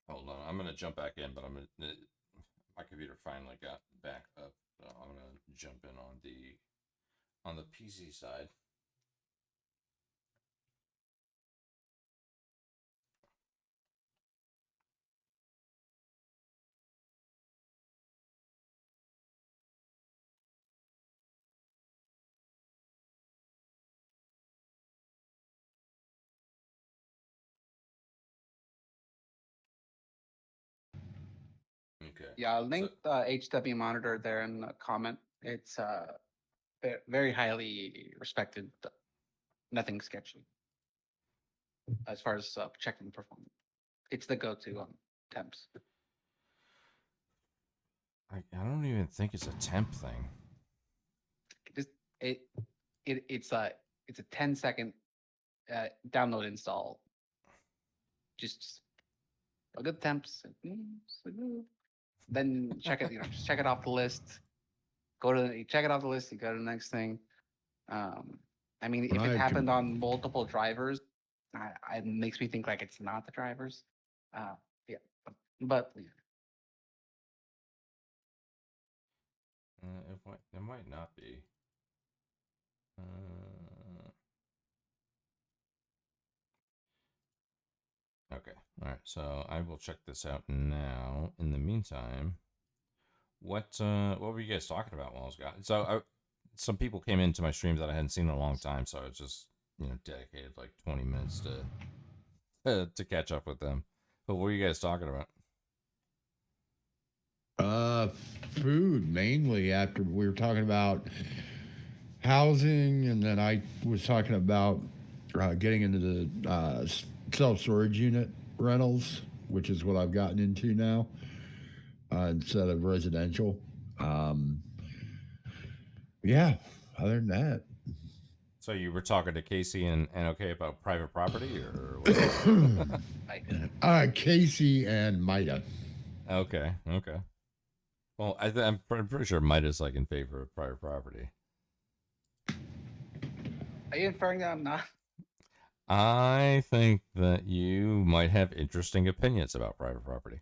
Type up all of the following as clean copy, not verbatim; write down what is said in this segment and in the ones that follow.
Hold on, I'm gonna jump back in, but my computer finally got back up. So I'm gonna jump in on the PC side. Okay, Yeah, I'll so link the HW monitor there in the comment. It's very highly respected. Nothing sketchy as far as checking performance. It's the go-to on temps. I don't even think it's a temp thing. Just it it's a 10-second download install. Just look at temps. Then check it. Just check it off the list. Check it off the list. You go to the next thing. Um, I mean, if it I happened can. on multiple drivers, it makes me think like it's not the drivers. Uh, yeah, but yeah. It might not be. Uh, okay, all right. So I will check this out now. In the meantime, what were you guys talking about while I was gone? Some people came into my stream that I hadn't seen in a long time, so I was just dedicated like 20 minutes to catch up with them. But what were you guys talking about? Uh, Food mainly. After we were talking about housing, and then I was talking about getting into the self storage unit rentals, which is what I've gotten into now instead of residential. Um, yeah. Other than that, So you were talking to Casey and okay about private property or what? I Casey and Mida. Okay, okay. Well, I'm pretty sure Midas like in favor of private property. are you inferring that I'm not? I think that you might have interesting opinions about private property.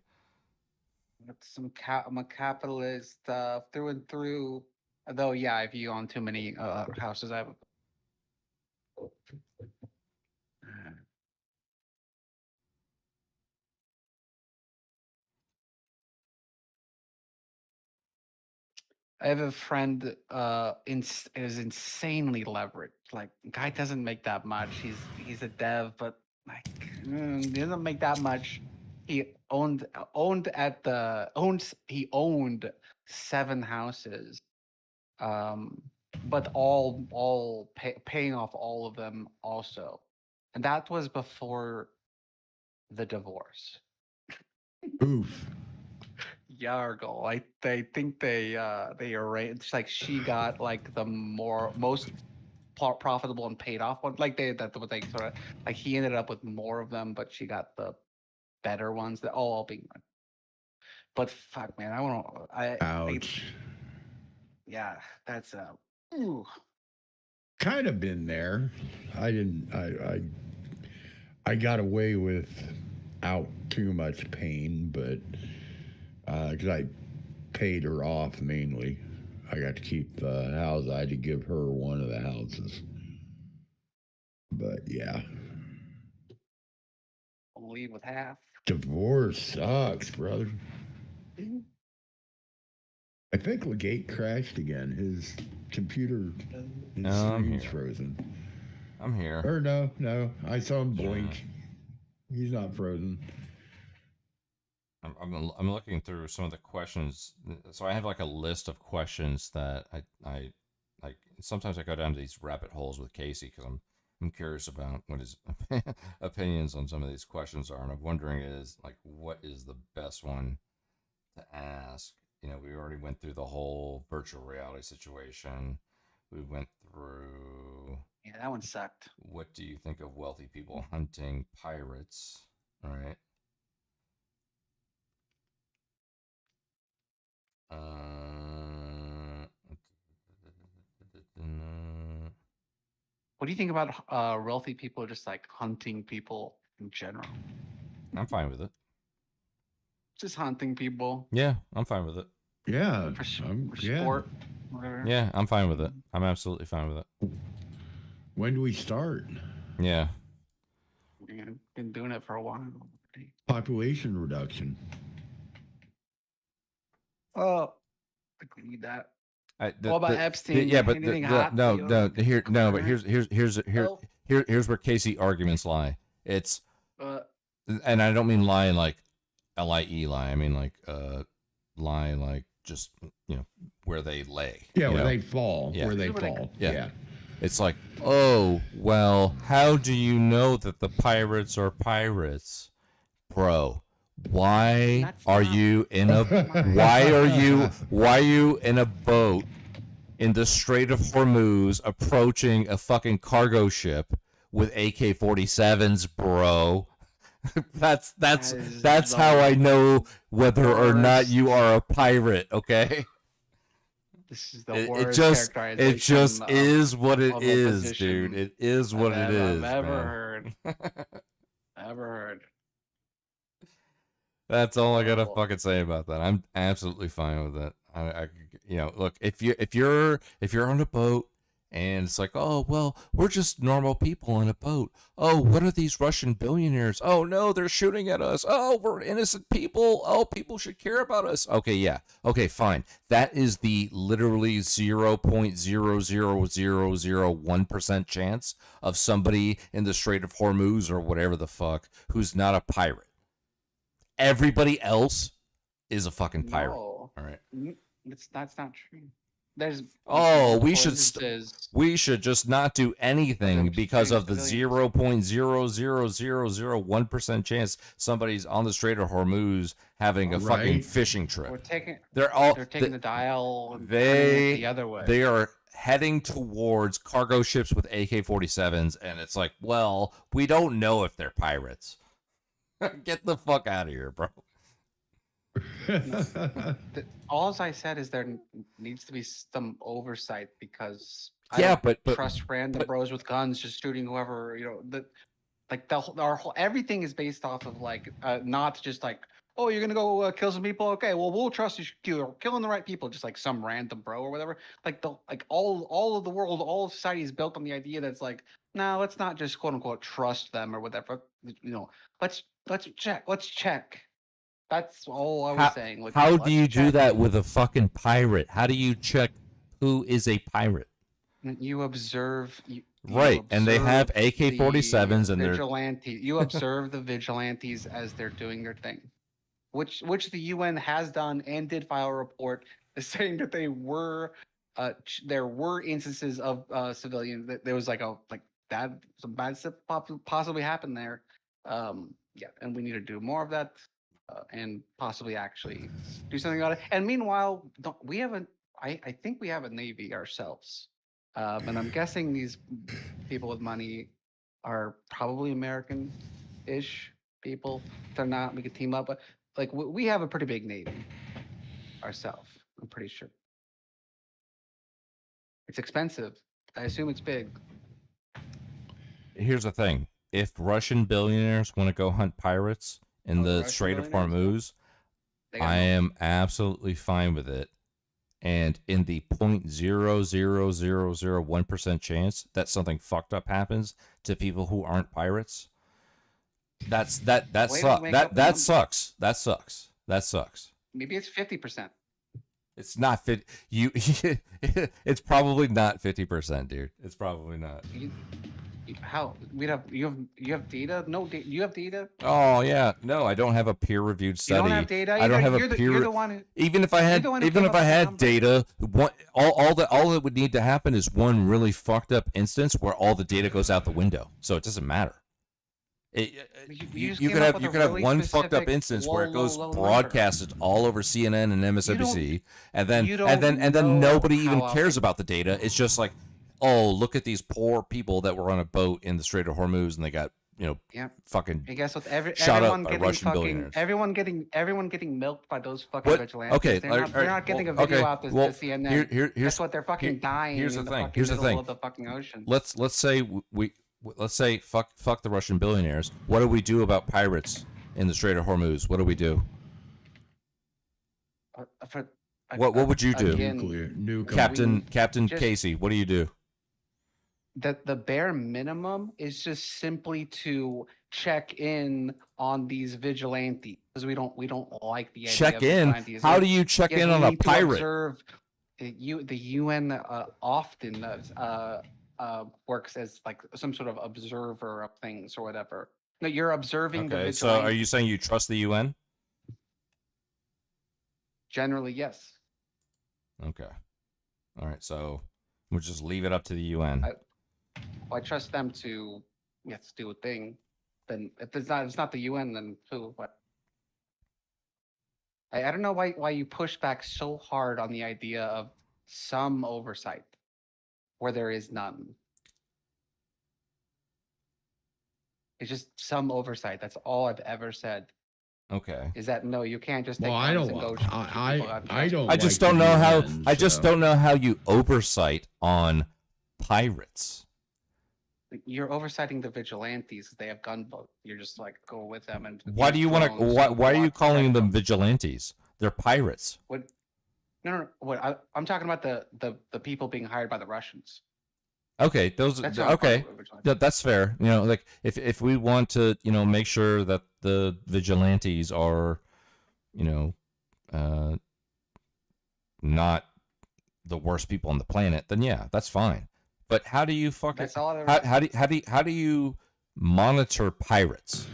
I'm a capitalist through and through. Though, yeah, if you own too many houses, I have a friend is insanely leveraged. Like, guy doesn't make that much. He's a dev, but like he doesn't make that much. He he owned 7 houses, um, but paying off all of them also, and that was before the divorce. Oof. Yargle. I think they arranged like she got like the most profitable and paid off one. Like that's what they sort of like he ended up with more of them, but she got the better ones that all being. But fuck, man, I want to. I Ouch. yeah, that's ooh. Kind of been there. I didn't. I got away without too much pain, but because I paid her off mainly, I got to keep the house. I had to give her one of the houses. But yeah, Leave with half. divorce sucks, brother. I think Legate crashed again. His computer, his No, I'm screen's here. frozen. I'm here. Or no, no, I saw him Uh, blink. He's not frozen. I'm looking through some of the questions. So I have like a list of questions that I like. Sometimes I go down to these rabbit holes with Casey because I'm curious about what his opinions on some of these questions are, and I'm wondering is like what is the best one to ask. We already went through the whole virtual reality situation. We went through Yeah, that one sucked. what do you think of wealthy people hunting pirates? All right. Uh, What do you think about wealthy people just like hunting people in general? I'm fine with it. just hunting people Yeah, I'm fine with it. Yeah. for, for Yeah. sport, whatever. Yeah, I'm fine with it. I'm absolutely fine with it. When do we start? Yeah. Yeah, been doing it for a while. Population reduction. Oh, I think we need that. I, What about Epstein? yeah, but Anything hot? no, You no, know, but Oh, here's where Casey arguments lie. It's, uh, and I don't mean lie like lie. I mean like lie like just where they lay. Yeah, you where know? they fall. Yeah. Where they Where they- fall. Yeah. Yeah. It's like, oh well, how do you know that the pirates are pirates, bro? Why That's are not- you in a why are you in a boat in the Strait of Hormuz approaching a fucking cargo ship with AK-47s, bro? that's is how I the know whether or not worst. you are a pirate, okay? This is the It worst just characterization is what it of a is, position dude. It is what it is. I've ever man. heard. Ever heard. That's all I gotta Oh. fucking say about that. I'm absolutely fine with it. Look, if you're on a boat and it's like, oh well, we're just normal people in a boat. Oh, what are these Russian billionaires? Oh no, they're shooting at us. Oh, we're innocent people. Oh, people should care about us. Okay, yeah. Okay, fine. That is the literally 0.00001% chance of somebody in the Strait of Hormuz or whatever the fuck who's not a pirate. Everybody else is a fucking pirate. No, All right. that's not true. There's Oh, we multiple should instances- we should just not do anything They're because shooting of the civilians. 0.00001% chance somebody's on the Strait of Hormuz having a fucking Right. fishing We're trip. taking They're the dial and they- turning it the other way. They are heading towards cargo ships with AK-47s, and it's like, well, we don't know if they're pirates. Get the fuck out of here, bro. All I said is there needs to be some oversight because I Yeah, don't but trust random bros with guns just shooting whoever our whole everything is based off of like not just like, oh, you're gonna go kill some people, okay, well we'll trust you're killing the right people, just like some random bro or whatever. Like all of the world, all of society is built on the idea that's like, nah, let's not just quote unquote trust them or whatever. Let's check. That's all I was saying. Like, How do let's you do check. that with a fucking pirate? How do you check who is a pirate? You observe. You Right, and they have observe AK-47s the and they're vigilante. You observe the vigilantes as they're doing their thing, which the UN has done and did file a report saying that they were there were instances of civilians that there was like some bad stuff possibly happened there. Yeah, and we need to do more of that. And possibly actually do something about it. And meanwhile, we have I think we have a navy ourselves, and I'm guessing these people with money are probably American-ish people. If they're not, we could team up. But like we have a pretty big navy ourselves. I'm pretty sure. It's expensive. I assume it's big. Here's the thing. If Russian billionaires want to go hunt pirates in the Russian Strait of billionaires? Hormuz, They got I no- am absolutely fine with it. And in the 0.00001% chance that something fucked up happens to people who aren't pirates, that Way to sucks. make up the That number. sucks. That sucks. That sucks. Maybe it's 50%. It's not fit. It's probably not 50%, dude. It's probably not. How you have data? No, you have data. Oh yeah, no, I don't have a peer-reviewed You study. don't have data. I don't have a You're the peer. one who. Even if I had, the one who even came if up I with the had number. data, all that would need to happen is one really fucked up instance where all the data goes out the window, so it doesn't matter. You just You came could up have with you a could have really one fucked up specific instance where it goes low number. broadcasted all over CNN and MSNBC, and then you and then don't and then know nobody even how cares often- about the data. It's just like, oh, look at these poor people that were on a boat in the Strait of Hormuz and they got Yep. fucking I guess with shot up everyone by getting Russian fucking billionaires. everyone getting milked by those fucking What? vigilantes. Okay, They're not getting a video out to CNN. here's That's what they're fucking dying. here's the in the thing. fucking Here's the middle thing. of the fucking ocean. Let's say let's say fuck the Russian billionaires. What do we do about pirates in the Strait of Hormuz? What do we do? for What would you do? again, Nuke 'em. Captain just- Casey, what do you do? the bare minimum is just simply to check in on these vigilantes because we don't like the idea Check of in? vigilantes. How do you check Yes, in we on a need to pirate? observe. The UN often works as like some sort of observer of things or whatever. No, you're observing the Okay, vigilantes. so are you saying you trust the UN? Generally, yes. Okay. All right, so we'll just leave it up to the UN. I trust them to yes do a thing. Then if it's not the UN, then who? What? I don't know why you push back so hard on the idea of some oversight where there is none. It's just some oversight. That's all I've ever said. Okay. Is that no? You can't just take Well, I guns don't. and go shoot people on I don't. I just like don't the know how. UN, I just so- don't know how you oversight on pirates. You're oversighting the vigilantes. They have gunboats. You're just like go with them and. Why do you want to? Why are you calling them vigilantes? They're pirates. What? No. What I'm talking about the people being hired by the Russians. Okay, those. That's what I'm Okay, calling vigilantes. that's fair. You know, like if we want to, make sure that the vigilantes are, not the worst people on the planet, then yeah, that's fine. But how do you fucking That's all. how do you monitor pirates?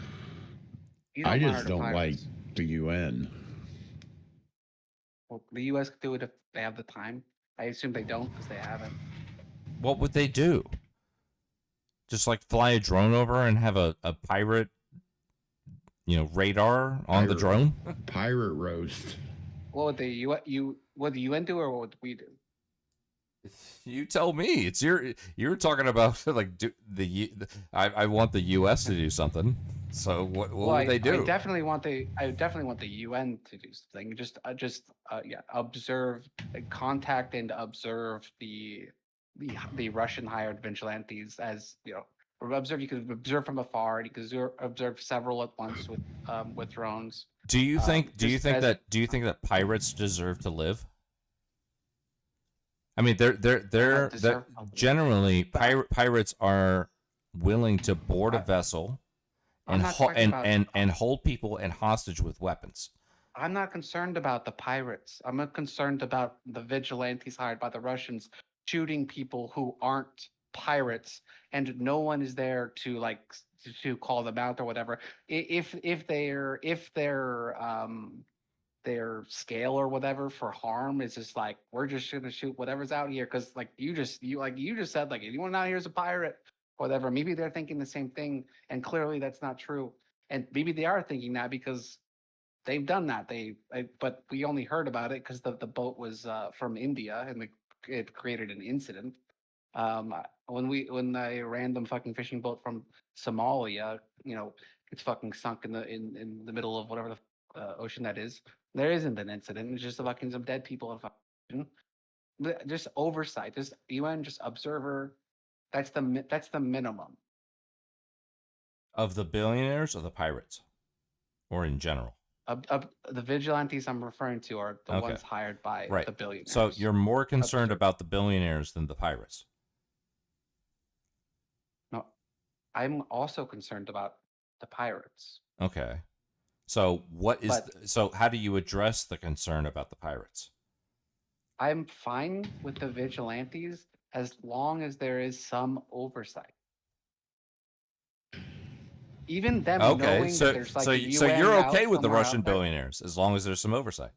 You I just monitor don't like pirates. the UN. Well, the U.S. could do it if they have the time. I assume they don't because they haven't. What would they do? Just like fly a drone over and have a pirate, radar on the Pirate. drone? Pirate roast. What would the would the UN do or what would we do? You tell me. It's you're talking about like I want the U.S. to do something. So what would they do? I definitely want the UN to do something. Just observe, contact and observe the Russian hired vigilantes as observe. You could observe from afar. And you could observe several at once with drones. Do you think just as- that pirates deserve to live? I mean, they're deserve- generally pirates are willing to board a vessel I'm not talking about- and hold people and hostage with weapons. I'm not concerned about the pirates. I'm not concerned about the vigilantes hired by the Russians shooting people who aren't pirates, and no one is there to to call them out or whatever. If their scale or whatever for harm is just like we're just gonna shoot whatever's out here because you just said like anyone out here is a pirate, whatever. Maybe they're thinking the same thing, and clearly that's not true. And maybe they are thinking that because they've done that. But we only heard about it because the boat was from India and it created an incident. When a random fucking fishing boat from Somalia, it's fucking sunk in the middle of whatever the ocean that is. There isn't an incident. It's just fucking some dead people in fucking. Just oversight. Just UN. Just observer. That's the minimum. Of the billionaires or the pirates? Or in general? The vigilantes I'm referring to are the Okay. ones hired by Right. the billionaires. So you're more concerned Observer. about the billionaires than the pirates. No, I'm also concerned about the pirates. Okay. So But- so how do you address the concern about the pirates? I'm fine with the vigilantes as long as there is some oversight. Even them Okay, knowing so that there's so a so UN you're out okay with the somewhere out Russian there. billionaires as long as there's some oversight.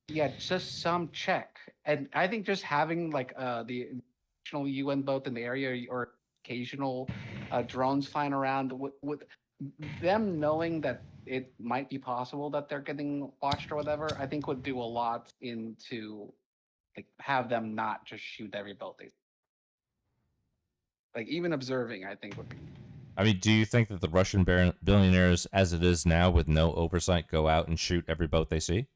Yeah, just some check. And I think just having the occasional UN boat in the area or occasional drones flying around with them knowing that it might be possible that they're getting watched or whatever, I think would do a lot into have them not just shoot every boat they even observing, I think would be. I mean, do you think that the Russian billionaires, as it is now, with no oversight, go out and shoot every boat they see?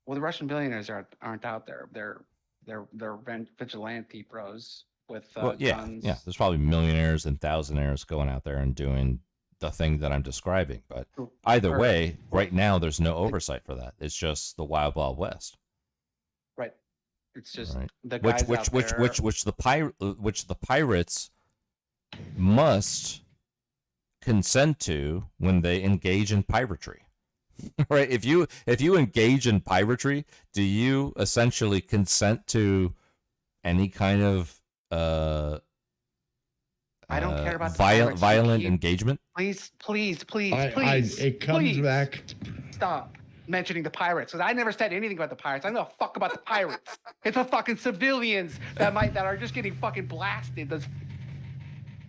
Well, the Russian billionaires aren't out there. They're vigilante bros with Well, yeah, guns. yeah. There's probably millionaires and thousandaires going out there and doing the thing that I'm describing. But Or- either or- way, right now there's no oversight for that. It's just the wild wild west. Right. It's just Right. the guys out there. Which the pirates must consent to when they engage in piracy. Right? If you engage in piracy, do you essentially consent to any kind of I don't care about the pirates. You violent keep- engagement? Please, please, please, I, please. it comes please back. Stop mentioning the pirates, because I never said anything about the pirates. I don't give a fuck about the pirates. It's the fucking civilians that are just getting fucking blasted.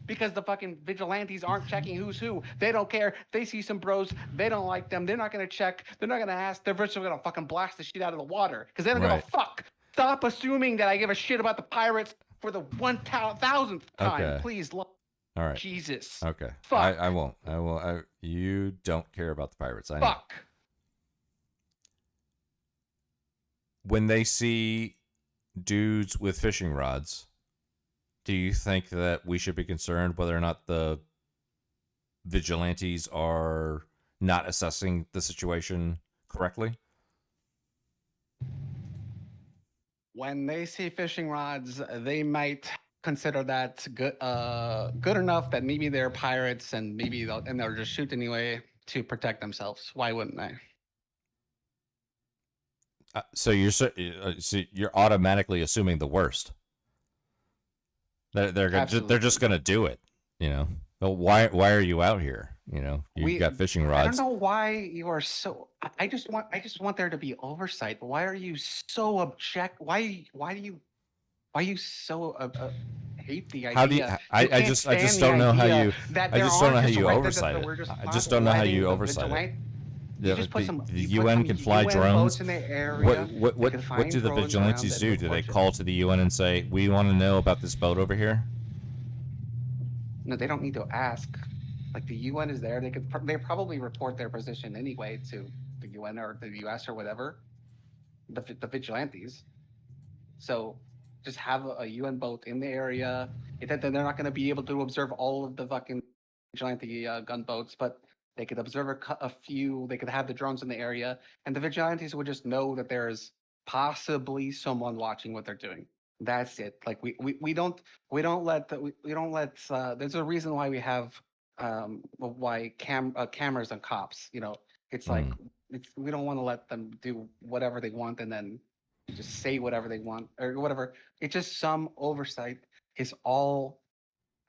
Because the fucking vigilantes aren't checking who's who. They don't care. They see some bros. They don't like them. They're not gonna check. They're not gonna ask. They're virtually gonna fucking blast the shit out of the water because they don't give Right. a fuck. Stop assuming that I give a shit about the pirates for the 1,000th time. Okay. Please, All right. Jesus. Okay. Fuck. I won't. You don't care about the pirates. I know. Fuck. When they see dudes with fishing rods, do you think that we should be concerned whether or not the vigilantes are not assessing the situation correctly? When they see fishing rods, they might consider that good enough that maybe they're pirates and maybe they'll just shoot anyway to protect themselves. Why wouldn't they? So you're automatically assuming the worst. They're Absolutely. just gonna do it, you know. But why are you out here? You know, you've got fishing rods. I don't know why you are so. I just want there to be oversight. But why are you so object? Why are you so hate the idea? How do you? I just don't know how you. I just don't know how you oversight it. I just don't know how you oversight it. You just put some. The you put UN some can fly UN drones. boats in the area. What do the vigilantes do? Do they call to the UN and say, "We want to know about this boat over here"? No, they don't need to ask. Like the UN is there. They probably report their position anyway to the UN or the US or whatever. The vigilantes. So just have a UN boat in the area. Then they're not going to be able to observe all of the fucking vigilante gunboats, but they could observe a few. They could have the drones in the area, and the vigilantes would just know that there is possibly someone watching what they're doing. That's it. Like we don't let there's a reason why we have cameras on cops. You know, it's like we don't want to let them do whatever they want and then just say whatever they want or whatever. It's just some oversight is all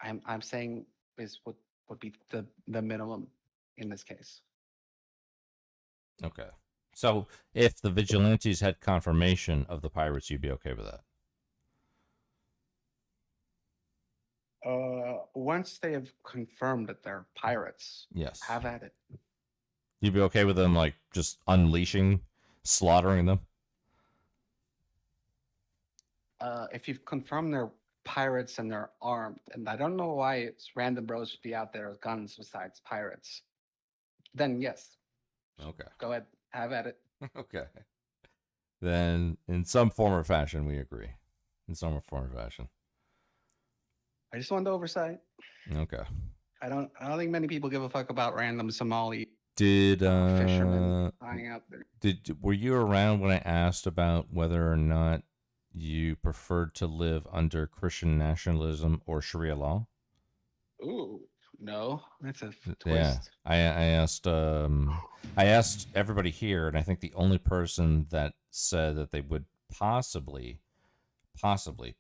I'm saying is what would be the minimum in this case. Okay. So if the vigilantes had confirmation of the pirates, you'd be okay with that? Once they have confirmed that they're pirates, Yes. have at it. You'd be okay with them like just unleashing, slaughtering them? If you've confirmed they're pirates and they're armed, and I don't know why it's random bros would be out there with guns besides pirates, then yes, Okay. go ahead, have at it. Okay. Then in some form or fashion, we agree. In some form or fashion. I just want the oversight. Okay. I don't think many people give a fuck about random Somali Did fishermen flying out there. were you around when I asked about whether or not you preferred to live under Christian nationalism or Sharia law? Ooh, no, that's a twist. Yeah, I asked everybody here, and I think the only person that said that they would possibly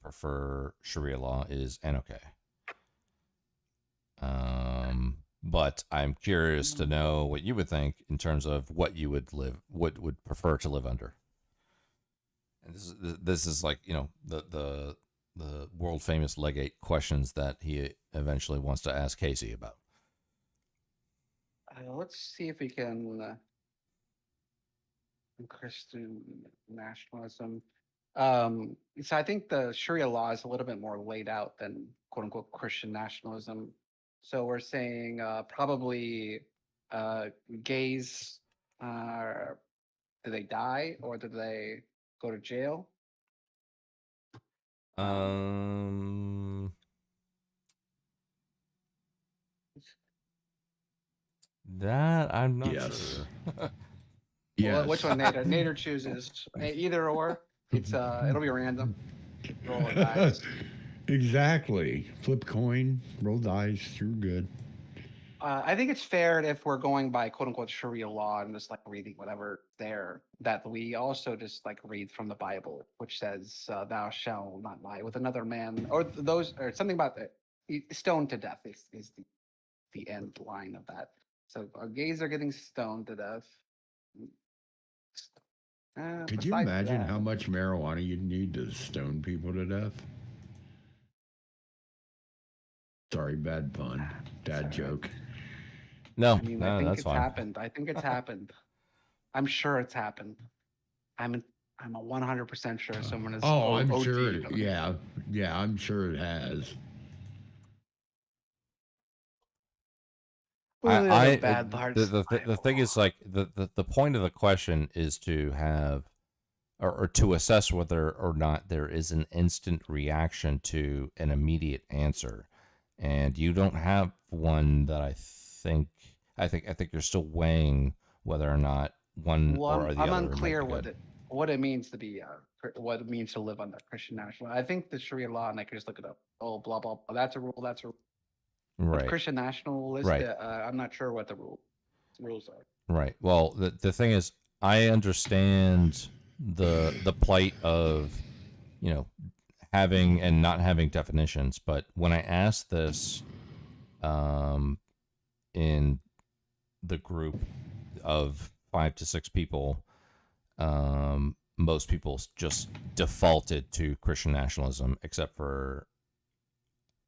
prefer Sharia law is NOK. But I'm curious to know what you would think in terms of what you would prefer to live under. And this is like, you know, the world famous legate questions that he eventually wants to ask Casey about. Let's see if we can Christian nationalism. So I think the Sharia law is a little bit more laid out than quote unquote Christian nationalism. So we're saying probably gays, do they die or do they go to jail? That I'm not Yes. sure. Yes. Which one Nader? Nader chooses either or. It's it'll be random. Roll a dice. Exactly. Flip coin, roll dice. You're good. I think it's fair if we're going by quote unquote Sharia law and just like reading whatever there, that we also just like read from the Bible, which says, "Thou shalt not lie with another man," or those, or something about stoned to death is the end line of that. So our gays are getting stoned to death. Could you Besides imagine that, how much marijuana you'd need to stone people to death? Sorry, bad pun. Dad joke. No, I mean, I no, think that's it's fine. happened. I think it's happened. I'm sure it's happened. I'm I'm a 100% sure someone has Oh, I'm OD'd sure. on it. Yeah, yeah, I'm sure it has. I The bad parts. the thing is like the point of the question is to have or to assess whether or not there is an instant reaction to an immediate answer, and you don't have one that I think you're still weighing whether or not one Well, or the I'm other might unclear be good. what it means to be what it means to live under Christian national. I think the Sharia law, and I can just look it up. Oh, blah blah blah. That's a rule. That's a rule. But Right, Christian nationalist, right, I'm not sure what the rules are. right. Well, the thing is, I understand the plight of you know having and not having definitions, but when I asked this um, in the group of 5 to 6 people, most people just defaulted to Christian nationalism, except for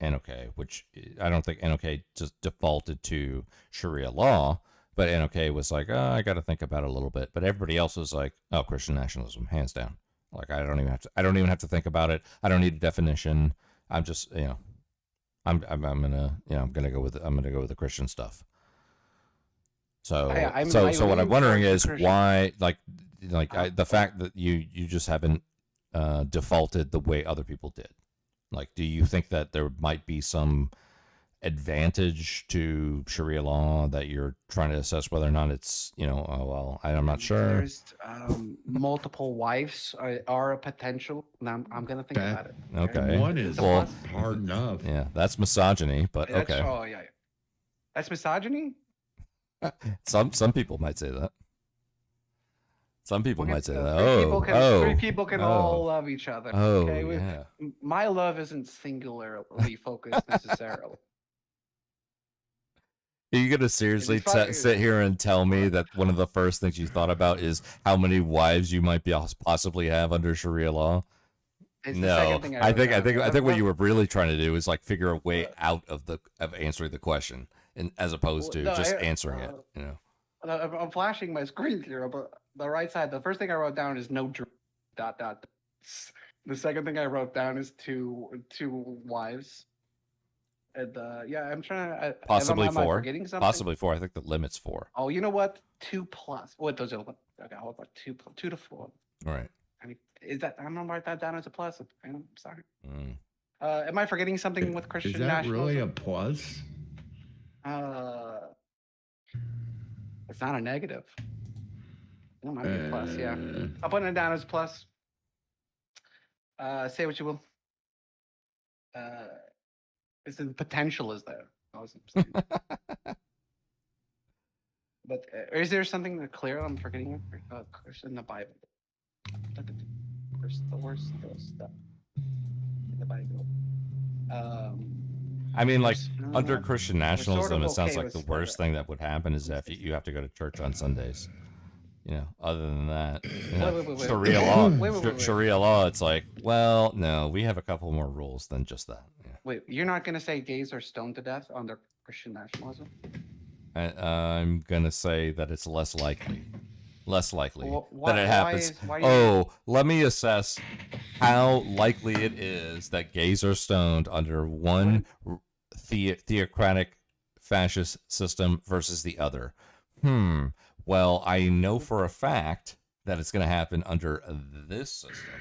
NOK, which I don't think NOK just defaulted to Sharia law, but NOK was like, oh, I got to think about it a little bit. But everybody else was like, oh, Christian nationalism, hands down. Like I don't even have to think about it. I don't need a definition. I'm just, I'm gonna, I'm gonna go with the Christian stuff. So what I'm lean wondering towards the is Christian. why, the Yeah. fact that you just haven't defaulted the way other people did. Like, do you think that there might be some advantage to Sharia law that you're trying to assess whether or not it's, oh, well, I'm not sure. There's multiple wives are a potential. And I'm gonna think That about it. Okay. one It's is a Well, plus. hard enough. yeah, that's misogyny, but That's okay. oh yeah. That's misogyny. Some people might say that. Some people might say that. Three people can all love each other. Oh, Okay, yeah. my love isn't singularly focused necessarily. Are you gonna seriously sit here and tell me that one of the first things you thought about is how many wives you might be possibly have under Sharia law? It's the No, second thing I wrote think I down. think I think what you were really trying to do is like figure a way out of answering the question, and as opposed to No, just answering it. I'm flashing my screen here, but the right side. The first thing I wrote down is no dot dot. The second thing I wrote down is two wives. And yeah, I'm trying to. Possibly am I 4. forgetting something? Possibly 4. I think the limit's 4. Oh, you know what? 2 plus. What those are? Okay, hold on. 2 to 4. All right. I mean, is that? I'm gonna write that down as a plus. I'm sorry. Mm. Am I forgetting something with Christian Is that really a nationalism? plus? It's not a negative. It might be a plus. Yeah, Uh, I'm putting it down as a plus. Say what you will. It's the potential is there. I was saying. But is there something clear I'm forgetting? In the Bible. The worst stuff in the Bible. I mean, like under uh, Christian we're sort nationalism, of it sounds okay like the with worst thing that would happen is if you have to go to church on Sundays. Other than that, Wait. Sharia law, Wait. Sharia law, it's like, well, no, we have a couple more rules than just that. Yeah. Wait, you're not gonna say gays are stoned to death under Christian nationalism? I'm gonna say that it's less likely that it happens. Let me assess how likely it is that gays are stoned under one theocratic fascist system versus the other. Well, I know for a fact that it's going to happen under this system,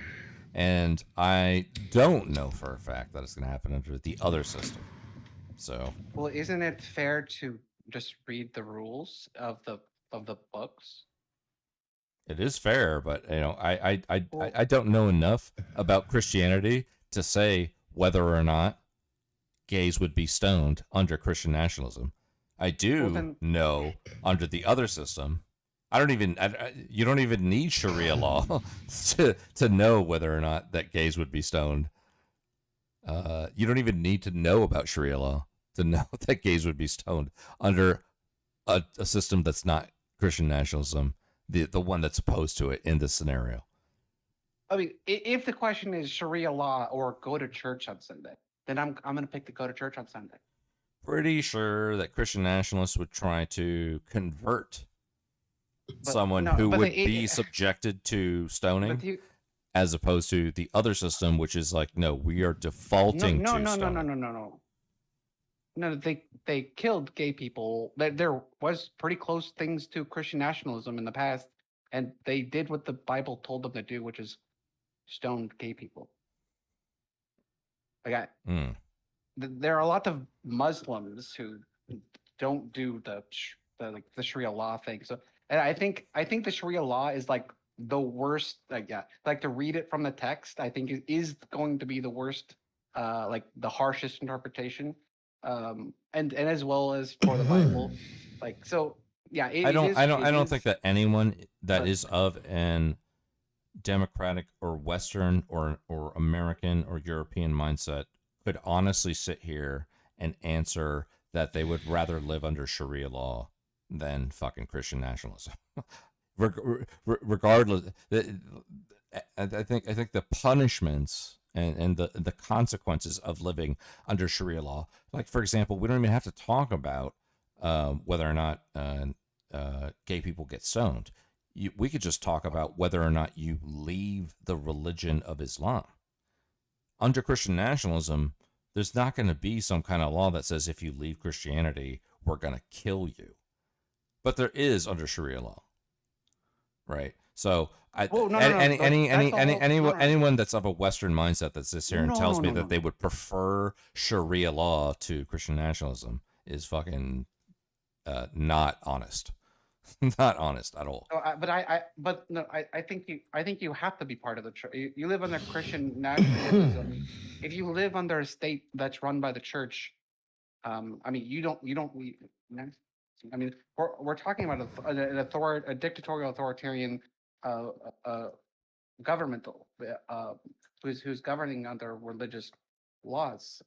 and I don't know for a fact that it's going to happen under the other system. So, well, isn't it fair to just read the rules of the books. It is fair, but Well, I don't know enough about Christianity to say whether or not gays would be stoned under Christian nationalism. I well do then, know under the other system. I don't even. You don't even need Sharia law to know whether or not that gays would be stoned. You don't even need to know about Sharia law to know that gays would be stoned under a system that's not Christian nationalism, the one that's opposed to it in this scenario. I mean, if the question is Sharia law or go to church on Sunday, then I'm gonna pick the go to church on Sunday. Pretty sure that Christian nationalists would try to convert But someone no, who but would be subjected to stoning, as opposed to the other system, which is like, no, we are no, defaulting no, to no, no, no, stoning. no, no, no. No, they killed gay people. There was pretty close things to Christian nationalism in the past, and they did what the Bible told them to do, which is stoned gay people. Like Mm. there are a lot of Muslims who don't do the Sharia law thing. So, and I think the Sharia law is like the worst. Like yeah, like to read it from the text, I think it is going to be the worst, like the harshest interpretation, and as well as for the Bible, like so. Yeah, I it don't think is. that anyone that But is of an democratic or Western or American or European mindset could honestly sit here and answer that they would rather live under Sharia law than fucking Christian nationalism. Regardless, I think the punishments and the consequences of living under Sharia law, like for example, we don't even have to talk about whether or not gay people get stoned. We could just talk about whether or not you leave the religion of Islam. Under Christian nationalism, there's not going to be some kind of law that says if you leave Christianity, we're going to kill you. But there is under Sharia law, right? So well, no, no, no. That's the whole. No, no, anyone that's of a Western mindset that sits here and no, tells no, me no, no, that they no. would prefer Sharia law to Christian nationalism is fucking not honest. Not honest at all. So, but no, I think you have to be part of the church. You live under Christian nationalism. If you live under a state that's run by the church, I mean, you don't, I mean, we're talking about a dictatorial authoritarian, uh, uh, governmental, who's governing under religious laws.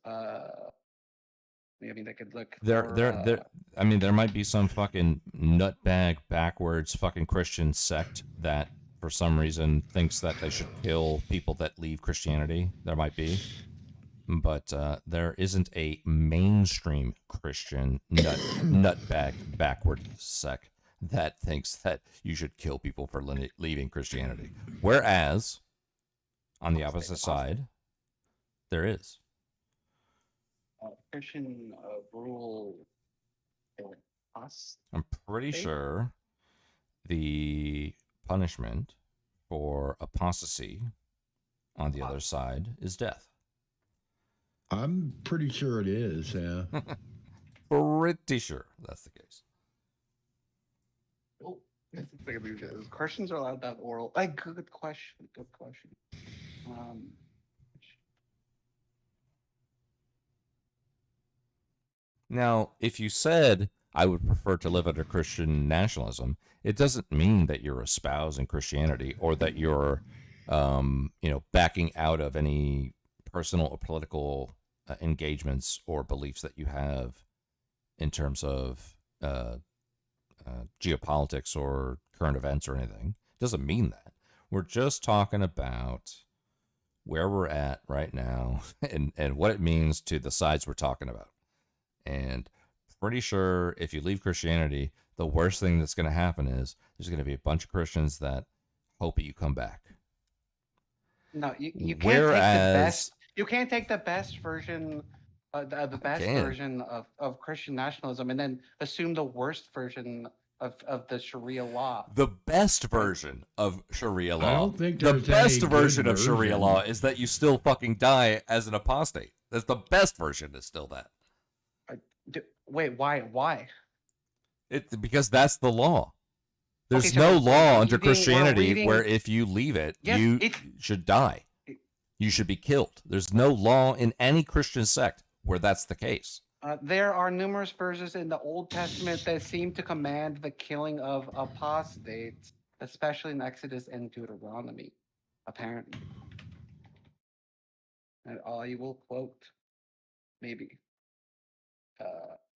I mean, they could look for, There. I mean, there might be some fucking nutbag, backwards, fucking Christian sect that, for some reason, thinks that they should kill people that leave Christianity. There might be, but there isn't a mainstream Christian nutbag, backward sect that thinks that you should kill people for leaving Christianity. Whereas, on the opposite side, there is. Christian rule us. I'm pretty sure the punishment for apostasy on the other side is death. I'm pretty sure it is. Yeah. Pretty sure that's the case. Oh, Christians are allowed to have oral. Like, good question. Good question. Now, if you said I would prefer to live under Christian nationalism, it doesn't mean that you're espousing Christianity or that you're, backing out of any personal or political engagements or beliefs that you have in terms of geopolitics or current events or anything. It doesn't mean that. We're just talking about where we're at right now and what it means to the sides we're talking about. And pretty sure if you leave Christianity, the worst thing that's going to happen is there's going to be a bunch of Christians that hope that you come back. No, you can't Whereas, take the best. You can't take the best version, the best version of Christian nationalism, and then assume the worst version of the Sharia law. The best version of Sharia law. I don't think the there's best any version good of Sharia version. law is that you still fucking die as an apostate. That's the best version is still that. Wait, why? Why? Because that's the law. There's Okay, no so law we're under reading- we're Christianity reading- where if you leave it, Yes, you it's- should die. You should be killed. There's no law in any Christian sect where that's the case. There are numerous verses in the Old Testament that seem to command the killing of apostates, especially in Exodus and Deuteronomy, apparently. And I will quote, maybe.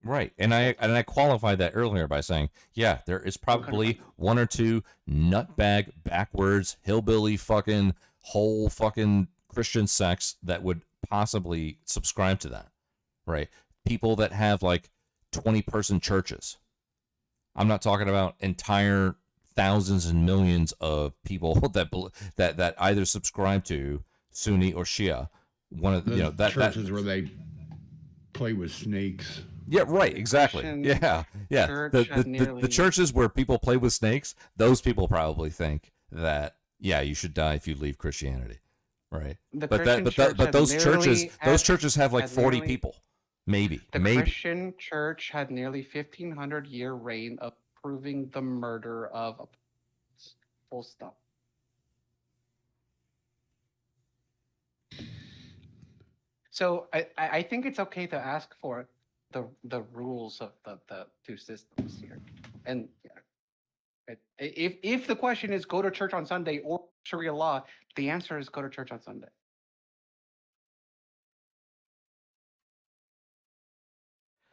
Right. And I qualified that earlier by saying, yeah, there is probably one or two nutbag, backwards, hillbilly fucking whole fucking Christian sects that would possibly subscribe to that. Right? People that have like 20-person churches. I'm not talking about entire thousands and millions of people that either subscribe to Sunni or Shia. One of The that churches where they play with snakes. Yeah, right, exactly. Christian Yeah. church had The nearly- churches where people play with snakes, those people probably think that, yeah, you should die if you leave Christianity. Right. The But Christian church had those nearly churches have like had 40 nearly- people. Maybe. The Maybe. Christian church had nearly 1,500-year reign of proving the murder of apostles. Full stop. So I think it's okay to ask for the rules of the two systems here, and yeah, if the question is go to church on Sunday or Sharia law, the answer is go to church on Sunday.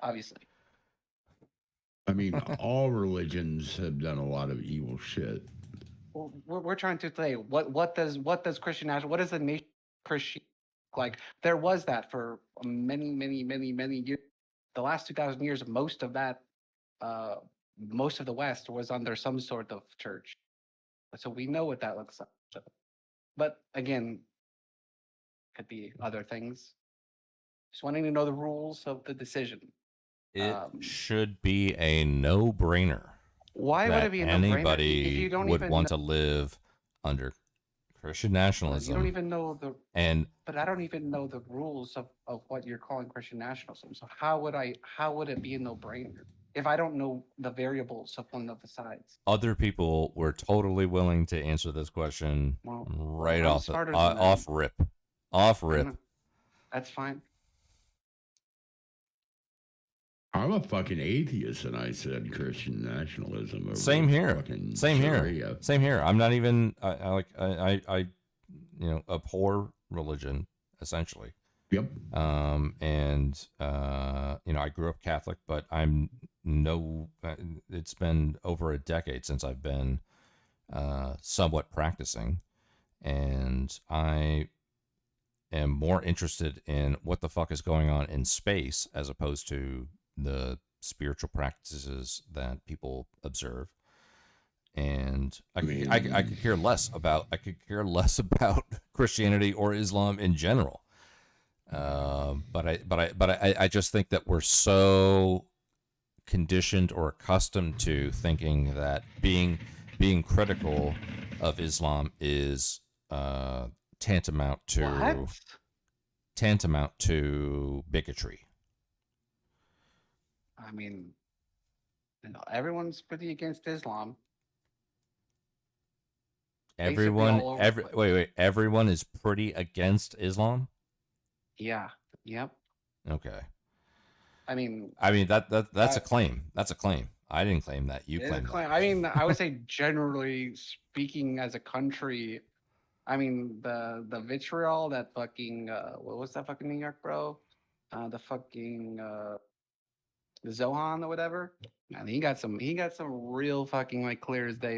Obviously. I mean, all religions have done a lot of evil shit. Well, we're trying to say what does Christian national, what is the nation Christian like? There was that for many years. The last 2,000 years, most of that, most of the West was under some sort of church. So we know what that looks like. But again, could be other things. Just wanting to know the rules of the decision. It should be a no-brainer. Why would that it be a no-brainer if anybody you don't would even want know, to live under Christian you nationalism? don't even know the And but I don't even know the rules of what you're calling Christian nationalism. So how would it be a no-brainer if I don't know the variables of one of the sides? other people were totally willing to answer this question Well, right I'm off smarter than them. off rip. Off rip. That's fine. I'm a fucking atheist, and I said Christian nationalism. Over Same here. fucking Same here. Sharia. Same here. I'm not even I abhor religion essentially. Yep. And I grew up Catholic, but it's been over a decade since I've been somewhat practicing, and I am more interested in what the fuck is going on in space as opposed to the spiritual practices that people observe. And I could care less about Christianity or Islam in general. But I just think that we're so conditioned or accustomed to thinking that being critical of Islam is tantamount to bigotry. I mean, everyone's pretty against Islam. Everyone, all over the place. wait, everyone is pretty against Islam. Yeah. Yep. Okay. I mean, that's a claim. That's a claim. I didn't claim that. You it's a claimed claim. that. I mean, I would say generally speaking, as a country, I mean the vitriol that fucking what was that fucking New York bro? The fucking the Zohan or whatever. Man, he got some real fucking like clear as day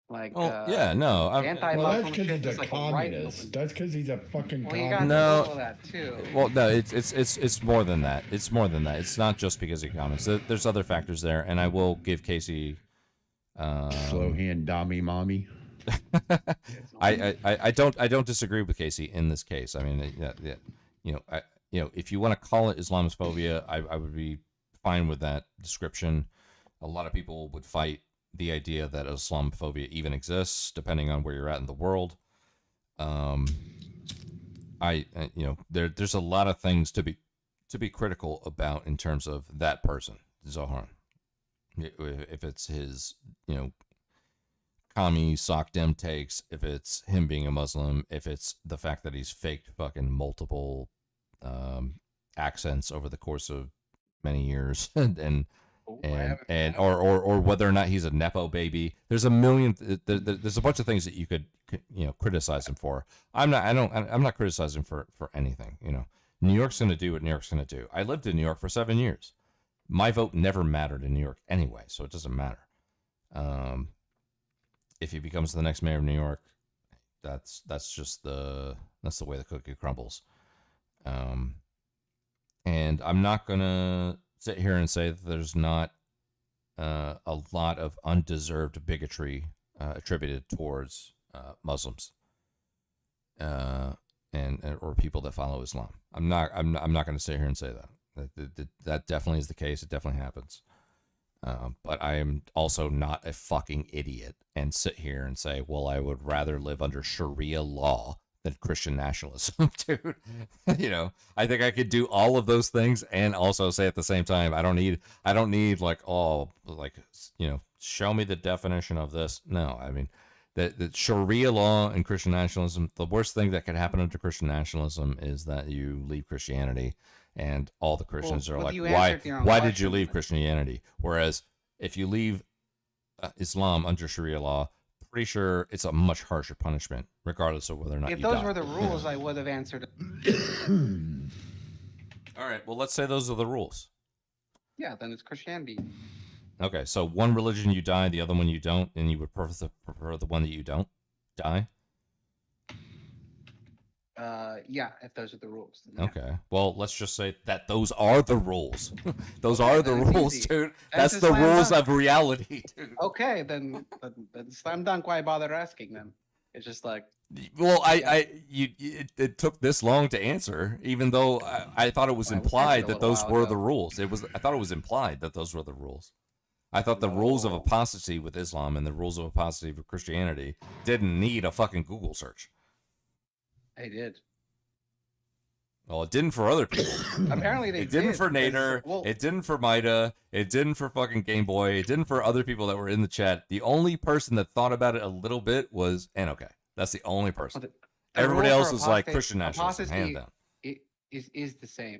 Yeah, no. anti-Muslim Well, that's because shit, he's a just like right in the communist. open. That's because he's a fucking Well, you communist. got No. all of that too. Well, no, it's more than that. It's more than that. It's not just because of comments. There's other factors there, and I will give Casey. Slow hand, dommy, mommy. I don't disagree with Casey in this case. I mean, if you want to call it Islamophobia, I would be fine with that description. A lot of people would fight the idea that Islamophobia even exists, depending on where you're at in the world. There's a lot of things to be critical about in terms of that person, Zohan. If it's his, you know, commie sock dem takes, if it's him being a Muslim, if it's the fact that he's faked fucking multiple accents over the course of many years, Oh, I haven't. or whether or not he's a nepo baby. There's a million. There's a bunch of things that you could criticize him for. I'm not criticizing for anything. You know, New York's going to do what New York's going to do. I lived in New York for 7 years. My vote never mattered in New York anyway, so it doesn't matter. If he becomes the next mayor of New York, that's just the way the cookie crumbles. And I'm not gonna sit here and say that there's not a lot of undeserved bigotry attributed towards Muslims and or people that follow Islam. I'm not going to sit here and say that. That definitely is the case. It definitely happens. But I am also not a fucking idiot and sit here and say, well, I would rather live under Sharia law than Christian nationalism, dude. You know, I think I could do all of those things and also say at the same time, I don't need like, oh, like, you know, show me the definition of this. No, I mean, the Sharia law and Christian nationalism, the worst thing that could happen under Christian nationalism is that you leave Christianity and all the Christians are like, why did you leave Christianity? Whereas if you leave Islam under Sharia law, pretty sure it's a much harsher punishment, regardless of whether or not If you those die. were the rules, I would have answered. All right, well, let's say those are the rules. Yeah, then it's Christianity. Okay, so one religion you die, the other one you don't, and you would prefer the one that you don't die? Yeah, if those are the rules. Then yeah. Okay, well, let's just say that those are the rules. Those are the then it's rules, easy. dude. That's That's a the slam rules dunk. of reality, dude. Okay, then slam dunk. Why bother asking them? It's just like, Well, it took this long to answer, even though I thought it was Well, we implied answered a that little those while were ago. the rules. I thought it was implied that those were the rules. I thought the rules of No. apostasy with Islam and the rules of apostasy with Christianity didn't need a fucking Google search. I did. Well, it didn't for other people. Apparently they It didn't did, for because- Nader. well- It didn't for Mida. It didn't for fucking Game Boy. It didn't for other people that were in the chat. The only person that thought about it a little bit was Anoke. That's the only person. The Everybody rule else for was like apostate- Christian nationalism, hand apostasy down. is the same.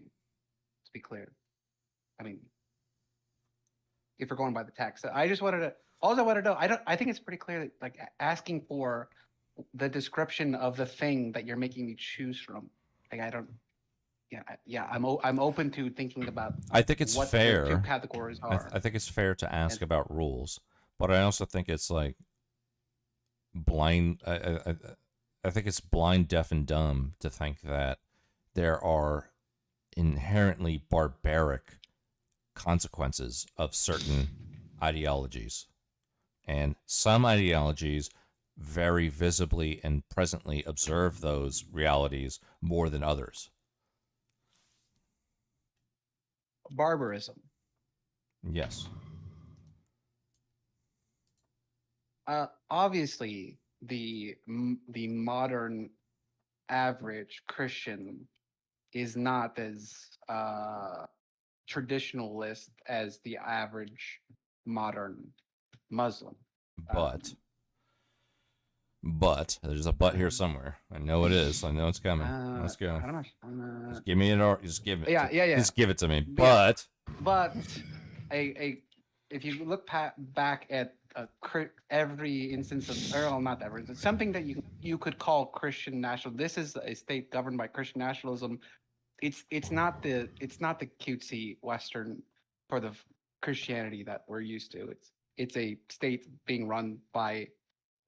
To be clear, I mean, if we're going by the text, I just wanted to. All I wanted to know, I think it's pretty clear that like asking for the description of the thing that you're making me choose from. Like I don't. Yeah. I'm open to thinking about. I think it's what fair. the two categories are. I think it's fair to ask And- about rules, but I also think it's like blind. I think it's blind, deaf, and dumb to think that there are inherently barbaric consequences of certain ideologies, and some ideologies very visibly and presently observe those realities more than others. Barbarism. Yes. Obviously, the modern average Christian is not as traditionalist as the average modern Muslim. But there's a but here somewhere. I know it is. I know it's coming. Let's go. I don't know. Just give me an or. Just give it. Yeah. Just give it to me. Yeah. But But if you look back at every instance of, or not every, something that you could call Christian national. This is a state governed by Christian nationalism. It's not the cutesy Western for the Christianity that we're used to. It's a state being run by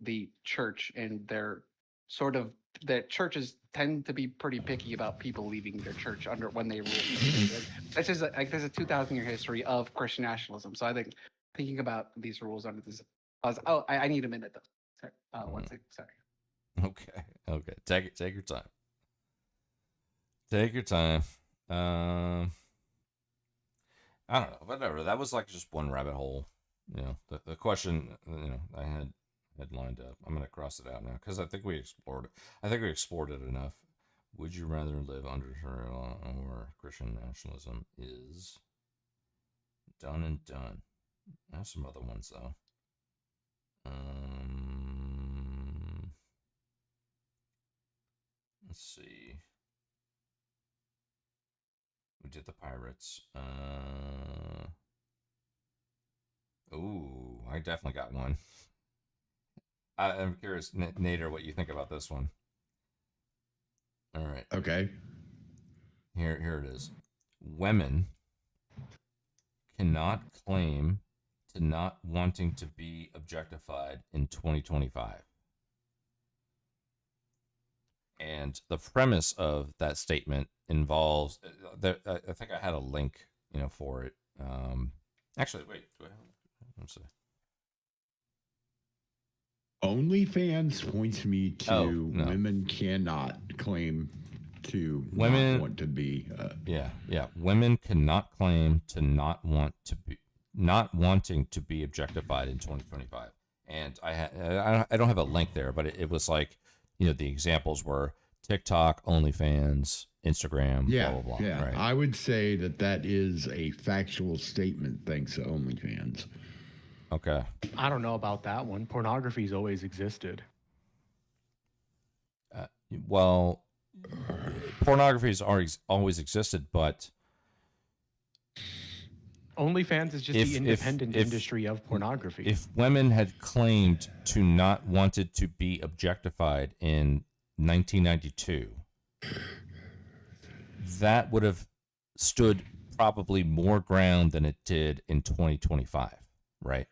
the church, and they're sort of, the churches tend to be pretty picky about people leaving their church under when they rule. This is like there's a 2,000-year history of Christian nationalism. So I think thinking about these rules under this, I need a minute though. Sorry, 1 second. Sorry. okay. Take your time. Take your time. I don't know. Whatever. That was like just one rabbit hole. You know, the question. You know, I had lined up. I'm gonna cross it out now because I think we explored it. I think we explored it enough. Would you rather live under Sharia law or Christian nationalism? Is done and done. There's some other ones though. Let's see. We did the pirates. Ooh, I definitely got one. I'm curious, Nader, what you think about this one. All right, Okay. here it is. Women cannot claim to not wanting to be objectified in 2025. And the premise of that statement involves, I think I had a link, for it. Actually, wait, do I have? Let's see. OnlyFans points me to Oh, no. women cannot claim to Women- not want to be. Yeah. Women cannot claim to not wanting to be objectified in 2025. And I don't have a link there, but it was like, the examples were TikTok, OnlyFans, Instagram, Yeah, blah blah blah. yeah. Right? I would say that is a factual statement thanks to OnlyFans. Okay. I don't know about that one. Pornography's always existed. Well, pornography has always existed, but OnlyFans is just If- the if- independent if- industry of pornography. if women had claimed to not wanted to be objectified in 1992, that would have stood probably more ground than it did in 2025, right?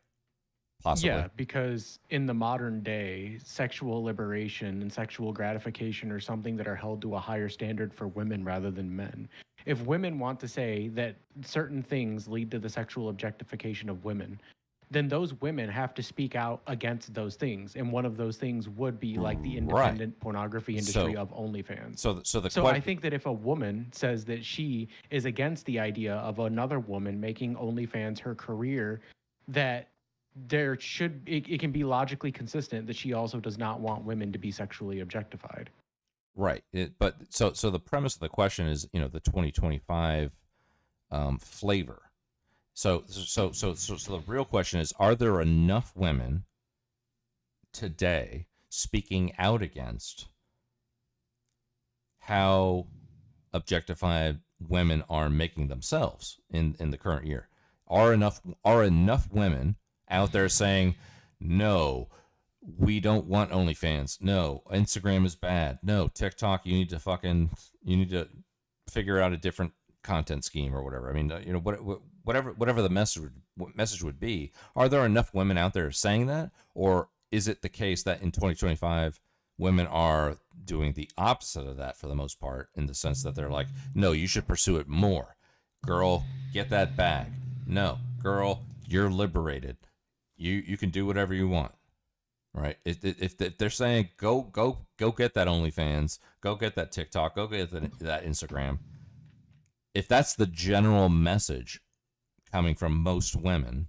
Possibly. Yeah, because in the modern day, sexual liberation and sexual gratification are something that are held to a higher standard for women rather than men. If women want to say that certain things lead to the sexual objectification of women, then those women have to speak out against those things. And one of those things would be like the Right. independent pornography industry So- of OnlyFans. So the So I think that if a woman says that she is against the idea of another woman making OnlyFans her career, that it can be logically consistent that she also does not want women to be sexually objectified. Right. But so the premise of the question is, the 2025 flavor. So the real question is, are there enough women today speaking out against how objectified women are making themselves in the current year? Are enough women out there saying, no, we don't want OnlyFans. No, Instagram is bad. No, TikTok, you need to figure out a different content scheme or whatever. I mean, whatever the message would be. Are there enough women out there saying that, or is it the case that in 2025 women are doing the opposite of that for the most part, in the sense that they're like, no, you should pursue it more. Girl, get that bag. No, girl, you're liberated. You can do whatever you want. Right? If they're saying go get that OnlyFans, go get that TikTok, go get that Instagram. If that's the general message coming from most women,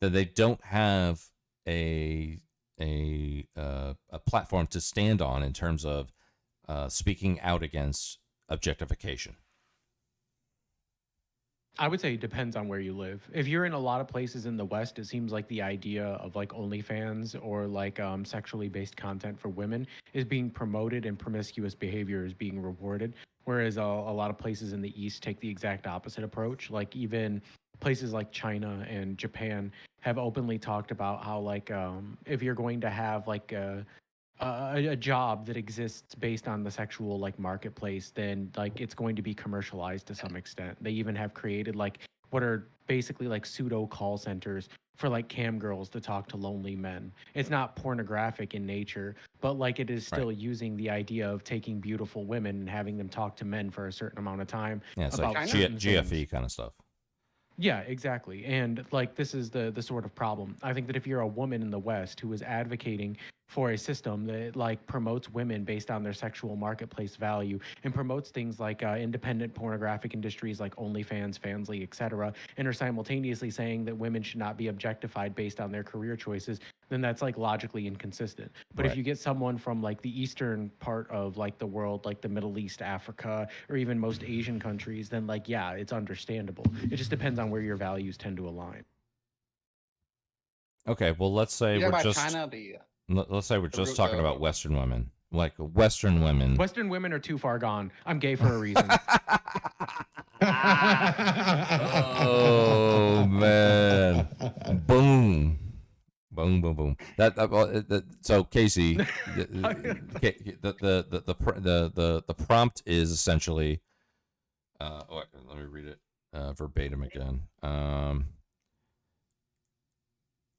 then they don't have a platform to stand on in terms of speaking out against objectification. I would say it depends on where you live. If you're in a lot of places in the West, it seems like the idea of like OnlyFans or like sexually based content for women is being promoted and promiscuous behavior is being rewarded. Whereas a lot of places in the East take the exact opposite approach. Like even places like China and Japan have openly talked about how like if you're going to have like a job that exists based on the sexual like marketplace, then like it's going to be commercialized to some extent. They even have created like what are basically like pseudo call centers for like cam girls to talk to lonely men. It's not pornographic in nature, but like it is still using the idea of taking beautiful women and having them talk to men for a certain amount of time. Yeah, it's about like certain GFE things. kind of stuff. Yeah, exactly. And like this is the sort of problem. I think that if you're a woman in the West who is advocating for a system that like promotes women based on their sexual marketplace value and promotes things like independent pornographic industries like OnlyFans, Fansly, etc., and are simultaneously saying that women should not be objectified based on their career choices, then that's like logically inconsistent. But if Right. you get someone from like the eastern part of like the world, like the Middle East, Africa, or even most Asian countries, then like yeah, it's understandable. It just depends on where your values tend to align. Okay, well, let's say You talk we're about just China, the let's say we're the just ru- talking the about Western women, like Western women. Western women are too far gone. I'm gay for a reason. Oh man! Boom, boom, boom, boom. So Casey, the prompt is essentially. Let me read it verbatim again.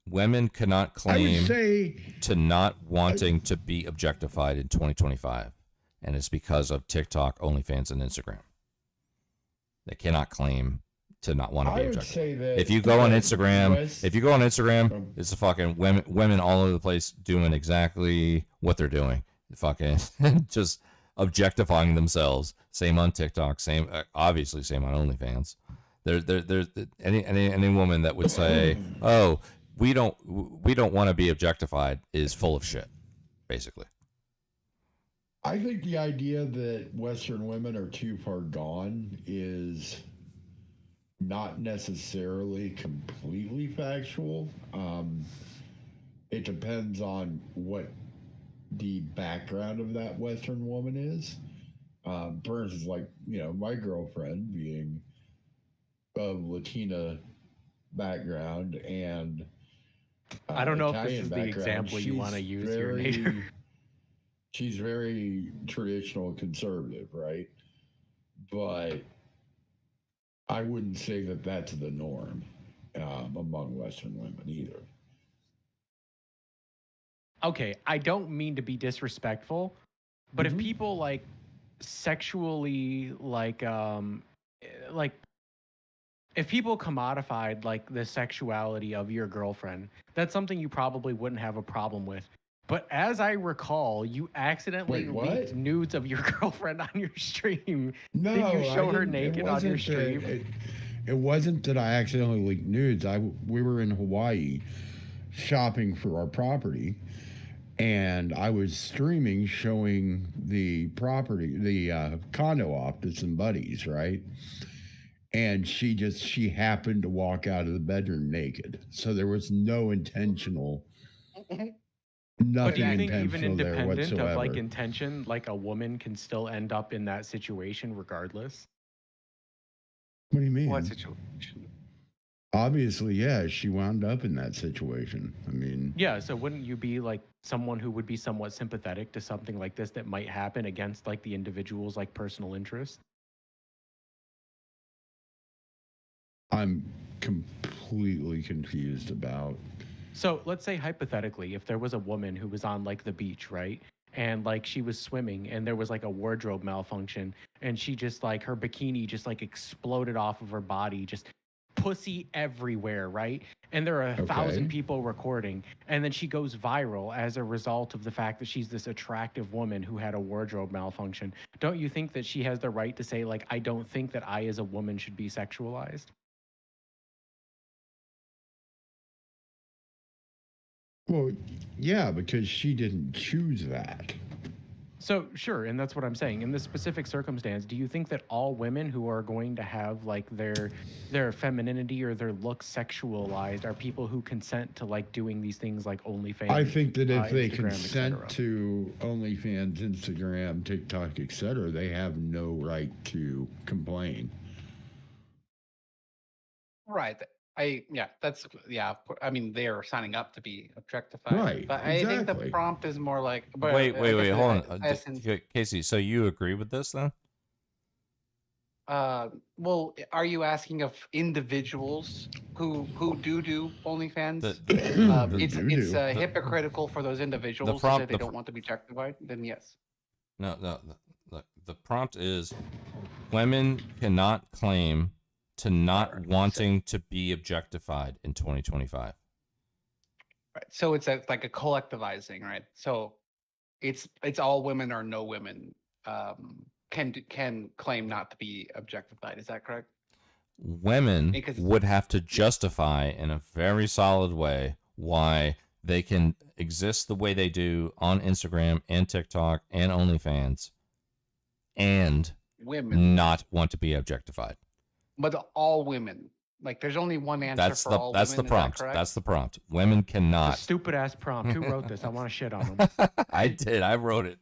Women cannot I would claim say to not wanting to be objectified in 2025, and it's because of TikTok, OnlyFans, and Instagram. They cannot claim to not want to be I would objectified. say that If you go on the Instagram, West- it's a fucking women all over the place doing exactly what they're doing, fucking just objectifying themselves. Same on TikTok, same obviously same on OnlyFans. There's any woman that would say, "Oh, we don't want to be objectified," is full of shit, basically. I think the idea that Western women are too far gone is not necessarily completely factual. It depends on what the background of that Western woman is. For instance, like, my girlfriend being of Latina background and I don't know if this Italian is the background, example you want to she's use here, Nate. she's very traditional and conservative, right? But I wouldn't say that that's the norm among Western women either. Okay, I don't mean to be disrespectful, but if Mhm. people like sexually like if people commodified like the sexuality of your girlfriend, that's something you probably wouldn't have a problem with. But as I recall, you accidentally Wait, what? leaked nudes of your girlfriend on your stream. No, Did you show I her didn't- naked it on your wasn't stream? it wasn't that I accidentally leaked nudes. We were in Hawaii shopping for our property, and I was streaming showing the property, the condo off to some buddies, right? And she happened to walk out of the bedroom naked, so there was no intentional, But do nothing you think even intentional there independent whatsoever. of like intention, like a woman can still end up in that situation regardless? What do you mean? what situation? Obviously, yeah, she wound up in that situation. I mean, Yeah, so wouldn't you be like someone who would be somewhat sympathetic to something like this that might happen against like the individual's like personal interest? I'm completely confused about. So let's say hypothetically, if there was a woman who was on like the beach, right? And like she was swimming and there was like a wardrobe malfunction and she just like her bikini just like exploded off of her body, just pussy everywhere, right? And there are a thousand Okay. people recording. And then she goes viral as a result of the fact that she's this attractive woman who had a wardrobe malfunction. Don't you think that she has the right to say, like, I don't think that I as a woman should be sexualized? Well, yeah, because she didn't choose that. So sure, and that's what I'm saying. In this specific circumstance, do you think that all women who are going to have like their femininity or their look sexualized are people who consent to like doing these things like OnlyFans? I think that if they Instagram, consent etc.? to OnlyFans, Instagram, TikTok, etc., they have no right to complain. Right. I mean, they are signing up to be objectified. Right, But I think the exactly. prompt is more like. But Wait, I wait, guess wait, the hold on, essence- Casey. So you agree with this then? well, are you asking of individuals who do OnlyFans? The- It's doo-doo. hypocritical for those individuals to say prompt- they the don't want to be objectified. Then yes. No. The prompt is women cannot claim to not Right. wanting to be objectified in 2025. Right. So it's like a collectivizing, right? So it's all women or no women can claim not to be objectified. Is that correct? Women Because- would have to justify in a very solid way why they can exist the way they do on Instagram and TikTok and OnlyFans and Women, not want to be objectified. but all women. Like, there's only one answer That's for the all that's the women. Is that prompt. correct? That's the prompt. Women It's a cannot. stupid ass prompt. Who wrote this? I want to shit on them. I did. I wrote it.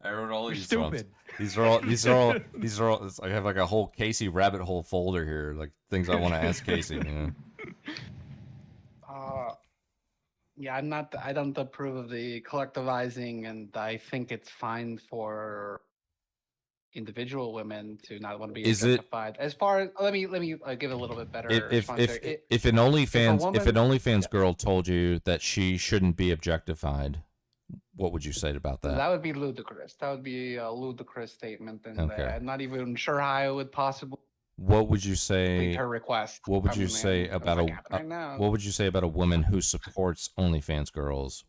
I wrote all You're these prompts. stupid. These are all. I have like a whole Casey rabbit hole folder here, like things I want to ask Casey. You know. Yeah, I don't approve of the collectivizing, and I think it's fine for individual women to not want to be Is it- objectified. As far as let me give a little bit better response there. If an OnlyFans woman- girl told you that she shouldn't be objectified, what would you say about that? That would be ludicrous. That would be a ludicrous statement, and Okay. I'm not even sure how I would possibly What would you complete say? her request. What would I you mean, say that's about like a happening right now. what would you say about a woman who supports OnlyFans girls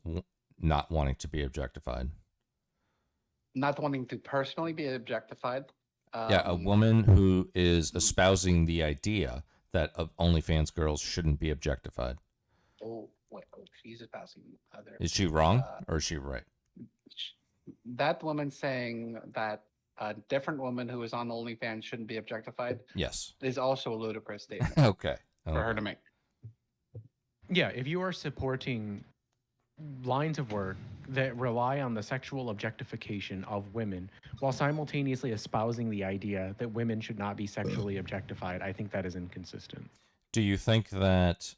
not wanting to be objectified? Not wanting to personally be objectifitive. Yeah, a woman who is espousing the idea that OnlyFans girls shouldn't be objectified. Oh, wait, she's espousing other. Is she wrong or is she right? That woman saying that a different woman who is on OnlyFans shouldn't be objectified Yes. is also a ludicrous statement Okay. for her to make. Yeah, if you are supporting lines of work that rely on the sexual objectification of women while simultaneously espousing the idea that women should not be sexually objectified, I think that is inconsistent. Do you think that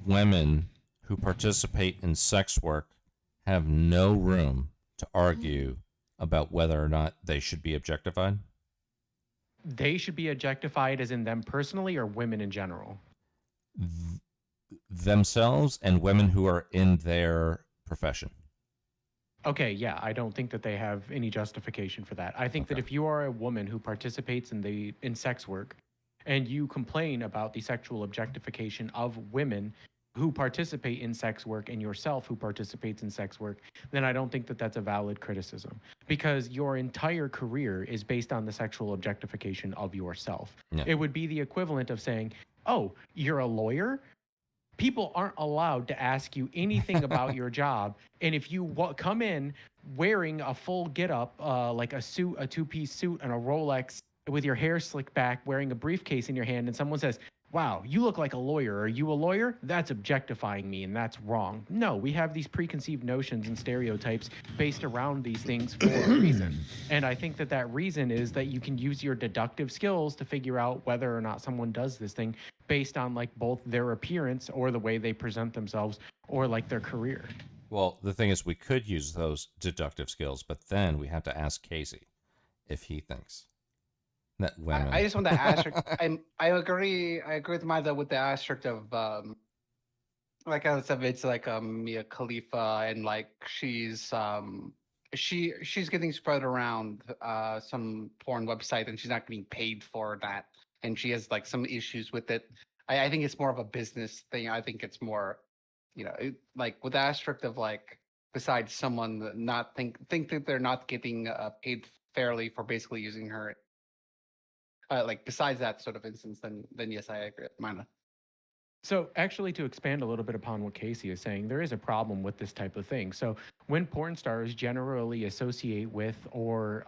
women who participate in sex work have no room to argue about whether or not they should be objectified? They should be objectified as in them personally or women in general? Themselves and women who are in their profession. Okay, yeah, I don't think that they have any justification for that. I think that if you are a woman who participates in sex work and you complain about the sexual objectification of women who participate in sex work and yourself who participates in sex work, then I don't think that that's a valid criticism because your entire career is based on the sexual objectification of yourself. Yeah. It would be the equivalent of saying, "Oh, you're a lawyer? People aren't allowed to ask you anything about your job. And if you come in wearing a full getup, like a suit, a two-piece suit, and a Rolex with your hair slicked back, wearing a briefcase in your hand, and someone says, 'Wow, you look like a lawyer. Are you a lawyer?' That's objectifying me, and that's wrong." No, we have these preconceived notions and stereotypes based around these things for a reason. And I think that that reason is that you can use your deductive skills to figure out whether or not someone does this thing based on like both their appearance or the way they present themselves or like their career. Well, the thing is, we could use those deductive skills, but then we have to ask Casey if he thinks that women. I just want to asterisk. I agree. I agree with Maya with the asterisk of like I said, it's like Mia Khalifa, and like she's getting spread around some porn website, and she's not getting paid for that, and she has like some issues with it. I think it's more of a business thing. I think it's more, like with the asterisk of like, besides someone that not think that they're not getting paid fairly for basically using her. Like besides that sort of instance, then yes, I agree with Mina. So, actually, to expand a little bit upon what Casey is saying, there is a problem with this type of thing. So, when porn stars generally associate with or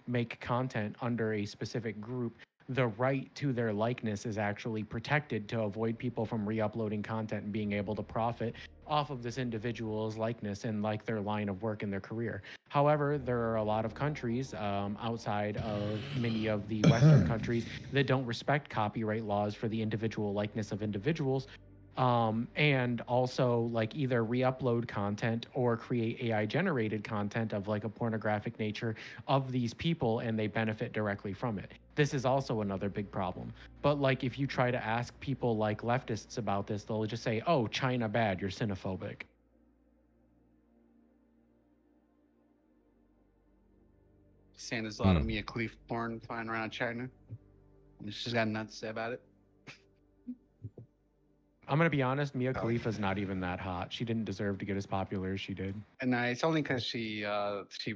make content under a specific group, the right to their likeness is actually protected to avoid people from re-uploading content and being able to profit off of this individual's likeness and like their line of work in their career. However, there are a lot of countries outside of many of the Western countries that don't respect copyright laws for the individual likeness of individuals. And also like either re-upload content or create AI generated content of like a pornographic nature of these people, and they benefit directly from it. This is also another big problem. But like if you try to ask people like leftists about this, they'll just say, "Oh, China bad, you're xenophobic." Saying there's a lot of Mia Khalifa porn flying around China. And she's got nothing to say about it. I'm gonna be honest, Mia Khalifa's not even that hot. She didn't deserve to get as popular as she did. And it's only because she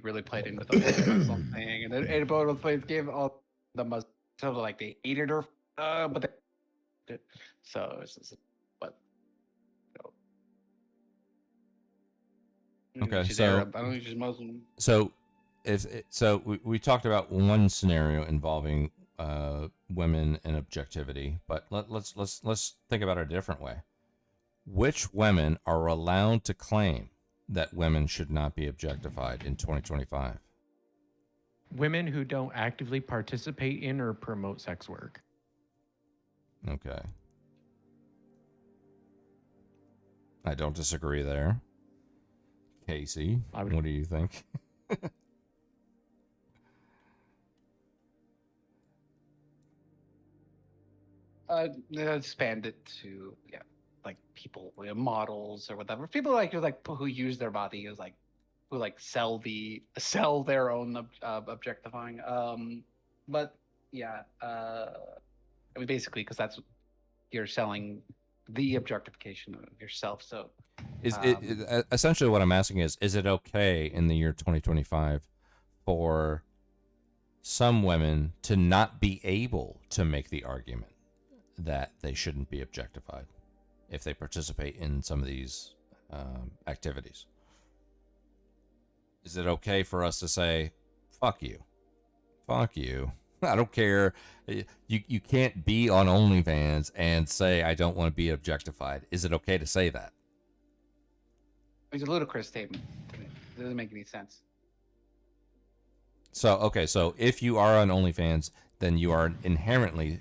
really played into the whole Muslim thing, and it both gave all the Muslims sort of like they hated her, but they, so it's just, but Okay, she's so- Arab. I don't think she's Muslim. So, we talked about one scenario involving women and objectivity, but let's think about it a different way. Which women are allowed to claim that women should not be objectified in 2025? Women who don't actively participate in or promote sex work. Okay. I don't disagree there. Casey, what do you think? Expand it to like people, models or whatever. People like who use their body as like who like sell their own objectifying. But yeah, I mean basically because that's you're selling the objectification of yourself. So Is it essentially what I'm asking is it okay in the year 2025 for some women to not be able to make the argument that they shouldn't be objectified if they participate in some of these activities? Is it okay for us to say, fuck you, I don't care, you can't be on OnlyFans and say I don't want to be objectified? Is it okay to say that? it's a ludicrous statement to me. It doesn't make any sense. So okay, so if you are on OnlyFans, then you are inherently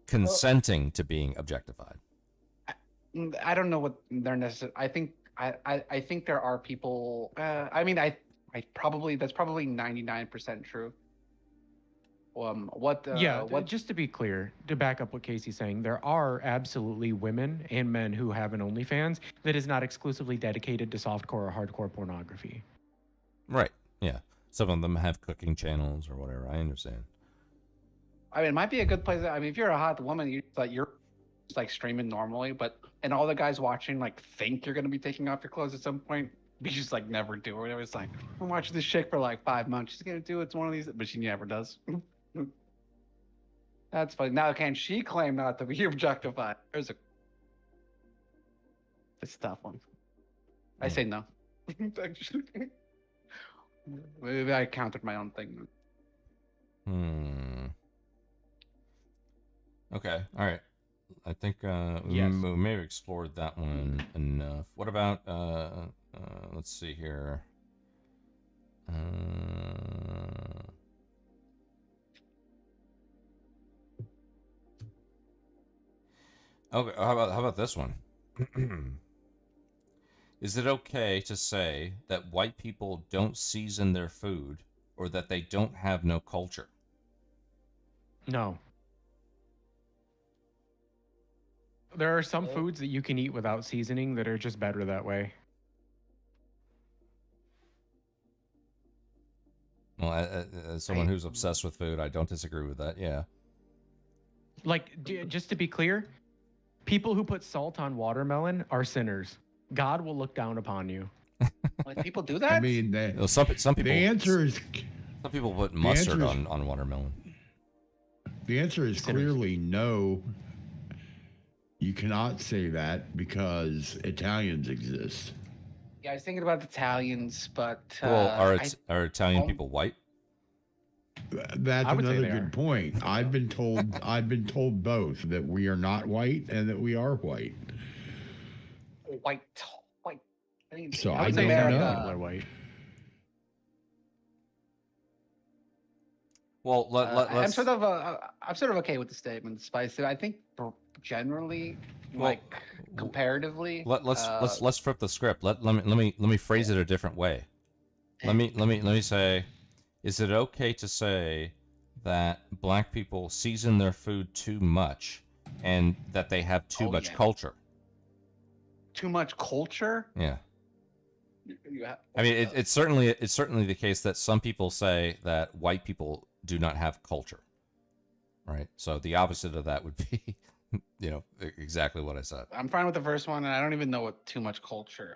consenting to being objectified. I don't know what they're necessary. I think there are people. I mean, I probably that's probably 99% true. Just to be clear, to back up what Casey's saying, there are absolutely women and men who have an OnlyFans that is not exclusively dedicated to softcore or hardcore pornography. Right. Yeah. Some of them have cooking channels or whatever. I understand. I mean, it might be a good place. I mean, if you're a hot woman, you're just like streaming normally, and all the guys watching like think you're gonna be taking off your clothes at some point. You just like never do or whatever. It's like I'm watching this chick for like 5 months. She's gonna do it's one of these, but she never does. That's funny. Now, can she claim not to be objectified? It's a tough one. I say no. Maybe I countered my own thing. Okay. All right. I think we Yes. may have explored that one enough. What about let's see here. Okay, how about this one? Is it okay to say that white people don't season their food or that they don't have no culture? No. There are some foods that you can eat without seasoning that are just better that way. Well, as someone who's obsessed with food, I don't disagree with that. Yeah. Like, just to be clear, people who put salt on watermelon are sinners. God will look down upon you. Like people do that? I mean, Well, some people. the answer is Some people put mustard answer is- on watermelon. the answer is Sinners. clearly no. You cannot say that because Italians exist. Yeah, I was thinking about Italians, but Well, I- are Italian Oh. people white? That's I would say another they good are. point. I've been told both that we are not white and that we are white. white. I mean, So I would I say don't Italian know. people are white. Well, I'm let's. sort of okay with the statement, Spicy. I think generally, Well, like comparatively, let's flip the script. Let me phrase it a different way. Let me say, is it okay to say that black people season their food too much and that they have too much yeah. culture? too much culture. Yeah. You I mean, it's certainly the case that some people say that white people do not have culture, right? So the opposite of that would be, exactly what I said. I'm fine with the first one, and I don't even know what too much culture.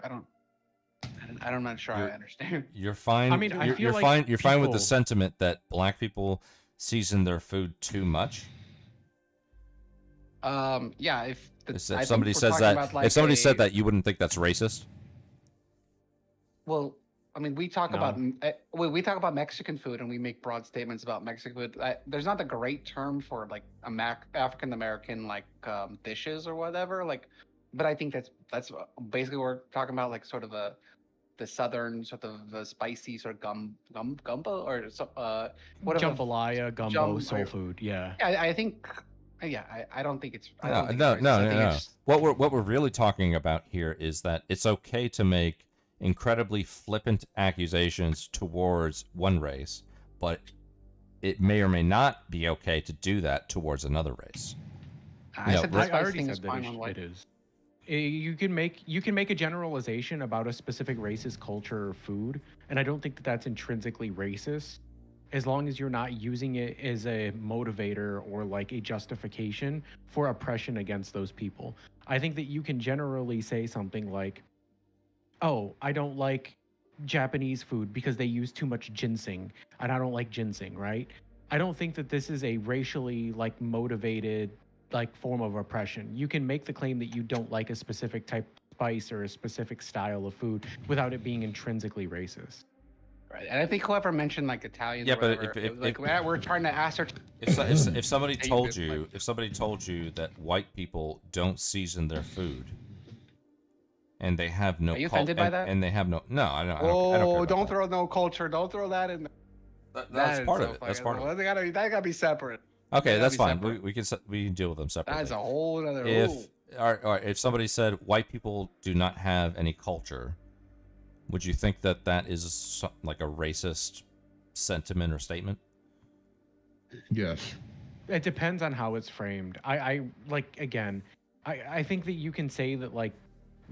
I'm not sure I You're- understand. You're fine. I mean, I you're, feel you're like fine. You're fine with the people- sentiment that black people season their food too much. Yeah, if If I think somebody we're says talking that, about, like, if somebody a- said that, you wouldn't think that's racist. well, I mean, we talk No. about we talk about Mexican food and we make broad statements about Mexican food. There's not a great term for like African American like dishes or whatever. Like, but I think that's basically what we're talking about. Like, sort of the southern sort of spicy sort of gumbo or whatever. Jambalaya, gumbo, soul food. Yeah. Yeah, I think. Yeah, I don't think it's. I No, don't think no, it's no, racist. I no, think no. it's just, What we're really talking about here is that it's okay to make incredibly flippant accusations towards one race, but it may or may not be okay to do that towards another race. I said the I spice already thing is said that fine on white. it is. You can make a generalization about a specific race's culture or food, and I don't think that that's intrinsically racist, as long as you're not using it as a motivator or like a justification for oppression against those people. I think that you can generally say something like, "Oh, I don't like Japanese food because they use too much ginseng, and I don't like ginseng," right? I don't think that this is a racially like motivated like form of oppression. You can make the claim that you don't like a specific type of spice or a specific style of food without it being intrinsically racist. Right, and I think whoever mentioned like Italians, Yeah, or but whatever, if- it was like we're trying to ascertain. If somebody Hey, told it's you like- if somebody told you that white people don't season their food and they have no Are you offended by that? and they have no I don't care Oh, about don't that. throw no culture. Don't throw that in. That's is part so of it. That's fucking- part of it. That gotta be separate. Okay, gotta that's be fine. separate. We can deal with them separately. That's a whole other. If Ooh. all right, if somebody said white people do not have any culture, would you think that that is like a racist sentiment or statement? Yes. It depends on how it's framed. I like again, I think that you can say that like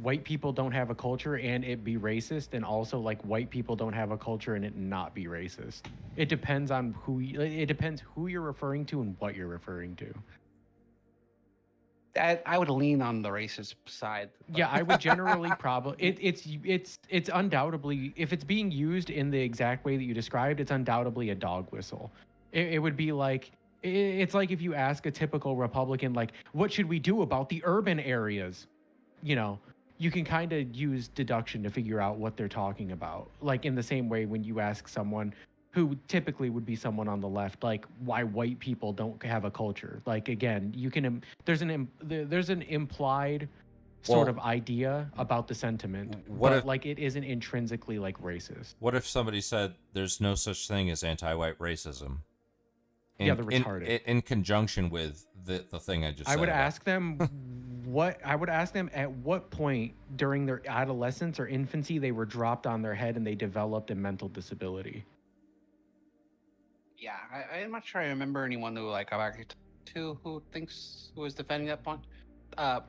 white people don't have a culture and it be racist, and also like white people don't have a culture and it not be racist. It depends on it depends who you're referring to and what you're referring to. I would lean on the racist side. Yeah, I would generally probably it's undoubtedly, if it's being used in the exact way that you described, it's undoubtedly a dog whistle. It would be like it's like if you ask a typical Republican like, what should we do about the urban areas? You know, you can kind of use deduction to figure out what they're talking about. Like in the same way when you ask someone who typically would be someone on the left, like why white people don't have a culture. Like again, you can there's an implied sort of idea about the sentiment, what but if- like it isn't intrinsically like racist. What if somebody said there's no such thing as anti-white racism? Yeah, they're retarded. In conjunction with the thing I just said. I would about- ask them at what point during their adolescence or infancy they were dropped on their head and they developed a mental disability. Yeah, I'm not sure I remember anyone who like I've actually who was defending that point.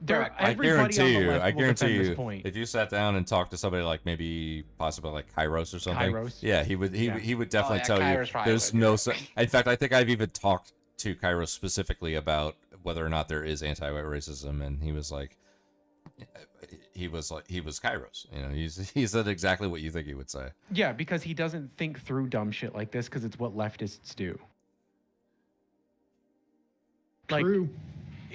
Derek, I Everybody guarantee on the you, left I will guarantee defend this you, point. if you sat down and talked to somebody like maybe possibly like Kairos or something, Kairos? yeah, he would Yeah. he would definitely yeah, tell you Kairos probably there's would, no. yeah. In fact, I think I've even talked to Kairos specifically about whether or not there is anti-white racism, and he was Kairos. You know, he said exactly what you think he would say. Yeah, because he doesn't think through dumb shit like this because it's what leftists do. Like, True.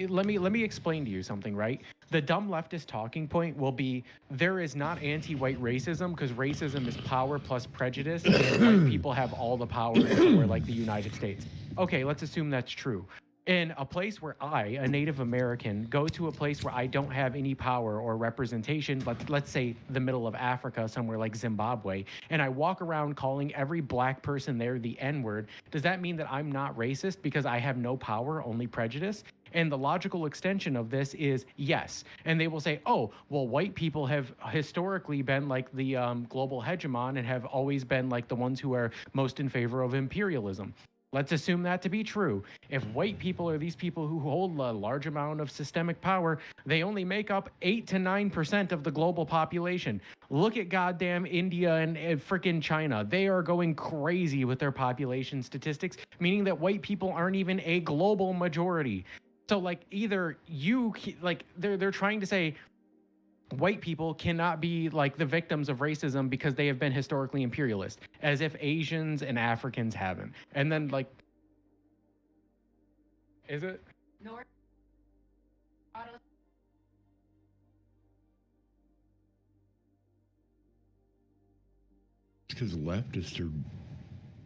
let me explain to you something, right? The dumb leftist talking point will be there is not anti-white racism because racism is power plus prejudice, and white people have all the power in somewhere like the United States. Okay, let's assume that's true. In a place where I, a Native American, go to a place where I don't have any power or representation, let's say the middle of Africa, somewhere like Zimbabwe, and I walk around calling every black person there the N-word, does that mean that I'm not racist because I have no power, only prejudice? And the logical extension of this is yes. And they will say, oh, well, white people have historically been like the global hegemon and have always been like the ones who are most in favor of imperialism. Let's assume that to be true. If white people are these people who hold a large amount of systemic power, they only make up 8 to 9% of the global population. Look at goddamn India and freaking China. They are going crazy with their population statistics, meaning that white people aren't even a global majority. So like either you like they're trying to say white people cannot be like the victims of racism because they have been historically imperialist, as if Asians and Africans haven't. And then like, is it? North auto because leftists are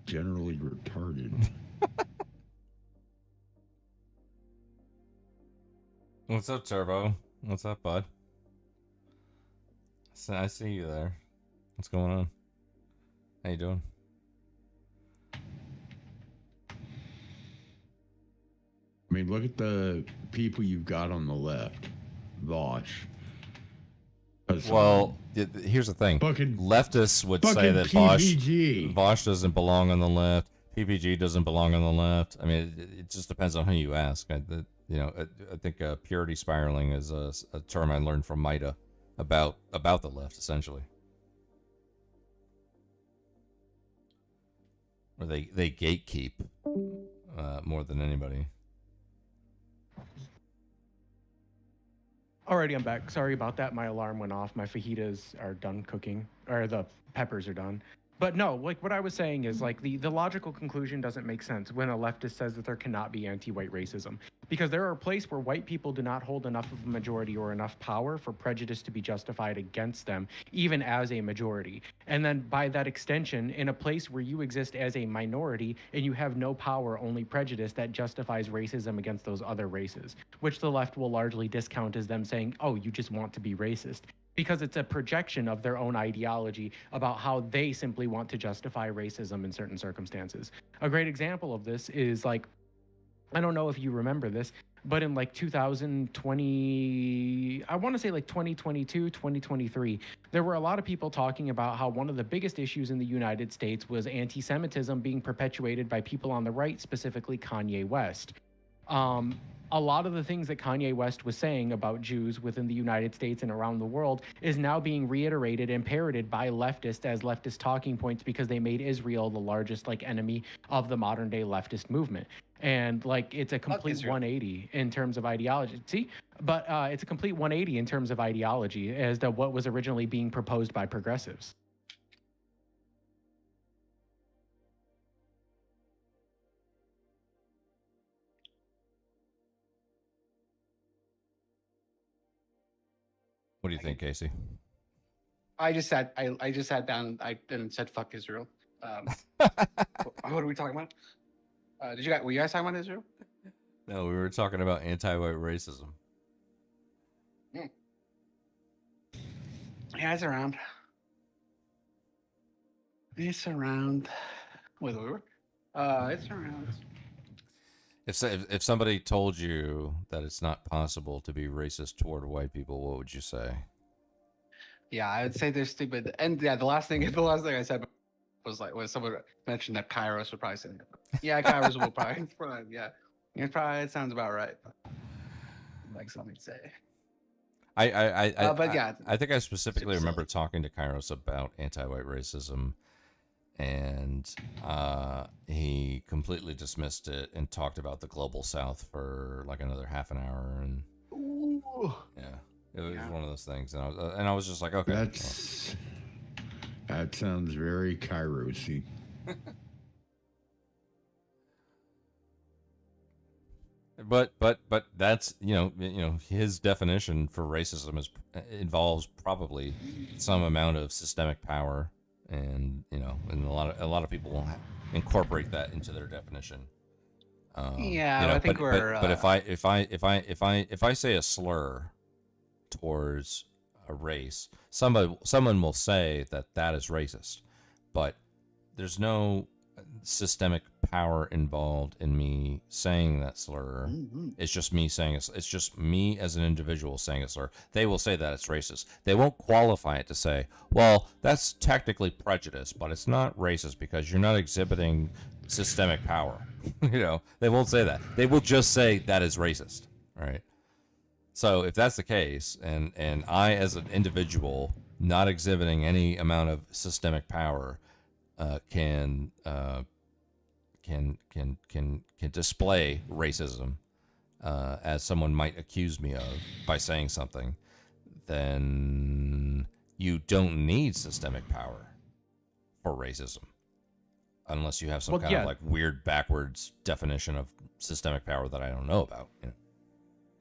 generally retarded. What's up, Turbo? What's up, bud? I see you there. What's going on? How you doing? I mean, look at the people you've got on the left. Vosh. Well, here's the thing. Fucking- Leftists would say fucking that PPG. Bosch doesn't belong on the left. PPG doesn't belong on the left. I mean, it just depends on who you ask. I think purity spiraling is a term I learned from Maida about the left, essentially. Or they gatekeep more than anybody. Alrighty, I'm back. Sorry about that. My alarm went off. My fajitas are done cooking, or the peppers are done. But no, like what I was saying is like the logical conclusion doesn't make sense when a leftist says that there cannot be anti-white racism. Because there are places where white people do not hold enough of a majority or enough power for prejudice to be justified against them, even as a majority. And then by that extension, in a place where you exist as a minority and you have no power, only prejudice, that justifies racism against those other races, which the left will largely discount as them saying, oh, you just want to be racist. Because it's a projection of their own ideology about how they simply want to justify racism in certain circumstances. A great example of this is like, I don't know if you remember this, but in like 2020, I want to say like 2022, 2023, there were a lot of people talking about how one of the biggest issues in the United States was anti-Semitism being perpetuated by people on the right, specifically Kanye West. A lot of the things that Kanye West was saying about Jews within the United States and around the world is now being reiterated and parroted by leftists as leftist talking points because they made Israel the largest like enemy of the modern day leftist movement. And like it's a complete Israel. 180 in terms of ideology. See, but it's a complete 180 in terms of ideology as to what was originally being proposed by progressives. What do you think, Casey? I just sat down and said fuck Israel. What are we talking about? Were you guys talking about Israel? No, we were talking about anti-white racism. Yeah, it's around. It's around. Wait, we were? It's around. If somebody told you that it's not possible to be racist toward white people, what would you say? Yeah, I would say they're stupid. And yeah, the last thing I said was like when someone mentioned that Kairos would probably say that. Yeah, Kairos will probably yeah. It sounds about right. Like something to say. But yeah, I think I specifically super remember talking to Kairos about anti-white racism, and he completely dismissed it and talked about the global South for like another half an hour, and Ooh. yeah, it was one of those things, and I was just like, okay, That sounds very Kairos-y. But that's his definition for racism involves probably some amount of systemic power, and and a lot of people will incorporate that into their definition. Yeah, I think we're. But if I say a slur towards a race, someone will say that is racist, but there's no systemic power involved in me saying that slur. It's just me saying it's just me as an individual saying a slur. They will say that it's racist. They won't qualify it to say, well, that's technically prejudice, but it's not racist because you're not exhibiting systemic power. They won't say that. They will just say that is racist, right? So if that's the case, and I as an individual not exhibiting any amount of systemic power can display racism as someone might accuse me of by saying something, then you don't need systemic power for racism, unless you have some kind of like weird backwards definition of systemic power that I don't know about.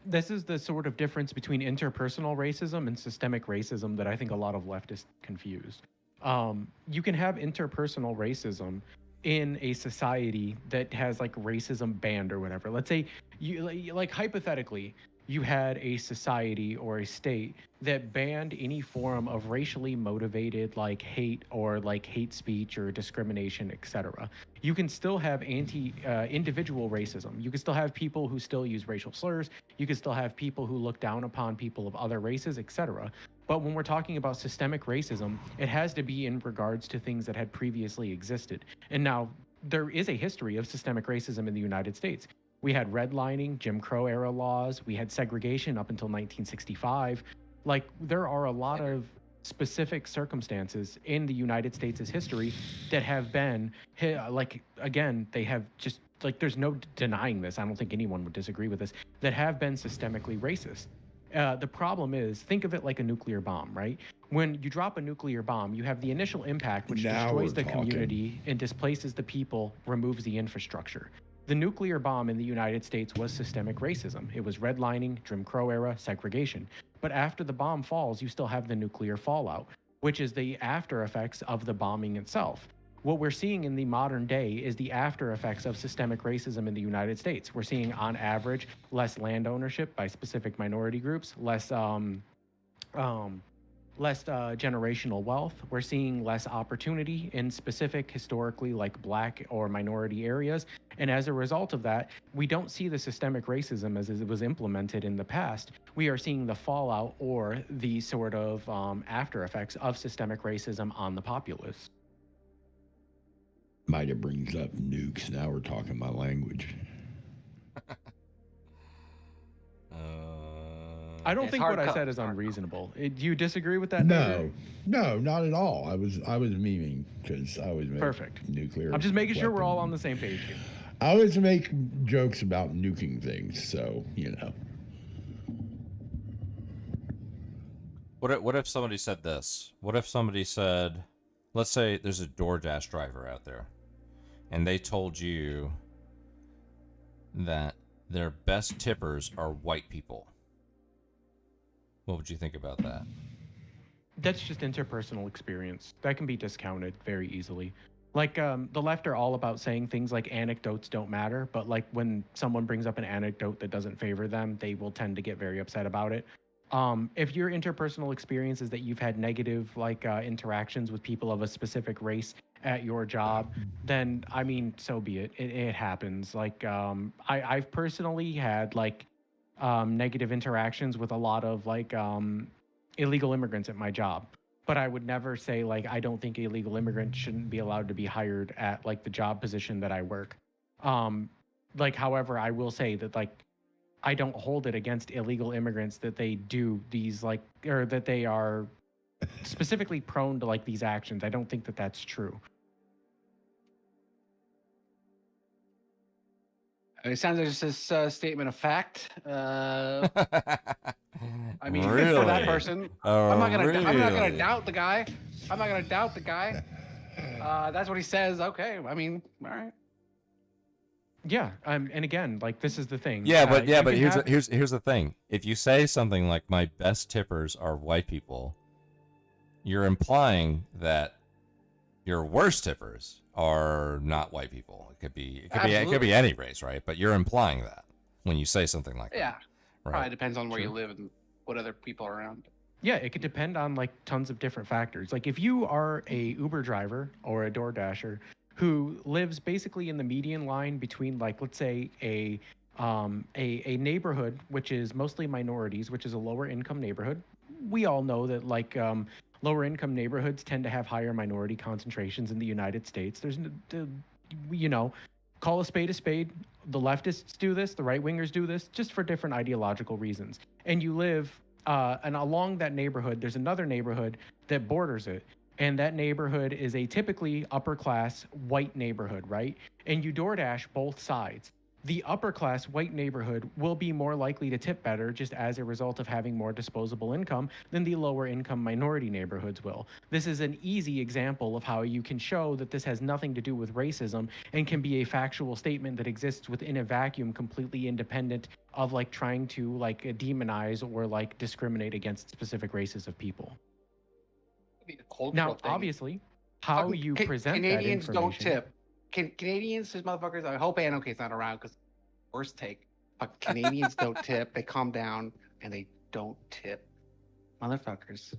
This is the sort of difference between interpersonal racism and systemic racism that I think a lot of leftists confuse. You can have interpersonal racism in a society that has like racism banned or whatever. Let's say you like hypothetically, you had a society or a state that banned any form of racially motivated like hate or like hate speech or discrimination, etc. You can still have individual racism. You can still have people who still use racial slurs. You can still have people who look down upon people of other races, etc. But when we're talking about systemic racism, it has to be in regards to things that had previously existed. And now there is a history of systemic racism in the United States. We had redlining, Jim Crow era laws, we had segregation up until 1965. Like, there are a lot of specific circumstances in the United States' history that have been, like, again, they have just, like, there's no denying this. I don't think anyone would disagree with this, that have been systemically racist. The problem is, think of it like a nuclear bomb, right? When you drop a nuclear bomb, you have the initial impact, which Now destroys we're the talking. community and displaces the people, removes the infrastructure. The nuclear bomb in the United States was systemic racism. It was redlining, Jim Crow era, segregation. But after the bomb falls, you still have the nuclear fallout, which is the after effects of the bombing itself. What we're seeing in the modern day is the after effects of systemic racism in the United States. We're seeing, on average, less land ownership by specific minority groups, less generational wealth. We're seeing less opportunity in specific historically like black or minority areas. And as a result of that, we don't see the systemic racism as it was implemented in the past. We are seeing the fallout or the sort of after effects of systemic racism on the populace. Might have brings up nukes. Now we're talking my language. I don't It's think hard what I cut. said is It's hard unreasonable. Do you disagree with that? No, no, not at all. I was memeing because I was making Perfect. nuclear. I'm just making sure we're all weapon. on the same page here. I always make jokes about nuking things, so you know. What if somebody said this? What if somebody said, let's say there's a DoorDash driver out there, and they told you that their best tippers are white people. What would you think about that? That's just interpersonal experience. That can be discounted very easily. Like, the left are all about saying things like anecdotes don't matter, but like when someone brings up an anecdote that doesn't favor them, they will tend to get very upset about it. If your interpersonal experience is that you've had negative like interactions with people of a specific race at your job, then I mean, so be it. It happens. Like, I've personally had like negative interactions with a lot of like illegal immigrants at my job. But I would never say like I don't think illegal immigrants shouldn't be allowed to be hired at like the job position that I work. Like, however, I will say that like I don't hold it against illegal immigrants that they do these like or that they are specifically prone to like these actions. I don't think that that's true. It sounds like just a statement of fact. I mean, really? for that person, Oh, I'm not gonna really? doubt the guy. I'm not gonna doubt the guy. That's what he says. Okay, I mean, all right. Yeah, and again, like this is the thing. Yeah, but you can here's have- here's the thing. If you say something like my best tippers are white people, you're implying that your worst tippers are not white people. It could be Absolutely. any race, right? But you're implying that when you say something like Yeah, that. probably Right. depends on where you Sure. live and what other people are around. Yeah, it could depend on like tons of different factors. Like if you are a Uber driver or a DoorDasher who lives basically in the median line between like let's say a neighborhood which is mostly minorities, which is a lower income neighborhood. We all know that like lower income neighborhoods tend to have higher minority concentrations in the United States. You know, call a spade a spade. The leftists do this, the right wingers do this, just for different ideological reasons. And you live, and along that neighborhood, there's another neighborhood that borders it. And that neighborhood is a typically upper class white neighborhood, right? And you DoorDash both sides. The upper class white neighborhood will be more likely to tip better just as a result of having more disposable income than the lower income minority neighborhoods will. This is an easy example of how you can show that this has nothing to do with racism and can be a factual statement that exists within a vacuum completely independent of like trying to like demonize or like discriminate against specific races of people. I mean, cultural Now, thing. obviously, how Fucking you present Canadians that don't information. tip. Canadians, these motherfuckers. I hope Anok's not around because worst take. But Canadians don't tip. They calm down and they don't tip. Motherfuckers.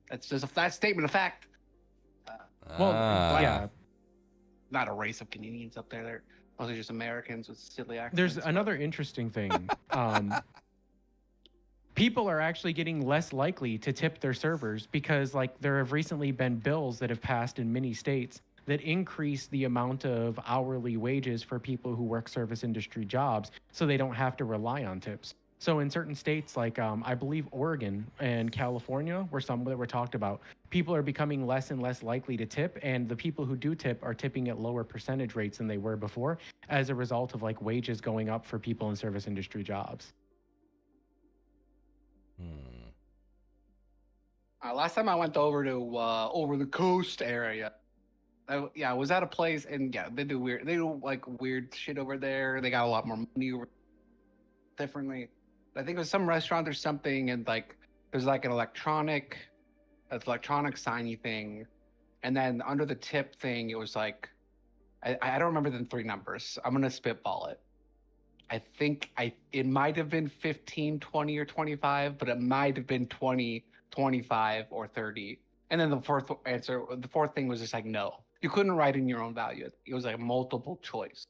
That's just a flat statement of fact. Well, Ah. yeah. Not a race of Canadians up there. They're mostly just Americans with silly accents. There's but- another interesting thing. People are actually getting less likely to tip their servers because, like, there have recently been bills that have passed in many states that increase the amount of hourly wages for people who work service industry jobs, so they don't have to rely on tips. So in certain states, like I believe Oregon and California, were some that were talked about, people are becoming less and less likely to tip, and the people who do tip are tipping at lower percentage rates than they were before, as a result of like wages going up for people in service industry jobs. Last time I went over to over the coast area, I was at a place and yeah, they do like weird shit over there. They got a lot more money differently. I think it was some restaurant or something, and like there's like an electronic signy thing, and then under the tip thing, it was like I don't remember the three numbers. I'm gonna spitball it. I think it might have been 15, 20, or 25, but it might have been 20, 25, or 30. And then the fourth thing was just like no. You couldn't write in your own value. It was like multiple choice.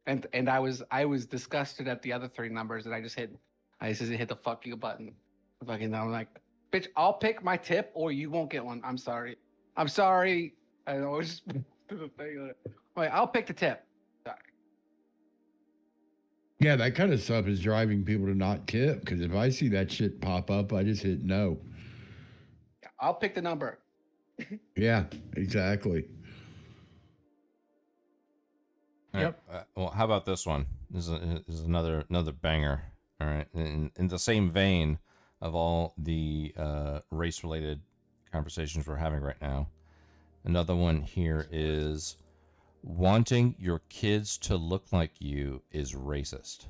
And I was disgusted at the other three numbers, and I just hit the fuck you button. Fucking I'm like, bitch, I'll pick my tip or you won't get one. I'm sorry. I always do the thing. Like, I'll pick the tip. Sorry. Yeah, that kind of stuff is driving people to not tip because if I see that shit pop up, I just hit no. I'll pick the number. Yeah, exactly. All right, well, how about this one? This is another banger. All right, in the same vein of all the race-related conversations we're having right now, another one here is wanting your kids to look like you is racist.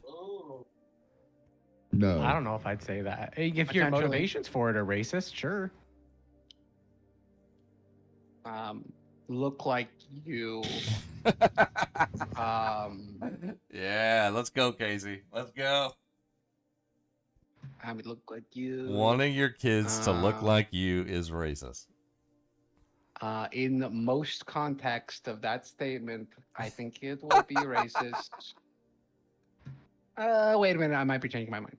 No. I don't know if I'd say that. If your Potentially. motivations for it are racist, sure. Look like you. Yeah, let's go, Casey. Let's go. I mean, look like you. Wanting your kids to look Uh, like you is racist. In most context of that statement, I think it will be racist. Wait a minute, I might be changing my mind.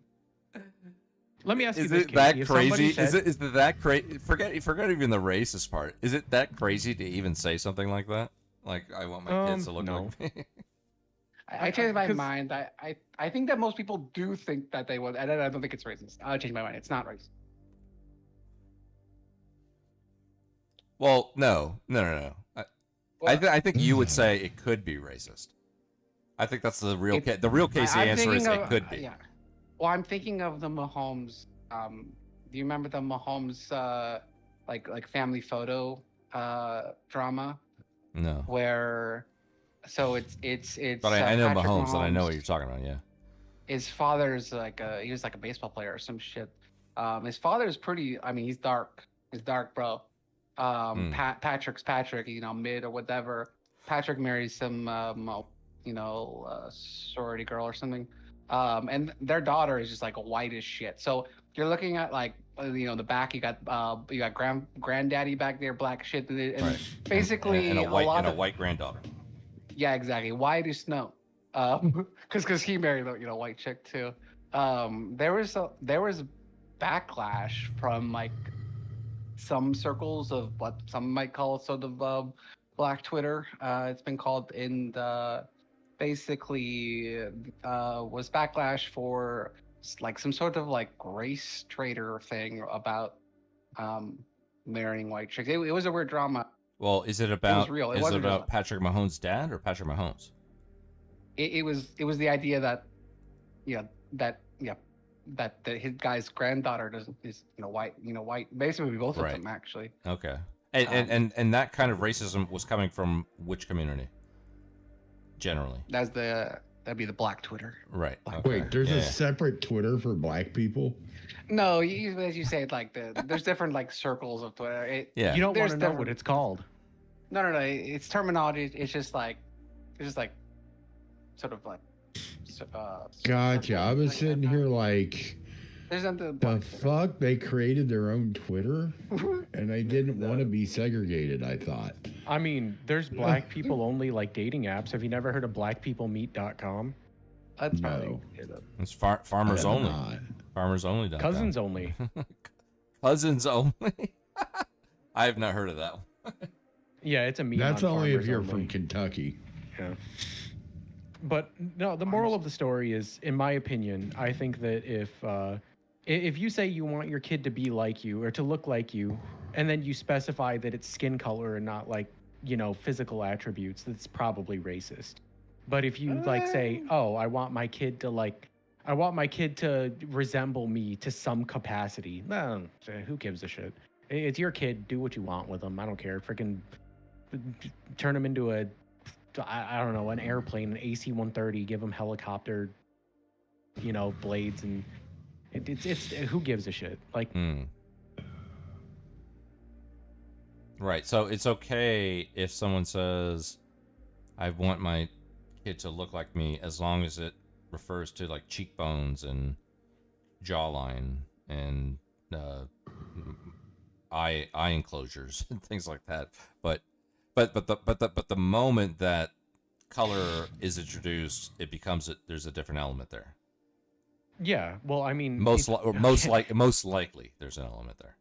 Let me ask you Is this, it that Casey. If somebody crazy? said- Is it that crazy? Forget even the racist part. Is it that crazy to even say something like that? Like, I want my kids to look no. like me. I changed my 'cause- mind. I think that most people do think that they would, and I don't think it's racist. I'll change my mind. It's not racist. Well, no. I think you would say it could be racist. I think that's the real the real Casey I'm answer is thinking it could be. Yeah. Well, I'm thinking of the Mahomes. Do you remember the Mahomes like family photo drama No, where? So it's. but I know Patrick Mahomes, and I know Mahomes. what you're talking about. Yeah. His father's he was like a baseball player or some shit. His father's pretty. I mean, he's dark. He's dark, bro. Patrick's Patrick. Mid or whatever. Patrick marries some sorority girl or something. And their daughter is just like white as shit. So you're looking at like the back. You got granddaddy back there, black shit, and Right. basically and a white lot and a of, white granddaughter. yeah, exactly. White as snow. Because he married a white chick too. There was backlash from like some circles of what some might call sort of black Twitter. It's been called in the basically was backlash for like some sort of like race traitor thing about marrying white chicks. It was a weird drama. Well, is it about real. It is it wasn't just about like- Patrick Mahomes' dad or Patrick Mahomes? It was the idea that that his guy's granddaughter is white basically both Right. of them actually. Okay. And that kind of racism was coming from which community? Generally. That's the That'd be the black Twitter. Right. Like, Okay. Wait, there's yeah. a separate Twitter for black people? No, as you say, like there's different like circles of Twitter. Yeah. You don't want There's to know what different- it's called. No. It's terminology. It's just like sort of like. Gotcha. I was sitting here like, There's nothing. the black fuck? They created their own Twitter? And they didn't want to be segregated, I thought. I mean, there's black people only like dating apps. Have you never heard of blackpeoplemeet.com? That's No. probably It's farmers I have only. not. Farmers only. Cousins only. Cousins only. I have not heard of that one. Yeah, it's a meme. That's on only if farmers you're only. from Kentucky. Yeah. But no, the moral of the story is, in my opinion, I think that if you say you want your kid to be like you or to look like you, and then you specify that it's skin color and not like, physical attributes, that's probably racist. But if you like say, oh, I want my kid to resemble me to some capacity, well, who gives a shit? It's your kid. Do what you want with them. I don't care. Freaking turn them into I don't know, an airplane, an AC-130, give them helicopter, blades, and it's who gives a shit? Like, Right. So it's okay if someone says, I want my kid to look like me, as long as it refers to like cheekbones and jawline and eye enclosures and things like that. But the moment that color is introduced, it becomes there's a different element there. yeah, well, I mean, Most likely there's an element there.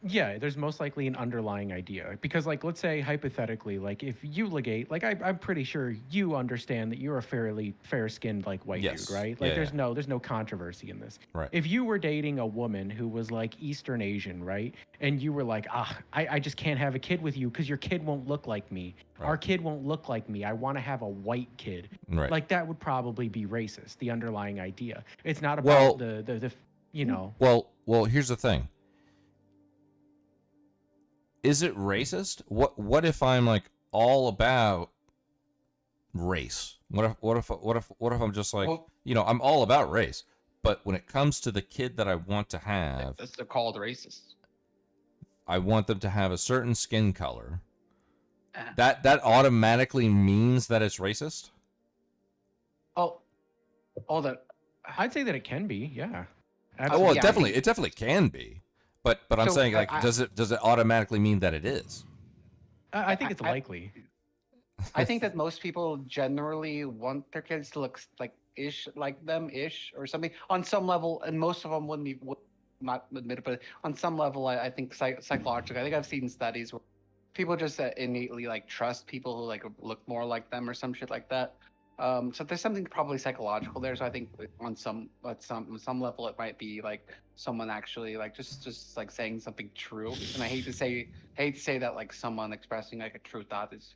yeah, there's most likely an underlying idea because, like, let's say hypothetically, like, if you ligate, like, I'm pretty sure you understand that you're a fairly fair-skinned like white Yes. dude, right? Like, Yeah, there's no controversy in this. Right. If you were dating a woman who was like Eastern Asian, right, and you were like, I just can't have a kid with you because your kid won't look like me. Right. Our kid won't look like me. I want to have a white kid. Right. Like, that would probably be racist. The underlying idea. It's not Well- about the Well, here's the thing. Is it racist? What if I'm like all about race? What if I'm just like, Well- I'm all about race, but when it comes to the kid that I want to have, they're called racist. I want them to have a certain skin color. Uh, That automatically means that it's racist? Oh, hold on. I'd say that it can be, yeah. Oh, well, yeah, it definitely can be. But I'm So, saying, like, I- does it automatically mean that it is? I think it's I- likely. I think that most people generally want their kids to look like them or something on some level, and most of them would not admit it, but on some level, I think psychologically, I think I've seen studies where people just innately like trust people who like look more like them or some shit like that. So there's something probably psychological there. So I think on some level, it might be like someone actually like just like saying something true. And I hate to say that like someone expressing like a true thought is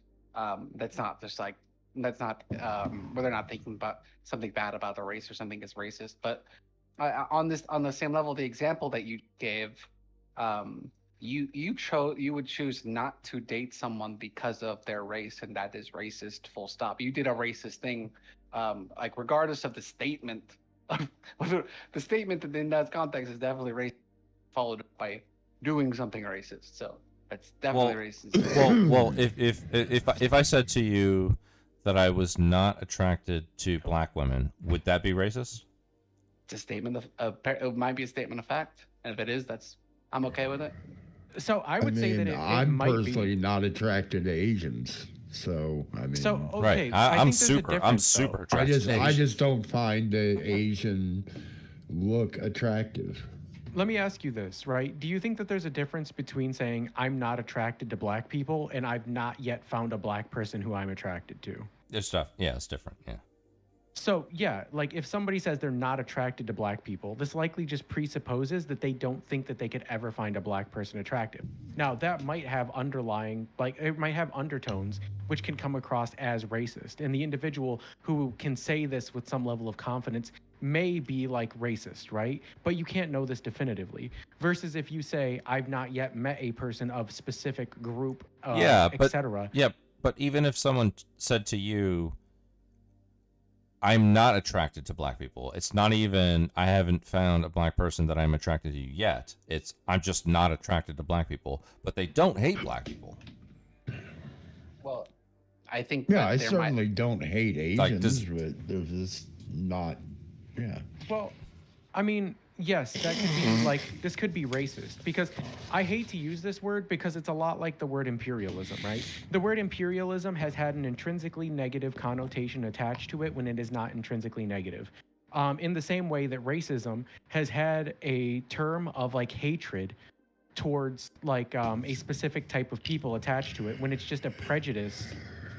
that's not where they're not thinking about something bad about the race or something is racist. But on the same level, the example that you gave, you would choose not to date someone because of their race, and that is racist, full stop. You did a racist thing, like regardless of the statement. Whether the statement in that context is definitely racist, followed by doing something racist. So that's definitely racist. Well, if I said to you that I was not attracted to black women, would that be racist? It's a statement of it might be a statement of fact, and if it is, I'm okay with it. So I would say that it I'm might personally be. not attracted to Asians, so I mean, So okay, Right. I I'm think there's a super difference, though. attracted to I Asians. just don't find the Asian look attractive. Let me ask you this, right? Do you think that there's a difference between saying I'm not attracted to black people and I've not yet found a black person who I'm attracted to? There's stuff. Yeah, it's different. Yeah. So yeah, like if somebody says they're not attracted to black people, this likely just presupposes that they don't think that they could ever find a black person attractive. Now that might have it might have undertones which can come across as racist. And the individual who can say this with some level of confidence may be like racist, right? But you can't know this definitively. Versus if you say, I've not yet met a person of specific group, Yeah, but- etc. Yeah, but even if someone said to you, I'm not attracted to black people. It's not even I haven't found a black person that I'm attracted to yet. It's I'm just not attracted to black people, but they don't hate black people. Well, I think Yeah, that I there certainly don't hate Like, Asians, but there's just not. Yeah. Well, I mean, yes, that could be like this could be racist because I hate to use this word because it's a lot like the word imperialism, right? The word imperialism has had an intrinsically negative connotation attached to it when it is not intrinsically negative. In the same way that racism has had a term of like hatred towards like a specific type of people attached to it when it's just a prejudice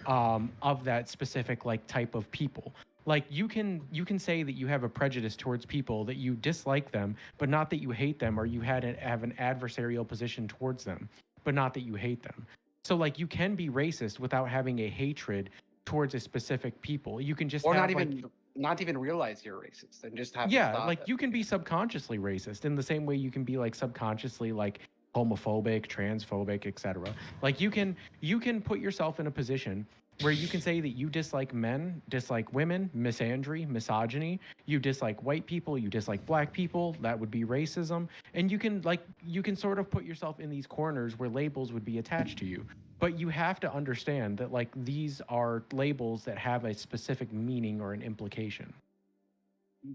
of that specific like type of people. Like you can say that you have a prejudice towards people, that you dislike them, but not that you hate them, or you have an adversarial position towards them, but not that you hate them. So like you can be racist without having a hatred towards a specific people. You can just or have, not like, even not even realize you're racist and just have this yeah, thought like that- you can be subconsciously racist in the same way you can be like subconsciously like homophobic, transphobic, etc. Like you can put yourself in a position where you can say that you dislike men, dislike women, misandry, misogyny, you dislike white people, you dislike black people, that would be racism, and you can sort of put yourself in these corners where labels would be attached to you. But you have to understand that like these are labels that have a specific meaning or an implication.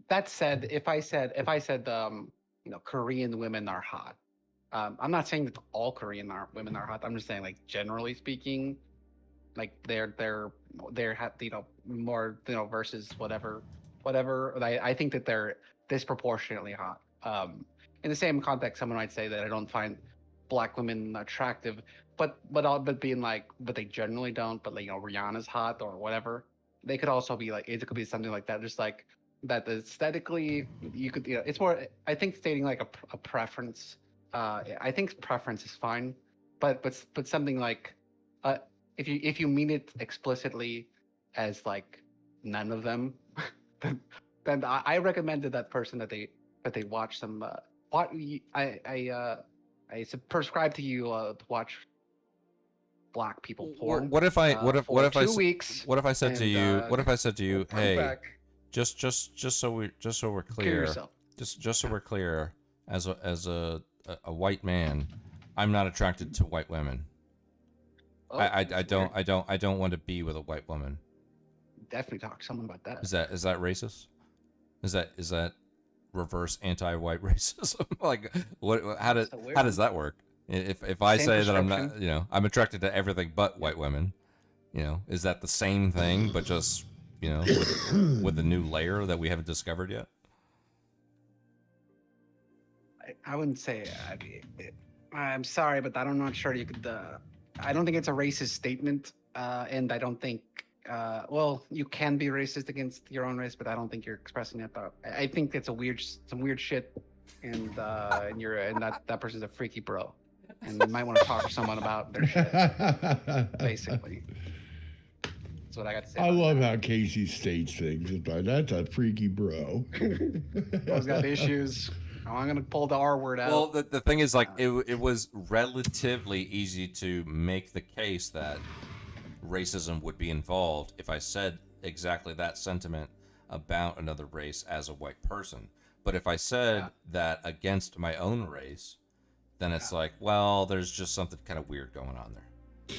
That said, if I said Korean women are hot. I'm not saying that all women are hot. I'm just saying like generally speaking, like they're more versus whatever. I think that they're disproportionately hot. In the same context, someone might say that I don't find black women attractive, but being like, but they generally don't. But like Rihanna's hot or whatever. They could also be like it could be something like that. Just like that aesthetically, you could it's more. I think stating like a preference. I think preference is fine, but something like uh, if you mean it explicitly as like none of them, then I recommend to that person that they watch some what prescribe to you to watch black people porn. What if I what for if I 2 weeks? what if I said to and, you what if I said to you, report hey, back, just so we're clear clear, yourself. just so we're clear, as a white man, I'm not attracted to white women. Oh, I that's don't want to be with a white woman. weird. Definitely talk to someone about that. Is that racist? Is that reverse anti-white racism? Like what? How That's a weird does one. that work? If I Same say that I'm not, prescription. I'm attracted to everything but white women, is that the same thing but just with a new layer that we haven't discovered yet? I wouldn't say. I'm sorry, but I'm not sure you could. I don't think it's a racist statement, and I don't think. Well, you can be racist against your own race, but I don't think you're expressing it. I think it's some weird shit, and that person's a freaky bro, and you might want to talk to someone about their shit. Basically, that's what I got to say. I about love how Casey states things. That's a freaky bro. that. Those got issues. Oh, I'm gonna pull the R word out. Well, the thing is, like, it was relatively easy to make the case that racism would be involved if I said exactly that sentiment about another race as a white person. But if I said that against my own race, then it's like, well, there's just something kind of weird going on there.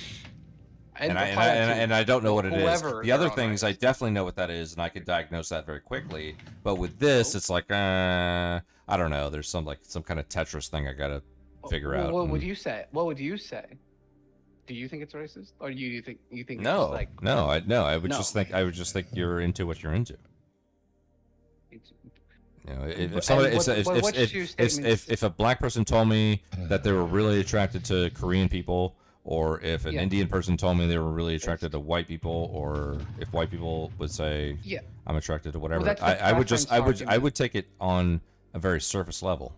And I don't know what it is. The other things, I definitely know what that is, and I could diagnose that very quickly. But with this, it's like, I don't know. There's some kind of Tetris thing I gotta figure out. What would you say? What would you say? Do you think it's racist, or do you think it's No, just like no, I would No. just think you're into what you're into. it's- If somebody, And what's your statements? if a black person told me that they were really attracted to Korean people, or if an Yeah. Indian person told me they were really attracted to white people, or if white people would say Yeah. I'm attracted to whatever, that's the I would just preference I argument. would take it on a very surface level.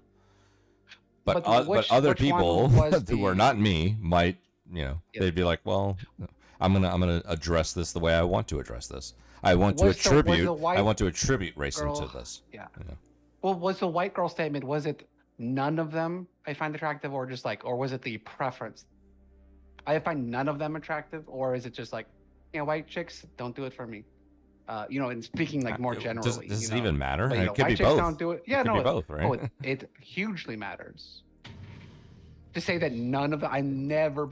But But but other which one people was who are the- not me might Yeah. they'd be like, well, I'm gonna address this the way I want to address this. I want to Was the attribute white I want to attribute racism girl- to this. Yeah. Yeah. Well, was the white girl statement? Was it none of them I find attractive, or just like, or was it the preference? I find none of them attractive, or is it just like, white chicks don't do it for me? You know, and speaking like more generally. Does you it know, even matter? but, It you know, could white be chicks both. don't do it. Yeah, It could no, be both, right? Oh, it hugely matters. To say that none of I never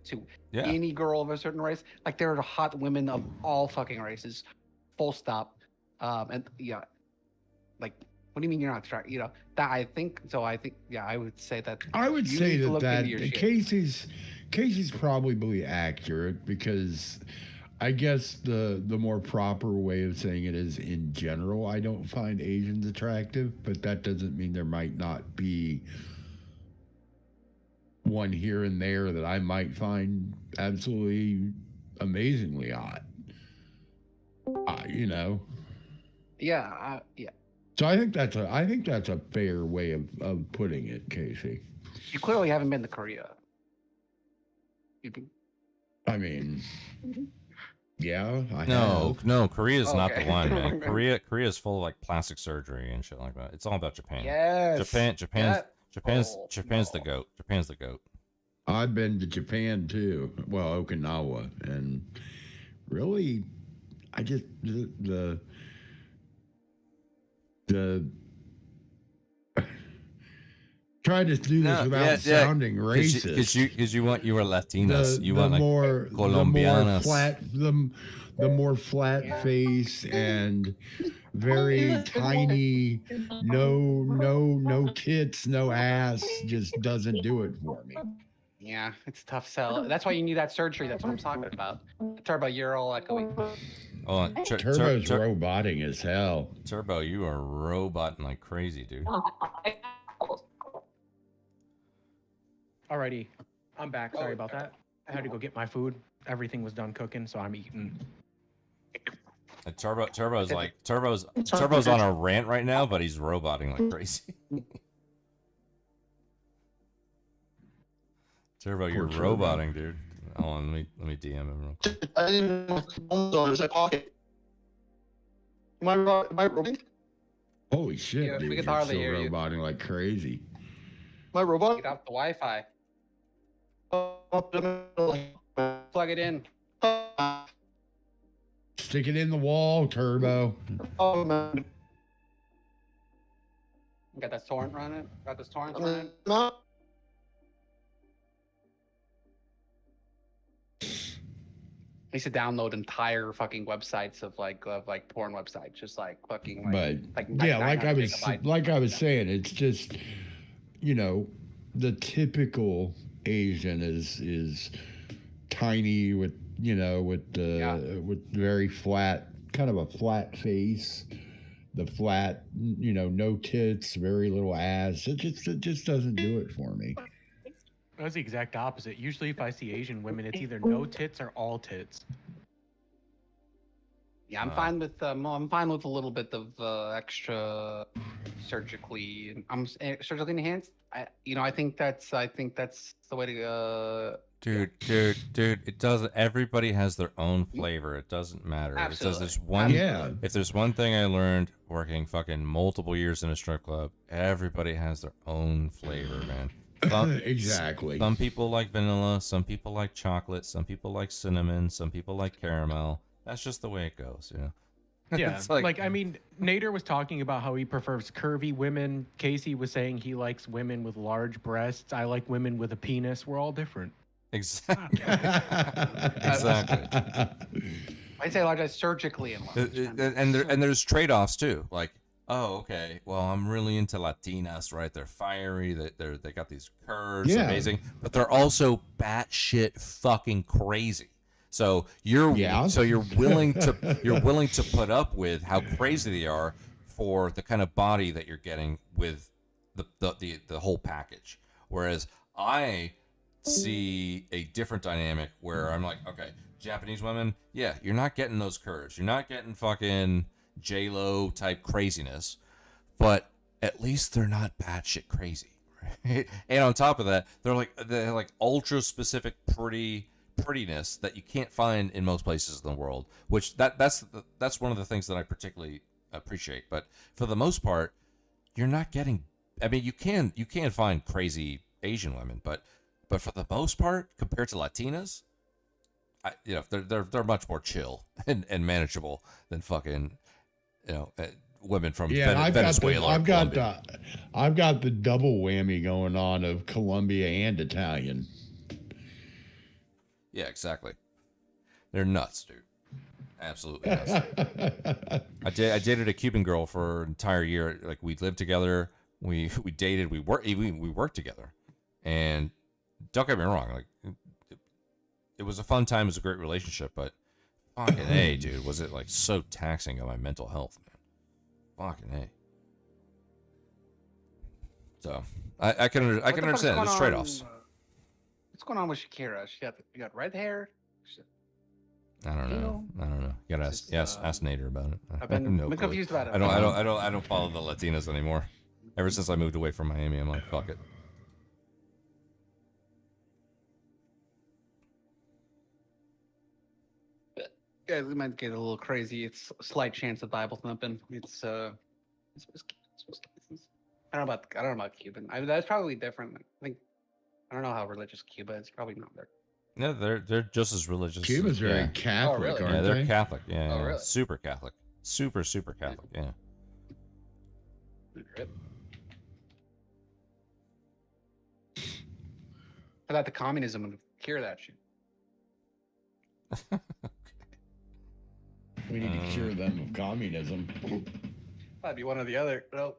to Yeah. any girl of a certain race, like there are hot women of all fucking races, full stop. And yeah, like what do you mean you're not attracted? You know that I think so. I think yeah, I would say that. I would you say need to that look into your shit. Casey's probably accurate because I guess the more proper way of saying it is in general I don't find Asians attractive, but that doesn't mean there might not be one here and there that I might find absolutely amazingly hot. You know. Yeah, yeah. So I think that's a fair way of putting it, Casey. You clearly haven't been to Korea. I mean, yeah, I No, have. no, Korea's not the Okay. one, man. Korea's full of like plastic surgery and shit like that. It's all about Japan. Yes. Japan's the no. goat. Japan's the goat. I've been to Japan too. Well, Okinawa, and really, I just the try to do this without sounding racist. Because you were Latinas. You want like Colombianas. Colombianas. The more flat face and very tiny, no tits, no ass, just doesn't do it for me. Yeah, it's a tough sell. That's why you need that surgery. That's what I'm talking about. Turbo, you're all echoing. Oh, Turbo's roboting as hell. Turbo, you are roboting like crazy, dude. Alrighty, I'm back. Sorry about that. I had to go get my food. Everything was done cooking, so I'm eating. And Turbo's on a rant right now, but he's roboting like crazy. Turbo, you're roboting, dude. Hold on, let me DM him real quick. I didn't know my pocket. Am I roboting? Holy shit, Yeah, dude! we You're can hardly still hear you. roboting like crazy. My robot? Get off the Wi-Fi. Plug it in. Stick it in the wall, Turbo. Oh man. Got that torrent running? Got this torrent running? No. I used to download entire fucking websites of like porn websites, just like fucking like But yeah, like I 900 was gigabytes. saying, it's just, you know, the typical Asian is tiny with, you know, with very flat, kind of a flat face, the flat, you know, no tits, very little ass. It just doesn't do it for me. That's the exact opposite. Usually, if I see Asian women, it's either no tits or all tits. Yeah, I'm fine with a little bit of extra surgically. Surgically enhanced. I think that's the way to go. Dude, it doesn't. Everybody has their own flavor. It doesn't matter. Absolutely. If there's one thing I learned working fucking multiple years in a strip club, everybody has their own flavor, man. Exactly. Some people like vanilla, some people like chocolate, some people like cinnamon, some people like caramel. That's just the way it goes, you know. Yeah, It's I mean, Nader was talking about how he prefers curvy women. Casey was saying he likes women with large breasts. I like women with a penis. We're all different. Exactly. Exactly. I'd say like surgically enlarged. And there's trade-offs too. Like, oh, okay, well, I'm really into Latinas, right? They're fiery. They got these curves, Yeah. amazing, but they're also batshit fucking crazy. So you're willing to put up with how crazy they are for the kind of body that you're getting with the whole package. Whereas I see a different dynamic where I'm like, okay, Japanese women, yeah, you're not getting those curves. You're not getting fucking J-Lo type craziness, but at least they're not batshit crazy, right? And on top of that, they're like ultra specific prettiness that you can't find in most places in the world. Which that's one of the things that I particularly appreciate. But for the most part, you're not getting. I mean, you can find crazy Asian women, but for the most part, compared to Latinas, they're much more chill and manageable than fucking, women from Yeah, Venezuela or Colombia. I've got the double whammy going on of Colombia and Italian. Yeah, exactly. They're nuts, dude. Absolutely nuts. I dated a Cuban girl for an entire year. Like, we lived together, we dated, we worked together, and don't get me wrong, like it was a fun time, it was a great relationship, but fucking A, dude, was it like so taxing on my mental health, man. Fucking A. So I can understand there's trade-offs. What's going on with Shakira? She got red hair. I don't know. You gotta ask Nader about it. I've been, no been clue. confused about it. I don't follow the Latinas anymore. Ever since I moved away from Miami, I'm like, fuck it. Yeah, we might get a little crazy. It's a slight chance of Bible thumping. It's I don't know about Cuban. That's probably different. I don't know how religious Cuba is. Probably not there. No, they're just as religious. Cuba's very yeah. Catholic, really? aren't Yeah, they? they're Catholic. Yeah, Oh, yeah. really? Super Catholic. Super Catholic. Yeah. Rip. I thought the communism would cure that shit. We need to cure them of communism. That'd be one or the other. No.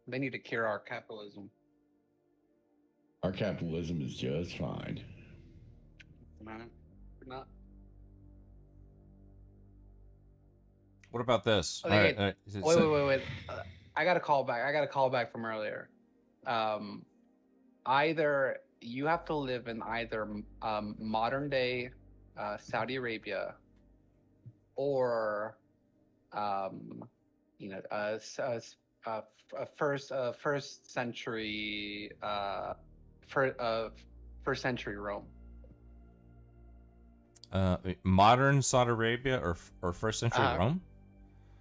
They need to cure our capitalism. Our capitalism is just fine. Not. What about this? Okay, All right. Wait. I got a call back from earlier. Either you have to live in either modern day Saudi Arabia or first century Rome. Modern Saudi Arabia or first century Rome?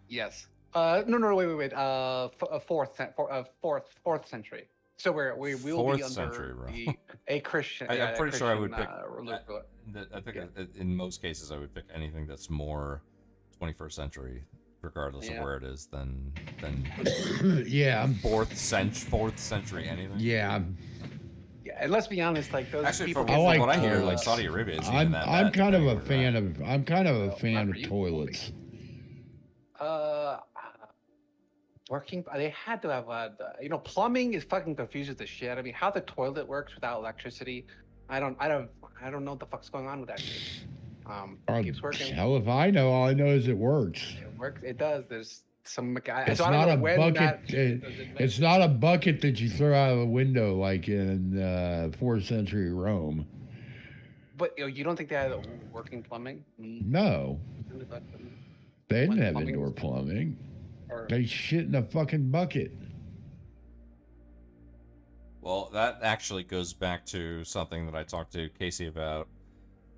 Yes. No. Wait. Fourth century. So we will be Fourth century under Rome. a Christian. I'm pretty sure I would pick. Religion. I think in most cases I would pick anything that's more 21st century, regardless of where it is, than Yeah. fourth century anything. Yeah. Yeah, and let's be honest, like those Actually, people. from like, what I hear, like Saudi Arabia is even that I'm bad. kind of a fan of not for you. toilets. Working. They had to have plumbing is fucking confuses the shit. I mean, how the toilet works without electricity, I don't know what the fuck's going on with that shit. It keeps working. Hell if I know. All I know is it works. It works. It does. There's some. It's so I don't not know a when bucket. It's not a bucket that you throw out of a window like in 4th century Rome. But you don't think they had working plumbing? No, they didn't have plumbing indoor was- plumbing. Or, They shit in a fucking bucket. Well, that actually goes back to something that I talked to Casey about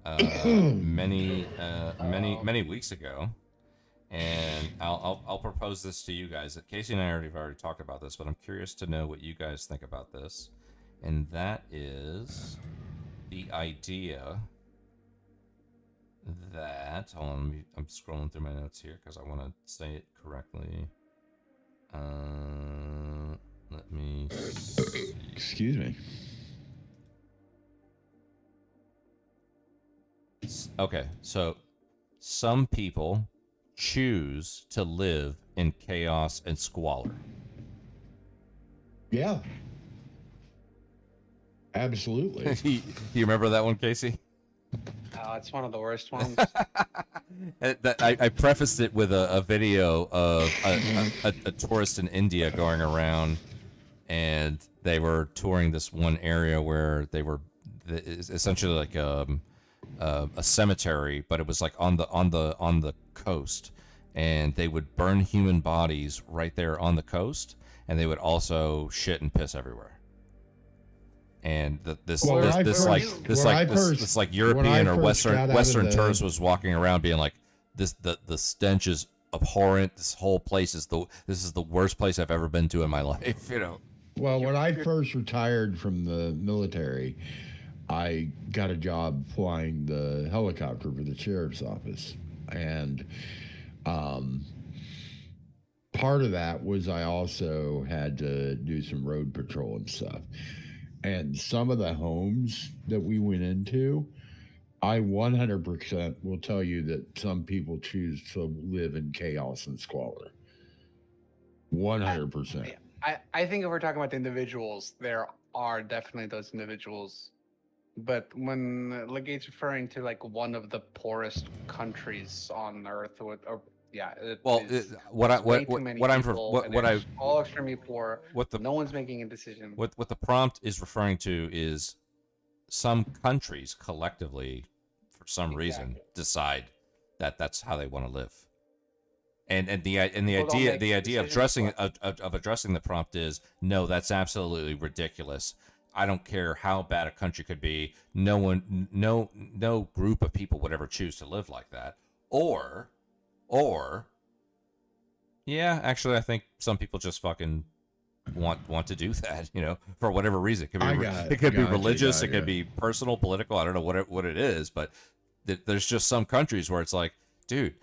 many weeks ago, and I'll propose this to you guys. Casey and I have already talked about this, but I'm curious to know what you guys think about this, and that is the idea that, hold on, I'm scrolling through my notes here because I want to say it correctly. Let me see. Excuse me. Okay, so some people choose to live in chaos and squalor. Yeah. Absolutely. You remember that one, Casey? it's one of the worst ones. I prefaced it with a video of a tourist in India going around, and they were touring this one area where they were essentially like a cemetery, but it was like on the coast, and they would burn human bodies right there on the coast, and they would also shit and piss everywhere. And this European or Western tourist was walking around being like, the stench is abhorrent. This whole place is the worst place I've ever been to in my life. Well, when I first retired from the military, I got a job flying the helicopter for the sheriff's office, and um, part of that was I also had to do some road patrol and stuff. And some of the homes that we went into, I 100% will tell you that some people choose to live in chaos and squalor. 100%. I think if we're talking about the individuals, there are definitely those individuals. But when Legate's referring to like one of the poorest countries on earth, or yeah, Well, what I way too many what I'm people, and what I it's all extremely poor. what the No one's making a decision. what the prompt is referring to is some countries collectively, for some reason, Exactly. decide that that's how they want to live. And the People don't make idea of decisions addressing the prompt is no, that's absolutely ridiculous. I don't care how bad a country could be. No group of people would ever choose to live like that. Or, yeah, actually, I think some people just fucking want to do that. You know, for whatever reason. It could be it could be religious. It could be personal, political. I don't know what it is, but there's just some countries where it's like, dude,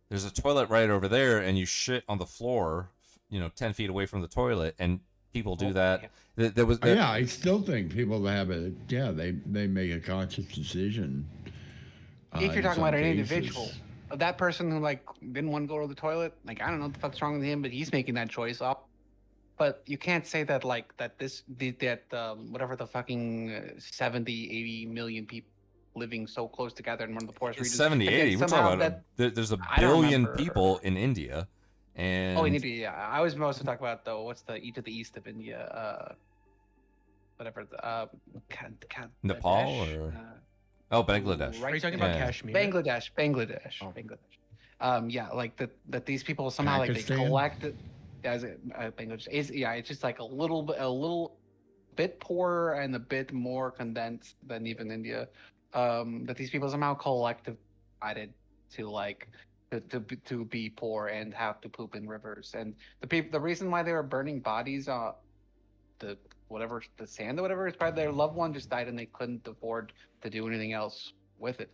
there's a toilet right over there, and you shit on the floor, 10 feet away from the toilet, and people do that. Yeah, I still think people have it. Yeah, they make a conscious decision. If you're talking about an cases. individual, that person who like didn't want to go to the toilet, like I don't know what the fuck's wrong with him, but he's making that choice up. But you can't say that like that whatever the fucking 70, 80 million people living so close together in one of the poorest regions. 70, 80. We're talking about there's a I don't billion remember. people in India, and in India, yeah. I was mostly talking about what's the to the east of India, whatever the Nepal Bangladesh, or Bangladesh. Are you talking Yeah. about Kashmir? Bangladesh. Oh. Yeah, like that these people somehow like they Pakistan? collected. As Bangladesh is, yeah, it's just like a little bit poorer and a bit more condensed than even India. That these people somehow collectively decided to like to be poor and have to poop in rivers. And the reason why they were burning bodies, the sand or whatever, is probably their loved one just died and they couldn't afford to do anything else with it,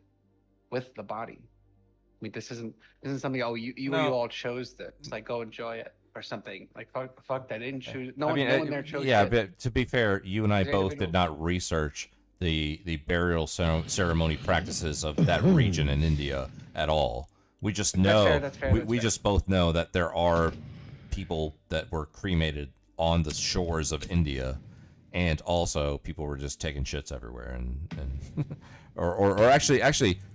with the body. I mean, this isn't something. Oh, you all chose this. Like, go enjoy it or something. Like, fuck that. I didn't choose. No one there chose. Yeah, shit. but to be fair, you and I These both did individuals. not research the burial ceremony practices of that region in India at all. We just know That's fair. we just both know that there are people that were cremated on the shores of India, and also people were just taking shits everywhere, and or actually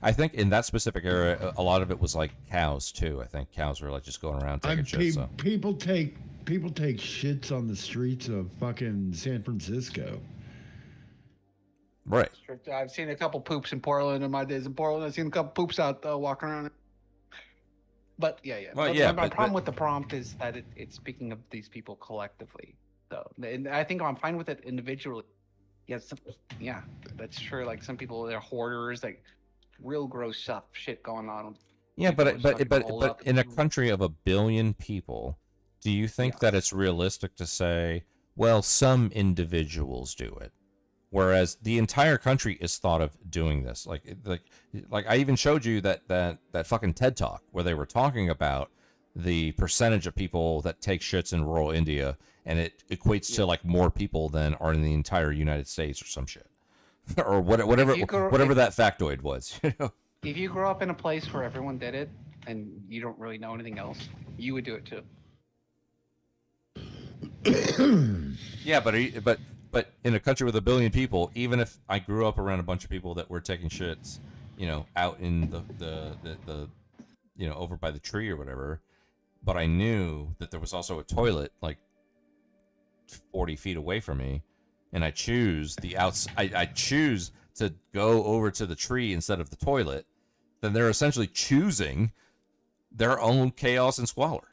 I think in that specific area a lot of it was like cows too. I think cows were like just going around taking shits. So. People take shits on the streets of fucking San Francisco. Right. I've seen a couple poops in Portland in my days in Portland. I've seen a couple poops out walking around. But yeah. Well, But yeah, my but- problem with the prompt is that it's speaking of these people collectively. So and I think I'm fine with it individually. Yeah, that's true. Like some people, they're hoarders, like real gross stuff, shit going on. Yeah, People but just fucking hold up in a and- country of 1 billion people, do you think that it's realistic to say, well, some individuals do it, whereas the entire country is thought of doing this? Like I even showed you that fucking TED Talk where they were talking about the percentage of people that take shits in rural India, and it equates to like more people than are in the entire United States or some shit, or whatever that factoid was. You know. If you grew up in a place where everyone did it and you don't really know anything else, you would do it too. Yeah, but in a country with 1 billion people, even if I grew up around a bunch of people that were taking shits, out in the over by the tree or whatever, but I knew that there was also a toilet like 40 feet away from me, and I choose I choose to go over to the tree instead of the toilet, then they're essentially choosing their own chaos and squalor.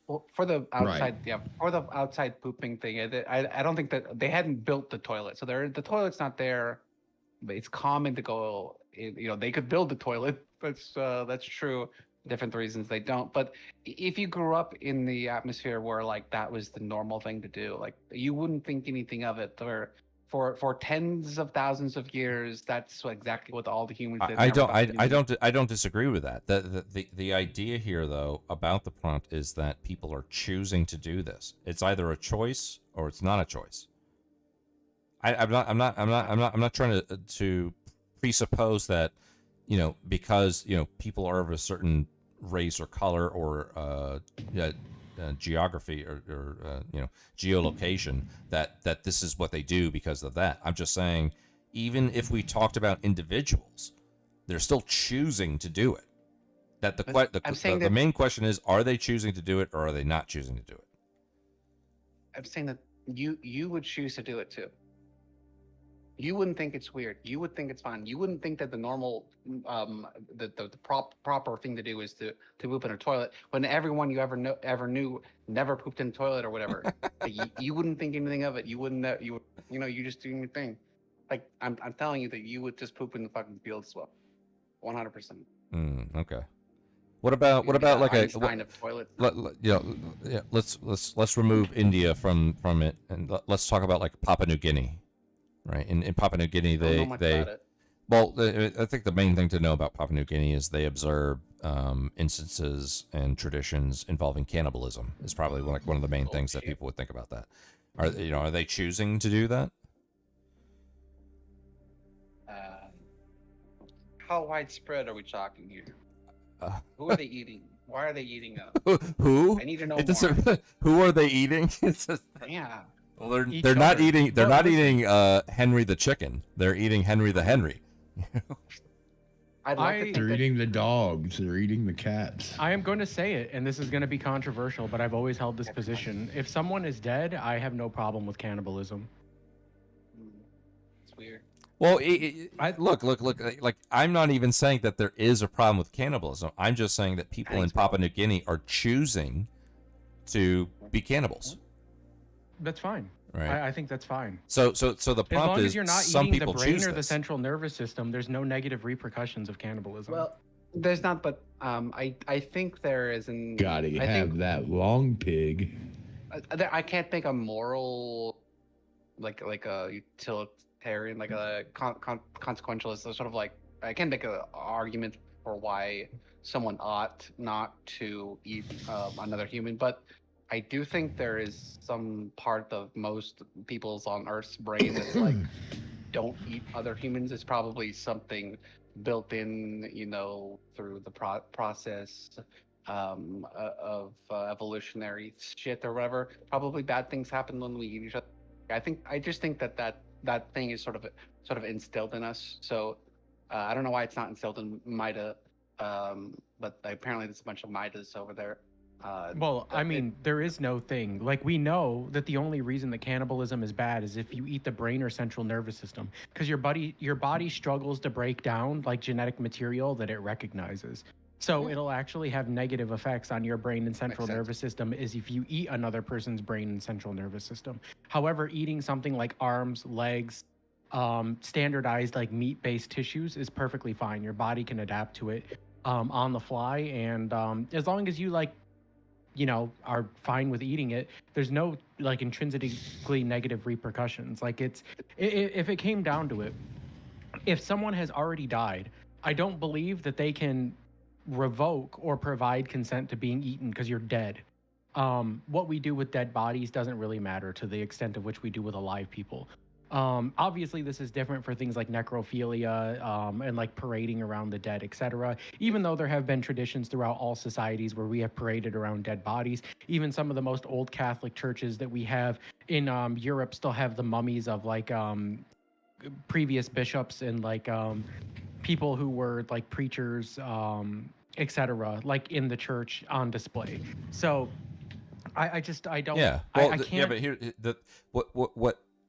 Well, for the outside, for the outside pooping thing, I don't think that they hadn't built the toilet, so the toilet's not there. But it's common to go, they could build the toilet. That's true. Different reasons they don't. But if you grew up in the atmosphere where like that was the normal thing to do, like you wouldn't think anything of it. For for tens of thousands of years, that's exactly what all the humans did. I Never don't got anything. I don't disagree with that. The idea here though about the prompt is that people are choosing to do this. It's either a choice or it's not a choice. I'm not trying to presuppose that, you know, because, you know, people are of a certain race or color or geography or you know, geolocation, that this is what they do because of that. I'm just saying, even if we talked about individuals, they're still choosing to do it. That the main question is, are they choosing to do it or are they not choosing to do it? I'm saying that you would choose to do it too. You wouldn't think it's weird. You would think it's fine. You wouldn't think that the normal, proper thing to do is to poop in a toilet when everyone you ever knew never pooped in a toilet or whatever. Like, you wouldn't think anything of it. You wouldn't know. You know, you just doing your thing. Like I'm telling you that you would just poop in the fucking field as well, 100%. Okay. What about like Einstein of toilets? Yeah, let's remove India from it, and let's talk about like Papua New Guinea, right? In Papua New Guinea, I don't know much about it. well, I think the main thing to know about Papua New Guinea is they observe instances and traditions involving cannibalism. Is probably one of the main things that people would think about that. Are they choosing to do that? How widespread are we talking here? Who are they eating? Why are they eating? Who? I need to know It more. doesn't- Who are they eating? It's just, Yeah. well, they're Each not other. eating. They're Well, not listen. eating Henry the chicken. They're eating Henry the Henry. I'd like to I- think They're that eating the dogs. They're eating the cats. I am going to say it, and this is going to be controversial, but I've always held this position. If someone is dead, I have no problem with cannibalism. it's weird. Well, look. Like, I'm not even saying that there is a problem with cannibalism. I'm just saying that people in Thanks, Papua New Guinea are choosing to be cannibals, That's fine. right? I think that's fine. So the As long prompt as is you're not some eating the people brain choose or the this. central nervous system, there's no negative repercussions of cannibalism. Well, there's not, but I think there is an. Gotta I have think that long pig. I can't think a moral, like a utilitarian, like a consequentialist. Sort of like I can make an argument for why someone ought not to eat another human, but I do think there is some part of most people's on Earth's brain that's like, don't eat other humans. It's probably something built in, you know, through the process of evolutionary shit or whatever. Probably bad things happen when we eat each other. I just think that thing is sort of instilled in us. So I don't know why it's not instilled in Mida, but apparently there's a bunch of Midas over there. Well, I mean, there is no thing. Like, we know that the only reason that cannibalism is bad is if you eat the brain or central nervous system, because your body struggles to break down like genetic material that it recognizes. So it'll actually have negative effects on your brain and central sense. nervous system is if you eat another person's brain and central nervous system. However, eating something like arms, legs, standardized like meat-based tissues is perfectly fine. Your body can adapt to it on the fly, and as long as you are fine with eating it, there's no like intrinsically negative repercussions. Like, if it came down to it, if someone has already died, I don't believe that they can revoke or provide consent to being eaten because you're dead. What we do with dead bodies doesn't really matter to the extent of which we do with alive people. Obviously, this is different for things like necrophilia and like parading around the dead, etc. Even though there have been traditions throughout all societies where we have paraded around dead bodies, even some of the most old Catholic churches that we have in Europe still have the mummies of like previous bishops and like people who were like preachers, etc. like in the church on display. So I don't. Yeah. Well, I can't. yeah, but here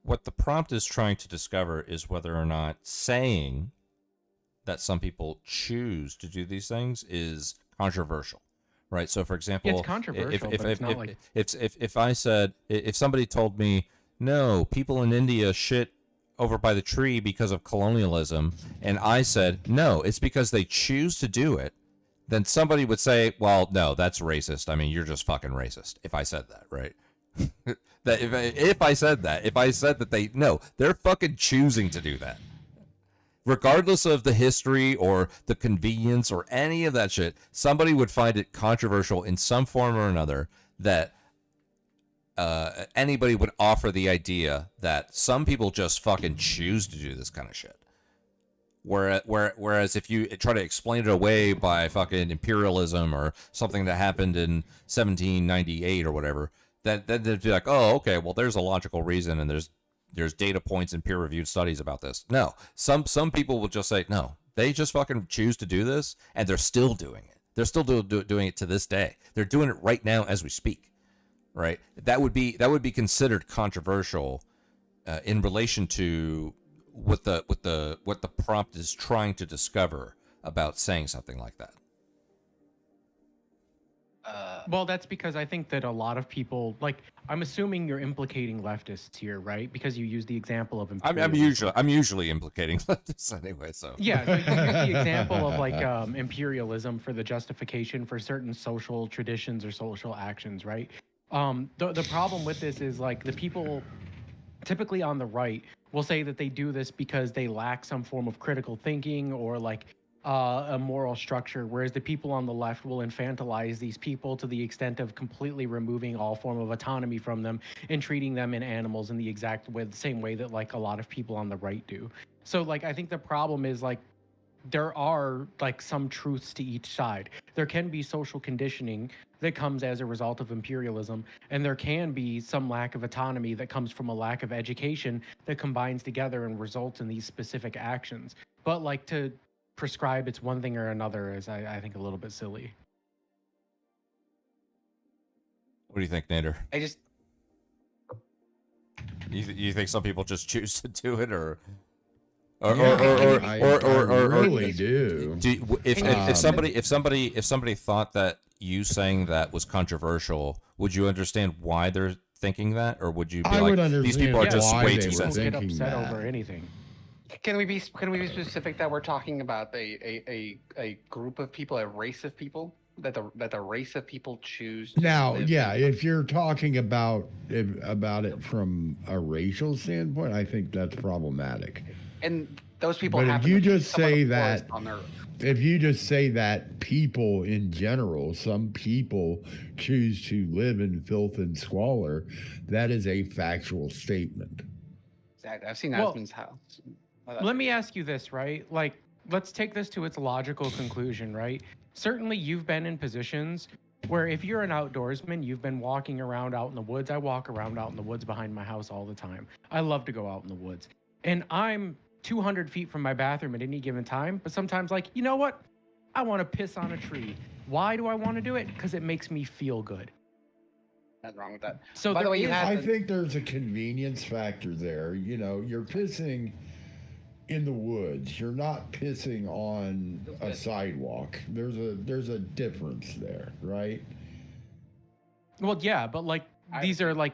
what the prompt is trying to discover is whether or not saying that some people choose to do these things is controversial, right? So, for example, It's controversial, but it's not like- if I said, if somebody told me, no, people in India shit over by the tree because of colonialism, and I said, no, it's because they choose to do it, then somebody would say, well, no, that's racist. I mean, you're just fucking racist if I said that, right? That if I said that, if I said that they're fucking choosing to do that. Regardless of the history or the convenience or any of that shit, somebody would find it controversial in some form or another that anybody would offer the idea that some people just fucking choose to do this kind of shit. Whereas if you try to explain it away by fucking imperialism or something that happened in 1798 or whatever, then they'd be like, oh, okay, well, there's a logical reason and there's data points and peer-reviewed studies about this. No, some people will just say, no, they just fucking choose to do this, and they're still doing it. They're still doing it to this day. They're doing it right now as we speak, right? That would be considered controversial in relation to what the prompt is trying to discover about saying something like that. Well, that's because I think that a lot of people, like, I'm assuming you're implicating leftists here, right? Because you use the example of imperialism. I'm usually implicating leftists anyway. So yeah, so you use the example of like imperialism for the justification for certain social traditions or social actions, right? The problem with this is like the people typically on the right will say that they do this because they lack some form of critical thinking or like a moral structure, whereas the people on the left will infantilize these people to the extent of completely removing all form of autonomy from them and treating them in animals in the same way that like a lot of people on the right do. So like I think the problem is like there are like some truths to each side. There can be social conditioning that comes as a result of imperialism, and there can be some lack of autonomy that comes from a lack of education that combines together and results in these specific actions. But like to prescribe it's one thing or another is I think a little bit silly. what do you think, Nader? I just You think some people just choose to do it, or I really do. If somebody thought that you saying that was controversial, would you understand why they're thinking that, or would you be like, these people are just way too sensitive? Get upset over anything. Can we be specific that we're talking about a group of people, a race of people, that the race of people choose to Now, live yeah, in? if you're talking about it from a racial standpoint, I think that's problematic. And those people But have if you just say that that, if you just say that people in general, some people choose to live in filth and squalor, that is a factual statement. Exactly. I've seen Well, Aspen's house. Let me ask you this, right? Like, let's take this to its logical conclusion, right? Certainly, you've been in positions where if you're an outdoorsman, you've been walking around out in the woods. I walk around out in the woods behind my house all the time. I love to go out in the woods. And I'm 200 feet from my bathroom at any given time. But sometimes, like, you know what? I want to piss on a tree. Why do I want to do it? Because it makes me feel good. Nothing wrong with that. So By the way, you have I think there's a convenience factor there. You know, you're pissing in the woods. You're not pissing on a sidewalk. There's a difference there, right? Well, yeah, but like these are like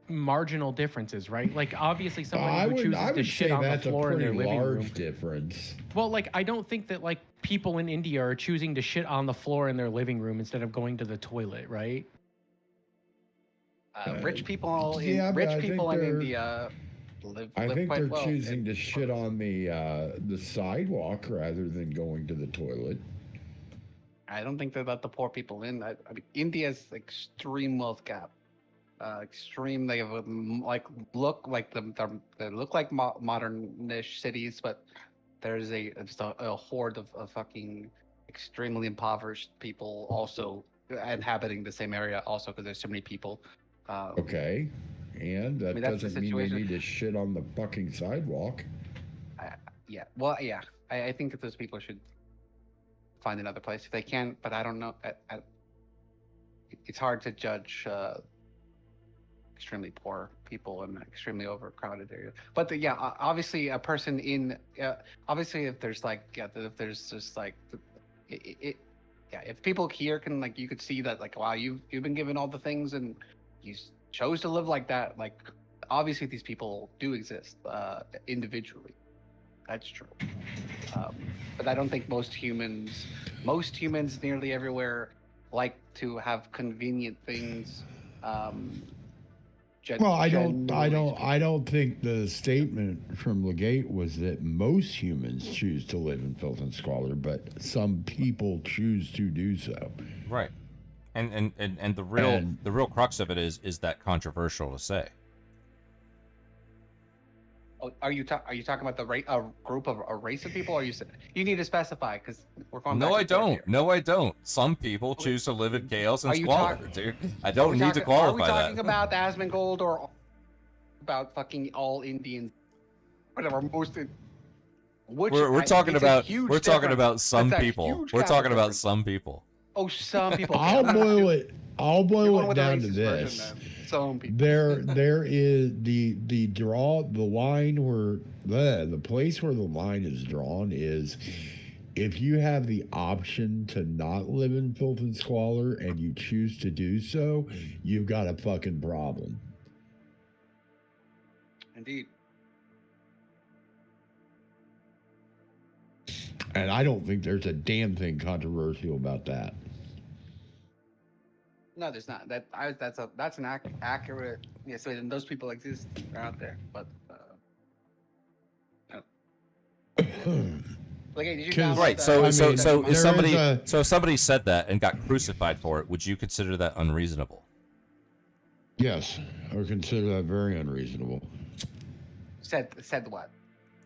marginal differences, right? Like obviously somebody who chooses to shit on the floor in their living room. Difference. Well, like I don't think that like people in India are choosing to shit on the floor in their living room instead of going to the toilet, right? Rich people in yeah, but I people think in they're- India live I think quite they're well. choosing to shit on the sidewalk rather than going to the toilet. I don't think that the poor people in. I mean, India's extreme wealth gap. Extreme. They have look like they look like modern-ish cities, but there's just a horde of fucking extremely impoverished people also inhabiting the same area. Also, because there's so many people. Okay. And that mean, that's the doesn't mean they situation. need to shit on the fucking sidewalk. Yeah. Well, yeah. I think that those people should find another place if they can. But I don't know. It's hard to judge extremely poor people in an extremely overcrowded area. But obviously, a person in obviously if there's if there's just if people here can you could see that wow, you've been given all the things and you chose to live like that. Obviously these people do exist individually. That's true. But I don't think most humans nearly everywhere like to have convenient things Well, I don't think the statement from Legate was that most humans choose to live in filth and squalor, but some people choose to do so. Right. And the And real crux of it is that controversial to say. Oh, are you talking about a group of a race of people? Or you need to specify because we're going. No, back I and forth don't. here. No, I don't. Some people choose to live in chaos and Are you squalor, talk- dude. I Are don't we need to talking- Are we qualify talking that. about Asmongold or about fucking all Indians? Whatever. We're talking about some That's a people. huge We're gap of talking about difference. some people. Oh, some people. I'll boil it. I'll You're boil going it with the down to racist this. version, then. Some people. There is the line where the place where the line is drawn is if you have the option to not live in filth and squalor and you choose to do so, you've got a fucking problem. Indeed. And I don't think there's a damn thing controversial about that. No, there's not. That's an accurate. Yeah, so then those people exist. They're out there, but. Like, hey, did you download Right. that- So I mean, so there if is if somebody said that and got crucified for it, would you consider that unreasonable? Yes, I would consider that very unreasonable. said what?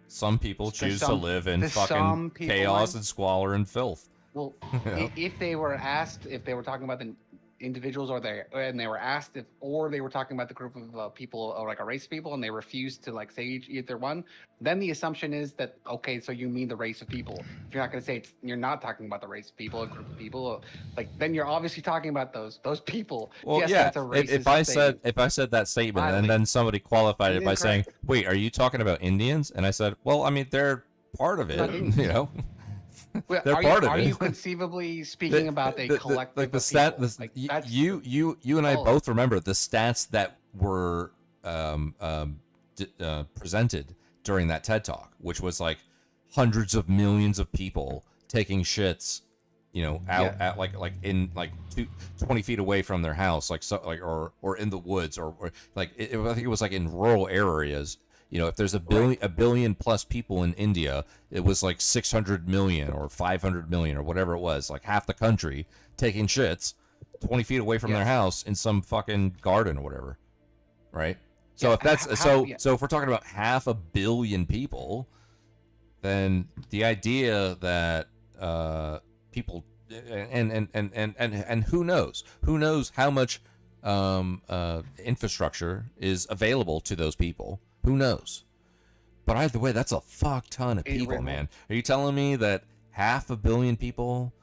Some people There's choose to some- live in there's some fucking people, chaos man. and squalor and filth. Well, Yeah. if they were asked, if they were talking about the individuals, and they were asked if, or they were talking about the group of people, or like a race of people, and they refused to like say either one, then the assumption is that okay, so you mean the race of people. If you're not going to say you're not talking about the race of people, a group of people, like then you're obviously talking about those people. Well, yes, yeah. that's a racist If I statement. said that statement and Violate. then somebody qualified it by saying, Incorrect. "Wait, are you talking about Indians?" And I said, "Well, I mean, they're part of Not it, Indians. you know." Well, they're are part you, of are it. you conceivably speaking about a collective like the of stat people? Like, that's you and I all. both remember the stats that were presented during that TED talk, which was like hundreds of millions of people taking shits, you know, out at like in like 20 feet away from their house, like so like or in the woods or like I think it was like in rural areas. You know, if there's a billion plus people in India, it was like 600 million or 500 million or whatever it was, like half the country taking shits 20 feet away from their house in some fucking garden or whatever, right? So Yeah, if that's yeah. so if we're talking about 500 million people, then the idea that people and who knows how much infrastructure is available to those people. Who knows? But either way, that's a fuck ton of people, man. Are you telling me that 500 million people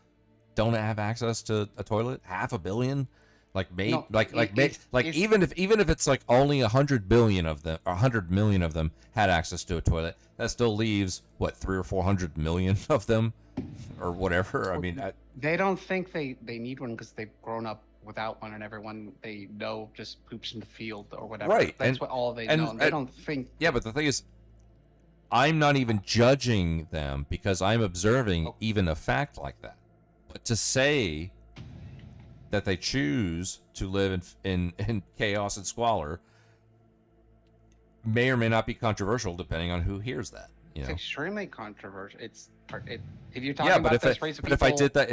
don't have access to a toilet? 500 million? Like maybe, No, it's- even if it's like only 100 billion of them, or 100 million of them had access to a toilet, that still leaves what 300 or 400 million of them, or whatever. I mean, They don't think they need one because they've grown up without one, and everyone they know just poops in the field or whatever. Right, That's what all they know. They don't think. yeah, but the thing is, I'm not even judging them because I'm observing even a fact like that. But to say that they choose to live in chaos and squalor may or may not be controversial depending on who hears that. You It's know? extremely controversial. If you're talking Yeah, about but this race of people, if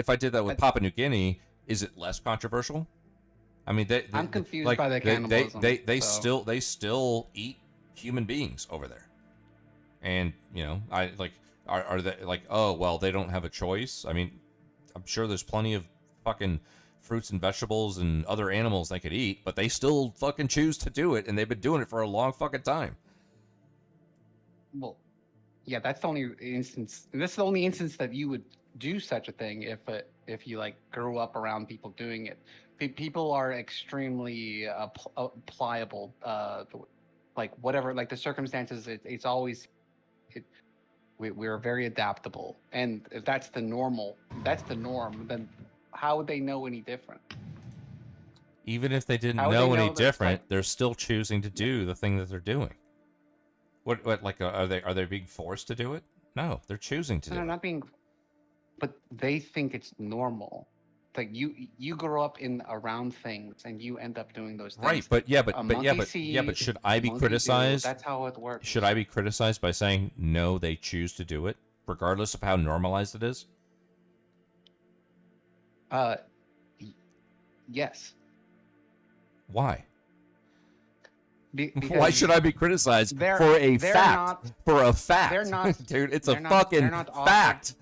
I did that with Papua New Guinea, is it less controversial? I mean, I'm confused by the cannibalism. They so. still eat human beings over there, and you know, I like are they like, oh well, they don't have a choice. I mean, I'm sure there's plenty of fucking fruits and vegetables and other animals they could eat, but they still fucking choose to do it, and they've been doing it for a long fucking time. Well, yeah, that's the only instance. This is the only instance that you would do such a thing if you like grew up around people doing it. People are extremely pliable. Like whatever, like the circumstances, it's always. We're very adaptable, and if that's the norm. Then how would they know any different? Even if they didn't How would know they any know that, different, like- they're still choosing to do the thing that they're doing. What like are they being forced to do it? No, they're choosing to do They're it. not being, but they think it's normal. like you grow up in around things and you end up doing those things. Right, but should I be monkey do, criticized? that's how it works. Should I be criticized by saying no, they choose to do it, regardless of how normalized it is? Yes. Why? Because Why should I be criticized they're- for a they're fact? not- For a fact, they're not- dude. It's a they're not- fucking they're not offered- fact.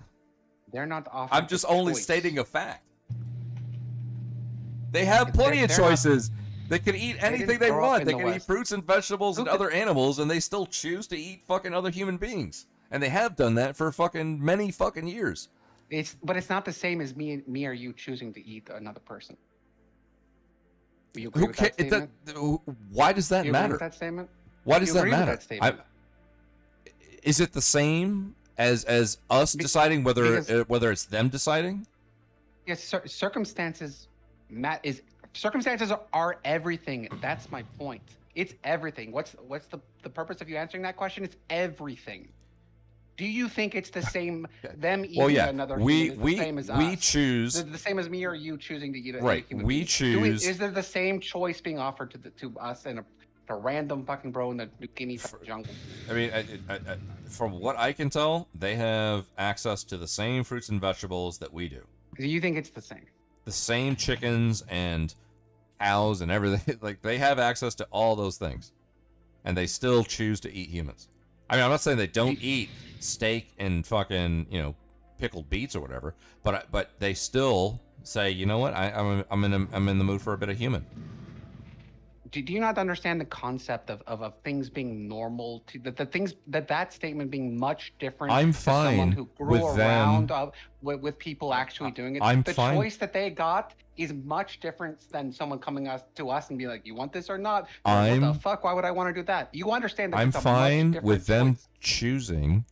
They're not offered. I'm just the only choice. stating a fact. They have plenty of They're not- choices. They can eat anything didn't they grow up want. in They the can eat West. fruits and vegetables and Who other animals, and they still choose to eat fucking other human beings. And they have done that for fucking many fucking years. But it's not the same as me or you choosing to eat another person. Do you agree Who with that cares? statement? Why does that Do you agree matter? with that statement? Why Do does you that agree with matter? that statement? Is it the same as us deciding whether it's them deciding? Yes, circumstances circumstances are everything. That's my point. It's everything. What's the purpose of you answering that question? It's everything. Do you think it's the same? Them eating Well, yeah, another we human is the same as we us? choose The same as me or you choosing to eat a right. human We being? choose. Is there the same choice being offered to us and a random fucking bro in the New Guinea jungle? I mean, from what I can tell, they have access to the same fruits and vegetables that we do. Do you think it's the same? The same chickens and cows and everything. Like, they have access to all those things, and they still choose to eat humans. I mean, I'm not saying they don't eat steak and fucking, pickled beets or whatever, but they still say, you know what, I'm in the mood for a bit of human. Do you not understand the concept of things being normal to the things that statement being much different? I'm to someone fine who grew with around them. With people actually doing it. I'm the fine. choice that they got is much different than someone coming to us and be like, "You want this or not?" What I'm- the fuck? Why would I want to do that? You understand that? I'm it's a much fine different with them choice. choosing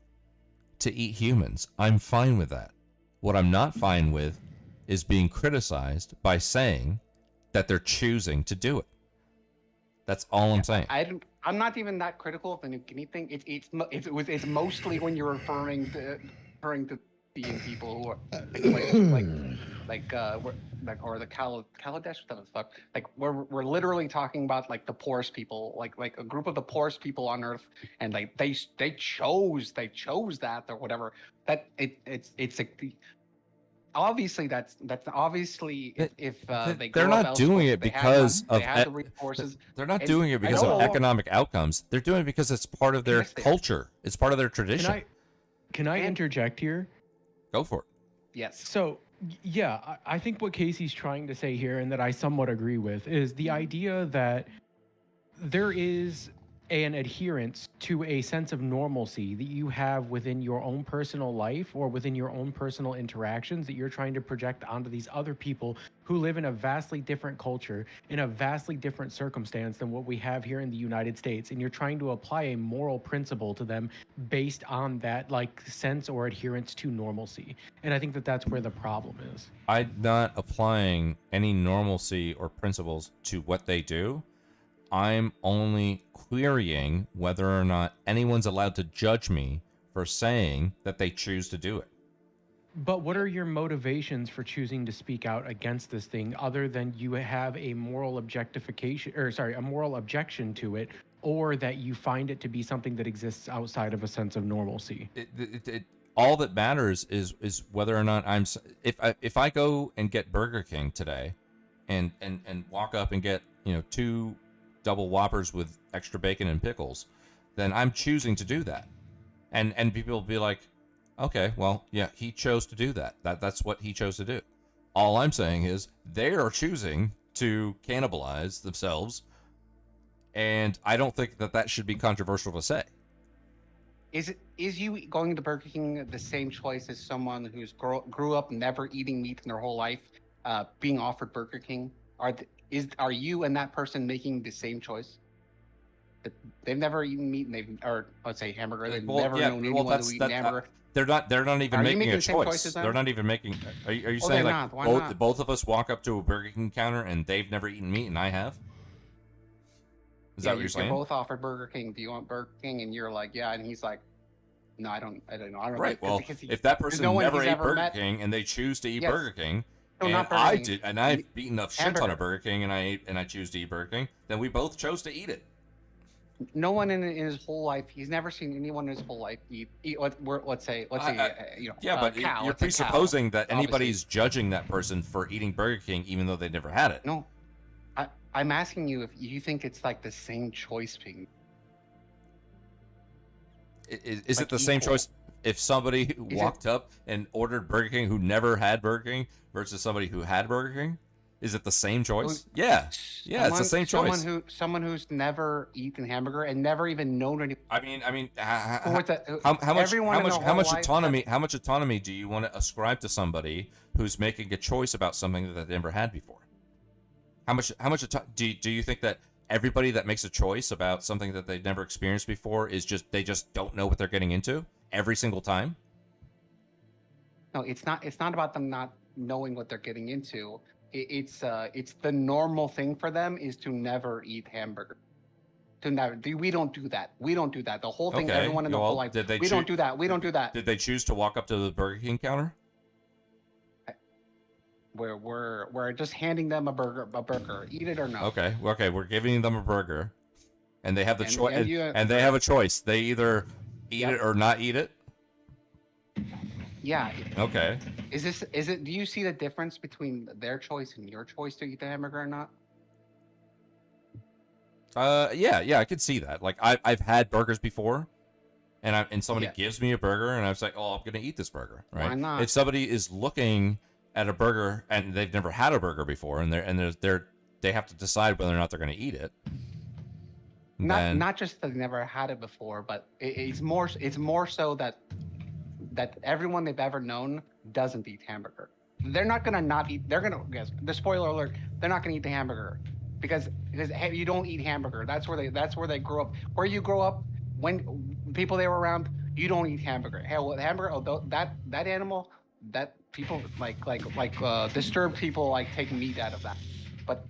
to eat humans. I'm fine with that. What I'm not fine with is being criticized by saying that they're choosing to do it. That's all I'm saying. I'm not even that critical of the New Guinea thing. It's mostly when you're referring to being people who are or the Kaladesh, what the fuck? Like we're literally talking about like the poorest people, like a group of the poorest people on Earth, and like they chose that or whatever. That it's like. Obviously, that's obviously if they They're grow up not doing elsewhere, it they have because not- of they have the resources. they're not and doing it I because of know- economic outcomes. They're doing it because it's part of their Yes, they are. culture. It's part of their tradition. Can I And- interject here? Go for it. Yes. So, yeah, I think what Casey's trying to say here, and that I somewhat agree with, is the idea that there is an adherence to a sense of normalcy that you have within your own personal life or within your own personal interactions that you're trying to project onto these other people who live in a vastly different culture, in a vastly different circumstance than what we have here in the United States. And you're trying to apply a moral principle to them based on that sense or adherence to normalcy. And I think that that's where the problem is. I'm not applying any normalcy or principles to what they do. I'm only querying whether or not anyone's allowed to judge me for saying that they choose to do it. But what are your motivations for choosing to speak out against this thing other than you have a moral a moral objection to it, or that you find it to be something that exists outside of a sense of normalcy? All that matters is whether or not if I go and get Burger King today and walk up and get, 2 double Whoppers with extra bacon and pickles, then I'm choosing to do that. And people will be like, okay, well, yeah, he chose to do that. That's what he chose to do. All I'm saying is they are choosing to cannibalize themselves, and I don't think that should be controversial to say. Is you going to Burger King the same choice as someone who's grew up never eating meat in their whole life, being offered Burger King? Are you and that person making the same choice? That they've never eaten meat and let's say hamburger. They've never known anyone who eat hamburger. They're not even Are you making making a the same choice. choices then? They're not even making. Are you Oh, saying they're like not. Why not? both of us walk up to a Burger King counter and they've never eaten meat and I have? Is that what you're saying? You're both offered Burger King. Do you want Burger King? And you're like, yeah. And he's like, no, I don't know. I don't Right. know. Well, Because if that person no one never he's ate ever Burger met- King and they choose to eat Yes. Burger King, No, and not Burger I King. did, and I've eaten a shit ton Hamburger. of Burger King, and I choose to eat Burger King. Then we both chose to eat it. No one in his whole life, he's never seen anyone in his whole life eat let's say Yeah, but cow. you're Let's say cow, presupposing that obviously. anybody's judging that person for eating Burger King, even though they never had it. No, I'm asking you if you think it's like the same choice being. Is Like it the same equal. choice if somebody walked up and ordered Burger King who never had Burger King versus somebody who had Burger King? Is it the same choice? Yeah, it's the same choice. Someone who's never eaten hamburger and never even known any. I mean, How much autonomy do you want to ascribe to somebody who's making a choice about something that they've never had before? How much do you think that everybody that makes a choice about something that they've never experienced before is they just don't know what they're getting into every single time? No, it's not. It's not about them not knowing what they're getting into. It's the normal thing for them is to never eat hamburger. To never. We don't do that. We don't do that. The whole thing. Okay, Everyone in the well, whole life. did they We don't do that. We don't do that. Did they choose to walk up to the Burger King counter? We're just handing them a burger. Eat it or no. Okay, we're giving them a burger, and they have the choice, and and they have a choice. They either eat it or not eat it. Yeah. Okay. Is it? Do you see the difference between their choice and your choice to eat the hamburger or not? Yeah, I could see that. Like I've had burgers before, and somebody gives me a burger, and I was like, oh, I'm gonna eat this burger, right? Why not? If somebody is looking at a burger and they've never had a burger before, and they have to decide whether or not they're gonna eat it. Not just that they never had it before, but it's more so that everyone they've ever known doesn't eat hamburger. They're not gonna not eat. They're gonna the spoiler alert. They're not gonna eat the hamburger because hey, you don't eat hamburger. That's where they grew up. Where you grow up, when people they were around, you don't eat hamburger. Hell, with hamburger, although that animal, that people like disturbed people like take meat out of that, but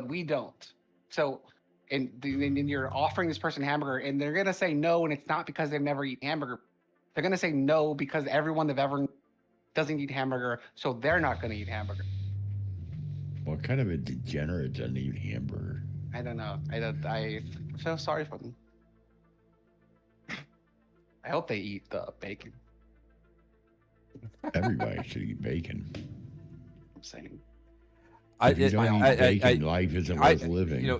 we don't. So. And you're offering this person hamburger, and they're gonna say no, and it's not because they've never eaten hamburger. They're gonna say no because everyone they've ever doesn't eat hamburger, so they're not gonna eat hamburger. What kind of a degenerate doesn't eat hamburger? I don't know. I feel sorry for them. I hope they eat the bacon. Everybody should eat bacon. I'm saying. If you don't eat bacon, life isn't worth living.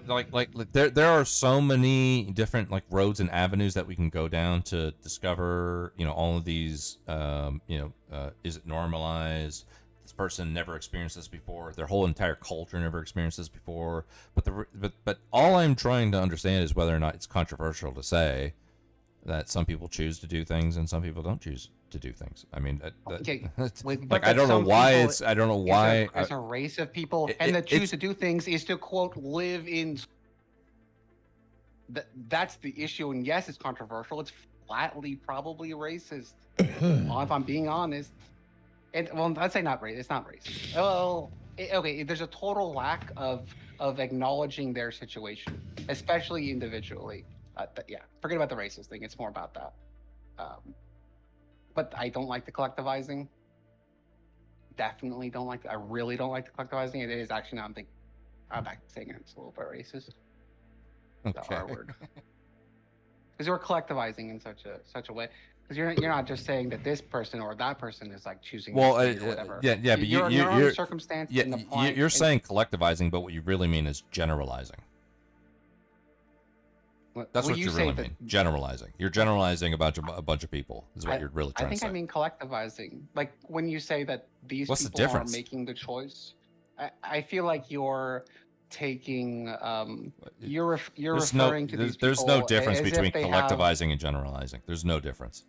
There are so many different like roads and avenues that we can go down to discover, all of these, is it normalized? This person never experienced this before. Their whole entire culture never experienced this before. But all I'm trying to understand is whether or not it's controversial to say that some people choose to do things and some people don't choose to do things. I mean, I don't know why it's. I don't know why. As a race of people, that choose to do things is to quote live in. That's the issue, and yes, it's controversial. It's flatly probably racist. If I'm being honest, I'd say not racist. It's not racist. Okay. There's a total lack of acknowledging their situation, especially individually. Forget about the racist thing. It's more about that. But I don't like the collectivizing. Definitely don't like. I really don't like the collectivizing. It is actually now I'm back to saying it's a little bit racist. The R word. Because you're collectivizing in such a way. Because you're not just saying that this person or that person is like choosing. Well, or whatever. But your own circumstance. You're saying collectivizing, but what you really mean is generalizing. That's what you really mean. Generalizing. You're generalizing about a bunch of people is what you're really trying to say. I mean collectivizing. Like when you say that these What's people the difference? are making the choice, I feel like you're taking you're referring to these people. There's no difference as between if they collectivizing and generalizing. There's no difference.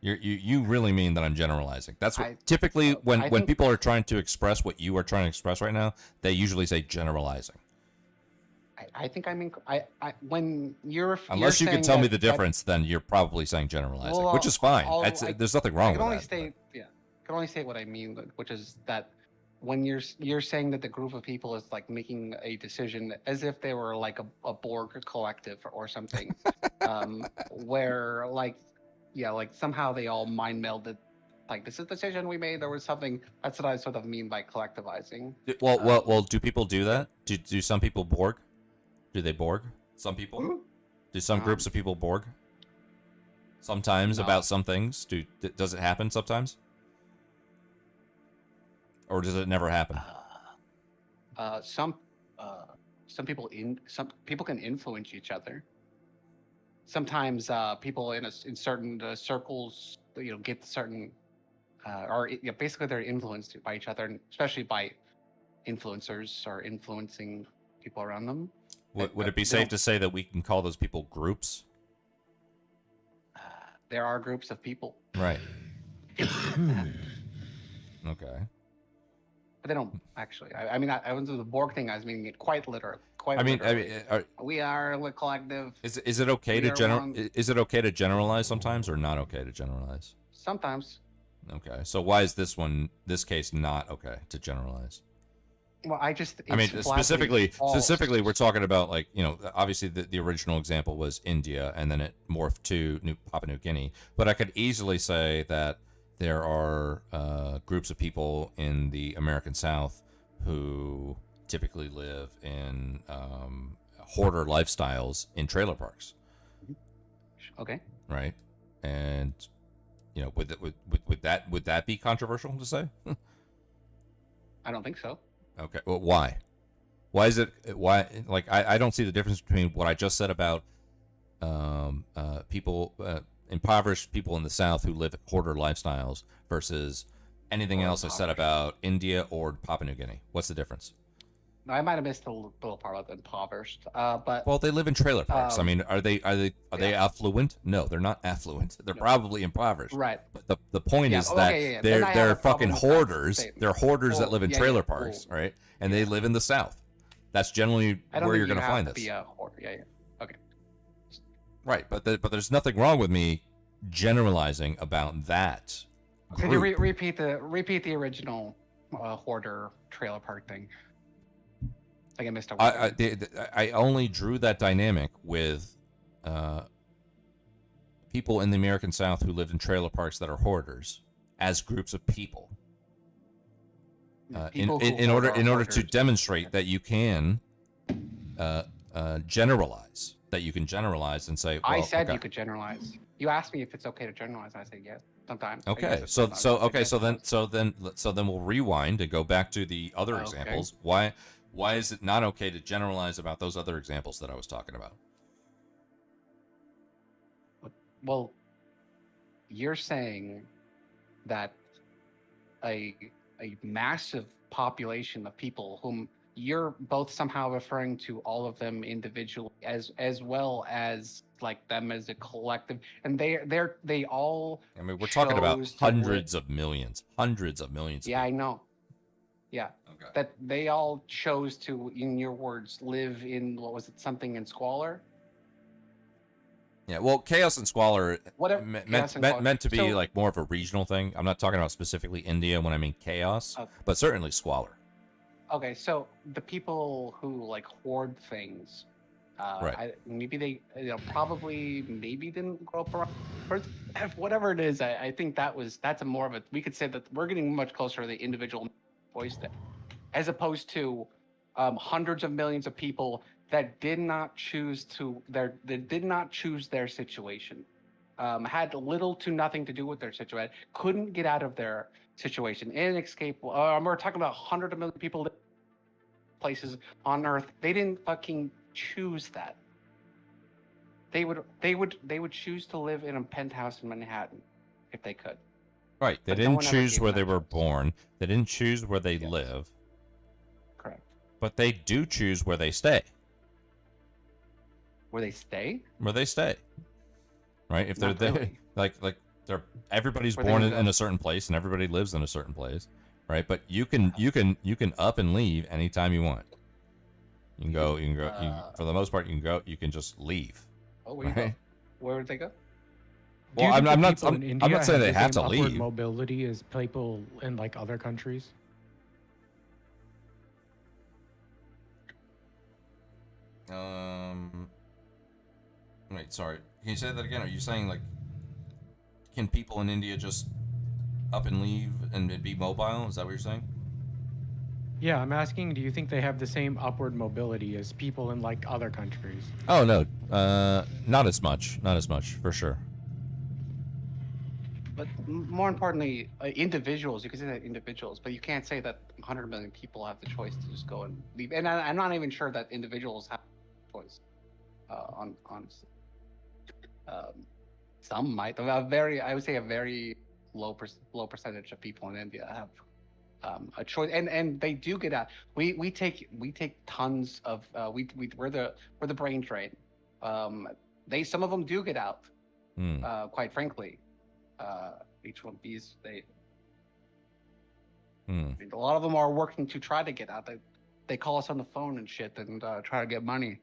You really mean that I'm generalizing. That's what typically when people are trying to express what you are trying to express right now, they usually say generalizing. I think I mean when you're unless you can tell me the difference, then you're probably saying generalizing, which is fine. There's nothing wrong with that. I can only say what I mean, which is that when you're saying that the group of people is like making a decision as if they were like a Borg collective or something, where like somehow they all mind melded like this is the decision we made. There was something. That's what I sort of mean by collectivizing. Well, do people do that? Do some people Borg? Do they Borg? Some people? Do some groups of people Borg? Sometimes No. about some things. Does it happen sometimes? Or does it never happen? Some people can influence each other. Sometimes people in certain circles, get certain, basically they're influenced by each other, and especially by influencers or influencing people around them. Would it be safe to say that we can call those people groups? There are groups of people, Right. Okay. but they don't actually. I mean, I went to the Borg thing. I was meaning it quite literally. We are a collective. Is it okay We to are one. Is it okay to generalize sometimes, or not okay to generalize? Sometimes. Okay. So why is this case not okay to generalize? Well, it's I mean, flatly false. specifically, we're talking about, like, obviously the original example was India, and then it morphed to Papua New Guinea. But I could easily say that there are groups of people in the American South who typically live in hoarder lifestyles in trailer parks. Okay. Right, and would that be controversial to say? I don't think so. Okay. Well, why? Why is it? Why? Like, I don't see the difference between what I just said about people, impoverished people in the South who live hoarder lifestyles versus anything else I said about India or Papua New Guinea. What's the difference? I might have missed a little part of the impoverished, but Well, they live in trailer parks. I mean, are they affluent? No, they're not affluent. They're probably impoverished. right. But the point is that Then I have they're a problem fucking with that hoarders. statement. They're hoarders that Well, live in yeah, trailer yeah, parks, well, right? And they live in the South. That's generally I don't where think you're going you to have find to this. be a hoarder. Yeah. Okay. Right, but there's nothing wrong with me generalizing about that. Could you group. repeat the original hoarder trailer park thing? I think I missed a word. I only drew that dynamic with people in the American South who live in trailer parks that are hoarders as groups of people. People who In hoard order are to hoarders. demonstrate that you can generalize, and say, well, I said okay. you could generalize. You asked me if it's okay to generalize, and I said yes. Sometimes. I Okay, guess it's so not. so I okay, guess so it then was. so then we'll rewind and go back to the other Okay. examples. Why is it not okay to generalize about those other examples that I was talking about? Well, you're saying that a massive population of people whom you're both somehow referring to all of them individually as well as like them as a collective, and they all. I mean, we're talking about chose to live- hundreds of millions. Yeah, I know. Yeah, Okay. that they all chose to, in your words, live in what was it? Something in squalor. Yeah, well, chaos and squalor Whatever. Chaos and squalor. meant to be So- like more of a regional thing. I'm not talking about specifically India when I mean chaos, Okay. but certainly squalor. Okay, so the people who like hoard things, Right. maybe they, probably maybe didn't grow up around, or whatever it is. I think that's a more of a. We could say that we're getting much closer to the individual voice there, as opposed to hundreds of millions of people that did not choose their situation, had little to nothing to do with their situation, couldn't get out of their situation, inescapable. We're talking about hundreds of million people places on Earth. They didn't fucking choose that. They would choose to live in a penthouse in Manhattan if they could. Right. They But no didn't one ever choose gave where them they that were choice. born. They didn't choose where they Yes. live, Correct. but they do choose where they stay. Where they stay? Where they stay. Right? If they're Not there, really. like everybody's Where they born would in go. a certain place and everybody lives in a certain place, right? But you can up and leave anytime you want. You can go. For the most part, you can just leave. Oh, where you Right? go? Where would they go? Do you Well, think I'm that not. people in I'm India not saying they the have to same upward leave. mobility as people in like other countries? Wait, sorry. Can you say that again? Are you saying like, can people in India just up and leave and be mobile? Is that what you're saying? Yeah, I'm asking, do you think they have the same upward mobility as people in like other countries? Oh no, not as much. Not as much, for sure. But more importantly, individuals. You can say that individuals, but you can't say that 100 million people have the choice to just go and leave. And I'm not even sure that individuals have a choice. Honestly, some might. I would say a very low percentage of people in India have a choice, and they do get out. We take tons of we're the brain drain. Some of them do get out. Hmm. Quite frankly, each one of these Hmm. I mean, a lot of them are working to try to get out. They call us on the phone and shit and try to get money.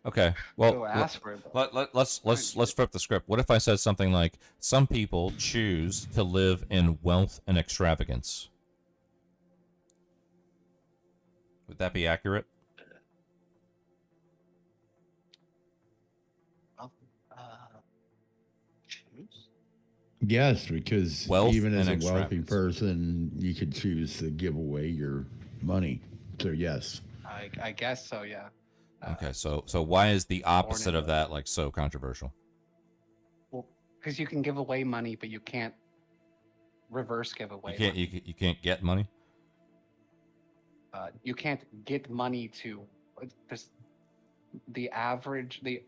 Okay. Well, Go ask for it. let's flip the script. What if I said something like, "Some people choose to live in wealth and extravagance"? Would that be accurate? Choose? Yes, because Wealth even as a and wealthy extravagance. person, you could choose to give away your money. So yes. I guess so. Yeah. Okay. So why is the opposite of into that like so controversial? Well, because you can give away money, but you can't reverse give away. You can't you can't get money. You can't get money to this. The average the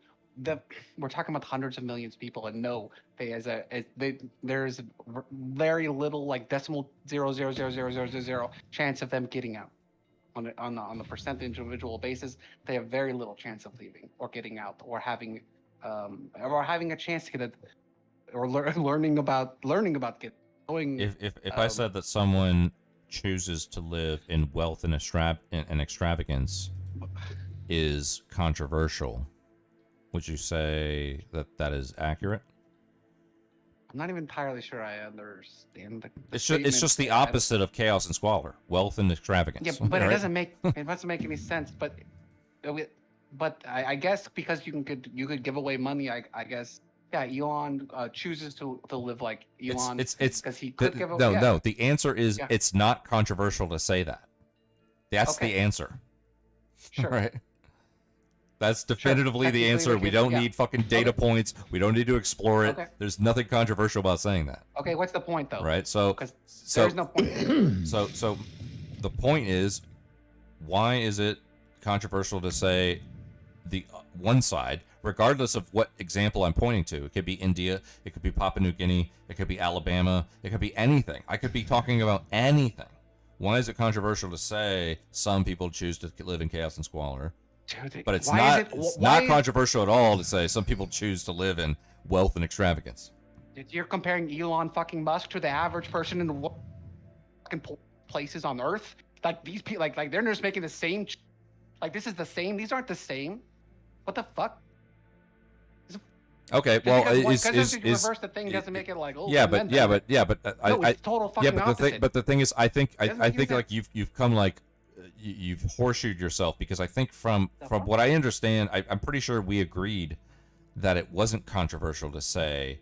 we're talking about hundreds of millions of people, and no, there's very little, like decimal 0.00000 chance of them getting out. On the percentage individual basis, they have very little chance of leaving or getting out or having a chance to get it or learning about going. If I said that someone chooses to live in wealth and extravagance is controversial, would you say that that is accurate? I'm not even entirely sure I understand the It's statement. just the opposite of chaos and squalor, wealth and extravagance. Yeah, but right? it doesn't make any sense. But I guess because you could give away money. I guess yeah. Elon chooses to live like Elon. It's because he could give away. no Yeah. no. The answer is Yeah. it's not controversial to say that. That's Okay. the answer. Sure. Right. That's definitively the Technically, answer. like, We don't yeah. need fucking data Okay. points. We don't need to explore it. Okay. There's nothing controversial about saying that. Okay, what's the point though? Right? So Because so there's no point. so the point is, why is it controversial to say the one side, regardless of what example I'm pointing to? It could be India, it could be Papua New Guinea, it could be Alabama, it could be anything. I could be talking about anything. Why is it controversial to say some people choose to live in chaos and squalor? Dude, But it's why not is it, it's why not is- controversial at all to say some people choose to live in wealth and extravagance. Dude, you're comparing Elon fucking Musk to the average person in the fucking places on Earth. Like these people, like they're just making the same. Like this is the same. These aren't the same. What the fuck? Okay, Just well, because you reverse the thing doesn't make it like yeah, but no, it's total fucking opposite. the thing is, I think Doesn't I make think sense. like you've come like you've horseshoed yourself, because I think from what I understand, I'm pretty sure we agreed that it wasn't controversial to say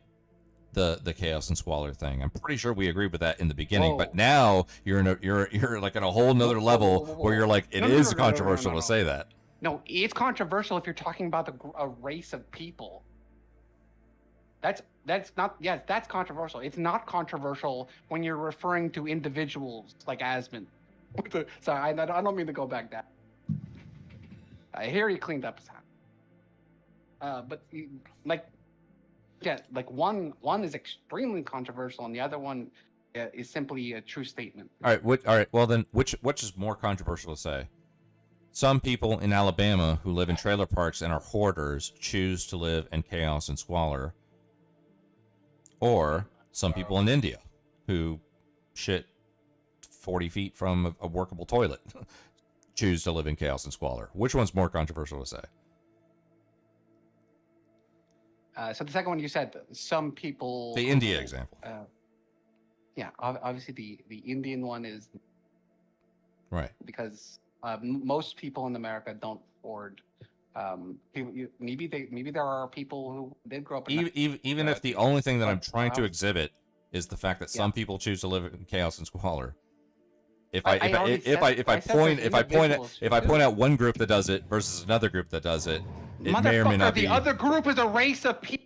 the chaos and squalor thing. I'm pretty sure we agreed with that in the beginning, Whoa. but now you're like at a whole nother level where you're like it is controversial to say that. No, it's controversial if you're talking about a race of people. That's not. Yes, that's controversial. It's not controversial when you're referring to individuals like Asmund. Sorry, I don't mean to go back that. I hear you cleaned up his hand. But like one is extremely controversial, and the other one is simply a true statement. All right. Well, then, which is more controversial to say? Some people in Alabama who live in trailer parks and are hoarders choose to live in chaos and squalor, or some people in India who shit 40 feet from a workable toilet choose to live in chaos and squalor. Which one's more controversial to say? So the second one you said, some people. The India example. Yeah, obviously the Indian one is Right. because most people in America don't hoard. Maybe there are people who did grow up. Even if the only thing that I'm trying to exhibit is the fact that Yeah. some people choose to live in chaos and squalor. If I I already said- I said point there's if I point individuals if I who point do. out one group that does it versus another group that does it, it may or may Motherfucker, not the be. other group is a race of people.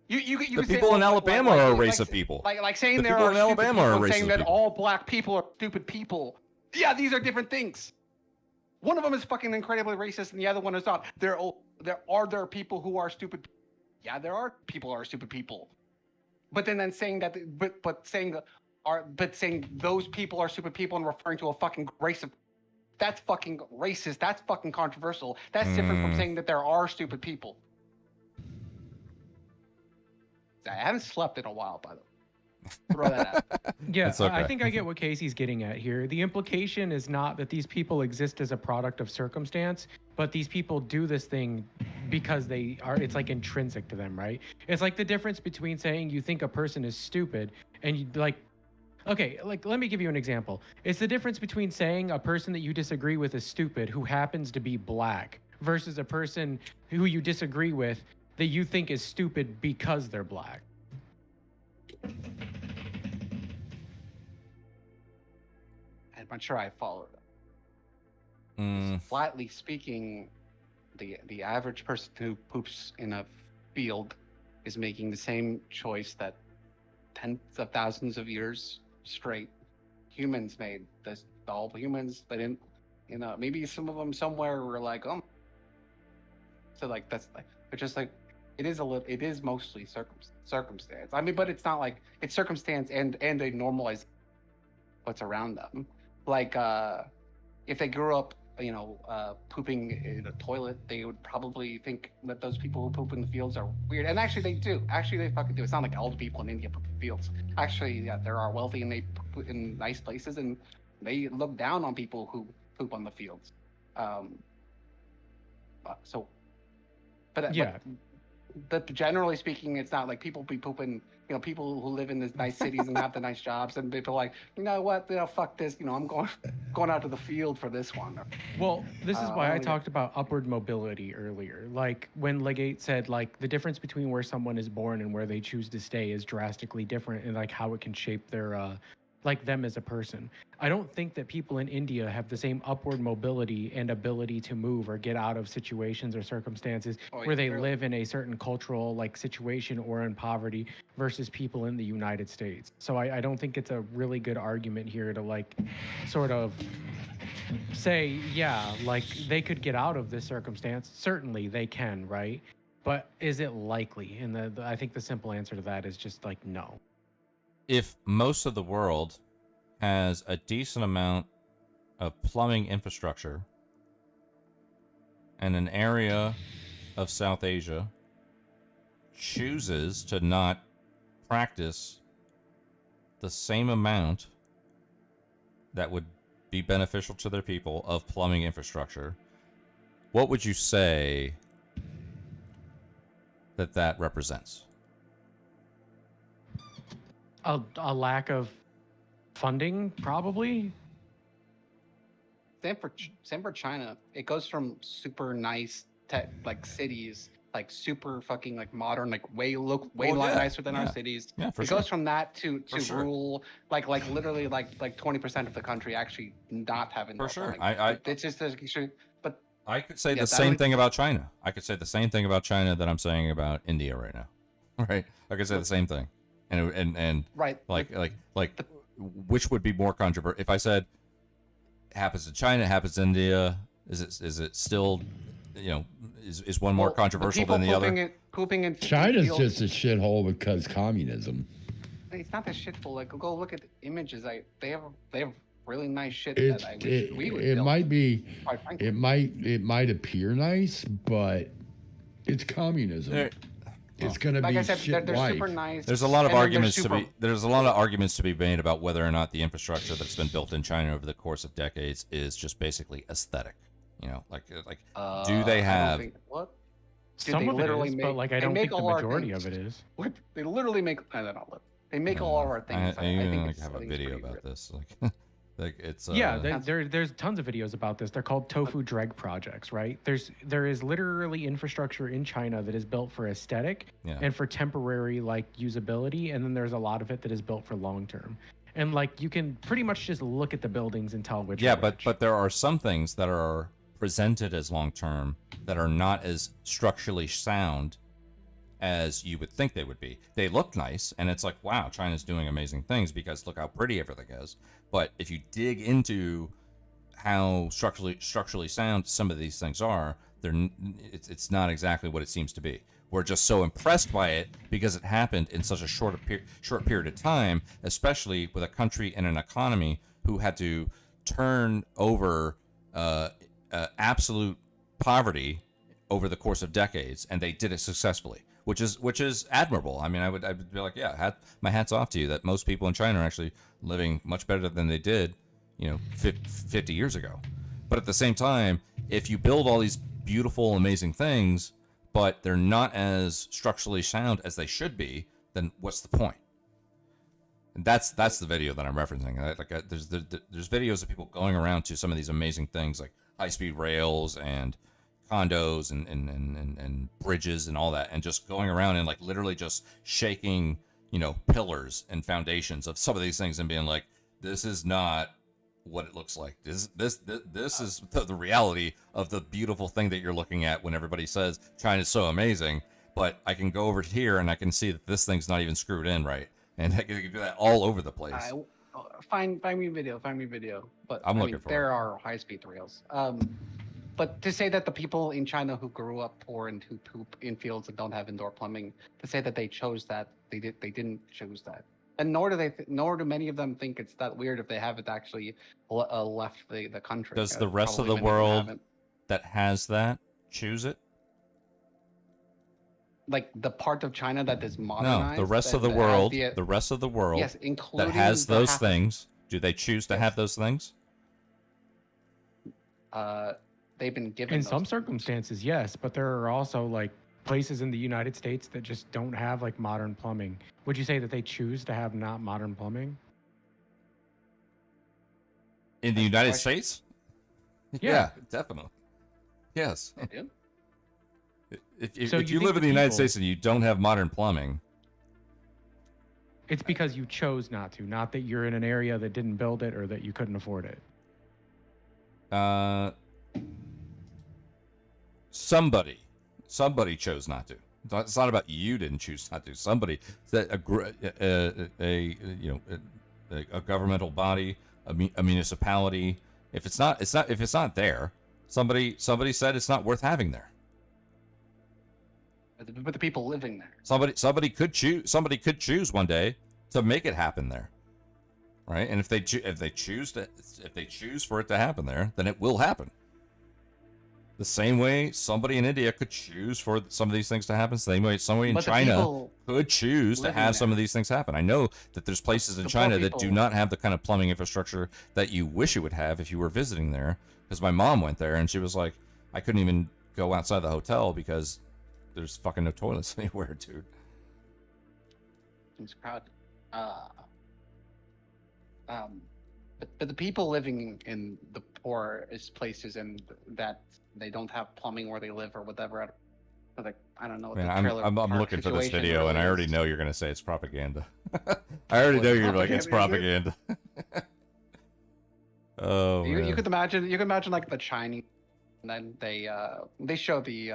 You The can say, people in oh, Alabama are a race of people. Like saying The there people are in stupid Alabama people are a and race saying of that people. all black people are stupid people. Yeah, these are different things. One of them is fucking incredibly racist, and the other one is not. There are people who are stupid. Yeah, there are people who are stupid people. But then saying that, but saying those people are stupid people and referring to a fucking race of, that's fucking racist. That's fucking controversial. That's different from saying that there are stupid people. I haven't slept in a while, by the way. Throw that out. Yeah, It's I okay. think I get what Casey's getting at here. The implication is not that these people exist as a product of circumstance, but these people do this thing because they are, it's like intrinsic to them, right? It's like the difference between saying you think a person is stupid and you like, okay, like let me give you an example. It's the difference between saying a person that you disagree with is stupid who happens to be black versus a person who you disagree with that you think is stupid because they're black. I'm not sure I followed. Mm, Flatly speaking, the average person who poops in a field is making the same choice that tens of thousands of years straight humans made. This all humans, they didn't, maybe some of them somewhere were like, oh, so like that's like they're just like it is mostly circumstance. I mean, but it's not like it's circumstance and they normalize what's around them. Like if they grew up, pooping in a toilet, they would probably think that those people who poop in the fields are weird. And actually, they do. Actually, they fucking do. It's not like all the people in India poop in fields. Actually, yeah, there are wealthy and they poop in nice places, and they look down on people who poop on the fields. Yeah. But generally speaking, it's not like people be pooping. People who live in these nice cities and have the nice jobs, and people are like, you know what, fuck this. I'm going out to the field for this one. Well, this is why I only- talked about upward mobility earlier. Like when Legate said, like the difference between where someone is born and where they choose to stay is drastically different, and like how it can shape their, like them as a person. I don't think that people in India have the same upward mobility and ability to move or get out of situations or circumstances Oh, where they clearly. live in a certain cultural like situation or in poverty versus people in the United States. So I don't think it's a really good argument here to like sort of say, yeah, like they could get out of this circumstance. Certainly they can, right? But is it likely? And I think the simple answer to that is just like no. if most of the world has a decent amount of plumbing infrastructure and an area of South Asia chooses to not practice the same amount that would be beneficial to their people of plumbing infrastructure, what would you say that represents? A lack of funding, probably. Same for China. It goes from super nice like cities, like super fucking like modern, like way nicer than our cities. Yeah, for It sure. goes from that to For sure. rural, like literally like 20% of the country actually not having For no sure. plumbing. It's just but I could say Yeah, the that same would- thing about China. I could say the same thing about China that I'm saying about India right now. Right? I could say the same thing. And right, like which would be more controversial? If I said happens in China, happens in India, is it still, is one more well, controversial people than the other? pooping in China's fields, just a shithole because communism. it's not the shitful. Like go look at the images. They have really nice shit It that I wish we would build, might be, quite frankly. it might appear nice, but it's communism. There- It's gonna Like be I said, shit they're life. super nice. There's a lot of and then they're arguments super- there's a lot of arguments to be made about whether or not the infrastructure that's been built in China over the course of decades is just basically aesthetic. Like do they I don't have think- what? Dude, Some they of it literally is, make- but like I they don't make think the all our majority of things. it is. What? They literally make. I don't know. They make all of our things. I even think like it's- have I a think it's video pretty about real. this. Like Like it's Yeah, there's tons of videos about this. They're called tofu dreg projects, right? There is literally infrastructure in China that is built for aesthetic Yeah. and for temporary like usability, and then there's a lot of it that is built for long term. And like you can pretty much just look at the buildings and tell which. yeah, are but which. but there are some things that are presented as long term that are not as structurally sound as you would think they would be. They look nice, and it's like, wow, China's doing amazing things because look how pretty everything is. But if you dig into how structurally sound some of these things are, it's not exactly what it seems to be. We're just so impressed by it because it happened in such a short period of time, especially with a country and an economy who had to turn over absolute poverty over the course of decades, and they did it successfully, which is admirable. I mean, I'd be like, yeah, my hat's off to you that most people in China are actually living much better than they did, 50 years ago. But at the same time, if you build all these beautiful, amazing things, but they're not as structurally sound as they should be, then what's the point? And that's the video that I'm referencing. There's videos of people going around to some of these amazing things like high-speed rails and condos and bridges and all that, and just going around and like literally just shaking, pillars and foundations of some of these things and being like, this is not what it looks like. This is the reality of the beautiful thing that you're looking at when everybody says China's so amazing. But I can go over here and I can see that this thing's not even screwed in right, and I can do that all over the place. Find me video. But I'm looking for there it. are high-speed rails. But to say that the people in China who grew up poor and who poop in fields and don't have indoor plumbing, to say that they chose that, they didn't choose that. And nor do many of them think it's that weird if they haven't actually left the country. Does the rest of Probably the many them world haven't. that has that choose it? Like the part of China that is No, modernized. the rest of the that has world, the rest of the world yes, that including has the those half- things, do they choose to Yes. have those things? They've been given In those some things. circumstances, yes, but there are also like places in the United States that just don't have like modern plumbing. Would you say that they choose to have not modern plumbing? In the That's the United question. States? Yeah. Definitely. Yes. They do? If So you you think live in the the United people- States and you don't have modern plumbing, It's because you chose not to, not that you're in an area that didn't build it or that you couldn't afford it. somebody chose not to. It's not about you didn't choose not to. Somebody, a governmental body, a municipality. If it's not there, somebody said it's not worth having there. But the people living there. Somebody could choose one day to make it happen there, right? And if they choose for it to happen there, then it will happen. The same way somebody in India could choose for some of these things to happen. Same way somebody in But the China people could choose to living have some there- of these things happen. I know that there's places in the poor China that do people- not have the kind of plumbing infrastructure that you wish it would have if you were visiting there. Because my mom went there and she was like, I couldn't even go outside the hotel because there's fucking no toilets anywhere, dude. It's crowded. But the people living in the poorest places and that they don't have plumbing where they live or whatever. Like, I don't know. What Man, the I'm trailer park looking for this situation video, and I really already is. know you're gonna say it's propaganda. I already Well, know it's you're like it's propaganda, propaganda. Oh You man. could imagine like the Chinese, and then they show the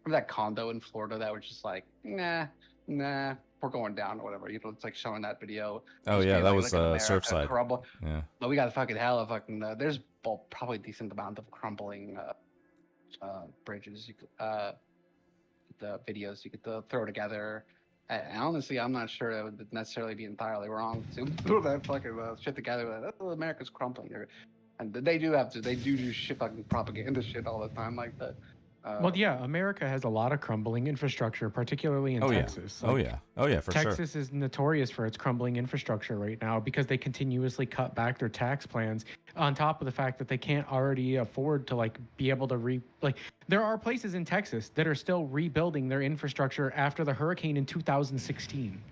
from that condo in Florida that was just like nah, we're going down or whatever. It's like showing that video. Oh just yeah, being that like, was "Look at America Surfside. crumble." Yeah. But we got fucking hella fucking. There's probably a decent amount of crumbling bridges. You could the videos you could throw together. And honestly, I'm not sure that would necessarily be entirely wrong to throw that fucking shit together. Like, oh, America's crumbling. And they do shit fucking propaganda shit all the time like that. Well, yeah, America has a lot of crumbling infrastructure, particularly in Oh yeah. Texas. Oh Like, yeah. Oh yeah, for sure. Texas is notorious for its crumbling infrastructure right now because they continuously cut back their tax plans on top of the fact that they can't already afford to like be able to there are places in Texas that are still rebuilding their infrastructure after the hurricane in 2016.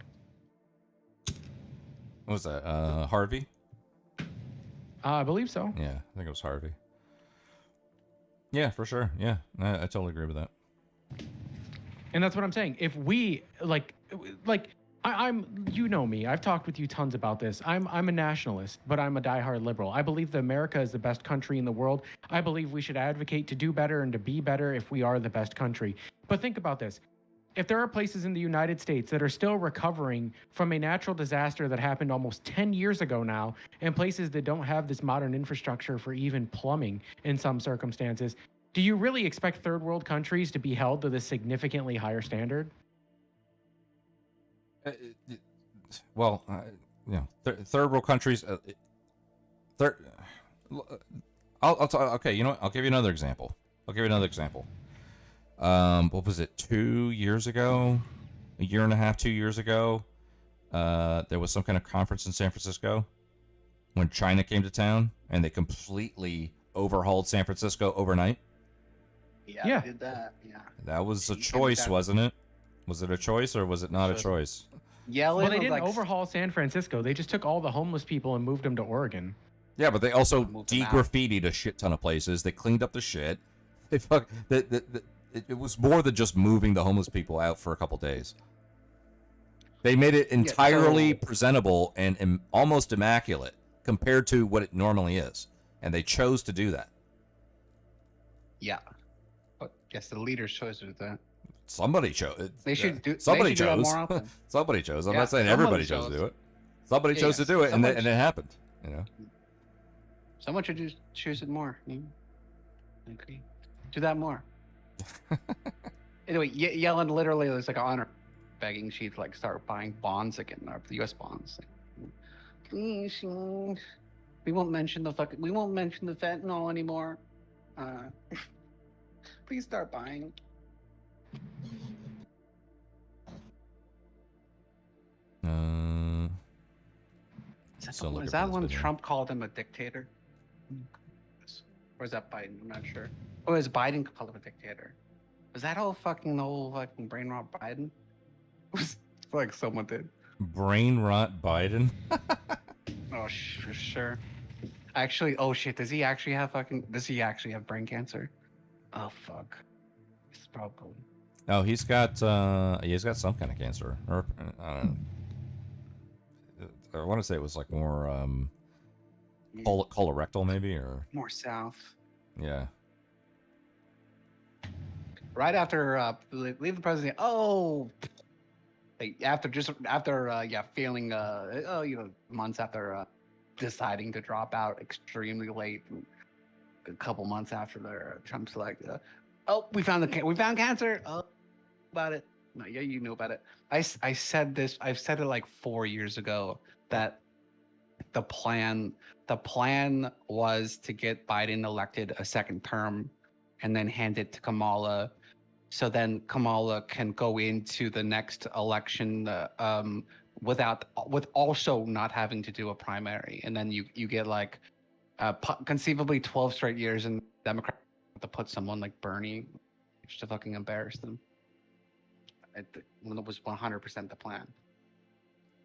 What was that? Harvey? I believe so. Yeah, I think it was Harvey. Yeah, for sure. Yeah, I totally agree with that. And that's what I'm saying. If we I'm you know me. I've talked with you tons about this. I'm a nationalist, but I'm a diehard liberal. I believe that America is the best country in the world. I believe we should advocate to do better and to be better if we are the best country. But think about this. If there are places in the United States that are still recovering from a natural disaster that happened almost 10 years ago now, and places that don't have this modern infrastructure for even plumbing in some circumstances, do you really expect third world countries to be held to this significantly higher standard? Well, third world countries. Third. I'll talk. Okay, you know what? I'll give you another example. What was it? 2 years ago, a year and a half, 2 years ago, there was some kind of conference in San Francisco when China came to town, and they completely overhauled San Francisco overnight. Yeah. They did that. Yeah. That was a You choice, can't- wasn't it? Was it a choice or was it not a choice? Yellen Well, they was didn't like, overhaul San Francisco. They just took all the homeless people and moved them to Oregon. Yeah, but they also Moved them out. de-graffitied a shit ton of places. They cleaned up the shit. It was more than just moving the homeless people out for a couple days. They made it entirely presentable and almost immaculate compared to what it normally is, and they chose to do that. Yeah. But yes, the leader's choice was that. Somebody chose. They should do. Somebody they should do that chose. more often. Somebody chose. I'm Yeah, not saying somebody everybody chose to chose. do it. Somebody chose to yes, do it, and somebody it happened. You know. Someone should just choose it more. I agree. Do that more. Anyway, Yellen literally is like on her begging she'd like start buying bonds again, or the U.S. bonds. Please, we won't mention the fentanyl anymore. Please start buying. Still looking Is for that this when video. Trump called him a dictator? Or is that Biden? I'm not sure. Oh, is Biden called him a dictator? Was that whole fucking brain rot Biden? It's like someone did. Brain rot Biden. Oh, sure. Actually, oh shit, does he actually have brain cancer? Oh fuck. It's probably. Oh, he's got some kind of cancer, or I don't know. I want to say it was like more colorectal, maybe, or More south. yeah. Right after leave the presidency. Oh, failing months after deciding to drop out extremely late, a couple months after Trump's like, we found cancer. Oh, about it. No, yeah, you know about it. I said this. I've said it like 4 years ago that the plan was to get Biden elected a second term, and then hand it to Kamala. So then Kamala can go into the next election with also not having to do a primary, and then you get like conceivably 12 straight years in Democrat to put someone like Bernie just to fucking embarrass them. It was 100% the plan.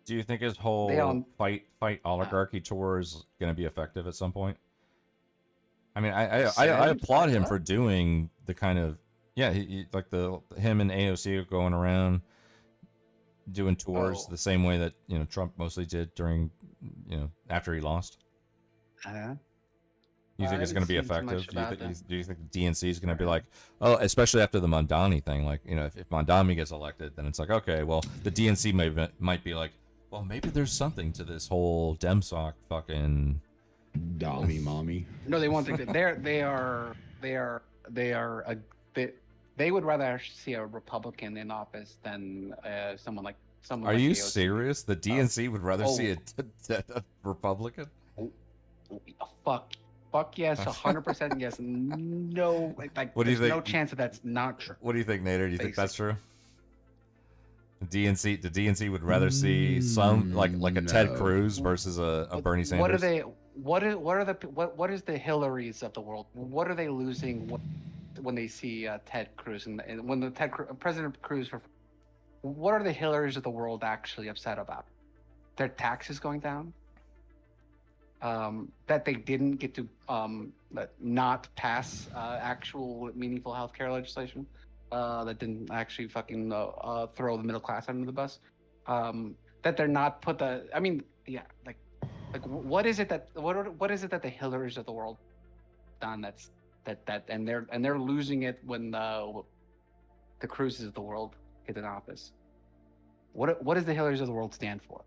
Do you think his whole all- fight oligarchy tour is going to be effective at some point? I mean, I Said, applaud him what? for doing the kind of like him and AOC are going around doing tours Oh. the same way that Trump mostly did during after he lost. You think I it's going to be haven't seen too effective? much about Do you think the DNC is going to be like, oh, especially after the Mondani thing, like if Mondani gets elected, then it's like, okay, well the DNC might be like, well, maybe there's something to this whole Demsoc fucking. Dommy mommy. No, they won't think that. They would rather see a Republican in office than someone Are like you AOC. serious? The DNC would rather see a Republican? Fuck yes, 100% yes. No, What do you there's no think? chance that that's not true. What do you think, Nader? Do you think that's true? The DNC would rather see some like a Ted No. Cruz versus a Bernie Sanders. What are they? What is the Hillarys of the world? What are they losing when they see Ted Cruz and when the President Cruz? What are the Hillarys of the world actually upset about? Their taxes going down? that they didn't get to not pass actual meaningful healthcare legislation. That didn't actually fucking throw the middle class under the bus. That they're not put the. I mean, yeah, what is it that what is it that the Hillarys of the world done that and they're losing it when the Cruises of the world get in office. What does the Hillarys of the world stand for?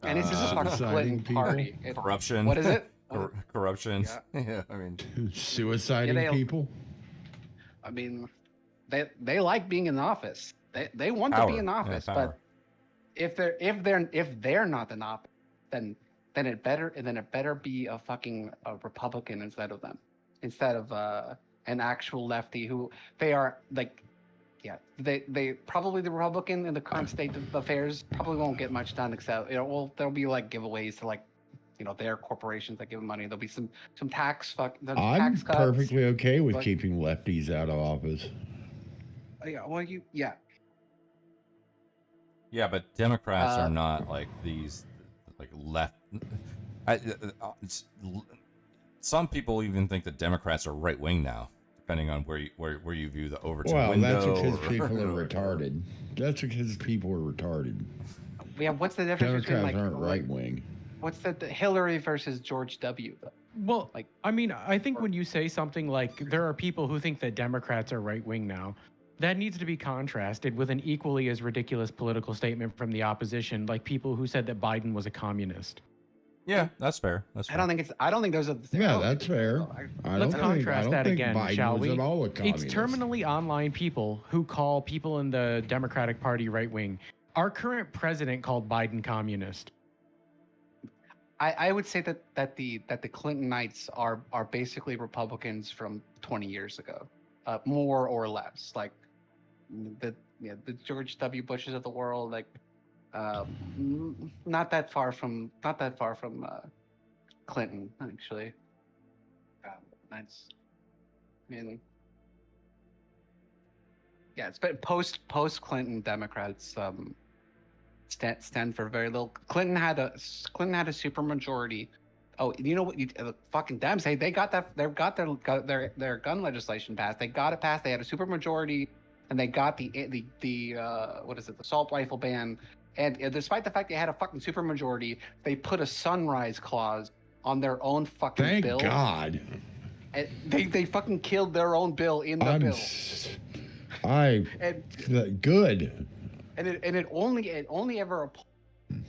And this is a fucking Suiciding Clinton people? party. Corruption. What is it? Corruption. Yeah. Yeah, I mean, Suiciding Yeah, people? I mean, they like being in office. They want to Power. be in Yeah, office, power. but if they're not in office, then it better be a fucking Republican instead of them, instead of an actual lefty who they are like. Yeah, they probably the Republican in the current state of affairs probably won't get much done except well there'll be like giveaways to like their corporations that give them money. There'll be some tax I'm tax cuts. perfectly okay with but- keeping lefties out of office. Yeah, well yeah. yeah, but Democrats are Uh, not like these, like left. Some people even think that Democrats are right wing now, depending on where you view the Overton Well, window. that's because or- people are retarded. That's because people are retarded. Yeah, what's the difference Democrats between aren't right wing. what's the Hillary versus George W. though? Well, Like- I mean, I think when you say something like there are people who think that Democrats are right wing now, that needs to be contrasted with an equally as ridiculous political statement from the opposition, like people who said that Biden was a communist. Yeah, that's fair. That's fair. I don't think those are the same. Yeah, that's fair. I Let's don't contrast think, I that don't think again, Biden shall was we? at all a communist. It's terminally online people who call people in the Democratic Party right wing. Our current president called Biden communist. I would say that the Clintonites are basically Republicans from 20 years ago, more or less. Like the George W. Bushes of the world, like not that far from Clinton actually. That's I mean, yeah, it's been post Clinton Democrats stand for very little. Clinton had a super majority. Oh, you know what? Fucking Dems, hey, they got their gun legislation passed. They got it passed. They had a super majority, and they got the what is it? The assault rifle ban. And despite the fact they had a fucking super majority, they put a sunrise clause on their own fucking Thank bill. God. And they fucking killed their own bill in the bill. Good. And it only ever opposed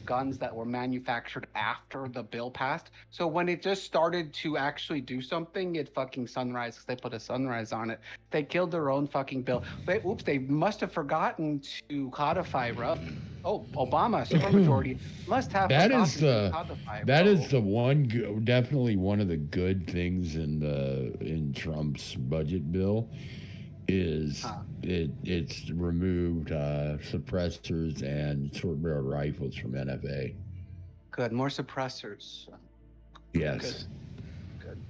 guns that were manufactured after the bill passed. So when it just started to actually do something, it fucking sunrise, because they put a sunrise on it. They killed their own fucking bill. They must have forgotten to codify Obama supermajority must have That forgotten is to codify. That is the one, definitely one of the good things in Trump's budget bill. It's removed suppressors and short-barreled rifles from NFA. Good. More suppressors. Yes. Good.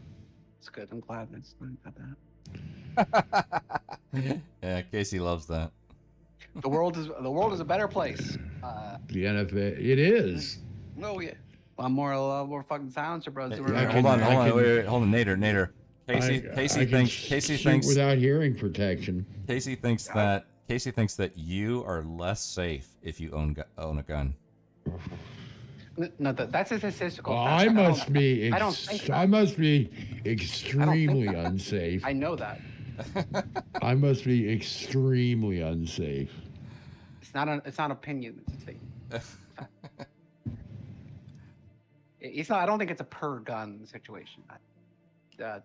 It's good. I'm glad got that. Yeah, Casey loves that. The world is a better place. The NFA, it is. Oh yeah. A lot more fucking silencer, bros. Hold on, wait, hold on, Nader. Casey thinks without hearing protection. Casey thinks that you are less safe if you own a gun. No, that's a statistical. Well, fact. I must be. I don't think that. I must be extremely unsafe. I know that. I must be extremely unsafe. It's not opinion. It's a statement. It's not. I don't think it's a per gun situation. The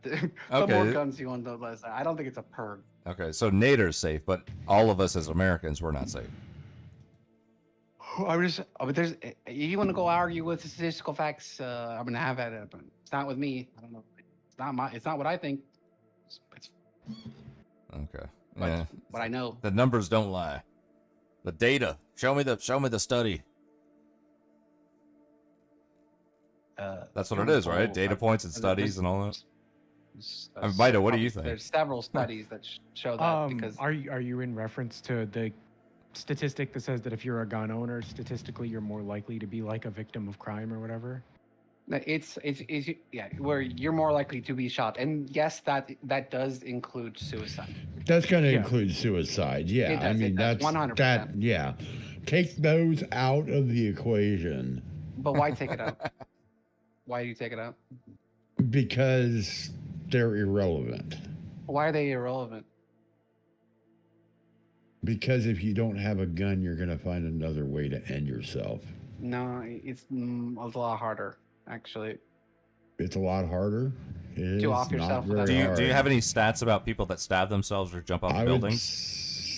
Okay. more guns you own, the less. I don't think it's a per. Okay, so Nader's safe, but all of us as Americans, we're not safe. There's. You want to go argue with statistical facts? I'm gonna have at it, but it's not with me. I don't know. It's not what I think. It's Okay. But- Yeah. what I know. The numbers don't lie. The data. Show me the study. That's what it is, right? Data points and studies and all that. I mean, Vito, what do you think? There's several studies that show that because Are you in reference to the statistic that says that if you're a gun owner, statistically you're more likely to be like a victim of crime or whatever? No, it's yeah, where you're more likely to be shot, and yes, that does include suicide. That's going to Yeah. include suicide. Yeah, It I does, mean it does, that's 100%. that. Yeah, take those out of the equation But why take it out? Why do you take it out? because they're irrelevant. Why are they irrelevant? Because if you don't have a gun, you're going to find another way to end yourself. No, it's a lot harder, actually. It's a lot harder. It is off not yourself very without- Do you hard. have any stats about people that stab themselves or jump off I would buildings?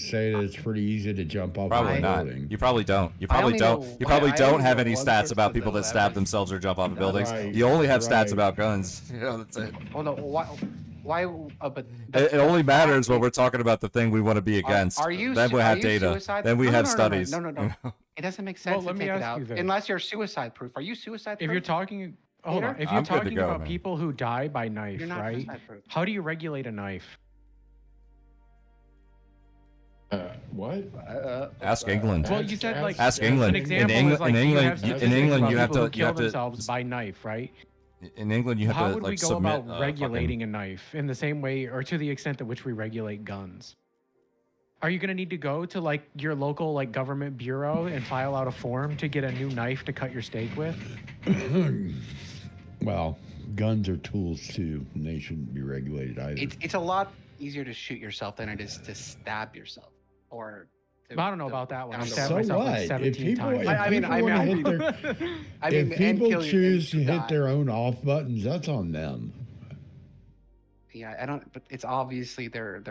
say that it's pretty easy to jump off Probably a not. building. You probably don't. You I probably only don't. know- You probably I don't only have know any one stats person about people that that stab was- themselves or jump off of buildings. Right, You only have stats right. about guns. You know, that's it. Oh no, why? But It only matters when we're talking about the thing we want to be against. Are you? Then we are have you data. suicide- Then we no, have no, no, studies. No, no, no. you no. know? It doesn't make Well, sense let to me take it ask out you this. unless you're suicide proof. Are you suicide proof? If you're talking, hold on. Peter? If you're I'm good to talking go, about man. people who die by knife, You're not right? suicide proof. How do you regulate a knife? What? Ask England. Well, you said like Ask England. an example In is like England- you in have England, statistics about you have people who to- you kill have to- themselves by knife, right? In England, you have How to would like we go submit about regulating a knife in the same way or to the extent to which we regulate guns? Are you going to need to go to like your local like government bureau and file out a form to get a new knife to cut your steak with? Well, guns are tools too, and they shouldn't be regulated either. It's a lot easier to shoot yourself than it is to stab yourself. Or to, I don't know about that one. I down the stabbed So road. myself what? like If 17 people- times. if I mean, people wanna hit their- I mean, if and people kill you- choose to and hit die. their own off buttons, that's on them. Yeah, I don't. But it's obviously their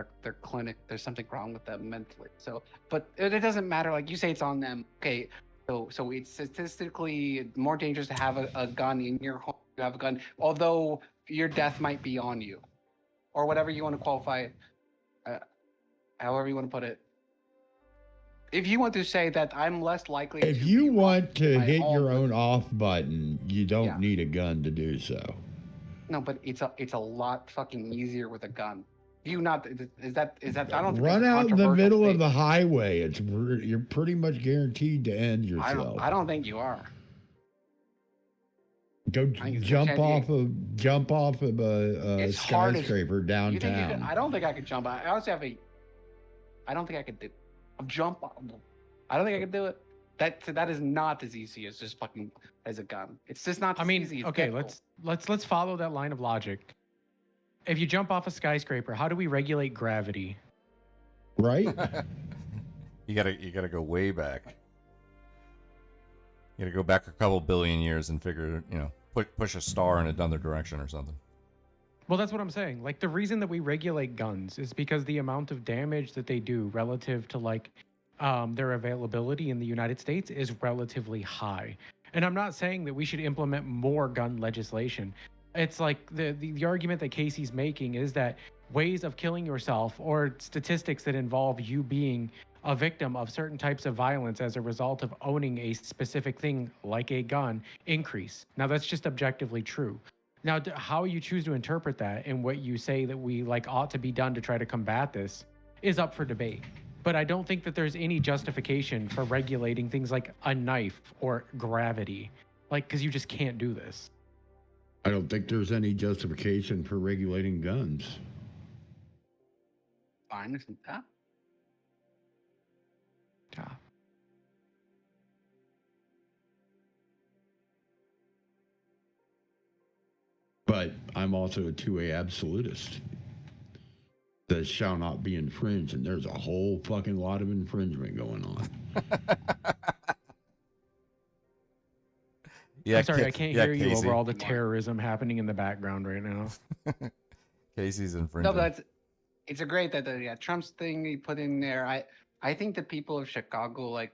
clinic. There's something wrong with them mentally. So, but it doesn't matter. Like you say, it's on them. Okay, so it's statistically more dangerous to have a gun in your home. You have a gun, although your death might be on you, or whatever you want to qualify it. However you want to put it. If you want to say that I'm less likely. If to you be want to my hit your own- own off button, you don't Yeah. need a gun to do so. No, but it's a lot fucking easier with a gun. You not is that I don't think Run it's a out in the controversial middle of thing. the highway. You're pretty much guaranteed to end I yourself. don't think you are. Go think it's jump okay. jump off of a It's hard as- skyscraper You think you could, downtown. I don't think I could jump. I honestly have a. I don't think I could do. Jump. I don't think I could do it. That is not as easy as just fucking as a gun. It's just not. I as mean, easy. It's okay, difficult. let's follow that line of logic. If you jump off a skyscraper, how do we regulate gravity? Right? You gotta go way back. You gotta go back a couple billion years and figure, push a star in another direction or something. Well, that's what I'm saying. Like the reason that we regulate guns is because the amount of damage that they do relative to like their availability in the United States is relatively high. And I'm not saying that we should implement more gun legislation. It's like the argument that Casey's making is that ways of killing yourself or statistics that involve you being a victim of certain types of violence as a result of owning a specific thing like a gun increase. Now that's just objectively true. Now how you choose to interpret that and what you say that we like ought to be done to try to combat this is up for debate. But I don't think that there's any justification for regulating things like a knife or gravity, like because you just can't do this. I don't think there's any justification for regulating guns. Fine, isn't that? Yeah. But I'm also a 2A absolutist. That shall not be infringed, and there's a whole fucking lot of infringement going on. Yeah, I'm sorry, I can't hear you Casey. over all the terrorism happening in the background right now. Casey's No, infringing. but it's a great that Trump's thing he put in there. I think the people of Chicago like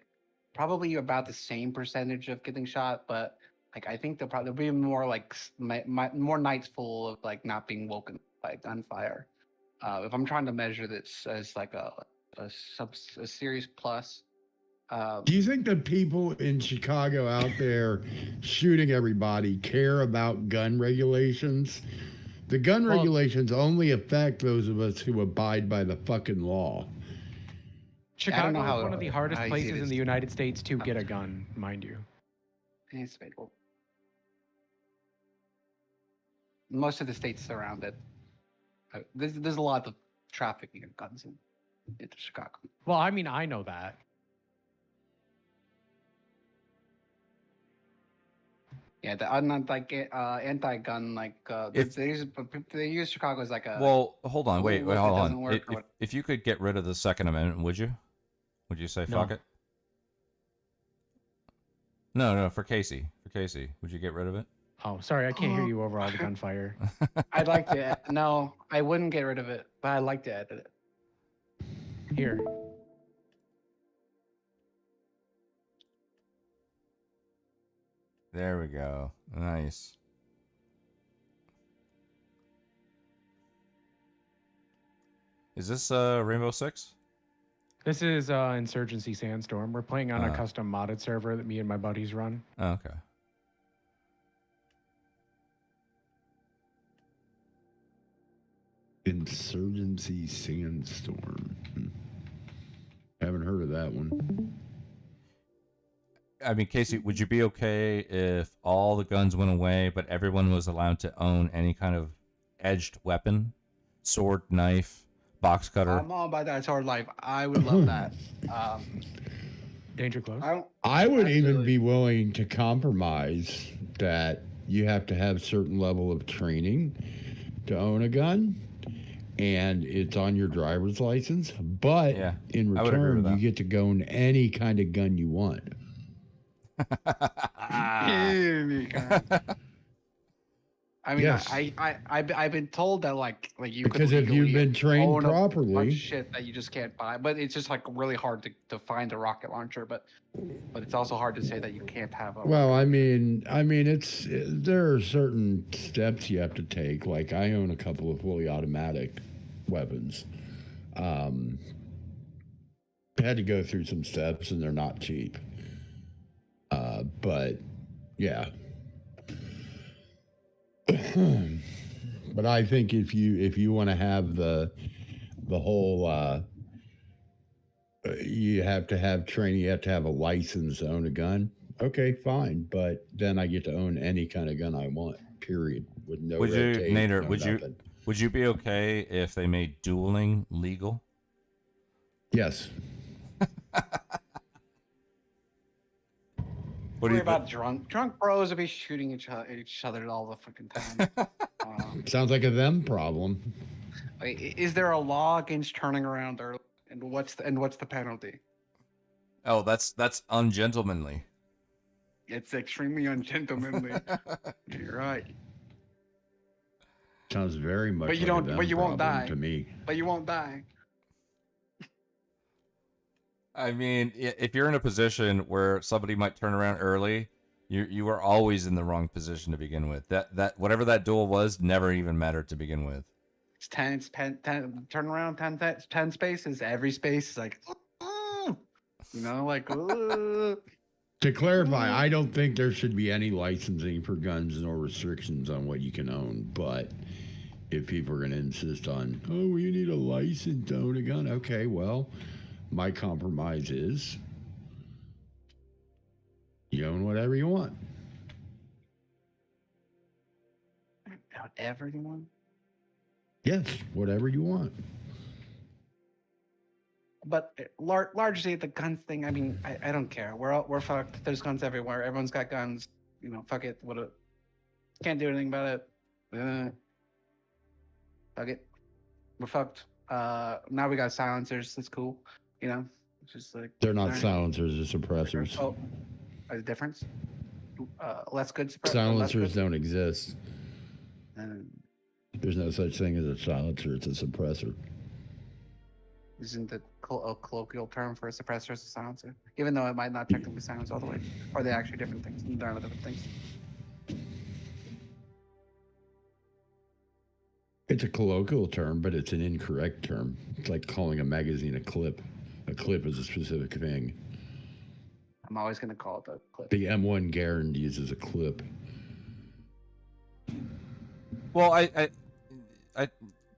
probably about the same percentage of getting shot, but like I think there'll be more like more nights full of like not being woken by gunfire. If I'm trying to measure this as like a series plus. Do you think the people in Chicago out there shooting everybody care about gun regulations? The gun Well- regulations only affect those of us who abide by the fucking law. Chicago know is how- one of the hardest how easy it places in is the to- United States to get a gun, mind you. It's debatable. Most of the states surround it. There's a lot of trafficking of guns into Chicago. Well, I mean, I know that. Yeah, the anti-gun If- they use Chicago as like a Well, hold on, wait, what if it hold doesn't on. work or what? If you could get rid of the Second Amendment, would you? Would you say fuck No. it? No, for Casey. Would you get rid of it? Oh, sorry, I can't hear you over all the gunfire. I'd like to. No, I wouldn't get rid of it, but I'd like to edit it. Here. There we go. Nice. Is this Rainbow Six? This is Insurgency Sandstorm. We're playing on a Ah. custom modded server that me and my buddies run. Oh, okay. Insurgency Sandstorm. Haven't heard of that one. I mean, Casey, would you be okay if all the guns went away, but everyone was allowed to own any kind of edged weapon? Sword, knife, box cutter? I'm all about that sword life. I would love that. Danger close. I would even Absolutely. be willing to compromise that you have to have certain level of training to own a gun, and it's on your driver's license. But Yeah, in I would agree with return, you that. get to go own any kind of gun you want. I mean, Yes. I've been told that like you could Because if you've legally been trained own a bunch properly, of shit that you just can't buy, but it's just like really hard to find a rocket launcher. But it's also hard to say that you can't have a. well, I mean, there are certain steps you have to take. Like I own a couple of fully automatic weapons. Had to go through some steps, and they're not cheap. But yeah. But I think if you want to have the whole you have to have training, you have to have a license to own a gun. Okay, fine, but then I get to own any kind of gun I want. Period. With no Would red you, tape, Nader? no Would nothing. you be okay if they made dueling legal? Yes. What do Worry you about drunk bros will be shooting each other all the fucking time. Sounds like a them problem. Is there a law against turning around early? And what's the penalty? Oh, that's ungentlemanly. It's extremely ungentlemanly. You're right, Sounds very much. But you like a don't- them but you won't problem die. to me. but you won't die. I mean, if you're in a position where somebody might turn around early, you were always in the wrong position to begin with. That whatever that duel was never even mattered to begin with. It's 10, turn around 10 spaces. Every space is like, like. To clarify, I don't think there should be any licensing for guns nor restrictions on what you can own. But if people are going to insist on, oh, you need a license to own a gun, okay, well, my compromise is you own whatever you want. Everyone. Yes, whatever you want. But largely the guns thing. I mean, I don't care. We're fucked. There's guns everywhere. Everyone's got guns. Fuck it. Can't do anything about it. Fuck it. We're fucked. Now we got silencers. That's cool. It's just like They're not alright. silencers, they're suppressors. Oh, there's a difference. Less good. Silencers don't exist. Um, There's no such thing as a silencer, it's a suppressor. Isn't the a colloquial term for a suppressor is a silencer, even though it might not technically silence all the way, or they actually different things. They're not different things. It's a colloquial term, but it's an incorrect term. It's like calling a magazine a clip. A clip is a specific thing. I'm always gonna call it a clip. The M1 Garand uses a clip. Well, I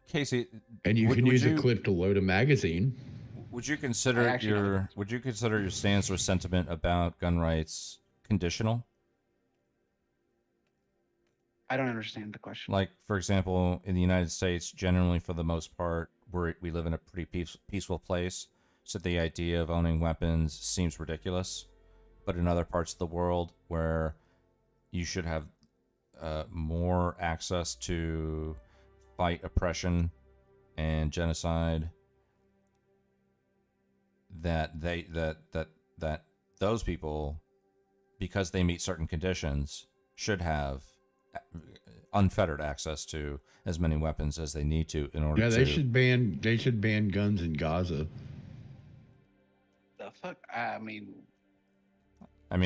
Casey, And you Would- can would use you- a clip to load a magazine. Would you consider actually don't your stance or sentiment about gun rights conditional? I don't understand the question. Like, for example, in the United States, generally for the most part, we live in a pretty peaceful place, so the idea of owning weapons seems ridiculous. But in other parts of the world where you should have more access to fight oppression and genocide, that those people, because they meet certain conditions, should have unfettered access to as many weapons as they need to in order Yeah, to. they should ban guns in Gaza. The fuck? I mean,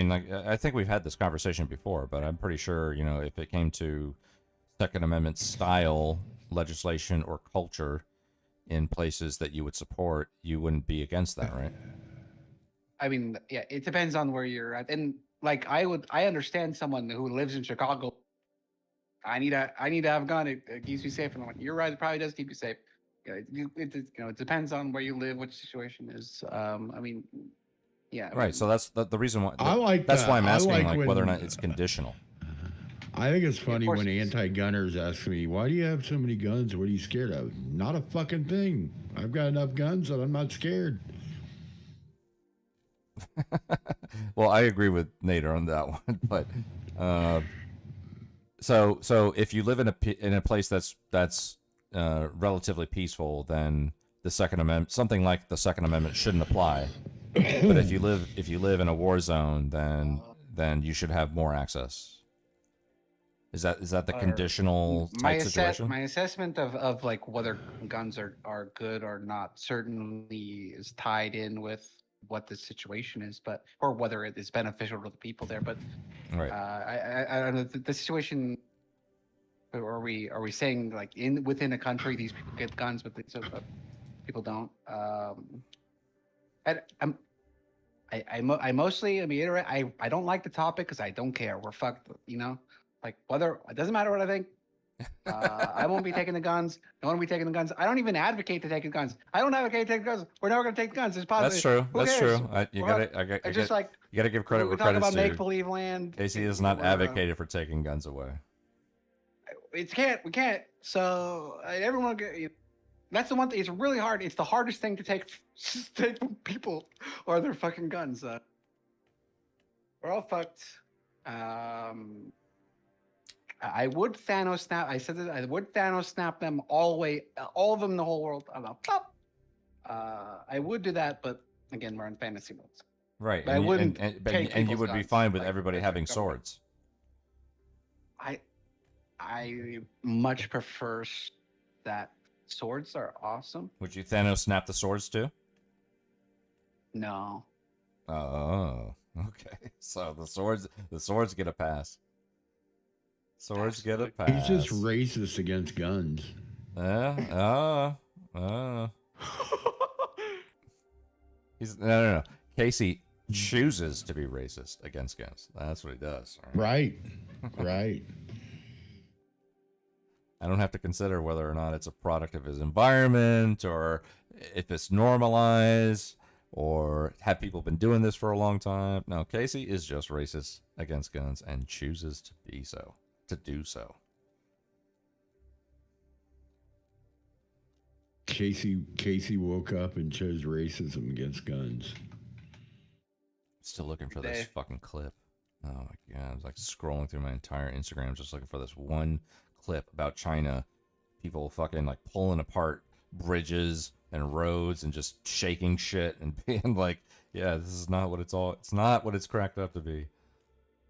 Like, I think we've had this conversation before, but I'm pretty sure, if it came to Second Amendment style legislation or culture in places that you would support, you wouldn't be against that, right? yeah, it depends on where you're at. And like, I understand someone who lives in Chicago. I need to have a gun. It keeps me safe. And I'm like, you're right. It probably does keep you safe. Yeah, it depends on where you live, what the situation is. Yeah. Right. So that's the reason why. I like That's that. why I'm I asking, like whether or when- not it's conditional. I think it's of funny course when it is. anti-gunners ask me, "Why do you have so many guns? What are you scared of?" Not a fucking thing. I've got enough guns that I'm not scared. Well, I agree with Nader on that one, but so if you live in a place that's relatively peaceful, then the Second Amendment, something like the Second Amendment, shouldn't apply. But if you live in a war zone, then you should have more access. Is that the conditional type situation? My assessment of like whether guns are good or not certainly is tied in with what the situation is, or whether it is beneficial to the people there. But Right. I don't know the situation. Are we saying like within a country these people get guns, but people don't? I mostly I don't like the topic because I don't care. We're fucked, Like whether it doesn't matter what I think. I won't be taking the guns. No one will be taking the guns. I don't even advocate to take the guns. I don't advocate to take the guns. We're never going to take the guns. It's positive. That's true. Who That's cares? true. You gotta give credit we where talk credit's about due. make believe land. Casey has not advocated for taking guns away. We can't. So everyone that's the one thing. It's really hard. It's the hardest thing to take from people or their fucking guns. We're all fucked. I would Thanos snap. I said that I would Thanos snap them all of them, the whole world. I'm like, pop. I would do that, but again, we're in fantasy mode. Right. But I wouldn't take and you people's would be guns, fine with like, everybody like having a government. swords. I much prefer that swords are awesome. Would you Thanos snap the swords too? No. Oh, okay. So the swords get a pass. Swords get a pass. He's just racist against guns. He's no. Casey chooses to be racist against guns. That's what he does. Right. Right. I don't have to consider whether or not it's a product of his environment or if it's normalized or have people been doing this for a long time. No, Casey is just racist against guns and chooses to do so. Casey woke up and chose racism against guns. Still looking for this fucking clip. Oh my god, I was like scrolling through my entire Instagram just looking for this one clip about China. People fucking like pulling apart bridges and roads and just shaking shit and being like, yeah, this is not what it's not what it's cracked up to be.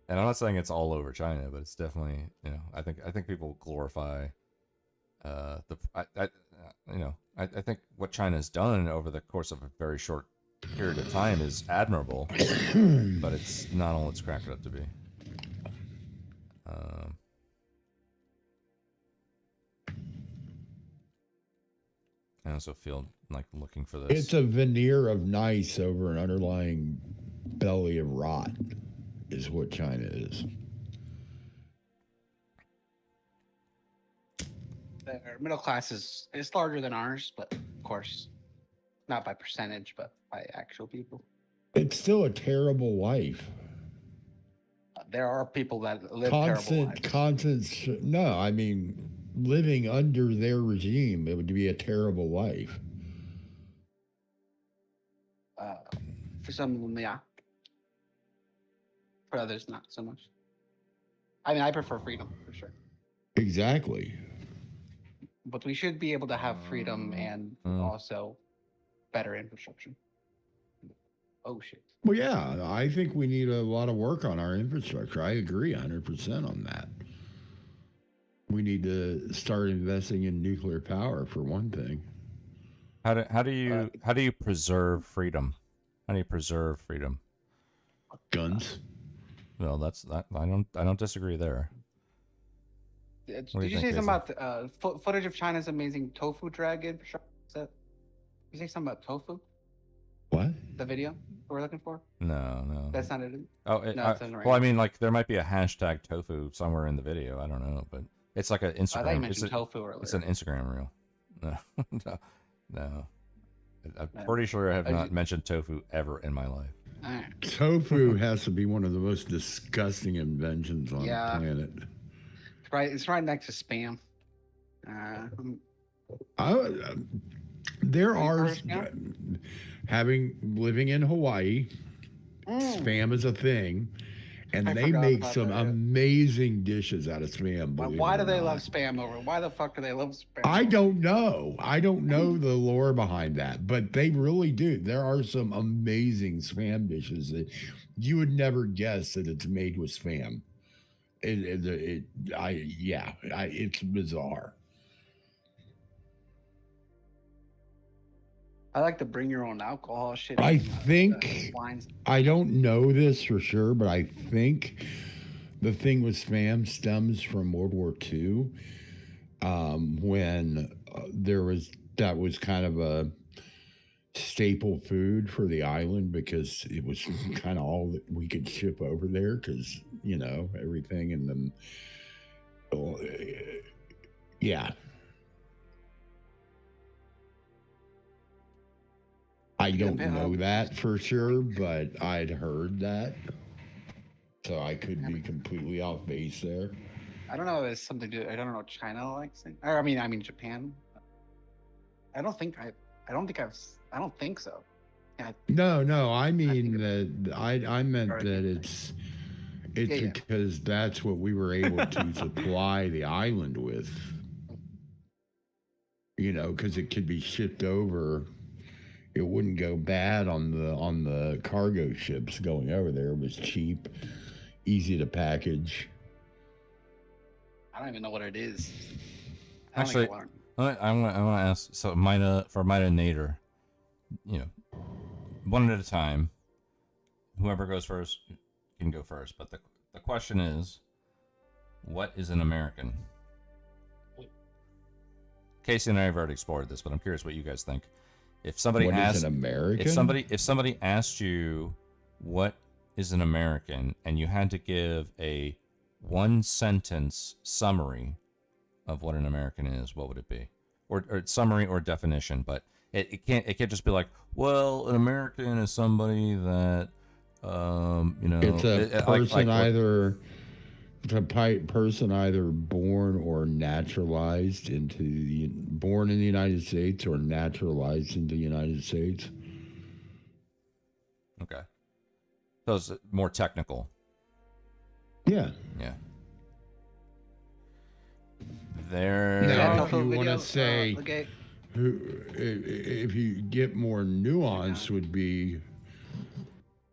And I'm not saying it's all over China, but it's definitely, I think people glorify I think what China's done over the course of a very short period of time is admirable, but it's not all it's cracked up to be. I also feel like looking for this. It's a veneer of nice over an underlying belly of rot, is what China is. Their middle class is larger than ours, but of course, not by percentage, but by actual people. It's still a terrible life. There are people that live terrible lives. No, I mean, living under their regime, it would be a terrible life. For some of them, yeah. For others, not so much. I mean, I prefer freedom for sure, Exactly. but we should be able to have freedom and also better infrastructure. Oh shit! Well, yeah, I think we need a lot of work on our infrastructure. I agree 100% on that. We need to start investing in nuclear power for one thing. How do you preserve freedom? How do you preserve freedom? Guns. Well, that's that. I don't disagree there. Did What do you you say think, something about footage of China's amazing tofu drag infrastructure? Did you say something about tofu? What? The video we're looking for? No. That's not it. Oh, No, it doesn't right well, I now. mean, like there might be a hashtag tofu somewhere in the video. I don't know, but it's like an I thought you Instagram. mentioned tofu earlier. It's an Instagram reel. No, no. I'm No. pretty sure I have I not ju- mentioned tofu ever in my life. All right. Tofu has to be one of the most disgusting inventions on Yeah. the planet. It's right next to spam. There Are you are first now? living in Hawaii, spam is a thing, and I they forgot make about some that, yeah. amazing dishes out of spam. believe Why it do or they not. love spam over? Why the fuck do they love spam? I don't know. I don't know the lore behind that, but they really do. There are some amazing spam dishes that you would never guess that it's made with spam. It's bizarre. I like to bring your own alcohol shit. I from, think wines. I don't know this for sure, but I think the thing with spam stems from World War II, when that was kind of a staple food for the island because it was kind of all that we could ship over there because everything in them. Yeah. I don't know that for sure, but I'd heard that. So I could be completely off base there. I don't know if it's something to do. I don't know what China likes it. Or, I mean Japan. I don't think so. Yeah, No. I mean think that I meant Or- that it's Yeah. because that's what we were able to supply the island with. Because it could be shipped over. It wouldn't go bad on the cargo ships going over there. It was cheap, easy to package. I don't even know what it is. Actually, I want to ask. So, for Mida Nader, one at a time. Whoever goes first can go first. But the question is, what is an American? Casey and I have already explored this, but I'm curious what you guys think. If somebody What asked is an American? if somebody asked you what is an American and you had to give a one sentence summary of what an American is, what would it be? Or summary or definition, but it can't just be like, well, an American is somebody that It's a person person either born or naturalized born in the United States or naturalized in the United States. Okay. So it's more technical. Yeah. Yeah. Now, if you want to say okay. if you get more nuance, would be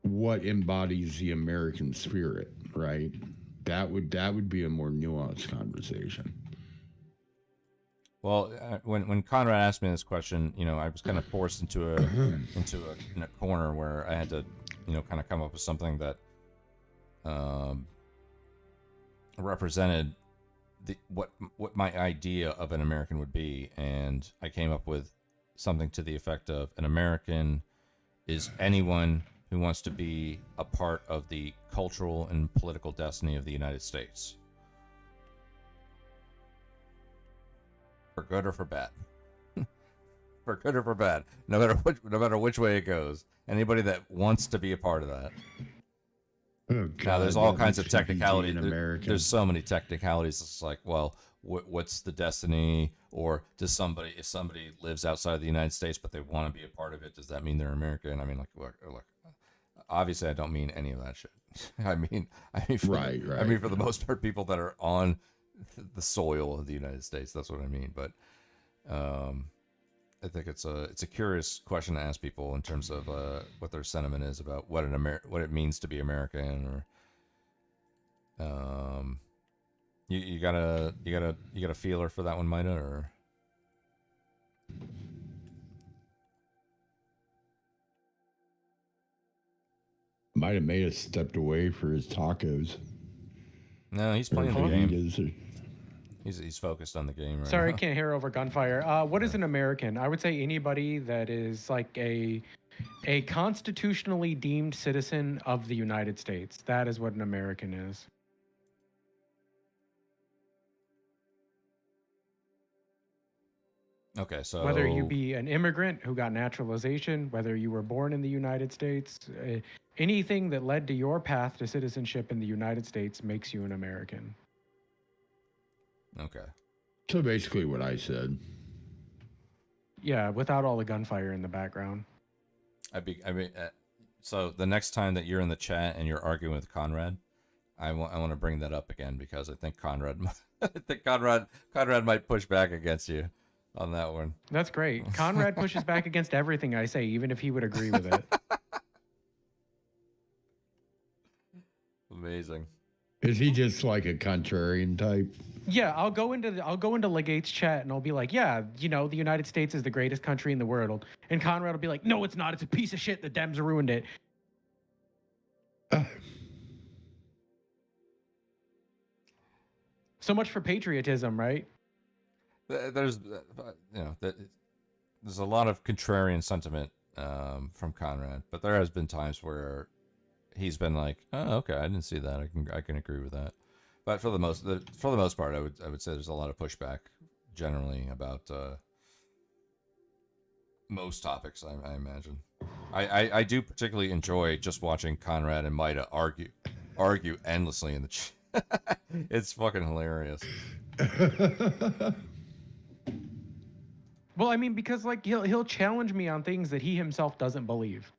what embodies the American spirit, right? That would be a more nuanced conversation. Well, when Conrad asked me this question, I was kind of forced into a corner where I had to, kind of come up with something that represented what my idea of an American would be, and I came up with something to the effect of an American is anyone who wants to be a part of the cultural and political destiny of the United States. For good or for bad. for good or for bad, no matter which way it goes. Anybody that wants to be a part of that. Oh, Now, there's God, all that kinds of makes me technicality. an American. There's so many technicalities. It's like, well, what's the destiny? Or does somebody, if somebody lives outside of the United States but they want to be a part of it, does that mean they're American? I mean, look. Obviously, I don't mean any of that shit. I mean, Right. I mean, for the most part, people that are on the soil of the United States. That's what I mean. But I think it's a curious question to ask people in terms of what their sentiment is about what what it means to be American, or you got a feeler for that one, Mida, or Might have made us stepped away for his tacos. no? He's Or playing the game. fajitas. He's focused on the game right Sorry, I now. can't hear over gunfire. What is an American? I would say anybody that is like a constitutionally deemed citizen of the United States. That is what an American is. Okay, so Whether you be an immigrant who got naturalization, whether you were born in the United States, anything that led to your path to citizenship in the United States makes you an American. okay. So basically what I said. Yeah, without all the gunfire in the background. So the next time that you're in the chat and you're arguing with Conrad, I want to bring that up again because I think Conrad might push back against you on that one. That's great. Conrad pushes back against everything I say, even if he would agree with it. Amazing. Is he just like a contrarian type? Yeah, I'll go into Legate's chat and I'll be like, yeah, you know, the United States is the greatest country in the world, and Conrad will be like, no, it's not. It's a piece of shit. The Dems ruined it. So much for patriotism, right? There's there's a lot of contrarian sentiment from Conrad, but there has been times where he's been like, oh, okay, I didn't see that. I can agree with that. But for the most part, I would say there's a lot of pushback generally about most topics. I imagine. I do particularly enjoy just watching Conrad and Mida argue endlessly in the chat. It's fucking hilarious. Well, I mean, because like he'll challenge me on things that he himself doesn't believe.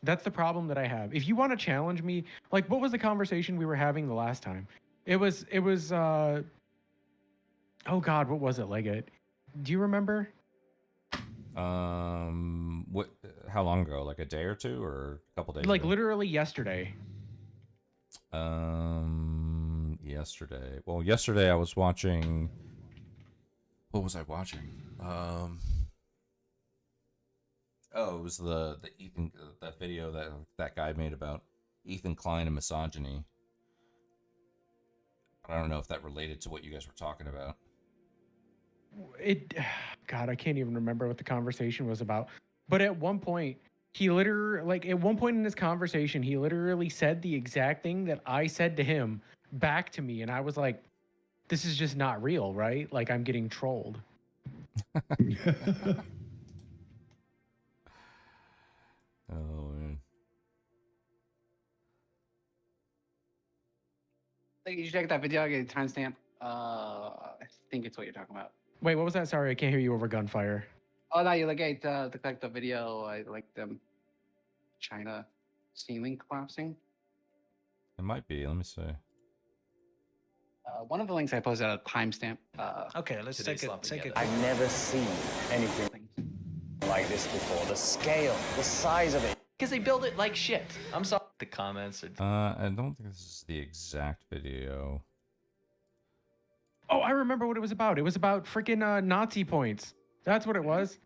That's the problem that I have. If you want to challenge me, like what was the conversation we were having the last time? It was oh God, what was it, Legate? Do you remember? What? How long ago? Like a day or two, or a couple days? Like ago? literally yesterday. Yesterday. Well, yesterday I was watching. What was I watching? Oh, it was the Ethan that video that guy made about Ethan Klein and misogyny. I don't know if that related to what you guys were talking about. God, I can't even remember what the conversation was about. But at one point, he literally in this conversation, he literally said the exact thing that I said to him back to me, and I was like, "This is just not real, right? Like I'm getting trolled." Oh man. Like, you should check that video. I get a timestamp. I think it's what you're talking about. Wait, what was that? Sorry, I can't hear you over gunfire. Oh no, you like the video. I like them. China ceiling collapsing. It might be. Let me see. One of the links I posted a timestamp. Okay, let's take a. I've never seen anything like this before. The scale, the size of it. Because they build it like shit. I'm sorry. The comments are. I don't think this is the exact video. Oh, I remember what it was about. It was about freaking Nazi points. That's what it was.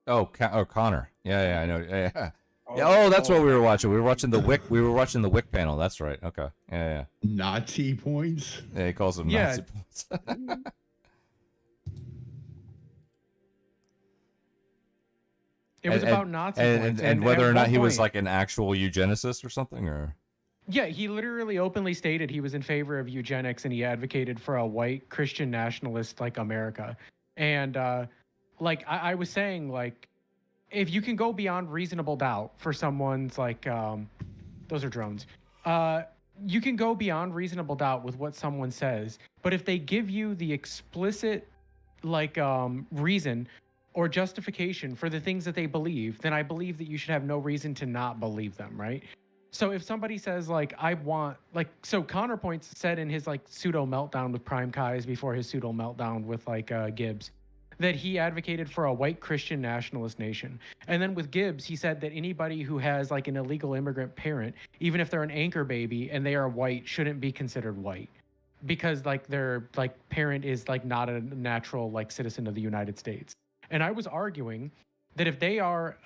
Oh, Connor. Yeah, I know. Yeah. Yeah, oh, that's what we were watching. We were watching the Wick. We were watching the Wick panel. That's right. Okay. Yeah. Nazi points? Yeah, he calls them Yeah. Nazi points. It was about Nazi points. And whether at or not one he was point- like an actual eugenicist or something, or Yeah, he literally openly stated he was in favor of eugenics and he advocated for a white Christian nationalist like America. And like I was saying, like if you can go beyond reasonable doubt for someone's like those are drones. You can go beyond reasonable doubt with what someone says, but if they give you the explicit like reason or justification for the things that they believe, then I believe that you should have no reason to not believe them, right? So if somebody says like I want like so Counterpoints said in his like pseudo meltdown with Prime Kais before his pseudo meltdown with like Gibbs that he advocated for a white Christian nationalist nation. And then with Gibbs, he said that anybody who has like an illegal immigrant parent, even if they're an anchor baby and they are white, shouldn't be considered white because like their like parent is like not a natural like citizen of the United States. And I was arguing that if they are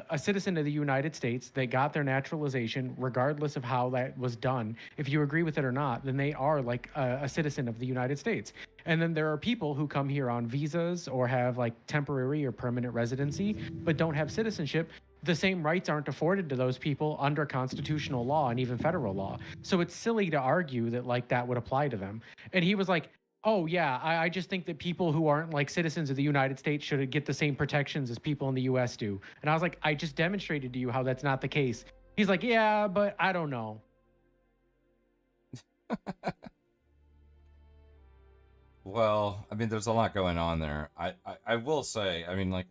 a citizen of the United States, they got their naturalization, regardless of how that was done, if you agree with it or not, then they are like a citizen of the United States. And then there are people who come here on visas or have like temporary or permanent residency, but don't have citizenship. The same rights aren't afforded to those people under constitutional law and even federal law. So it's silly to argue that like that would apply to them. And he was like, oh yeah, I just think that people who aren't like citizens of the United States should get the same protections as people in the US do. And I was like, I just demonstrated to you how that's not the case. He's like, yeah, but I don't know. Well, I mean, there's a lot going on there. I will say, I mean, like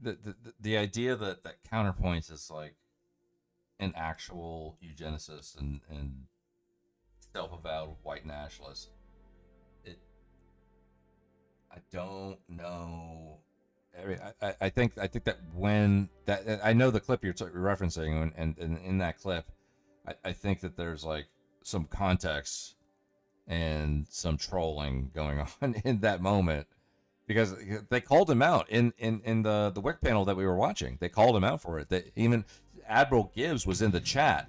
the idea that Counterpoints is like an actual eugenicist and self-avowed white nationalist. I don't know. I think that when that I know the clip you're referencing, and in that clip, I think that there's like some context and some trolling going on in that moment because they called him out in the WIC panel that we were watching. They called him out for it. That even Admiral Gibbs was in the chat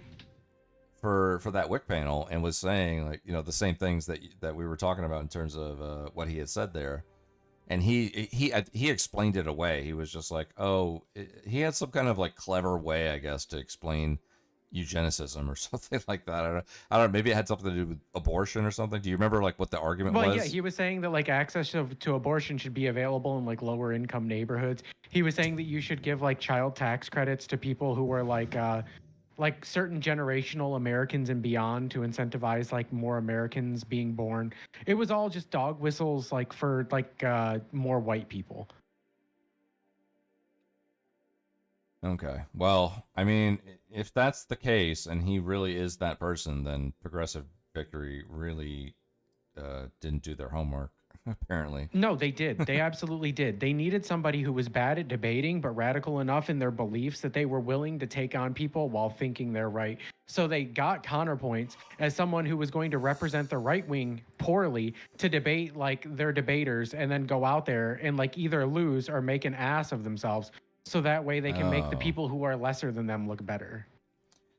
for that WIC panel and was saying like the same things that we were talking about in terms of what he had said there, and he explained it away. He was just like, oh, he had some kind of like clever way, I guess, to explain eugenicism or something like that. I don't know. Maybe it had something to do with abortion or something. Do you remember like what the argument was? Well, yeah, he was saying that like access to abortion should be available in like lower income neighborhoods. He was saying that you should give like child tax credits to people who were like certain generational Americans and beyond to incentivize like more Americans being born. It was all just dog whistles like for like more white people. Okay. Well, I mean, if that's the case and he really is that person, then Progressive Victory really didn't do their homework, apparently. No, they did. They absolutely did. They needed somebody who was bad at debating, but radical enough in their beliefs that they were willing to take on people while thinking they're right. So they got Counterpoints as someone who was going to represent the right wing poorly to debate like their debaters and then go out there and like either lose or make an ass of themselves. So that way they can make the people who are lesser than them look better.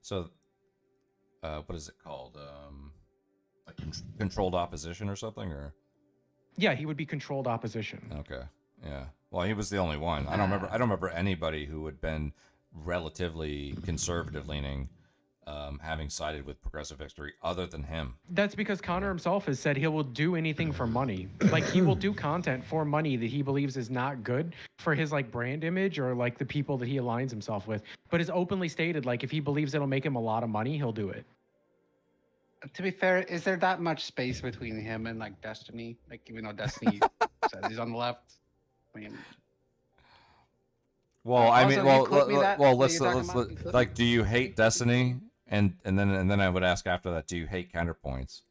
So, what is it called? Like controlled opposition or something, or? Yeah, he would be controlled opposition. Okay, yeah. Well, he was the only one. I don't remember anybody who had been relatively conservative leaning, having sided with Progressive Victory other than him. That's because Connor himself has said he will do anything for money. Like he will do content for money that he believes is not good for his like brand image or like the people that he aligns himself with. But has openly stated like if he believes it'll make him a lot of money, he'll do it. To be fair, is there that much space between him and like Destiny? Like even though Destiny says he's on the left. I mean, well, I mean, also, you clip me that let's you're talking about? You clip like, do you hate Destiny? And then I would ask after that, do you hate Counterpoints?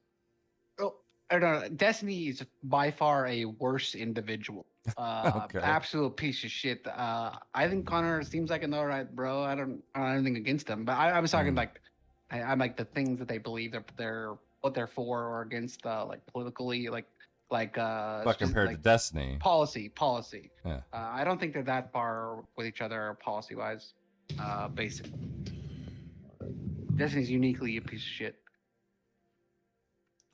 Oh, I don't know. Destiny is by far a worse individual. Okay. Absolute piece of shit. I think Connor seems like an alright bro. I don't have anything against him, but I was talking like, I'm like the things that they believe they're what they're for or against, like politically, like But compared to Destiny, policy. Yeah. I don't think they're that far with each other policy wise. Basically, Destiny's uniquely a piece of shit.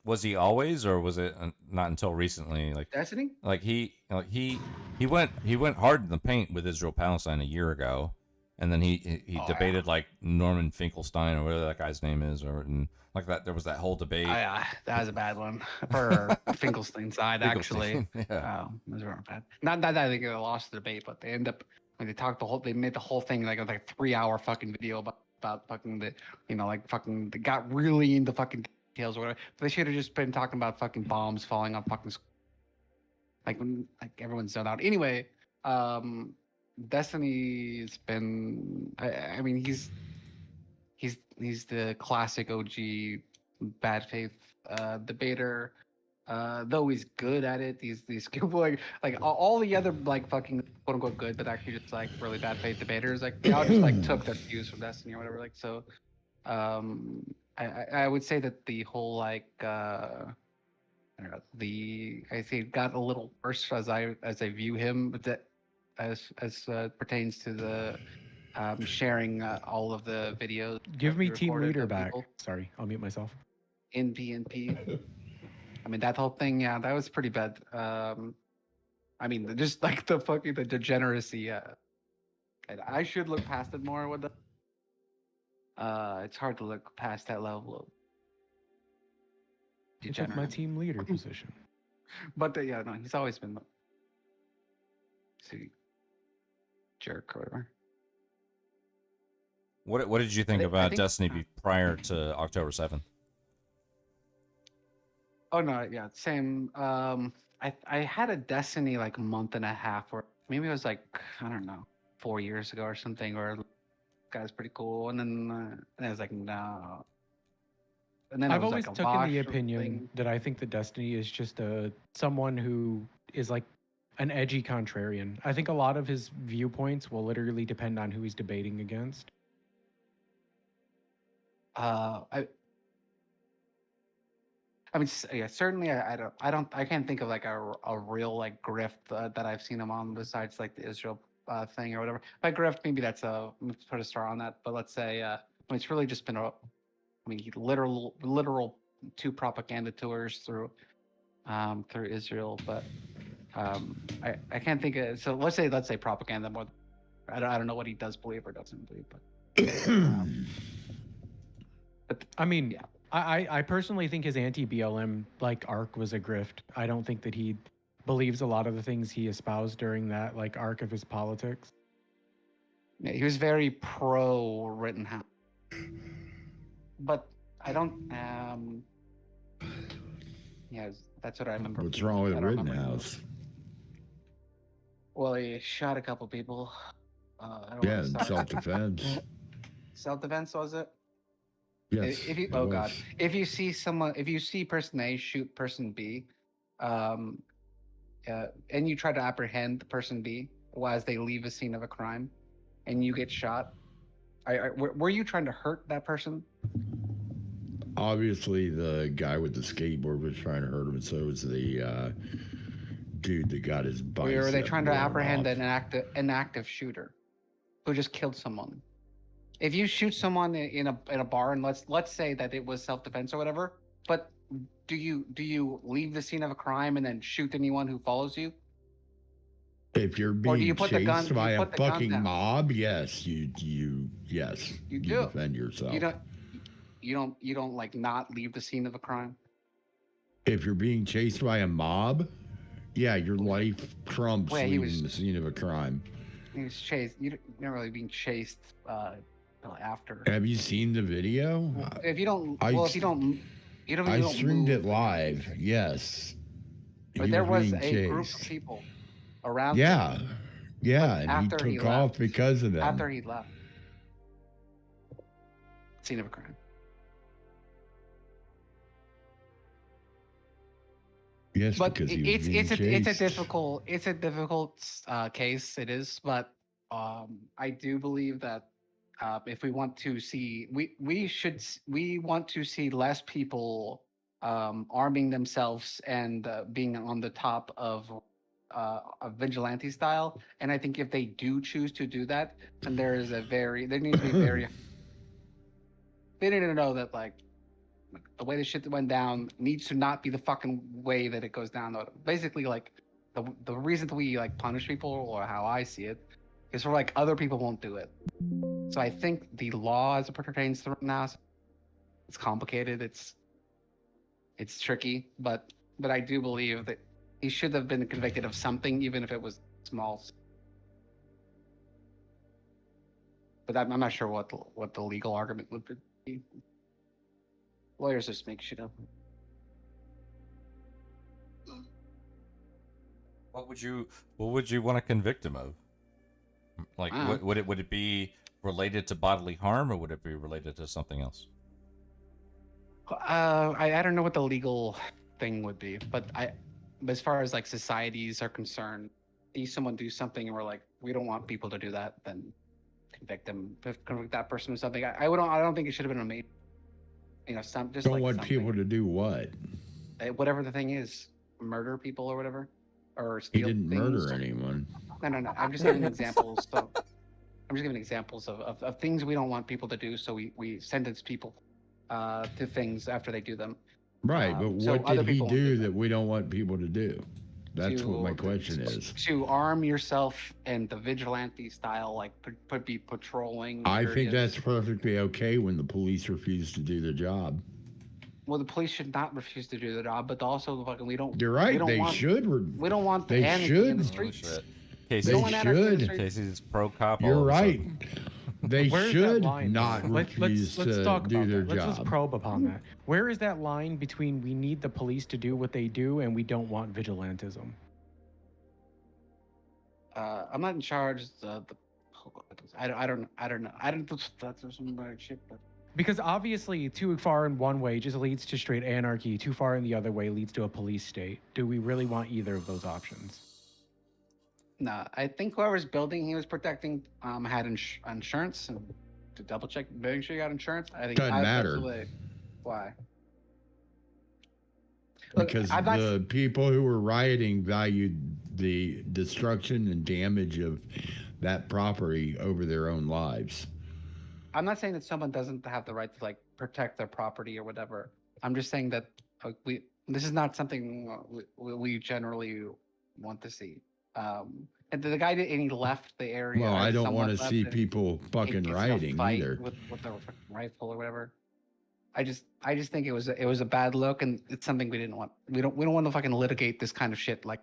was he always, or was it not until recently? Like Destiny? Like he went hard in the paint with Israel Palestine a year ago, and then he debated like Norman Finkelstein or whatever that guy's name is, or and like that. There was that whole debate. That was a bad one for Finkelstein's side, actually. Finkelstein, yeah. It was really bad. Not that they lost the debate, but they end up when they made the whole thing like a 3-hour fucking video about fucking they got really into fucking details or whatever. They should have just been talking about fucking bombs falling on fucking like everyone's zoned out. Anyway, Destiny's been. I mean, he's the classic OG bad faith debater. Though he's good at it, he's skillful. Like all the other like fucking quote unquote good, but actually just like really bad faith debaters. Like they all just like took their views from Destiny or whatever. Like so, I would say that the whole like I don't know, I think it got a little worse as I view him, but that as pertains to the sharing all of the videos. Give that me we team recorded leader of back. people Sorry, I'll mute myself. in PNP. I mean that whole thing, yeah, that was pretty bad. I mean just like the fucking the degeneracy. And I should look past it more with the. It's hard to look past that level of He took my degenerate. team leader position. But yeah, no, he's always been see jerk or whatever. What did you think I about think- Destiny prior to October 7th? Oh no, yeah, same. I had a Destiny like a month and a half, or maybe it was like I don't know, 4 years ago or something. Or guy's pretty cool, and then I was like no. And then it I've was always like a taken the Bosch opinion thing. that I think that Destiny is just someone who is like an edgy contrarian. I think a lot of his viewpoints will literally depend on who he's debating against. I mean, yeah, certainly. I can't think of like a real like grift that I've seen him on besides like the Israel thing or whatever. By grift, maybe let's put a star on that. But let's say, I mean, it's really just been he literal 2 propaganda tours through Israel. But I can't think of. So let's say propaganda more. I don't know what he does believe or doesn't believe, but I mean, yeah. I personally think his anti-BLM like arc was a grift. I don't think that he believes a lot of the things he espoused during that like arc of his politics. Yeah, he was very pro Rittenhouse, but I don't. Yeah, that's what I remember. What's wrong with I don't remember. Rittenhouse? Well, he shot a couple people. I don't Yeah, wanna in start- self-defense. Self-defense was it? Yes. If you, it oh god, was. if you see person A shoot person B, and you try to apprehend person B as they leave a scene of a crime, and you get shot, were you trying to hurt that person? Obviously, the guy with the skateboard was trying to hurt him, and so was the dude that got his bicep. Or were they trying to blown apprehend off. an active shooter who just killed someone? If you shoot someone in a bar, and let's say that it was self-defense or whatever, but do you leave the scene of a crime and then shoot anyone who follows you? If you're Or do being you put the gun- chased you by a put the gun fucking down? mob, yes, you You do. defend yourself. You don't like not leave the scene of a crime. If you're being chased by a mob, yeah, your life trumps Wait, he leaving was- the scene of a crime. He was chased. You're not really being chased until after. Have you seen the video? If you don't, I well, if you don't, you don't. I you don't streamed move, it live. Yes. But He there was being a group of chased. people around. Yeah. Yeah, and he after he took off left- because of them. After he left. Scene of a crime. Yes, But because he was it's being it's a chased. difficult case. It is, but I do believe that if we want to see, we want to see less people arming themselves and being on the top of a vigilante style. And I think if they do choose to do that, then there needs to be very. They need to know that like the way the shit that went down needs to not be the fucking way that it goes down. Basically, like the reason that we like punish people, or how I see it, because for like other people won't do it. So I think the law as it pertains to now, it's complicated. It's tricky, but I do believe that he should have been convicted of something, even if it was small. But I'm not sure what the legal argument would be. Lawyers just make shit up. What would you want to convict him of? Like, would it be related to bodily harm, or would it be related to something else? I don't know what the legal thing would be, but as far as like societies are concerned, see someone do something and we're like, we don't want people to do that, then convict that person of something. I don't think it should have been made. Some just Don't like want something. people to do what? Whatever the thing is, murder people or whatever, or He steal didn't things. murder anyone. No. I'm just giving examples. So I'm just giving examples of things we don't want people to do. So we sentence people to things after they do them. Right, but so what other did he people won't do do that we don't want people to do? That's what my To- question is. To arm yourself in the vigilante style, like be patrolling. I think areas. that's perfectly okay when the police refuse to do their job. Well, the police should not refuse to do their job, but also fucking we don't. You're right. We don't They want, should. We don't want the They anarchy in the should. streets. Casey, We They don't want anarchy in the should. streets. Casey's pro cop. You're all of a right. sudden. They Where's that should line, not though? refuse let's to talk do about their that. Let's job. probe upon that. Where is that line between we need the police to do what they do and we don't want vigilantism? I'm not in charge. I don't know. I don't. That's some weird shit. But Because obviously, too far in one way just leads to straight anarchy. Too far in the other way leads to a police state. Do we really want either of those options? no, I think whoever's building he was protecting had insurance, and to double check, making sure you got insurance. I think Doesn't matter. absolutely- Why? Look, Because I'm not- the people who were rioting valued the destruction and damage of that property over their own lives. I'm not saying that someone doesn't have the right to like protect their property or whatever. I'm just saying that this is not something we generally want to see. And the guy did, and he left the area. Well, or I don't someone want to left see and people he fucking gets in a rioting fight either. with a rifle or whatever. I just think it was a bad look, and it's something we didn't want. We don't want to fucking litigate this kind of shit. Like,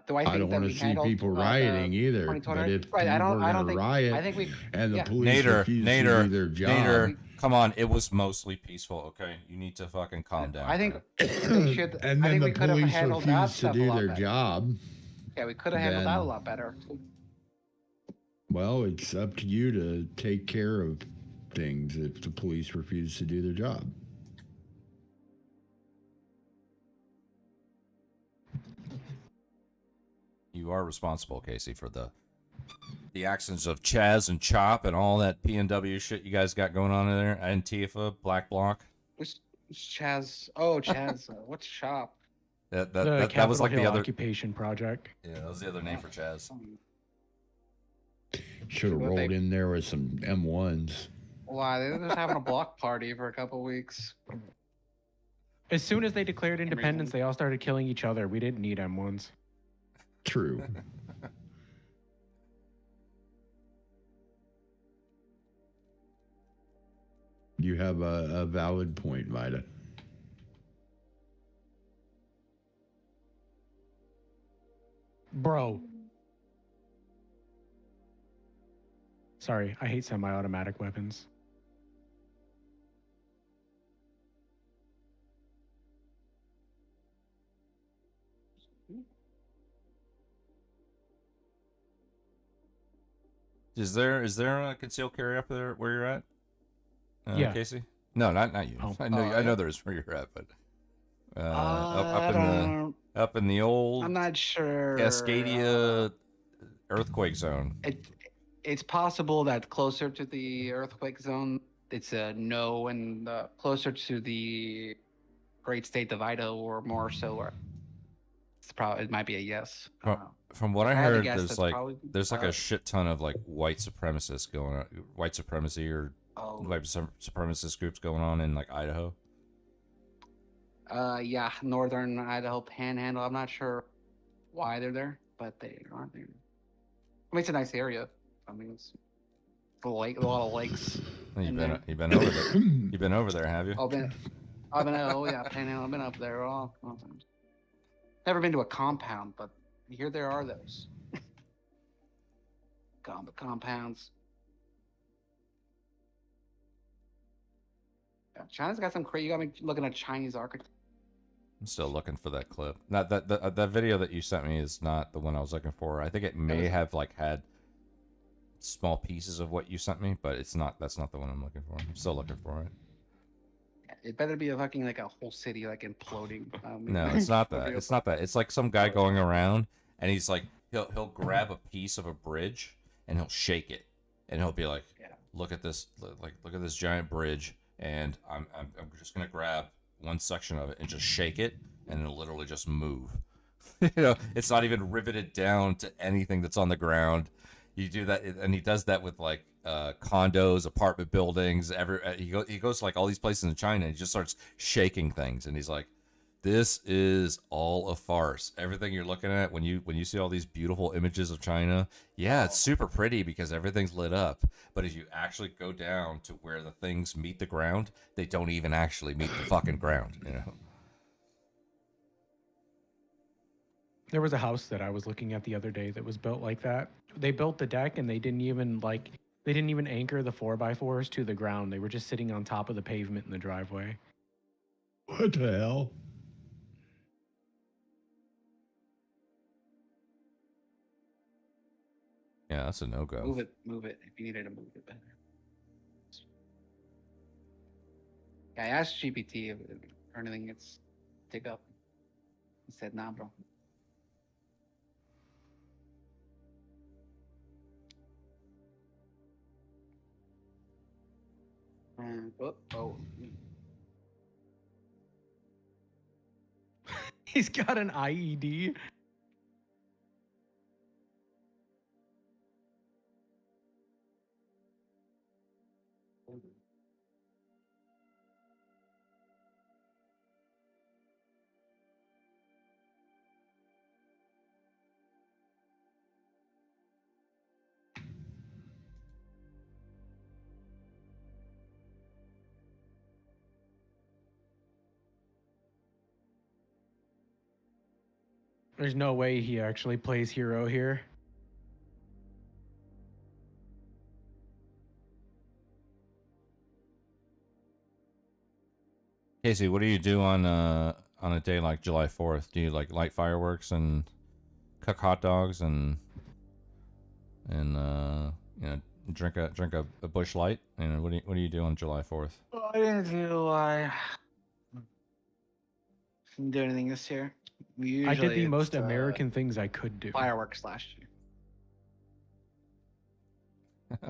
do I think I don't that want we to see handled, people the rioting either. 2020 But if right, people I don't are going think. to riot I think we. and the yeah. police refuse to do their job, Nader, come on. It was mostly peaceful, okay? You need to fucking calm down. I think bro. they should. and I then think the we could have police handled that refuse to stuff a do lot their better. job, Yeah, we could have handled that a then- lot better. well, it's up to you to take care of things if the police refuse to do their job. You are responsible, Casey, for the actions of Chaz and Chop and all that PNW shit you guys got going on in there. Antifa, Black Bloc. What's Chaz? Oh, Chaz. What's Shop? That The was like Capitol the Hill other. Occupation Project. Yeah, that was the other name for Chaz. Should have Well, rolled they- in there with some M1s. Why? They're just having a block party for a couple weeks. As soon as they declared independence, they all started killing each other. We didn't need M1s. True. You have a valid point, Vida. Bro. Sorry, I hate semi-automatic weapons. Is there a concealed carry up there where you're at? Yeah. Casey. No, not you. Oh. I know Oh, there is where you're at, but I up in the old I'm not sure. Cascadia earthquake zone. It's possible that closer to the earthquake zone, it's a no, and closer to the great state of Idaho, or more so, or it might be a yes. I don't know. From what I If had to heard, guess, there's that's like probably a shit ton of like white supremacists going on, white supremacy or Oh, white supremacist groups going on in like Idaho. yeah, northern Idaho Panhandle. I'm not sure why they're there, but they are there. mean, it's a nice area. I mean, it's a lake, a lot of lakes. You've in been there. you've been over there. You've been over there, have you? I've been, oh yeah, Panhandle. I've been up there all times. Never been to a compound, but here there are those. Compounds. Yeah, China's got some crazy. You got me looking at Chinese architecture. I'm still looking for that clip. Not that video that you sent me is not the one I was looking for. I think it may have like had small pieces of what you sent me, but it's not. That's not the one I'm looking for. I'm still looking for it. It better be a fucking like a whole city like imploding. No, it's not that. It's not that. It's like some guy going around and he's like he'll grab a piece of a bridge and he'll shake it and he'll be like, look at this, look at this giant bridge, and I'm just gonna grab one section of it and just shake it and it'll literally just move. You know, it's not even riveted down to anything that's on the ground. You do that, and he does that with like condos, apartment buildings. He goes to like all these places in China and he just starts shaking things, and he's like, this is all a farce. Everything you're looking at when you see all these beautiful images of China, yeah, it's super pretty because everything's lit up. But if you actually go down to where the things meet the ground, they don't even actually meet the fucking ground, you know. There was a house that I was looking at the other day that was built like that. They built the deck and they didn't even anchor the 4x4s to the ground. They were just sitting on top of the pavement in the driveway. What the hell? Yeah, that's a no-go. Move it. If you needed to move it better. Yeah, I asked GPT if anything it's dig up. He said, nah, bro. Oh. He's got an IED. There's no way he actually plays hero here. Casey, what do you do on a day like July 4th? Do you like light fireworks and cook hot dogs and you know, drink a Bush Light? You know, what do you do on July 4th? I didn't do anything this year. I did the Usually most it's, American things I could do. fireworks last year.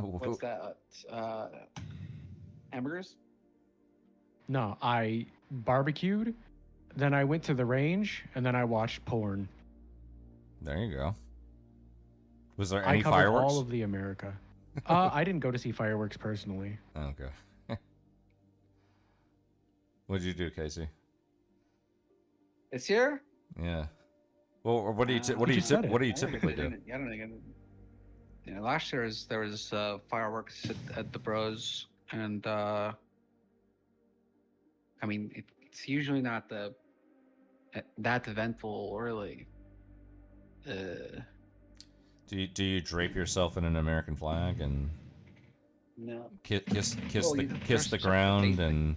What's that? Hamburgers? No, I barbecued, then I went to the range, and then I watched porn. There you go. Was there I any covered fireworks? all of the America. I didn't go to see fireworks personally. Okay. What'd you do, Casey? This year? Yeah. Well, what do you typically do? I don't think yeah, last year there was fireworks at the Bros, and I mean it's usually not that eventful, really. Do you drape yourself in an American flag and No. kiss Well, the ground and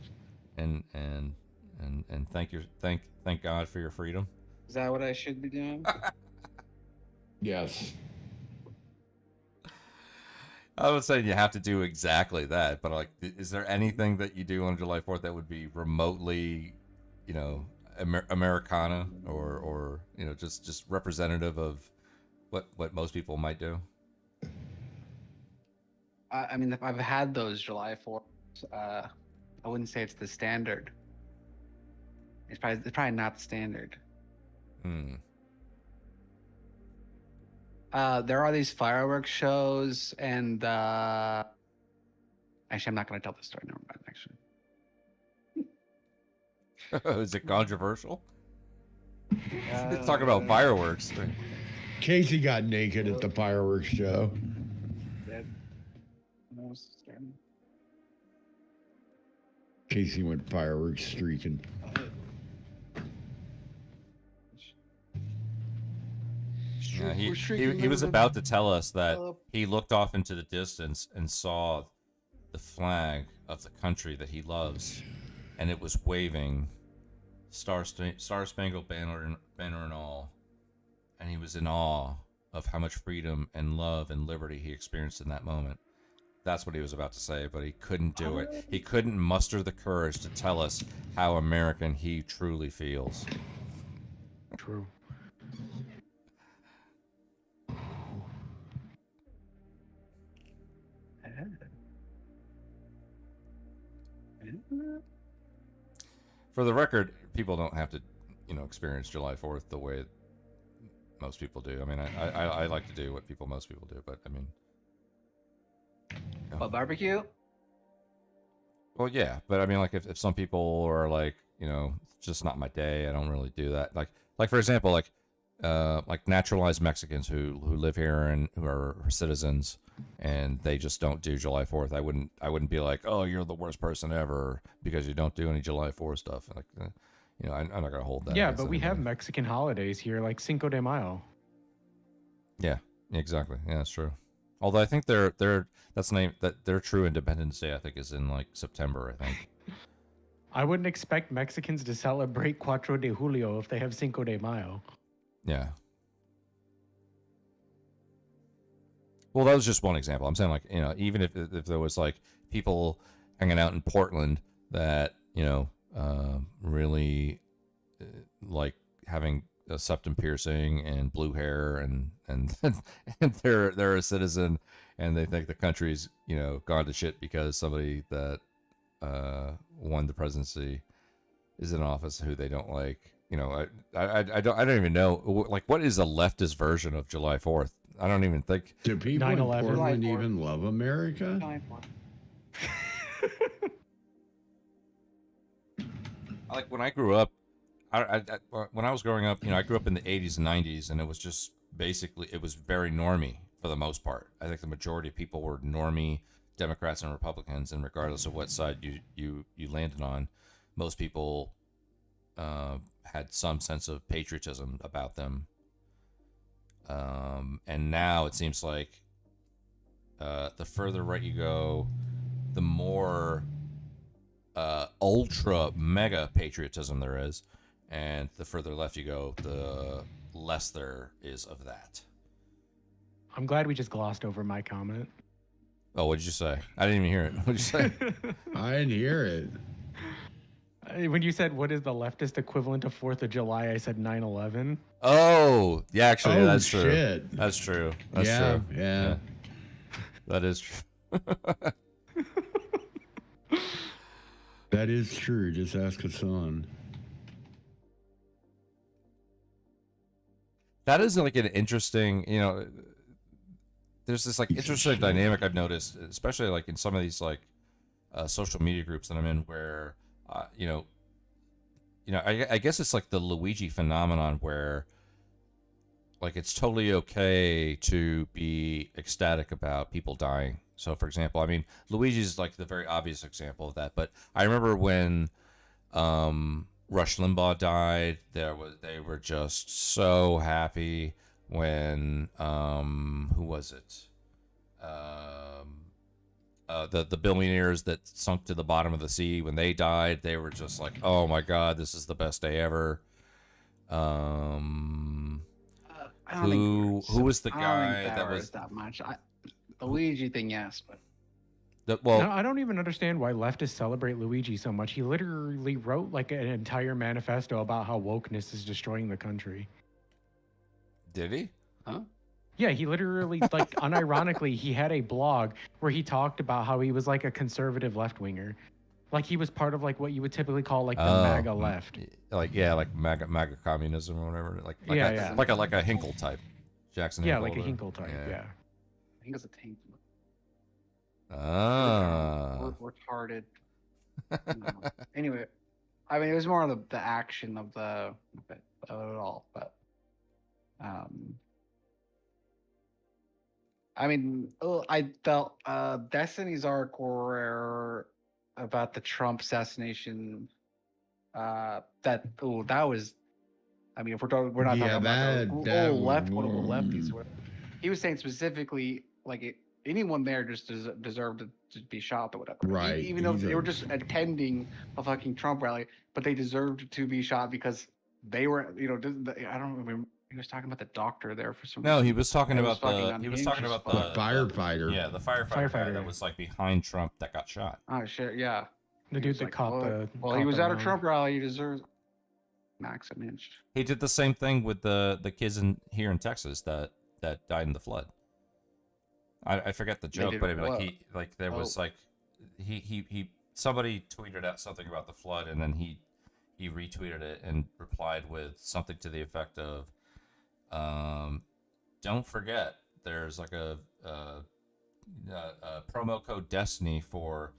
thank God for your freedom? Is that what I should be doing? Yes. I would say you have to do exactly that, but like, is there anything that you do on July 4th that would be remotely, you know, Americana or you know, just representative of what most people might do? I mean, if I've had those July 4th, I wouldn't say it's the standard. It's probably not the standard. There are these fireworks shows, and actually, I'm not going to tell the story. Never mind. Actually, Is it controversial? It's talking about fireworks. Casey got naked at the fireworks show. Casey went fireworks streaking. Yeah, he was about to tell us that he looked off into the distance and saw the flag of the country that he loves, and it was waving, Star Spangled Banner and all, and he was in awe of how much freedom and love and liberty he experienced in that moment. That's what he was about to say, but he couldn't do it. He couldn't muster the courage to tell us how American he truly feels. True. For the record, people don't have to, experience July 4th the way most people do. I mean, I like to do what most people do, but I mean, What, barbecue? well, yeah, but I mean, like if some people are like, it's just not my day. I don't really do that. Like for example, like naturalized Mexicans who live here and who are citizens, and they just don't do July 4th. I wouldn't be like, oh, you're the worst person ever because you don't do any July 4th stuff. Like, I'm not gonna hold that. Yeah, against but we have anybody. Mexican holidays here, like Cinco de Mayo. Yeah, exactly. Yeah, that's true. Although I think their true Independence Day, I think, is in like September. I think. I wouldn't expect Mexicans to celebrate Cuatro de Julio if they have Cinco de Mayo. Yeah. Well, that was just one example. I'm saying, like, even if there was like people hanging out in Portland that really like having a septum piercing and blue hair and and they're a citizen and they think the country's gone to shit because somebody that won the presidency is in office who they don't like. I don't even know, like, what is a leftist version of July 4th? I don't even think. Do people in 9/11. Portland even love America? Like when I grew up, when I was growing up, I grew up in the 80s and 90s, and it was just basically, it was very normie for the most part. I think the majority of people were normie Democrats and Republicans, and regardless of what side you landed on, most people had some sense of patriotism about them. And now it seems like the further right you go, the more ultra mega patriotism there is, and the further left you go, the less there is of that. I'm glad we just glossed over my comment. Oh, what did you say? I didn't even hear it. What did you say? I didn't hear it. When you said what is the leftist equivalent of 4th of July, I said 9/11. Oh, yeah, actually, Oh, that's true. shit. That's true. That's Yeah, true. yeah. That is true. That is true. Just ask Hassan. That is like an interesting, there's this like interesting dynamic I've noticed, especially like in some of these like social media groups that I'm in, where I guess it's like the Luigi phenomenon, where like it's totally okay to be ecstatic about people dying. So, for example, I mean, Luigi's like the very obvious example of that. But I remember when Rush Limbaugh died, they were just so happy when who was it? The billionaires that sunk to the bottom of the sea, when they died, they were just like, oh my god, this is the best day ever. Who was the guy that was that much? The Luigi thing, yes, but No, I don't even understand why leftists celebrate Luigi so much. He literally wrote like an entire manifesto about how wokeness is destroying the country. Did he? huh? Yeah, he literally, like, unironically, he had a blog where he talked about how he was like a conservative left-winger. Like, he was part of like what you would typically call like the MAGA left. Like, yeah, like MAGA communism or whatever. Like Yeah. like a Hinkle type. Jackson Yeah, Hinkle. like a or- Hinkle type. Yeah. I think it's a tank. Ah. Retarded. No. Anyway, I mean, it was more of the action of it all, but I mean, I felt Destiny's arc where about the Trump assassination. That was. I mean, if we're talking, we're not Yeah, talking about that was left, quote-unquote lefties. Or whatever. He was saying specifically, like anyone there just deserved to be shot or whatever. Right. Even though they were just attending a fucking Trump rally, but they deserved to be shot because they were, I don't remember. He was talking about the doctor there for some No, reason. he was talking It was about the. fucking He was talking unhinged about as the fuck. firefighter. Yeah, the firefighter guy Firefighter. that was like behind Trump that got shot. Oh shit, yeah. The He dude was that like, caught well, the. Well, caught he was the at a round. Trump rally. He deserves max unhinged. He did the same thing with the kids here in Texas that died in the flood. I forget the joke, did but what? there was like he somebody tweeted out something about the flood, and then he retweeted it and replied with something to the effect of, "Don't forget, there's like a promo code Destiny for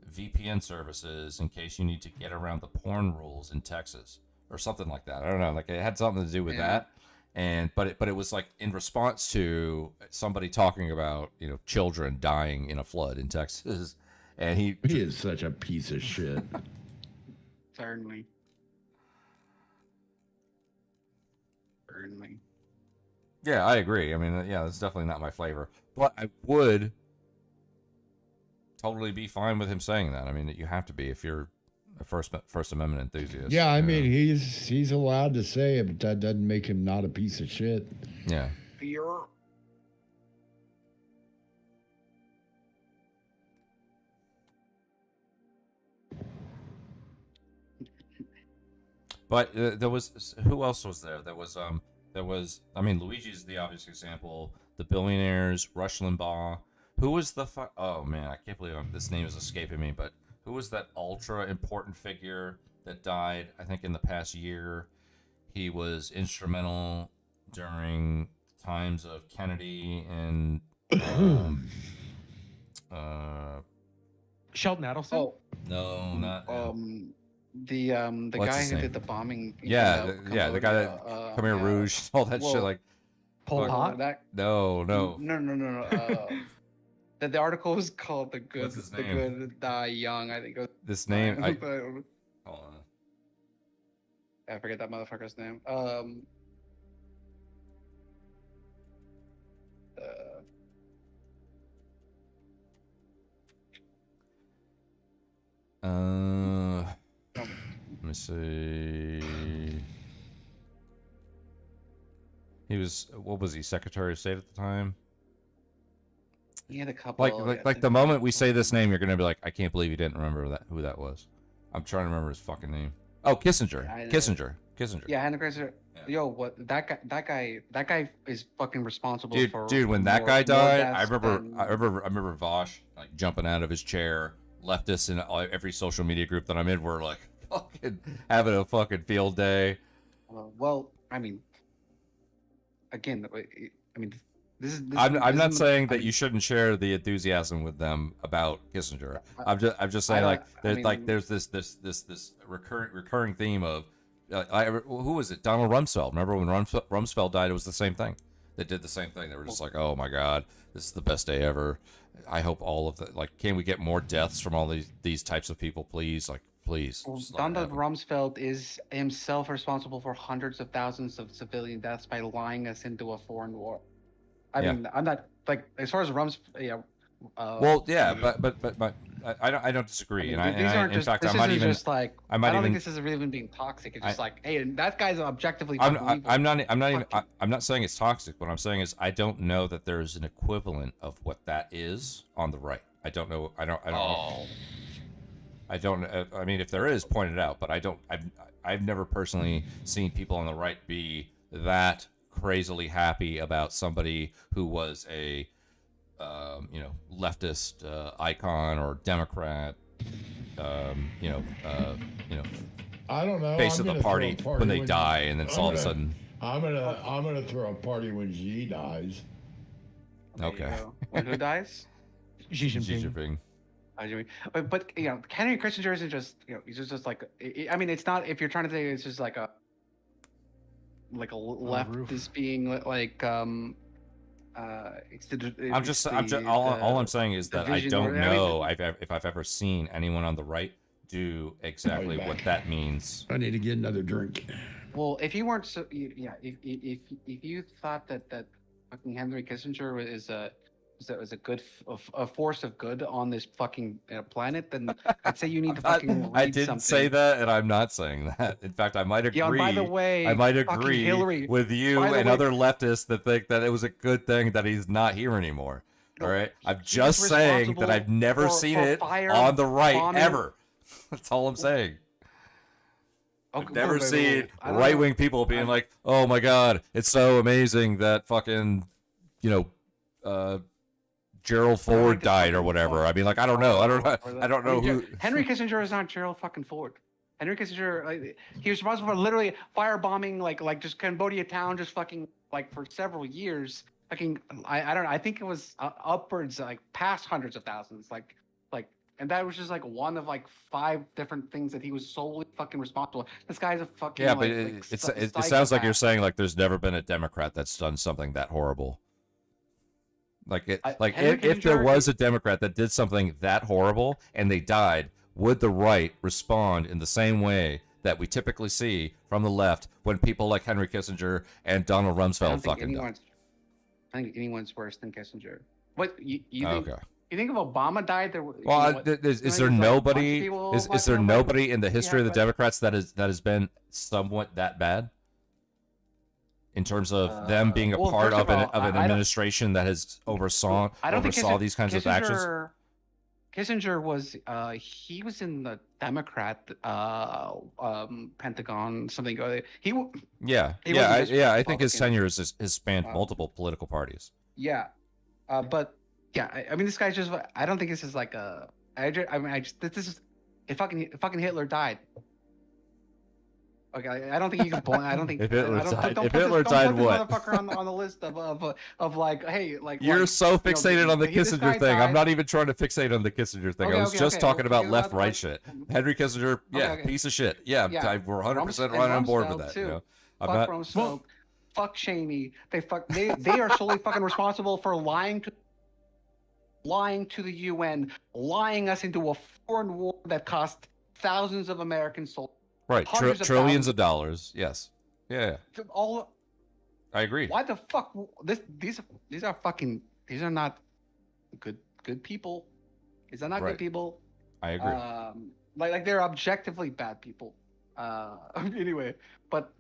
VPN services in case you need to get around the porn rules in Texas," or something like that. I don't know, like it had something to do with that. But it was like in response to somebody talking about children dying in a flood in Texas, and he is such a piece of shit. Certainly. Yeah, I agree. I mean, yeah, that's definitely not my flavor, but I would totally be fine with him saying that. I mean, you have to be if you're a First Amendment enthusiast. Yeah, I mean he's allowed to say it, but that doesn't make him not a piece of shit. Yeah. Fear. But there was who else was there? There was I mean, Luigi's the obvious example. The billionaires, Rush Limbaugh. Who was the oh man, I can't believe this name is escaping me. But who was that ultra important figure that died? I think in the past year, he was instrumental during times of Kennedy and Sheldon Adelson. Oh, no, not the What's guy his who name? did the bombing. yeah, the guy that Khmer Rouge, all that shit. Like Pol fuck. Pot. no. No. The article was called "The Good, What's his the name? Good Die Young." I think it was. This name, I hold on. I forget that motherfucker's name. Let me see. He was, what was he, Secretary of State at the time? He had a couple. Like the moment we say this name, you're gonna be like, I can't believe you didn't remember who that was. I'm trying to remember his fucking name. Oh, Kissinger. Kissinger. Yeah, Hannah Kreiser. Yo, what that guy is fucking responsible for. Dude, when that more- guy more died, deaths I than- remember Vosh like jumping out of his chair. Leftists in every social media group that I'm in were like fucking having a fucking field day. Well, I mean, again, I mean, this is. I'm not saying that you shouldn't share the enthusiasm with them about Kissinger. I'm just saying there's this recurring theme of who was it? Donald Rumsfeld. Remember when Rumsfeld died? It was the same thing. They did the same thing. They were just like, oh my god, this is the best day ever. I hope all of that. Like, can we get more deaths from all these types of people, please? Like, please. Well, just let it Donald happen. Rumsfeld is himself responsible for hundreds of thousands of civilian deaths by lying us into a foreign war. I mean, I'm not like as far as Well, yeah, but I don't disagree, I mean, these aren't in just. fact, This I might isn't even. just like. I might don't even. think this is even being toxic. It's just like, hey, and that guy's objectively. I'm unbelievable. I'm not saying it's toxic. What I'm saying is I don't know that there's an equivalent of what that is on the right. I don't know. I don't know. I don't. I mean, if there is, point it out. But I don't. I've never personally seen people on the right be that crazily happy about somebody who was a leftist icon or Democrat. I don't know. Face I'm of the gonna throw party a when they die, and then it's all of a sudden. I'm gonna throw a party when Xi dies. There you Okay. go. When who dies? Xi Xi Jinping. Jinping. But Henry Kissinger isn't just he's just like I mean it's not if you're trying to say it's just like a roof. leftist being like It's the. I'm it's just, the, all I'm saying is the that I vision don't or- I mean, know if I've ever seen anyone on the right do exactly back. what that means. I need to get another drink. Well, if you weren't so, yeah, if you thought that fucking Henry Kissinger is a good a force of good on this fucking planet, then I'd say you need to fucking read I didn't something. say that, and I'm not saying that. In fact, I might agree. Yeah, and by the way, I might fucking agree Hillary, with you by the and way- other leftists that think that it was a good thing that he's not here anymore. No, All right, I'm he just was saying that I've responsible never for- seen for it fire on the right bombing- ever. That's all I'm saying. Okay, I've never wait, seen I don't know. right wing people being like, "Oh my god, it's so amazing that fucking, Gerald Ford to died or fucking whatever." fuck I mean, like, I don't know. I don't know mean, who. Henry Kissinger is not Gerald fucking Ford. Henry Kissinger, like, he was responsible for literally firebombing like just Cambodia town, just fucking like for several years. Fucking, I don't know. I think it was upwards like past hundreds of thousands. And that was just like one of like 5 different things that he was solely fucking responsible. This guy's a fucking Yeah, but it sounds like you're saying like there's never been a Democrat that's done something that horrible. Like Henry if there Kissinger was a Democrat that did something that horrible and they died, would the right respond in the same way that we typically see from the left when people like Henry Kissinger and Donald Rumsfeld fucking die? I think anyone's worse than Kissinger. What you Oh, think? okay. You think if Obama died, there? Well, is there nobody? Is there nobody in the history of the but- Democrats that has been somewhat that bad? In terms of them being a well, part first of of an all, I don't- administration that has oversaw these kinds of actions. Kissinger was he was in the Democrat Pentagon something. He w- Yeah, He yeah, wasn't just I think his Republican. tenure has spanned Um, multiple political parties. yeah, but yeah, I mean this guy's just. I don't think this is like a. I mean I just this is if fucking Hitler died. Okay, I don't think you can point. I don't think If Hitler I don't, died- don't if put Hitler this, died, don't put what? this motherfucker on the list of like, hey, like You're like, so fixated on the this Kissinger guy thing. I'm died. not even trying to fixate on the Kissinger thing. Okay, I was okay, just okay, talking well, about forget left about right like- shit. Henry Kissinger, yeah, Okay. piece of shit. Yeah, Yeah. we're 100% And right on board with Rumsfeld, that. too. You know? I'm Fuck not. Rumsfeld. Fuck Cheney. They are solely fucking responsible for lying to the UN, lying us into a foreign war that cost thousands of American soldiers. Right, hundreds of trillions thousands. of dollars. Yes, yeah, All I agree. why the fuck these are fucking these are not good people. These are not Right. good people. I agree. Like they're objectively bad people. Anyway, but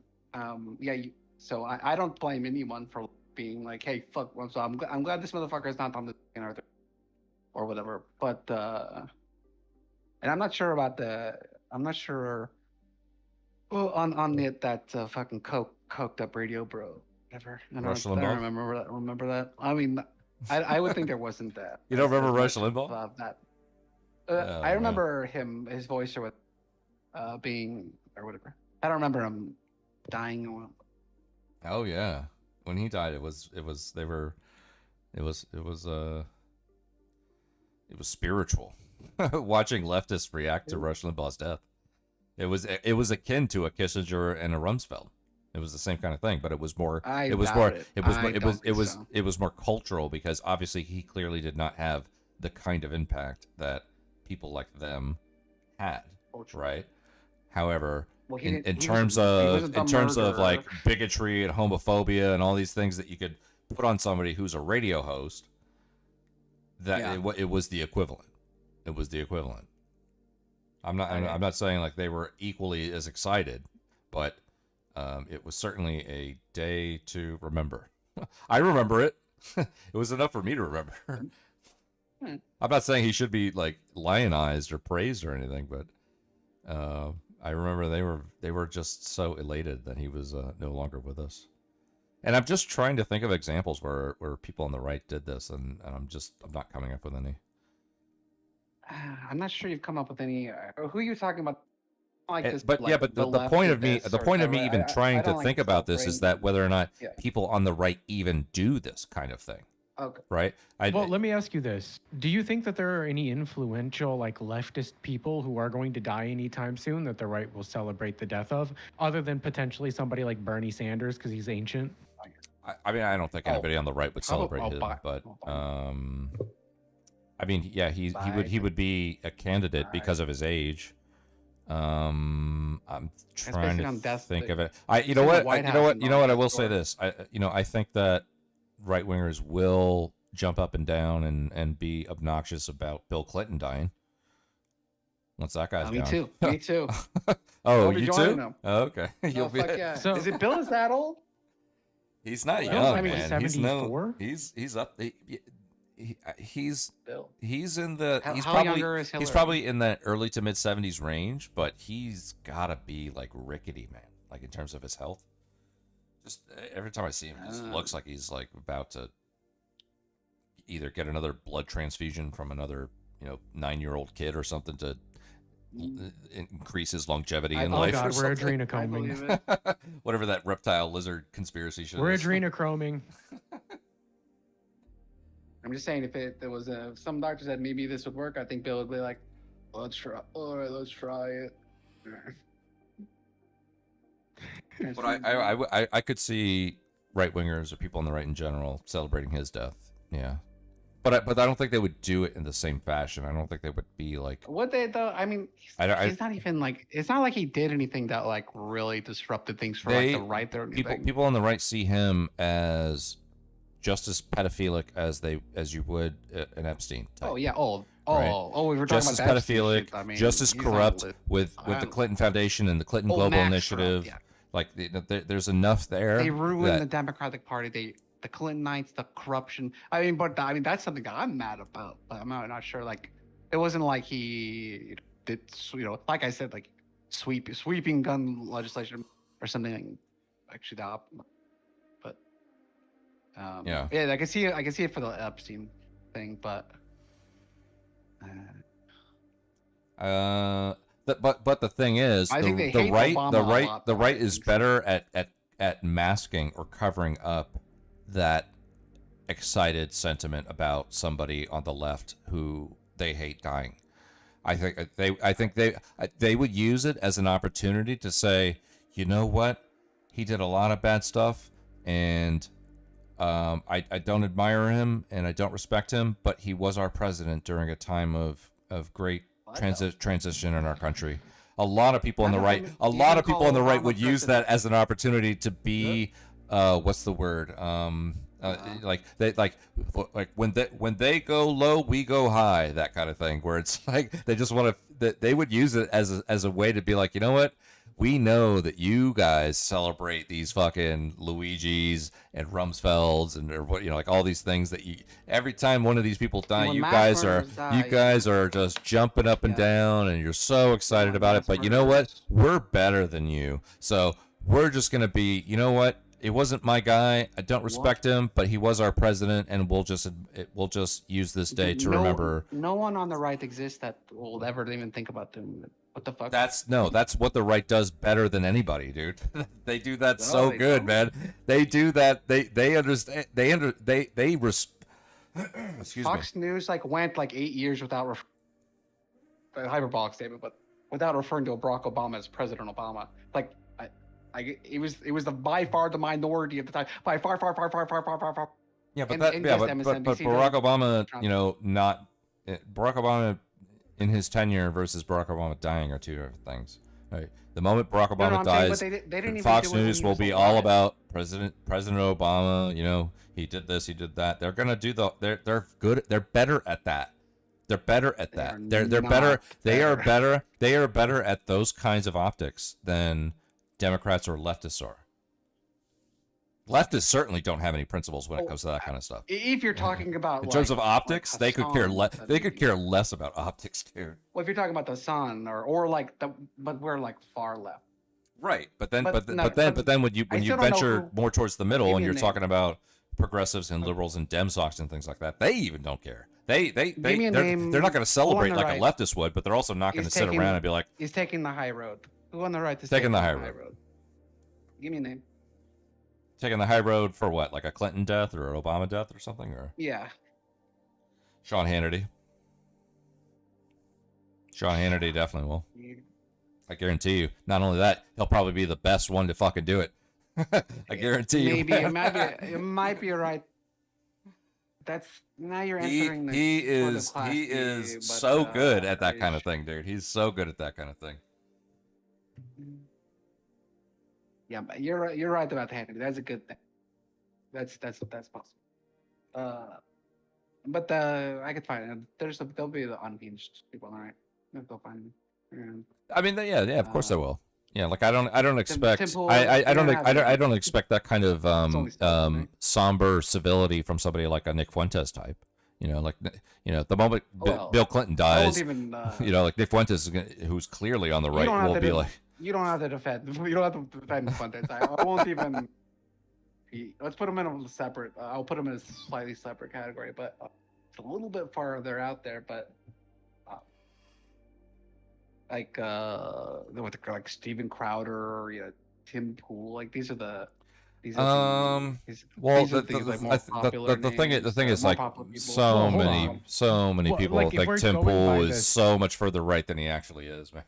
yeah. So I don't blame anyone for being like, hey, fuck. So I'm glad this motherfucker is not on the earth or whatever. But and I'm not sure about I'm not sure. Well, on that fucking coked up radio bro. Whatever. Rush I Limbaugh? don't remember that. I mean, I would think there wasn't that. You don't remember as Rush much Limbaugh? of that. Oh, I remember his voice or what, being or whatever. I don't remember him dying or. Oh yeah, when he died, it was spiritual. Watching leftists react to Rush Limbaugh's death, it was akin to a Kissinger and a Rumsfeld. It was the same kind of thing, but it was more. I It was doubt more. it. It was. I More, it don't was. It think was. so. It was more cultural because obviously he clearly did not have the kind of impact that people like them had. Right. However, Well, he in didn't- he terms wasn't of the murderer. like bigotry and homophobia and all these things that you could put on somebody who's a radio host, that Yeah. it was the equivalent. It was the equivalent. I'm not saying like they were equally as excited, but it was certainly a day to remember. I remember it. It was enough for me to remember. Hmm. I'm not saying he should be like lionized or praised or anything, but I remember they were just so elated that he was no longer with us. And I'm just trying to think of examples where people on the right did this, and I'm not coming up with any. I'm not sure you've come up with any. Who are you talking about? Like this, But like, yeah, but the left point did of me this the or point of me whatever. even trying I to don't like think about this is that whether or not Yeah. people on the right even do this kind of thing, Okay. right? Well, let me ask you this. Do you think that there are any influential, like, leftist people who are going to die anytime soon that the right will celebrate the death of, other than potentially somebody like Bernie Sanders because he's ancient? I mean, I don't think anybody on the right would celebrate him, Biden. but I mean, yeah, he would be a candidate because of his age. I'm trying based on to death, think but of it. he's in the White House You know what? I will and say this. I think that right wingers will jump up and down and be obnoxious about Bill Clinton dying. Once that guy's Me down. too. Me too. Oh, I'll be you joining too? him. Oh, okay. Oh, fuck yeah. So- Is it Bill is that old? He's not Bill's young, maybe man. He's no. 74? He's up. He's Bill. he's in the. He's How probably younger is he's Hillary? probably in that early to mid 70s range, but he's gotta be like rickety, man. Like in terms of his health. Just every time I see him, he just looks like he's like about to either get another blood transfusion from another 9-year-old kid or something to increase his longevity in Oh life. God, or we're something. I believe adrenochroming. it. Whatever that reptile lizard conspiracy shit We're is. adrenochroming. I'm just saying, if there was some doctor said maybe this would work, I think Bill would be like, let's try. All right, let's try it. But I could see right wingers or people on the right in general celebrating his death. Yeah, but I don't think they would do it in the same fashion. I don't think they would be like. Would they though? I mean, he's not even like. It's not like he did anything that like really disrupted things for like the right or anything. People on the right see him as just as pedophilic as you would an Epstein type. Oh yeah. Right. We were talking Just as about that pedophilic, shit. I mean, just as he's on corrupt the list. with the Clinton Foundation and the Clinton Global max Initiative. corrupt, Like there's enough there. They ruined that- the Democratic Party. The Clintonites, the corruption. I mean, that's something that I'm mad about. But I'm not sure. Like, it wasn't like he did. Like I said, like sweeping gun legislation or something. Actually, but Yeah. I can see it for the Epstein thing, but. But the thing is, I think they the hate right Obama the a right lot, the though, right I is think. better at masking or covering up that excited sentiment about somebody on the left who they hate dying. I think they would use it as an opportunity to say, you know what, he did a lot of bad stuff, and I don't admire him and I don't respect him, but he was our president during a time of great transition in our country. A lot of people on the right, would use that as an opportunity to be, what's the word? Like when they go low, we go high, that kind of thing. Where it's like they just want to, they would use it as a way to be like, you know what? We know that you guys celebrate these fucking Luigi's and Rumsfelds and or what like all these things that you every time one of these people die, When you mass guys murderers die, are just jumping up and down and you're so excited When about it. mass But you know what? murderers- We're better than you. So we're just gonna be, you know what? It wasn't my guy. I don't respect him, but he was our president, and we'll just use this day to remember. No one on the right exists that will ever even think about them. What the fuck? That's what the right does better than anybody, dude. They do that No, so they good, don't. man. They do that. They understand. Excuse me. Fox News went 8 years without a hyperbolic statement, but without referring to Barack Obama as President Obama. It was by far the minority at the time. By far. Yeah, but and yes, but MSNBC Barack does- Obama, Trump. Barack Obama in his tenure versus Barack Obama dying are two different things. Right. The moment Barack Obama I'm saying, dies, but they didn't even Fox do it when News he will was be alive. all about President Obama. He did this, he did that. They're gonna do they're good. They're better at that. They're better at that. are They're better. not They are better. better. They are better at those kinds of optics than Democrats or leftists are. Leftists certainly don't have any principles when it comes to that kind of stuff. If you're talking about In terms of optics, they could care less. Hassan, They could care less about optics, dude. Well, if you're talking about the sun or but we're far left. Right, but then But no, but then when you I still don't know venture who- more towards the middle Give and me a you're name. talking about progressives and liberals and Demsocks and things like that, they even don't care. me a They're name. not going to celebrate Who on the like a right leftist would, but they're also not going to is sit taking- around and be like, He's taking the high road. Who on the right is Taking taking the the high high road. road? Give me a name. taking the high road for what, like a Clinton death or an Obama death or something, or Yeah. Sean Hannity. Sean Hannity definitely will. I guarantee you. Not only that, he'll probably be the best one to fucking do it. I guarantee you. Maybe it might be right. That's now you're entering the he sort of is Class he B, is but, so good at that I kind of thing, dude. He's so good at that kind of thing. Yeah, but you're right. You're right about the hand. That's a good thing. That's possible. But I could find it. There'll be the unhinged people, all right? They'll find me. I mean, yeah, of course they will. Yeah, like I don't expect Temple, I you're don't gonna have I it. don't expect that kind of only stuff, right? somber civility from somebody like a Nick Fuentes type. You know, like the moment Well, Bill Clinton I won't dies, even. you know, like Nick Fuentes, who's clearly on the You right, don't have will to be do- like, You don't have to defend. You don't have to defend Fuentes. I won't even. Let's put him in a separate. I'll put him in a slightly separate category, but it's a little bit farther out there. But like Steven Crowder, Tim Pool, like these are the. well, these are things like more popular the thing is more like popular people. so Well, hold many on. Well, people like, if like we're Tim going by Pool is this- so much further right than he actually is, man.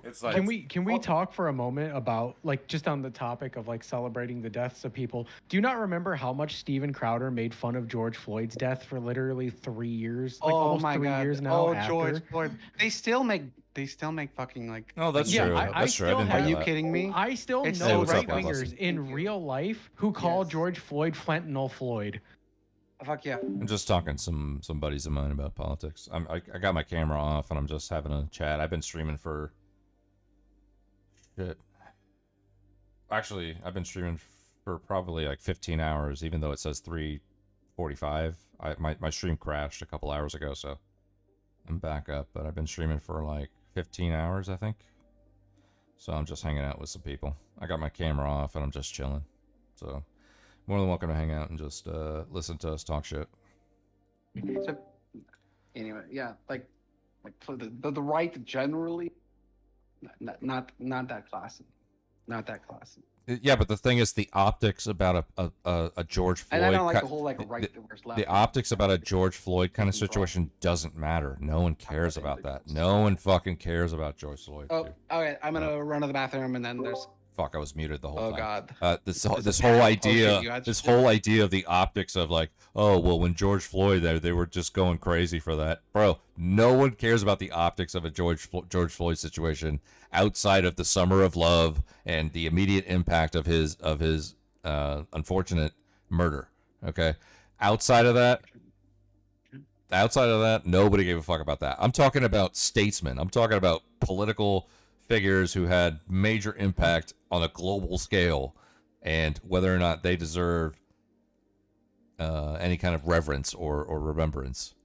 It's like Can we talk for a moment about, like, just on the topic of like celebrating the deaths of people? Do you not remember how much Steven Crowder made fun of George Floyd's death for literally 3 years? Like almost 3 years now. Oh, after? George Floyd. They still make fucking like. Oh, that's Yeah, true. I That's true. I still didn't Are know you that. kidding me? I still It's know so right disgusting. wingers in Thank you. real life who call Yes. George Floyd fentanyl Floyd. Fuck yeah. I'm just talking some buddies of mine about politics. I got my camera off and I'm just having a chat. I've been streaming for shit. Actually, I've been streaming for probably like 15 hours, even though it says 3:45. My stream crashed a couple hours ago, so I'm back up. But I've been streaming for like 15 hours, I think. So I'm just hanging out with some people. I got my camera off and I'm just chilling. So more than welcome to hang out and just listen to us talk shit. So anyway, yeah, like for the right generally, not that classy, not that classy. Yeah, but the thing is, the optics about a George Floyd. And I don't like ki- the whole like right versus left. the optics about a George Floyd kind of Taking situation doesn't matter. No one cares about that. No one fucking cares about George Floyd. Oh, Dude. okay. I'm gonna run to the bathroom and then there's. Fuck, I was muted the whole Oh time. God. This Is it whole bad? idea, Okay, you guys- this whole idea of the optics of like, oh well, when George Floyd there, they were just going crazy for that, bro. No one cares about the optics of a George Floyd situation outside of the summer of love and the immediate impact of his unfortunate murder. Okay, outside of that, nobody gave a fuck about that. I'm talking about statesmen. I'm talking about political figures who had major impact on a global scale, and whether or not they deserve any kind of reverence or remembrance.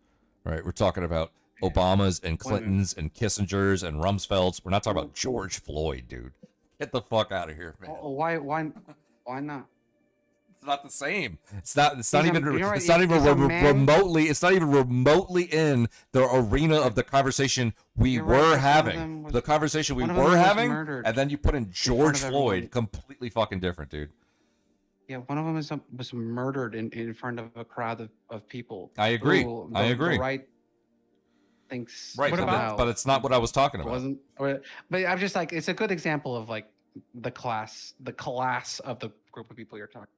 Right? We're talking about Obamas and Clintons and Kissingers and Rumsfelds. We're not talking about George Floyd, dude. Get the fuck out of here, man. Oh, why not? It's not the same. It's not He's a- even. you're right, It's not even he's a man- remotely. It's not even remotely in the arena of the conversation we You're were right, but one of having. them was- The conversation we one of them were was having, murdered and then you put in George of Floyd. everyone. Completely fucking different, dude. Yeah, one of them was murdered in front of a crowd of people. I agree. who I agree. The right thinks Right, somehow but it's not what I was talking it about. wasn't. But I'm just like, it's a good example of like the class of the group of people you're talking.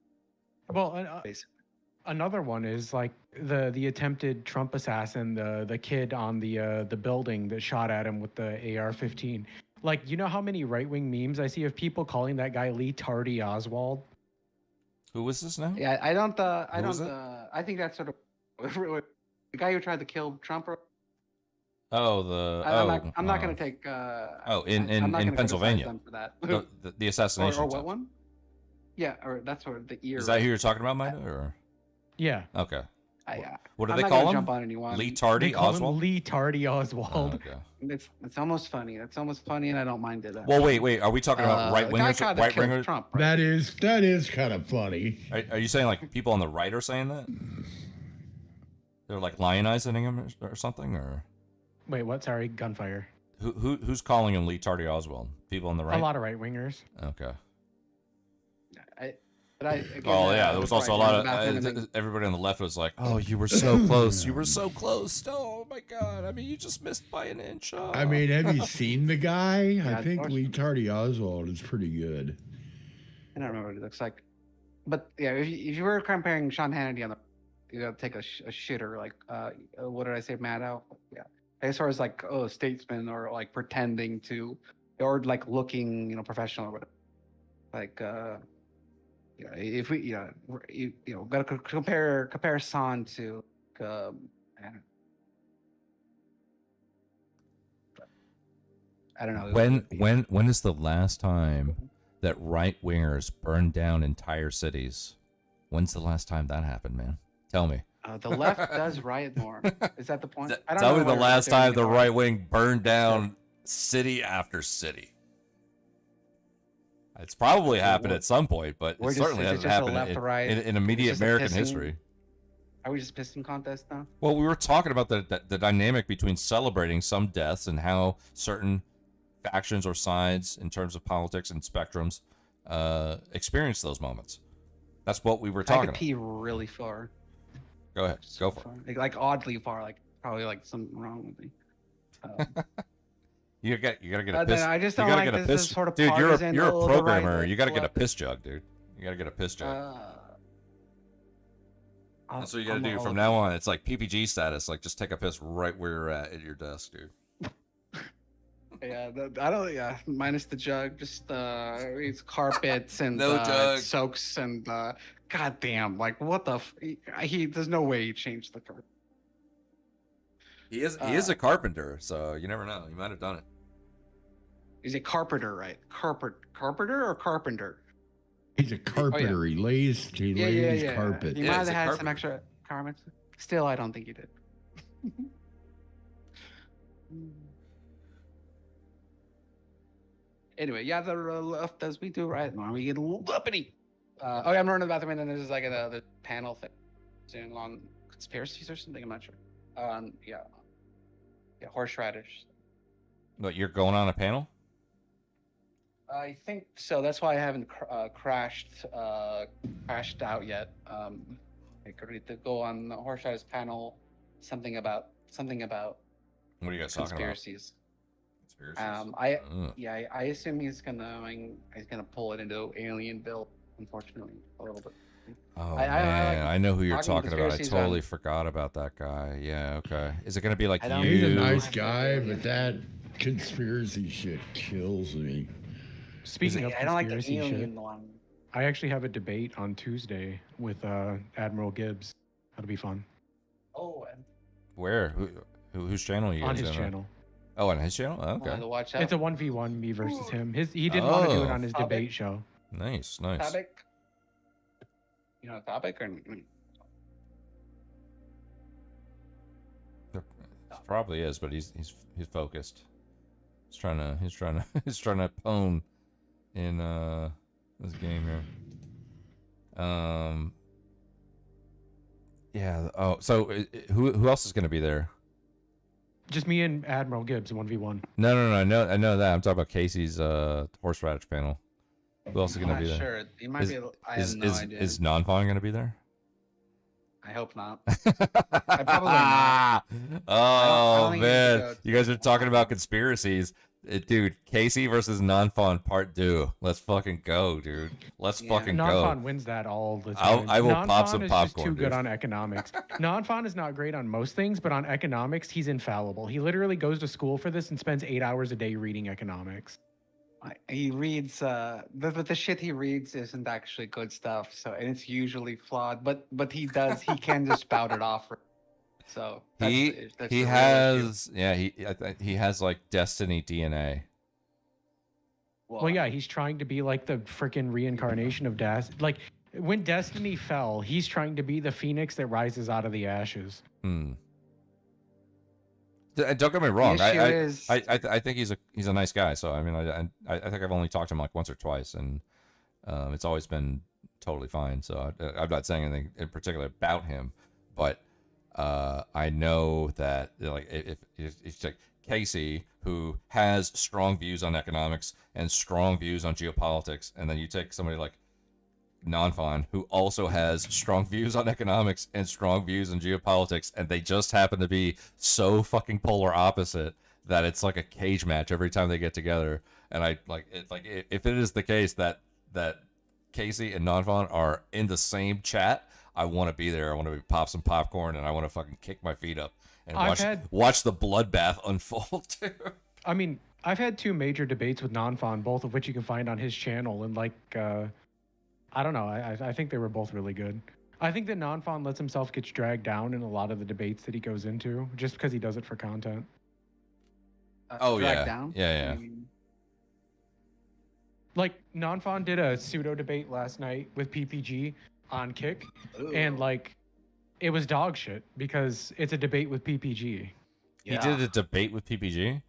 Well, Basically. another one is like the attempted Trump assassin, the kid on the building that shot at him with the AR-15. Like, you know how many right-wing memes I see of people calling that guy Lee Tardy Oswald? Who was this now? Yeah, I don't. Who was it? I think that's sort of the guy who tried to kill Trump. Oh, the. I'm not going to take. in I'm not gonna criticize Pennsylvania. them for that. the assassination. or what attempt. one? Yeah, or that's sort of the ear. Is that who you're talking about, Mida? Or Yeah. okay. What do I'm they not call gonna him? jump on anyone. Lee Tardy They call him Oswald. Lee Tardy Oswald. Oh, okay. It's almost funny. It's almost funny, and I don't mind it. Well, wait. Are we talking about right the guy wingers? tried to Right kill wingers? Trump. Right? That is kind of funny. Are you saying like people on the right are saying that? They're like lionizing him or something, or Wait, what? Sorry, gunfire. who's calling him Lee Tardy Oswald? People on the right. A lot of right-wingers. Okay. Again, Oh yeah, there was also a lot of bathroom and then- everybody on the left was like, "Oh, you were so close. You were so close. Oh my god. I mean, you just missed by an inch." Oh. I mean, have you seen the guy? Yeah, I think of course. Lee Tardy Oswald is pretty good. I don't remember what it looks like. But yeah, if you were comparing Sean Hannity on the, you gotta take a shitter like what did I say, Maddow? Yeah, as far as like statesman or like pretending to, or like looking professional or whatever. Like yeah, if we gotta compare Son to I don't know. When is the last time that right wingers burned down entire cities? When's the last time that happened, man? Tell me. The left does riot more. Is that the point? I don't Tell know me the what last they're doing time the anymore. right wing burned down city after city. It's probably happened at some point, but it certainly hasn't happened in immediate American history. Are we just pissing contest now? Well, we were talking about the dynamic between celebrating some deaths and how certain factions or sides in terms of politics and spectrums experience those moments. That's what we were I talking could about. pee really far. Go ahead. Go for it. Like oddly far. Like probably like something wrong with me. You gotta get a piss. I just you don't gotta like get a this piss. sort of Dude, partisan, you're a the right programmer. wing, You gotta get a left. piss jug, dude. You gotta get a piss jug. That's what you gotta do from now on. It's like PPG status. Like just take a piss right where you're at your desk, dude. Yeah, I don't. Yeah, minus the jug. Just it's carpets and No jug. soaks and goddamn. Like what the? He there's no way he changed the carpet. He is a carpenter, so you never know. He might have done it. He's a carpenter, right? Carpenter or carpenter? He's a carpenter. He lays carpet. He Yeah, might he's have a had some carpenter. extra garments. Still, I don't think he did. Anyway, yeah, the left as we do right now. We get a little uppity. Oh yeah, I'm running to the bathroom, and then there's like the panel thing soon on conspiracies or something. I'm not sure. Yeah, horseradish. But you're going on a panel? I think so. That's why I haven't crashed out yet. I agreed to go on the horseradish panel. Something about What are you guys talking about? conspiracies. Conspiracies? I assume he's gonna pull it into alien bill. Unfortunately, a little bit. Oh I man, I know who you're talking talking about. I conspiracies totally on- forgot about that guy. Yeah, okay. Is it gonna be like I don't- He's a you? nice guy, but that conspiracy shit kills me. Speaking of I don't like the conspiracy alien shit, one. I actually have a debate on Tuesday with Admiral Gibbs. That'll be fun. Oh, and Where? Whose channel are you On guys his on? channel. Oh, on his channel? Oh, I okay. wanted to watch out. It's a 1v1, me versus him. He didn't want to do it Oh. on his Topic. debate show. Nice. topic. You know, a topic or There probably is, but he's focused. He's trying to pwn in this game here. Yeah. Oh, so who else is going to be there? Just me and Admiral Gibbs, 1v1. No. I know that. I'm talking about Casey's horseradish panel. Who else is going to I'm be not there? sure. He might Is, be. I have no idea. is Non-Fawn going to be there? I hope not. probably not. Oh don't think he man, should go you guys are talking about conspiracies. Dude, Casey versus Non-Fawn Part 2. Let's fucking go, dude. Let's Yeah. fucking go. Non-Fawn wins that all the I'll- time. I will pop Non-Fawn some is popcorn, just too good dude. on economics. Non-Fawn is not great on most things, but on economics, he's infallible. He literally goes to school for this and spends 8 hours a day reading economics. He reads. The shit he reads isn't actually good stuff. So and it's usually flawed. But he does. He can just spout it off. So that's He the he real has he has like Destiny DNA. issue. Well, yeah, he's trying to be like the freaking reincarnation of Like when Destiny fell, he's trying to be the phoenix that rises out of the ashes. Don't get me wrong. The issue is- I think he's a nice guy. So I mean, I think I've only talked to him like once or twice, and it's always been totally fine. So I'm not saying anything in particular about him, but I know that like if it's like Casey, who has strong views on economics and strong views on geopolitics, and then you take somebody like Non-Fawn, who also has strong views on economics and strong views on geopolitics, and they just happen to be so fucking polar opposite that it's like a cage match every time they get together. And I like it, like if it is the case that Casey and Nonfon are in the same chat, I want to be there. I want to pop some popcorn and I want to fucking kick my feet up and watch the bloodbath unfold too. I mean, I've had 2 major debates with Nonfon, both of which you can find on his channel, and like, I don't know, I think they were both really good. I think that Nonfon lets himself get dragged down in a lot of the debates that he goes into, just because he does it for content. Oh Drag yeah, down? yeah. Like, Nonfon did a pseudo debate last night with PPG on Kick, and like, it was dog shit because it's a debate with PPG. He did a debate with PPG.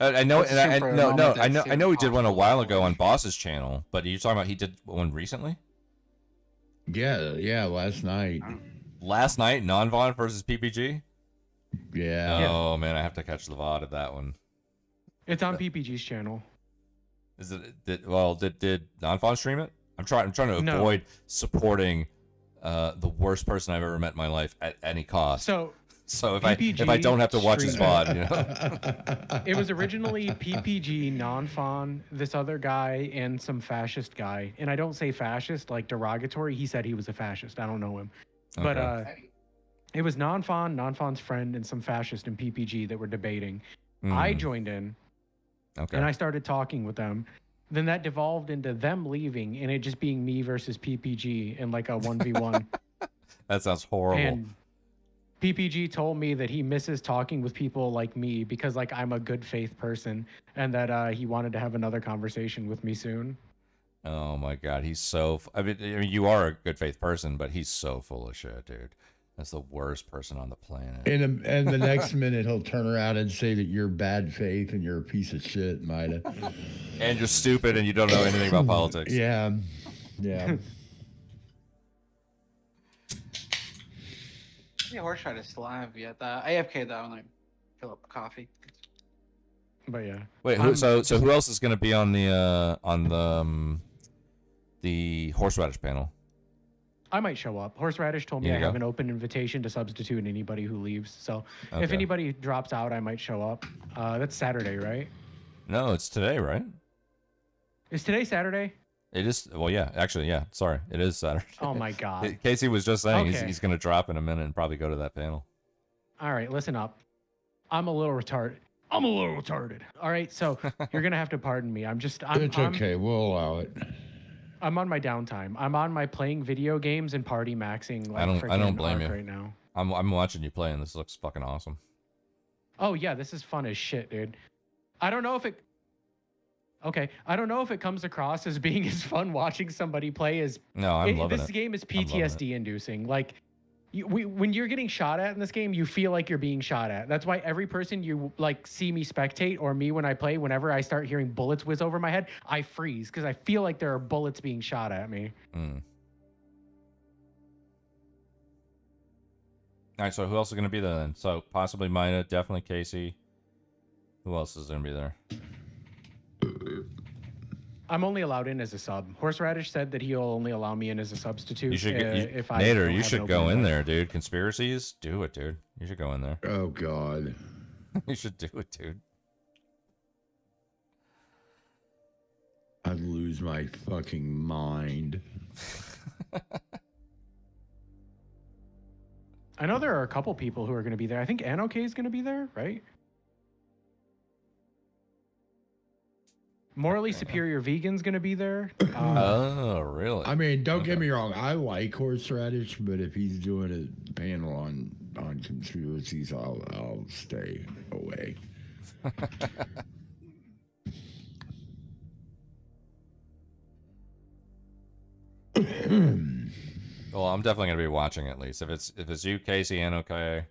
I know, That's and I super no, moment I know, that's I know he did one a impossible. while ago on Boss's channel. But are you talking about he did one recently? Yeah, last night. Last night, Nonvon versus PPG. Yeah. Oh man, I have to catch the VOD of that one. It's on PPG's channel. Is it? Did Nonfon stream it? I'm trying to No. avoid supporting the worst person I've ever met in my life at any cost. So if I don't have to watch his VOD, you know. It was originally PPG, Nonfon, this other guy, and some fascist guy. And I don't say fascist like derogatory. He said he was a fascist. I don't know him, but it was Nonfon's friend, and some fascist in PPG that were debating. I joined in. Okay. And I started talking with them. Then that devolved into them leaving and it just being me versus PPG in like a 1v1. That sounds horrible. And PPG told me that he misses talking with people like me because like I'm a good faith person, and that he wanted to have another conversation with me soon. Oh my God, he's so. I mean, you are a good faith person, but he's so full of shit, dude. That's the worst person on the planet. And the next minute he'll turn around and say that you're bad faith and you're a piece of shit, Mida. And you're stupid and you don't know anything about politics. Yeah. Yeah, horse ride is still live yet. AFK though, I'm like fill up coffee. But yeah. Wait, so who else is going to be on the horseradish panel? I might show up. Horseradish told me Here I you have go. an open invitation to substitute anybody who leaves. So if Okay. anybody drops out, I might show up. That's Saturday, right? No, it's today, right? Is today Saturday? It is. Well, yeah, actually, yeah. Sorry, it is Saturday. Oh my God. Casey was just saying Okay. he's going to drop in a minute and probably go to that panel. All right, listen up. I'm a little retarded. All right, so you're gonna have to pardon me. It's okay. We'll allow it. I'm on my downtime. I'm on my playing video games and party maxing. Like, I don't blame arc you right now. I'm watching you play, and this looks fucking awesome. Oh yeah, this is fun as shit, dude. I don't know if it. Okay, I don't know if it comes across as being as fun watching somebody play as. No, I'm loving this it. game is I'm loving it. PTSD inducing. Like, when you're getting shot at in this game, you feel like you're being shot at. That's why every person you like see me spectate or me when I play, whenever I start hearing bullets whiz over my head, I freeze because I feel like there are bullets being shot at me. All right, so who else is going to be there then? So possibly Mina, definitely Casey. Who else is going to be there? I'm only allowed in as a sub. Horseradish said that he'll only allow me in as a substitute. You should get, if I Nader, don't you have should an go open in invite. there, dude. Conspiracies, do it, dude. You should go in there. Oh God. You should do it, dude. I'd lose my fucking mind. I know there are a couple people who are going to be there. I think Anoke is going to be there, right? Morally Superior Vegan's going to be there. Oh, really? I mean, don't get me wrong. I like horseradish, but if he's doing a panel on conspiracies, I'll stay away. Well, I'm definitely gonna be watching at least. If it's you, Casey, and okay.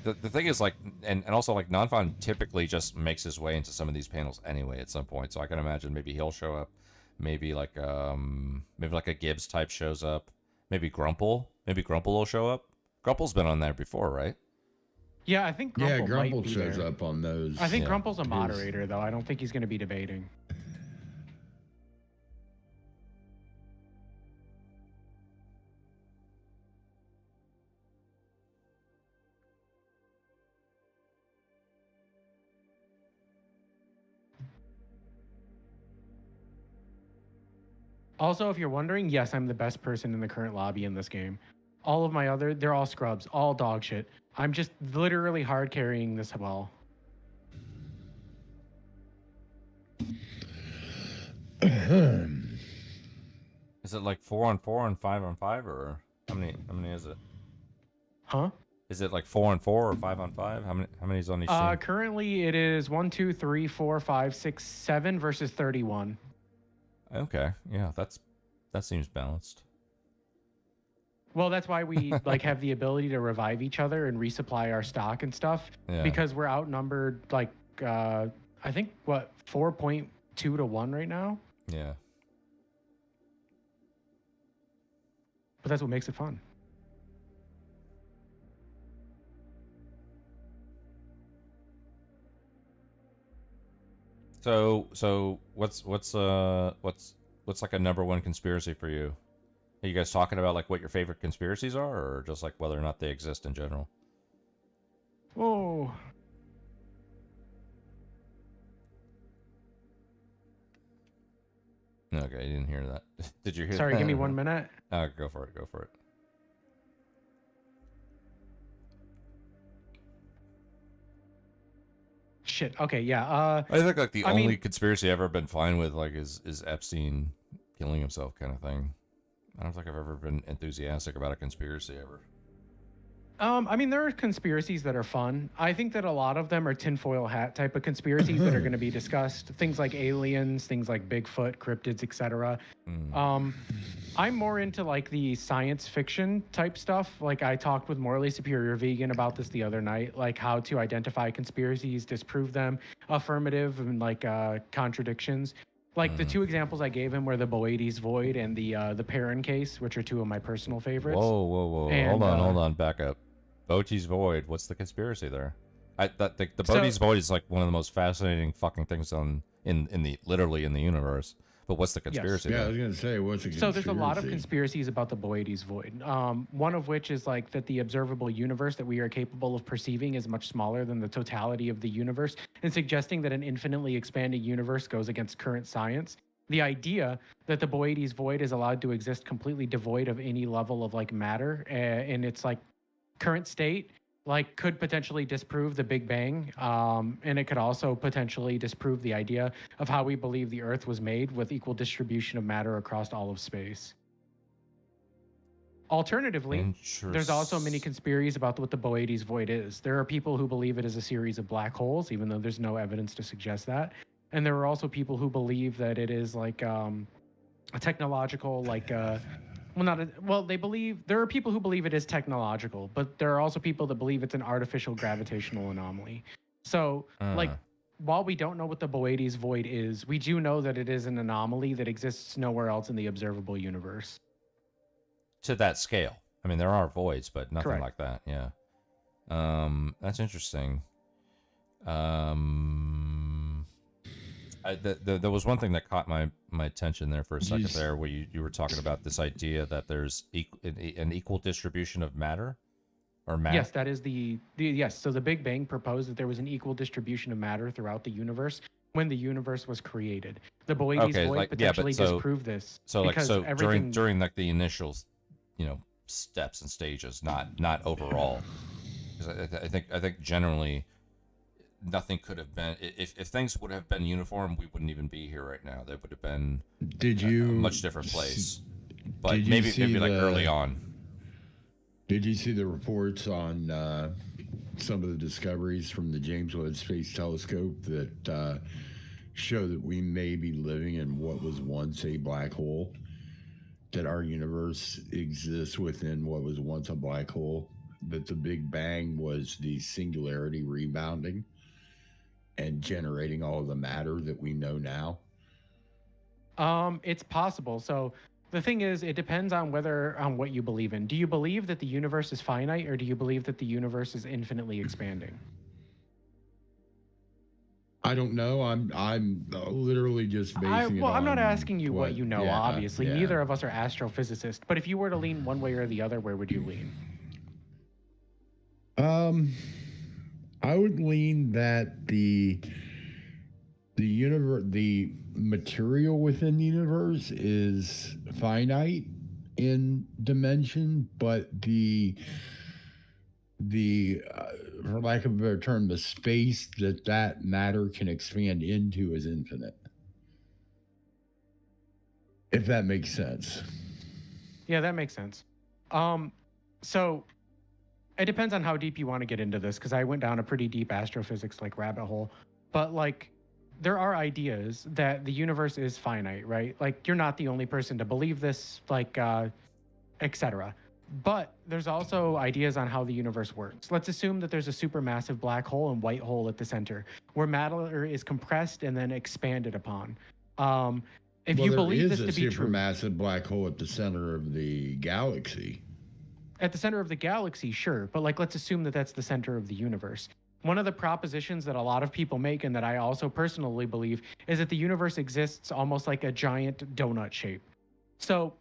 The thing is, like, and also like Nonfon typically just makes his way into some of these panels anyway at some point. So I can imagine maybe he'll show up. Maybe like a Gibbs type shows up. Maybe Grumple. Maybe Grumple will show up. Grumple's been on there before, right? Yeah, I think Grumple Yeah, might Grumble be shows there. up on those. I think Yeah. Grumple's a moderator, though. I don't think he's going to be debating. Also, if you're wondering, yes, I'm the best person in the current lobby in this game. All of my other, they're all scrubs, all dog shit. I'm just literally hard carrying this well. Is it like 4-on-4 and 5-on-5, or how many is it? Huh? Is it like 4-on-4 or 5-on-5? How many is on each team? Currently it is 1, 2, 3, 4, 5, 6, 7 versus 31. Okay, yeah, that seems balanced. Well, that's why we like have the ability to revive each other and resupply our stock and stuff, Yeah. because we're outnumbered like I think what 4.2 to 1 right now. Yeah. But that's what makes it fun. So what's like a number one conspiracy for you? Are you guys talking about like what your favorite conspiracies are, or just like whether or not they exist in general? Oh. Okay, I didn't hear that. Did you hear Sorry, that? give me 1 minute. Go for it. Go for it. Shit. Okay, yeah. I think like the I only mean- conspiracy I've ever been fine with like is Epstein killing himself kind of thing. I don't think I've ever been enthusiastic about a conspiracy ever. I mean, there are conspiracies that are fun. I think that a lot of them are tinfoil hat type of conspiracies that are going to be discussed. Things like aliens, things like Bigfoot, cryptids, etc. I'm more into like the science fiction type stuff. Like I talked with Morally Superior Vegan about this the other night, like how to identify conspiracies, disprove them, affirmative and like contradictions. Like the two examples I gave him were the Boades Void and the Perrin case, which are two of my personal favorites. Whoa. And, Hold on, back up. Bochi's Void, what's the conspiracy there? The So- Bodhi's Void is like one of the most fascinating fucking things in the literally in the universe. But what's the conspiracy Yeah, I there? was gonna say, what's a conspiracy? So there's a lot of conspiracies about the Boades Void. One of which is like that the observable universe that we are capable of perceiving is much smaller than the totality of the universe, and suggesting that an infinitely expanding universe goes against current science. The idea that the Boades Void is allowed to exist completely devoid of any level of like matter in its like current state, like could potentially disprove the Big Bang, and it could also potentially disprove the idea of how we believe the Earth was made with equal distribution of matter across all of space. Alternatively, there's also many conspiracies about what the Boades Void is. There are people who believe it is a series of black holes, even though there's no evidence to suggest that. And there are also people who believe that it is like a technological, like they believe there are people who believe it is technological, but there are also people that believe it's an artificial gravitational anomaly. So, like, while we don't know what the Boades Void is, we do know that it is an anomaly that exists nowhere else in the observable universe. To that scale. I mean, there are voids, but nothing Correct. like that. Yeah. That's interesting. There was one thing that caught my attention there for a second there, where you were talking about this idea that there's an equal distribution of matter, or matter. Yes, that is yes. So the Big Bang proposed that there was an equal distribution of matter throughout the universe when the universe was created. The Boades Void potentially disproved this. So because everything... during like the initial, steps and stages, not overall. Because I think generally nothing could have been, if things would have been uniform, we wouldn't even be here right now. They would have been a much different place. But maybe like early on. Did you see the reports on some of the discoveries from the James Webb Space Telescope that show that we may be living in what was once a black hole? That our universe exists within what was once a black hole? That the Big Bang was the singularity rebounding and generating all of the matter that we know now? It's possible. So the thing is, it depends on what you believe in. Do you believe that the universe is finite, or do you believe that the universe is infinitely expanding? I don't know. I'm literally just basing it on. I'm not asking you what you know, obviously. yeah. Neither of us are astrophysicists. But if you were to lean one way or the other, where would you lean? I would lean that the material within the universe is finite in dimension, but the for lack of a better term, the space that matter can expand into is infinite. If that makes sense. Yeah, that makes sense. So it depends on how deep you want to get into this, because I went down a pretty deep astrophysics like rabbit hole. But like, there are ideas that the universe is finite, right? Like, you're not the only person to believe this, like, etc. But there's also ideas on how the universe works. Let's assume that there's a supermassive black hole and white hole at the center, where matter is compressed and then expanded upon. If you believe this to be true, supermassive black hole at the center of the galaxy. at the center of the galaxy, sure, but like, let's assume that that's the center of the universe. One of the propositions that a lot of people make, and that I also personally believe, is that the universe exists almost like a giant donut shape. So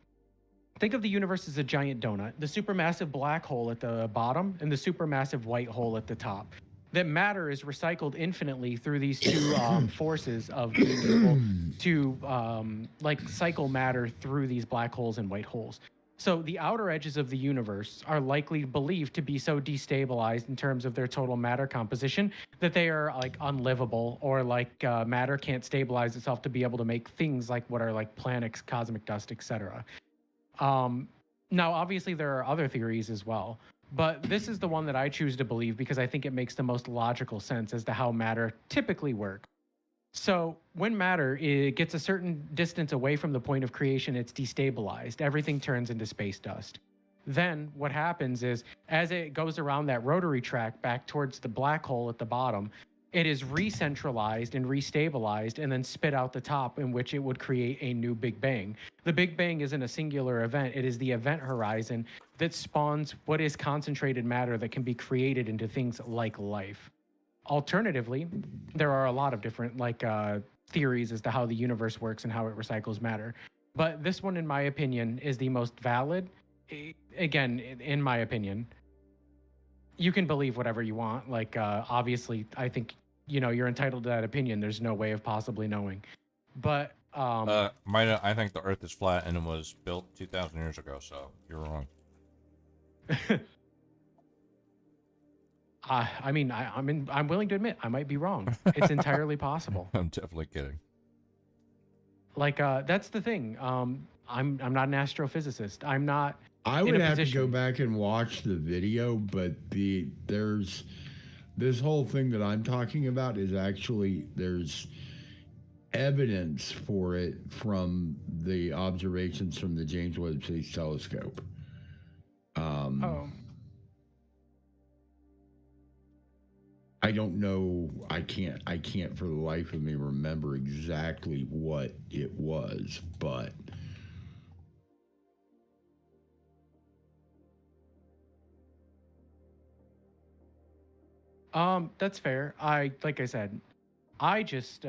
think of the universe as a giant donut, the supermassive black hole at the bottom and the supermassive white hole at the top. That matter is recycled infinitely through these two forces of being able to like cycle matter through these black holes and white holes. So the outer edges of the universe are likely believed to be so destabilized in terms of their total matter composition that they are like unlivable, or like matter can't stabilize itself to be able to make things like what are like planets, cosmic dust, etc. Now, obviously, there are other theories as well, but this is the one that I choose to believe because I think it makes the most logical sense as to how matter typically works. So when matter gets a certain distance away from the point of creation, it's destabilized. Everything turns into space dust. Then what happens is, as it goes around that rotary track back towards the black hole at the bottom, it is re-centralized and restabilized and then spit out the top, in which it would create a new Big Bang. The Big Bang isn't a singular event. It is the event horizon that spawns what is concentrated matter that can be created into things like life. Alternatively, there are a lot of different theories as to how the universe works and how it recycles matter. But this one, in my opinion, is the most valid. Again, in my opinion, you can believe whatever you want. Like, obviously, I think, you're entitled to that opinion. There's no way of possibly knowing. But I think the Earth is flat and it was built 2,000 years ago. So you're wrong. I'm willing to admit I might be wrong. It's entirely possible. I'm definitely kidding. Like, that's the thing. I'm not an astrophysicist. I'm not. I would have to go back and watch the video, but there's this whole thing that I'm talking about is actually there's evidence for it from the observations from the James Webb Space Telescope. I don't know. I can't for the life of me remember exactly what it was, but that's fair. Like I said, I just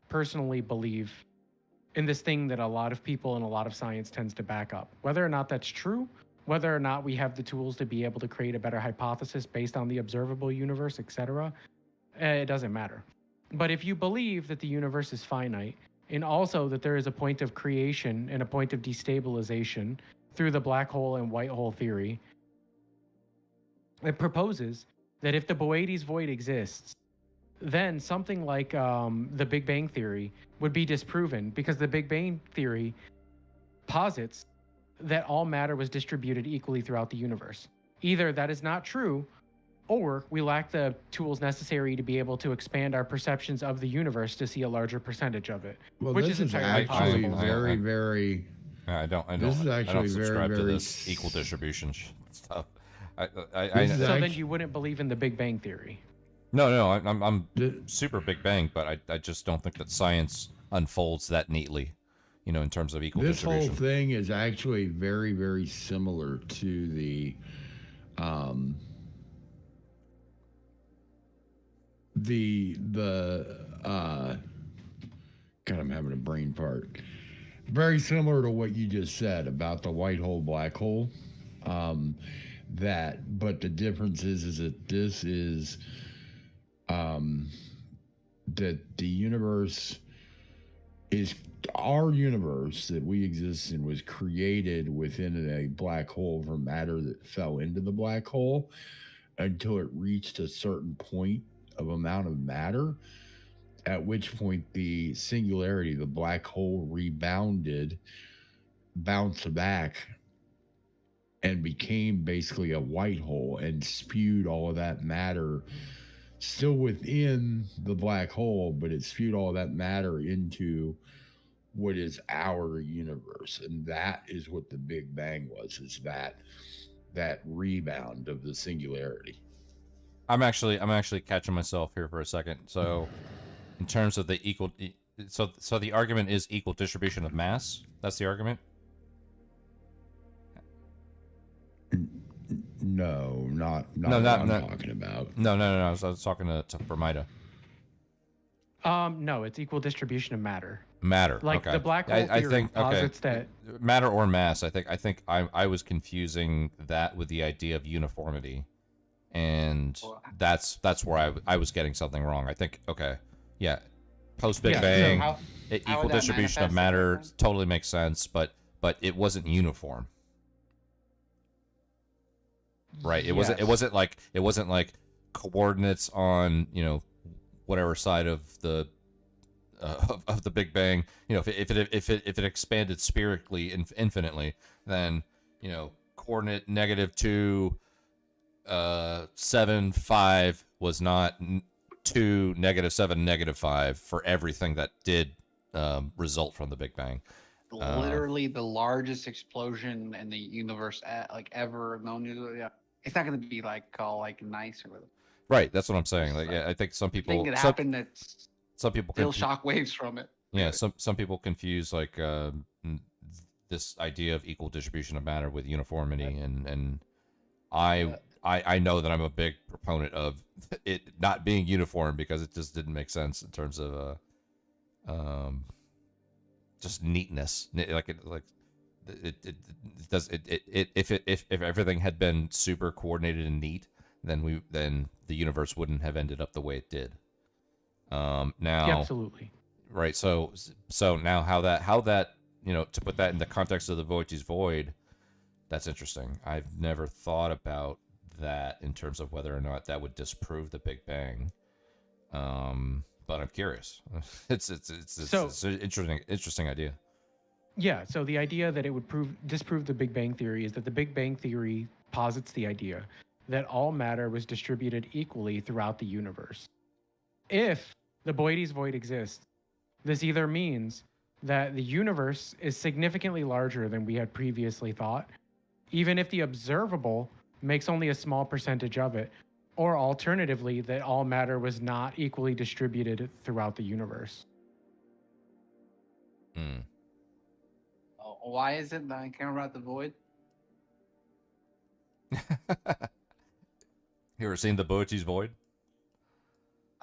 personally believe in this thing that a lot of people and a lot of science tends to back up. Whether or not that's true, whether or not we have the tools to be able to create a better hypothesis based on the observable universe, etc., it doesn't matter. But if you believe that the universe is finite, and also that there is a point of creation and a point of destabilization through the black hole and white hole theory, it proposes that if the Boötes void exists, then something like the Big Bang theory would be disproven, because the Big Bang theory posits that all matter was distributed equally throughout the universe. Either that is not true, or we lack the tools necessary to be able to expand our perceptions of the universe to see a larger percentage of it. Well, which this is entirely actually possible. very. I don't This is actually I don't subscribe very, to this equal distribution stuff. Then you wouldn't believe in the Big Bang theory. No, I'm super Big Bang, but I just don't think that science unfolds that neatly, in terms of equal distribution. This whole thing is actually very, very similar to the God, I'm having a brain fart. Very similar to what you just said about the white hole, black hole. But the difference is that this is that the universe is our universe that we exist in was created within a black hole from matter that fell into the black hole until it reached a certain point of amount of matter, at which point the singularity, the black hole, bounced back, and became basically a white hole and spewed all of that matter still within the black hole, but it spewed all that matter into what is our universe. And that is what the Big Bang was, is that rebound of the singularity. I'm actually catching myself here for a second. So, in terms of the equal, so the argument is equal distribution of mass. That's the argument. No, not what I'm talking about. No. I was talking to Bromida. No, it's equal distribution of matter. Matter. Like okay. the black hole I theory think posits that matter or mass. I think I was confusing that with the idea of uniformity, and that's where I was getting something wrong. I think post Big Bang, how equal would that distribution of manifest matter itself? totally makes sense, but it wasn't uniform. Right. It wasn't like coordinates on, whatever side of the Big Bang. If it expanded spherically infinitely, then coordinate -2 7 5 was not 2 -7 -5 for everything that did result from the Big Bang. Literally the largest explosion in the universe ever known. Yeah, it's not going to be all nice or whatever. Right, that's what I'm saying. Like, I think some people Thing that happened that's some people still shock waves from it. Yeah, some people confuse this idea of equal distribution of matter with uniformity, and I know that I'm a big proponent of it not being uniform because it just didn't make sense in terms of just neatness. If everything had been super coordinated and neat, then the universe wouldn't have ended up the way it did. Now, yeah, absolutely. Right. So now how that to put that in the context of the Voity's Void, that's interesting. I've never thought about that in terms of whether or not that would disprove the Big Bang. But I'm curious. It's an interesting idea. Yeah, so the idea that it would disprove the Big Bang Theory is that the Big Bang Theory posits the idea that all matter was distributed equally throughout the universe. If the Voidy's Void exists, this either means that the universe is significantly larger than we had previously thought, even if the observable makes only a small percentage of it, or alternatively, that all matter was not equally distributed throughout the universe. Why is it that I care about the void? You ever seen the Voity's Void?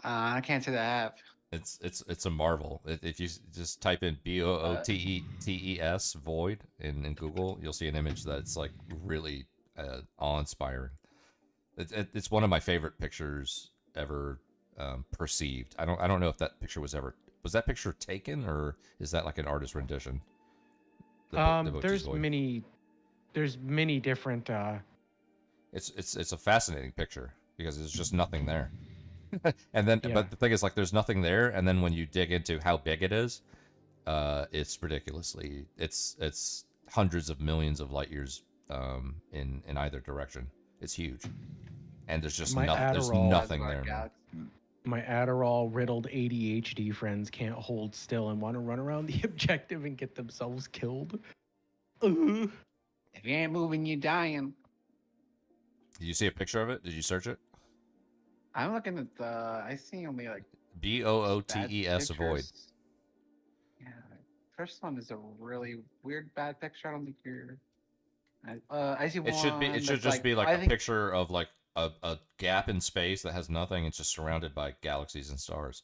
I can't say that I have. It's a marvel. If you just type in BOOTES void in Google, you'll see an image that's like really awe-inspiring. It's one of my favorite pictures ever perceived. I don't know if that picture was that picture taken, or is that like an artist rendition? There's many different. It's a fascinating picture because there's just nothing there. And then, Yeah. but the thing is, like, there's nothing there, and then when you dig into how big it is, it's ridiculously. It's hundreds of millions of light years in either direction. It's huge, and there's just there's nothing there. Man. My Adderall riddled ADHD friends can't hold still and want to run around the objective and get themselves killed. If you ain't moving, you dying. Did you see a picture of it? Did you search it? I'm looking at I see only like BOOTES bad void. pictures. Yeah, first one is a really weird bad picture. I don't think you're. I see one. It should just be like a picture of like a gap in space that has nothing. It's just surrounded by galaxies and stars,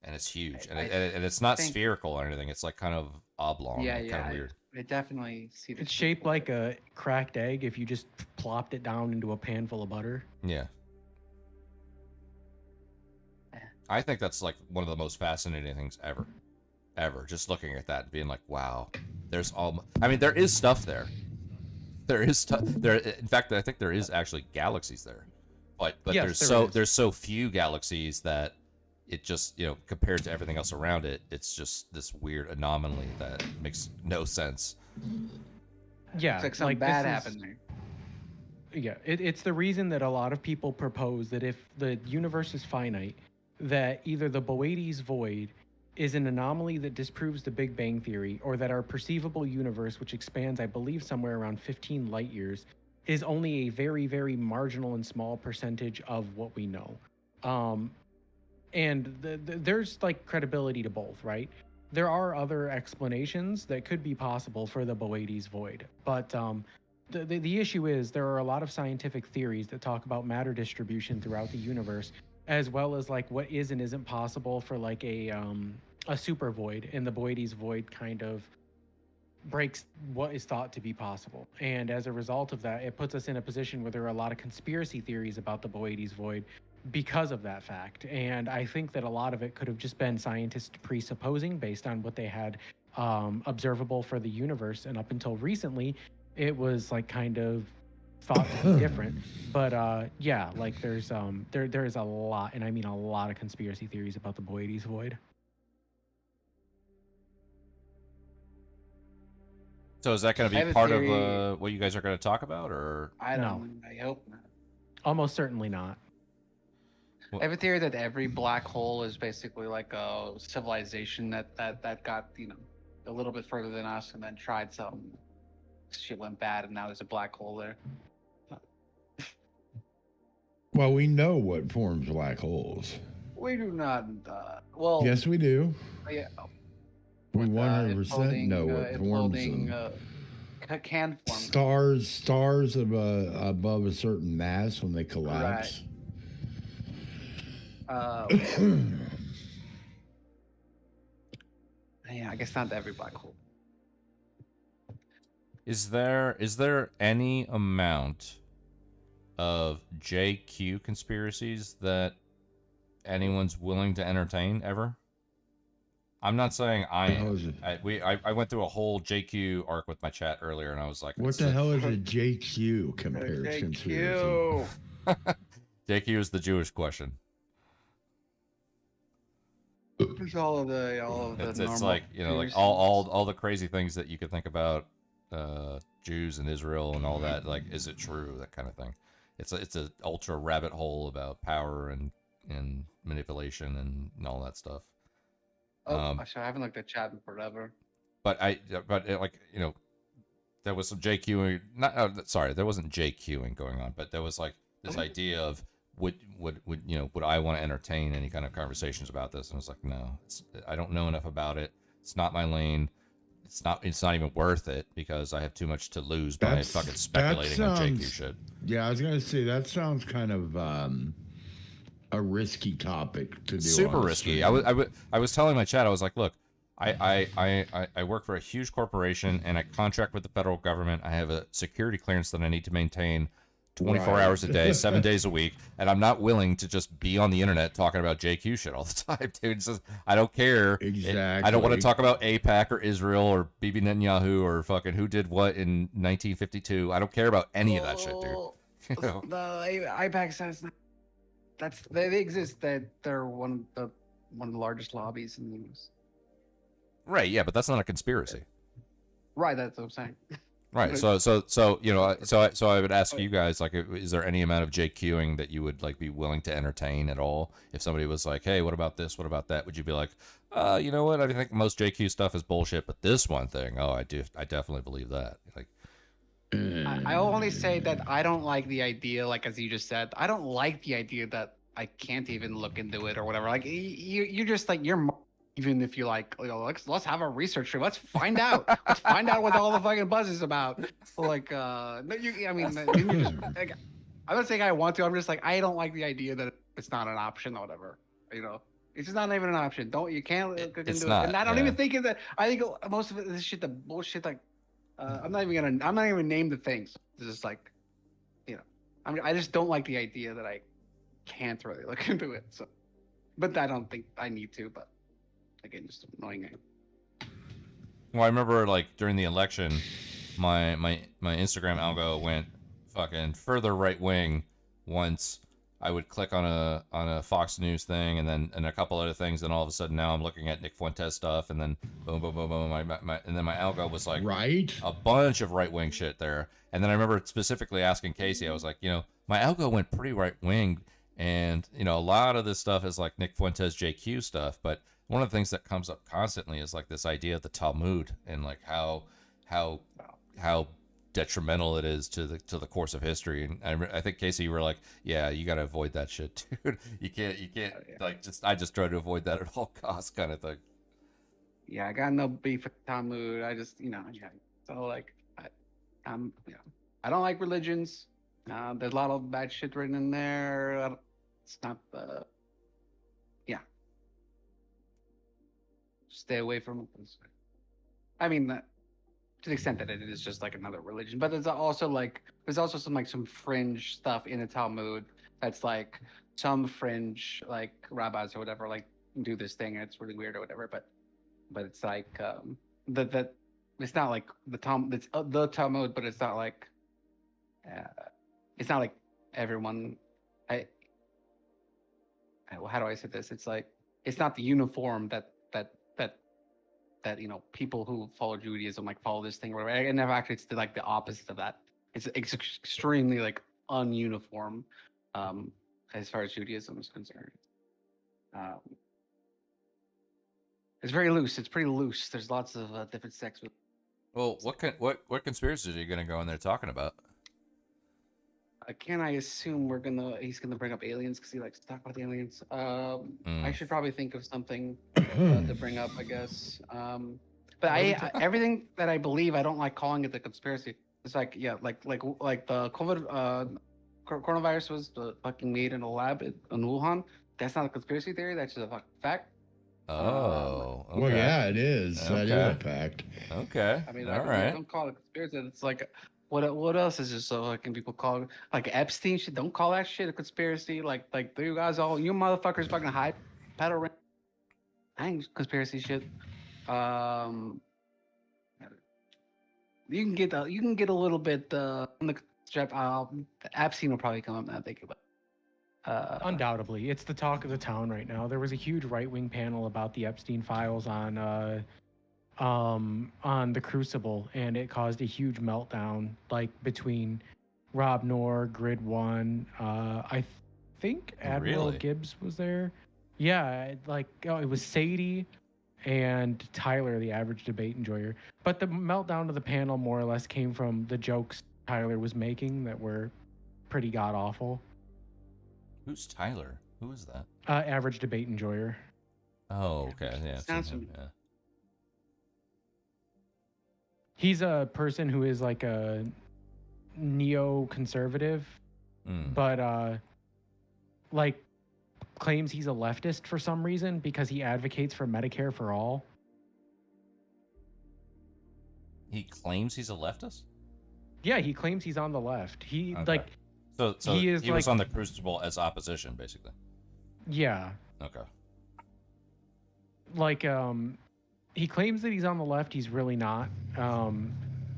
and it's huge. And it's not spherical or anything. It's like kind of oblong. Yeah, kind of weird. I definitely see. It's shaped like a cracked egg if you just plopped it down into a pan full of butter. Yeah. I think that's like one of the most fascinating things ever. Just looking at that and being like, wow, there's all. I mean, there is stuff there. There is stuff there. In fact, I think there is actually galaxies there, but Yes, there's so few galaxies that it just, compared to everything else around it, it's just this weird anomaly that makes no sense. Yeah, It's like something this bad is- happened there. Yeah, it's the reason that a lot of people propose that if the universe is finite, that either the Boades void is an anomaly that disproves the Big Bang Theory, or that our perceivable universe, which expands, I believe, somewhere around 15 light years, is only a very, very marginal and small percentage of what we know. And there's like credibility to both, right? There are other explanations that could be possible for the Boades void, but the issue is there are a lot of scientific theories that talk about matter distribution throughout the universe, as well as like what is and isn't possible for like a super void, and the Boades void kind of breaks what is thought to be possible. And as a result of that, it puts us in a position where there are a lot of conspiracy theories about the Boades void because of that fact. And I think that a lot of it could have just been scientists presupposing based on what they had observable for the universe. And up until recently, it was like kind of thought to be different. But yeah, like there's there is a lot, and I mean a lot of conspiracy theories about the Boades void. So is that going I to have be a part of theory- what you guys are going to talk about, or? I No. don't. I hope not. Almost certainly not. I have a theory that every black hole is basically like a civilization that got a little bit further than us and then tried something. Shit went bad, and now there's a black hole there. Well, we know what forms black holes. We do not. Well, Yes, we do. yeah. We with, 100% know what forms imploding, them. can form. Stars above a certain mass when they collapse. Yeah, I guess not every black hole. Is there any amount of JQ conspiracies that anyone's willing to entertain ever? I'm not saying I The hell am. is it? I went through a whole JQ arc with my chat earlier, and I was like, What the hell is a JQ compared to conspiracy? JQ is the Jewish question. There's all of the It's normal like, like all the crazy things that you could think about Jews and Israel and all that. Like, is it true? That kind of thing. It's a ultra rabbit hole about power and manipulation and all that stuff. Actually, I haven't looked at chat in forever. But there was some JQing. Sorry, there wasn't JQing going on, but there was like this idea of would I want to entertain any kind of conversations about this? And I was like, no, I don't know enough about it. It's not my lane. It's not even worth it because I have too much to lose by fucking speculating on JQ shit. Yeah, I was gonna say that sounds kind of a risky topic to do. Super on risky. stream. I was telling my chat, I was like, look, I work for a huge corporation and I contract with the federal government. I have a security clearance that I need to maintain 24 Right. hours a day, 7 days a week, and I'm not willing to just be on the internet talking about JQ shit all the time, dude. It's just, I don't care. Exactly. I don't want to talk about AIPAC or Israel or Bibi Netanyahu or fucking who did what in 1952. I don't care about any of that shit, dude. You know? The IPAC says they exist. They're one of the largest lobbies in the news. Right, yeah, but that's not a conspiracy. Right, that's what I'm saying. Right. So I would ask you guys, like, is there any amount of JQing that you would like be willing to entertain at all? If somebody was like, hey, what about this? What about that? Would you be like, you know what? I think most JQ stuff is bullshit, but this one thing, I definitely believe that. Like, I only say that I don't like the idea, like as you just said, I don't like the idea that I can't even look into it or whatever. Like you're just like even if you like, let's have a research trip. Let's find out. Let's find out what all the fucking buzz is about. Like, no, I mean, you're just, like, I'm not saying I want to. I'm just like, I don't like the idea that it's not an option or whatever. It's just not even an option. You can't look into it. And I don't even think of that. I think most of it is shit. The bullshit. Like, I'm not even gonna name the things. It's just like, I just don't like the idea that I can't really look into it. So. but I don't think I need to. But again, just annoying. Well, I remember like during the election, my Instagram algo went fucking further right wing once I would click on a Fox News thing and a couple other things, and all of a sudden now I'm looking at Nick Fuentes stuff, and then boom boom boom boom, and then my algo was like Right? a bunch of right wing shit there. And then I remember specifically asking Casey, I was like, my algo went pretty right wing, and a lot of this stuff is like Nick Fuentes JQ stuff, but one of the things that comes up constantly is like this idea of the Talmud and like how detrimental it is to the course of history. And I think Casey, you were like, yeah, you got to avoid that shit, dude. You can't like I just try to avoid that at all costs, kind of thing. Yeah, I got no beef with Talmud. I just yeah. So like I don't like religions. There's a lot of bad shit written in there. It's not stay away from it. I mean, to the extent that it is just like another religion, but there's also some fringe stuff in the Talmud that's like some fringe like rabbis or whatever like do this thing and it's really weird or whatever. But it's like that it's not like the Talmud, but it's not like everyone. How do I say this? It's like it's not the uniform that people who follow Judaism like follow this thing or whatever. And actually, it's like the opposite of that. It's extremely like ununiform as far as Judaism is concerned. It's very loose. It's pretty loose. There's lots of different sects. Well, what conspiracies are you gonna go in there talking about? Can I assume he's gonna bring up aliens because he likes to talk about the aliens? I should probably think of something to bring up, I guess. But everything that I believe, I don't like calling it the conspiracy. It's like like the COVID coronavirus was fucking made in a lab in Wuhan. That's not a conspiracy theory. That's just a fucking fact. Oh, okay. Well, yeah, it is. That is a fact. Okay. I mean, all right. don't call it a conspiracy. It's like what else is just so fucking people call it like Epstein shit? Don't call that shit a conspiracy. Like you guys you motherfuckers fucking hide pedal ring. I ain't conspiracy shit. You can get a little bit on the strap. Epstein will probably come up now. Thinking about. Undoubtedly, it's the talk of the town right now. There was a huge right-wing panel about the Epstein files on the Crucible, and it caused a huge meltdown, like between Rob Noor, Grid One. I think Admiral Really? Gibbs was there. Yeah, it was Sadie and Tyler, the average debate enjoyer. But the meltdown of the panel more or less came from the jokes Tyler was making that were pretty god awful. Who's Tyler? Who is that? Average debate enjoyer. Oh, okay. Yeah. I've Sounds seen him, yeah. He's a person who is like a neo-conservative, but like claims he's a leftist for some reason because he advocates for Medicare for all. He claims he's a leftist? Yeah, he claims he's on the left. He Okay. like So he he, is was like- on the Crucible as opposition, basically. yeah, Okay. like he claims that he's on the left. He's really not.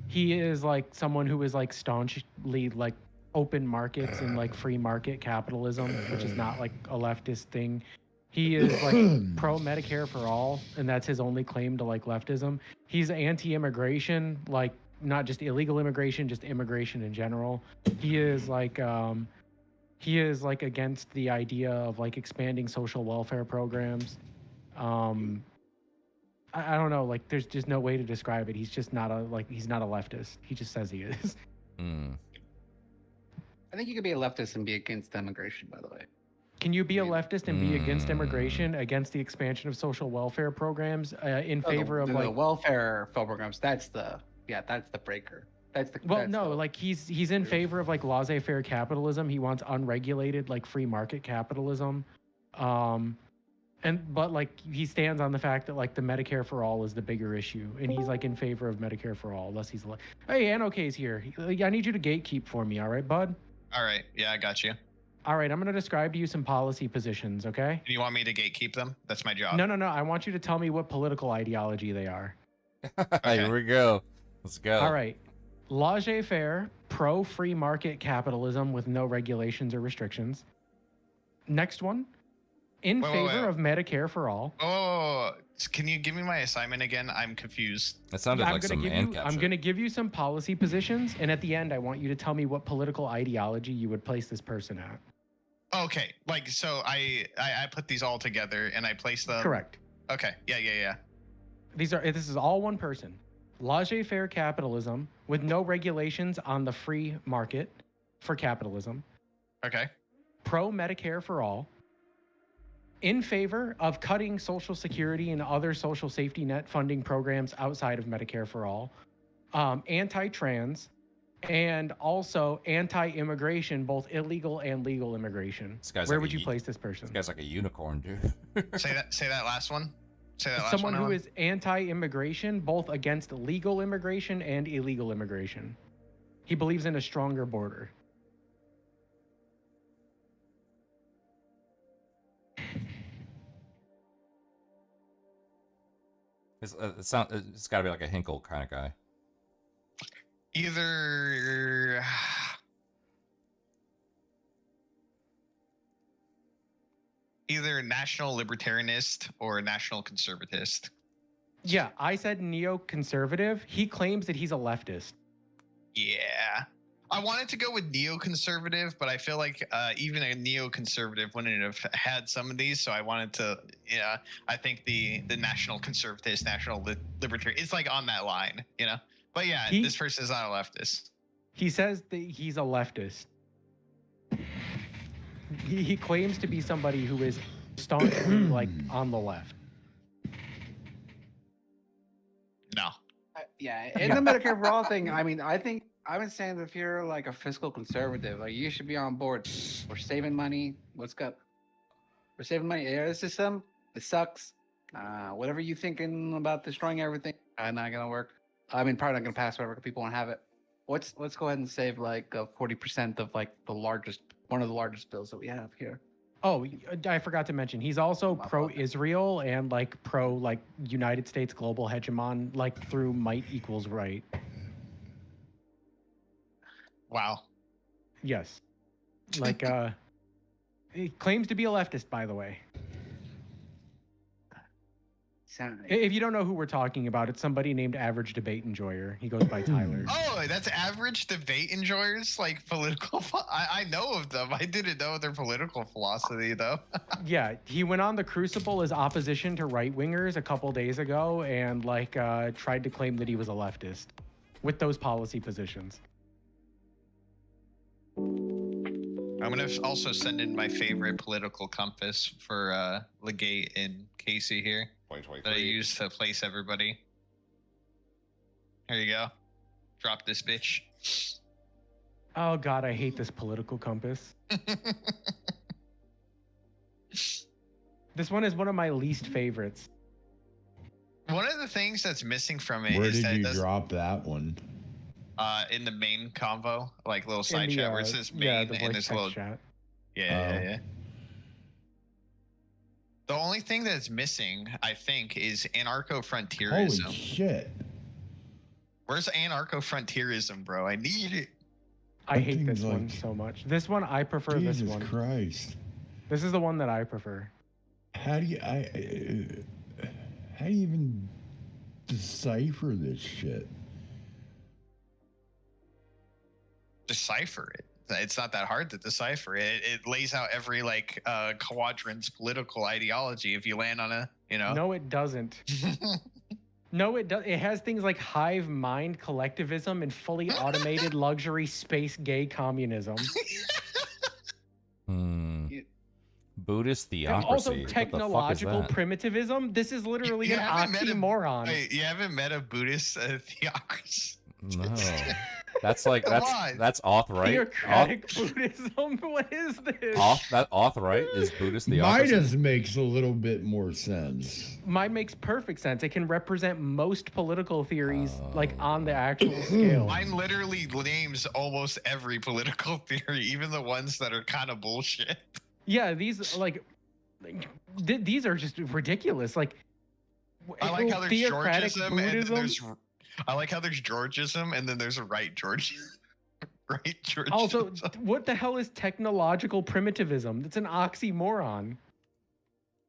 He is like someone who is like staunchly like open markets and like free market capitalism, which is not like a leftist thing. He is like pro Medicare for all, and that's his only claim to like leftism. He's anti-immigration, like not just illegal immigration, just immigration in general. He is like against the idea of like expanding social welfare programs. I don't know, like there's just no way to describe it. He's just not he's not a leftist. He just says he is. I think you could be a leftist and be against immigration. By the way. Can you be a leftist and be against immigration, against the expansion of social welfare programs, in favor of the welfare programs? That's the breaker. Like he's in favor of like laissez-faire capitalism. He wants unregulated like free market capitalism, but like he stands on the fact that like the Medicare for all is the bigger issue, and he's like in favor of Medicare for all. Unless he's like, hey, NOK's here. I need you to gatekeep for me, all right, bud? All right, yeah, I got you. All right, I'm going to describe to you some policy positions, okay? And you want me to gatekeep them? That's my job. No. I want you to tell me what political ideology they are. Here we go. Let's go. All right. Laissez-faire, pro-free market capitalism with no regulations or restrictions. Next one. In Wait, favor of Medicare for all. Oh, can you give me my assignment again? I'm confused. That sounded like some man capture. I'm going to give you some policy positions, and at the end, I want you to tell me what political ideology you would place this person at. Okay, like so I put these all together and I place them. Correct. Okay, yeah. This is all one person. Laissez-faire capitalism with no regulations on the free market for capitalism. Okay. Pro Medicare for all. In favor of cutting Social Security and other social safety net funding programs outside of Medicare for all. Anti-trans, and also anti-immigration, both illegal and legal immigration. Where would you place this person? This guy's like a unicorn, dude. Say that last one. Say that last Someone one. who Alan. is anti-immigration, both against legal immigration and illegal immigration. He believes in a stronger border. It's got to be like a Hinkle kind of guy. Either national libertarianist or national conservatist. Yeah, I said neoconservative. He claims that he's a leftist. Yeah. I wanted to go with neoconservative, but I feel like even a neoconservative wouldn't have had some of these. So I wanted to, I think the national conservatist, national libertarian, it's like on that line, But yeah, this person is not a leftist. He says that he's a leftist. He claims to be somebody who is staunchly like on the left. No. Yeah, in the Medicare for all thing, I mean, I think I've been saying that if you're like a fiscal conservative, like you should be on board. We're saving money. What's up? We're saving money. Yeah, the system, it sucks. Whatever you thinking about destroying everything, not gonna work. I mean, probably not gonna pass whatever people want to have it. Let's go ahead and save like 40% of like one of the largest bills that we have here. Oh, I forgot to mention, he's also pro-Israel and like pro like United States global hegemon, like through might equals right. Wow. Yes. Like he claims to be a leftist, by the way. If you don't know who we're talking about, it's somebody named Average Debate Enjoyer. He goes by Tyler. Oh, that's Average Debate Enjoyers, like political. I know of them. I didn't know their political philosophy though. Yeah, he went on the Crucible as opposition to right wingers a couple days ago, and like tried to claim that he was a leftist with those policy positions. I'm gonna also send in my favorite political compass for Legate and Casey here. That I use to place everybody. Here you go. Drop this bitch. Oh God, I hate this political compass. This one is one of my least favorites. One of the things that's missing from it Where is did that you drop that one? In the main convo, like little side chat where it says main the and there's a little chat. Yeah. The only thing that's missing, I think, is anarcho-frontierism. Holy shit. Where's anarcho-frontierism, bro? I need it. I hate this one so much. This one, I prefer this one. Jesus Christ. This is the one that I prefer. How do you even decipher this shit? Decipher it. It's not that hard to decipher it. It lays out every quadrant's political ideology if you land on a, No, it doesn't. No, it does. It has things like hive mind collectivism and fully automated luxury space gay communism. Buddhist theocracy. And also What the fuck is technological that? primitivism. This is literally an haven't met oxymoron. Wait, you haven't met a Buddhist theocracy? No. That's like Come on. that's auth, right? Theocratic Buddhism. What is this? Auth, right? Is Buddhist the opposite? Midas makes a little bit more sense. Mine makes perfect sense. It can represent most political theories, like on the actual scale. Mine literally names almost every political theory, even the ones that are kind of bullshit. Yeah, these these are just ridiculous. Like, I like how there's theocratic Georgism and then Buddhism. there's. I like how there's Georgism and then there's a right George. Right Georgism. Also, what the hell is technological primitivism? That's an oxymoron.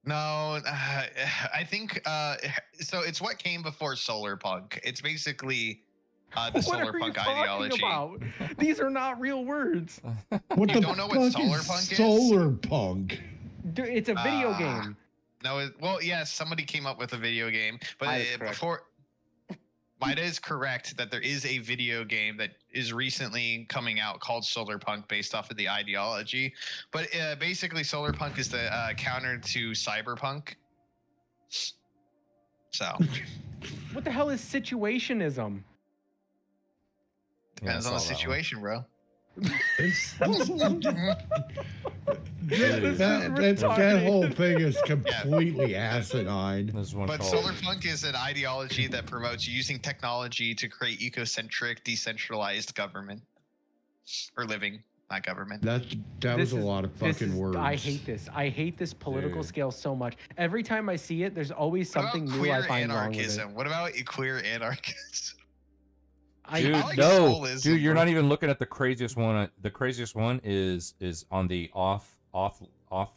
No, I think so. It's what came before solar punk. It's basically the What solar are you punk talking ideology. about? These are not real words. What You the don't know what fuck solar is punk is? solar punk? Dude, it's a video Ah. game. No, well, yes, somebody came up with a video game, but That is correct. before. Mida is correct that there is a video game that is recently coming out called Solar Punk based off of the ideology. But basically, Solar Punk is the counter to Cyberpunk. So, What the hell is situationism? Yeah, I depends on the saw that one. situation, bro. It's, This that is retarded. whole thing is completely asinine. There's one But called Solar Punk is an ideology that promotes using technology to create ecocentric, decentralized government. Or living, not government. That was This a is- lot of this fucking is- words. I hate this. I hate this political Dude. scale so much. Every time I see it, there's always What about something new queer I find wrong with it. anarchism? What about queer anarchism? Dude, I like no, soulism, dude, you're bro. not even looking at the craziest one. The craziest one is on the off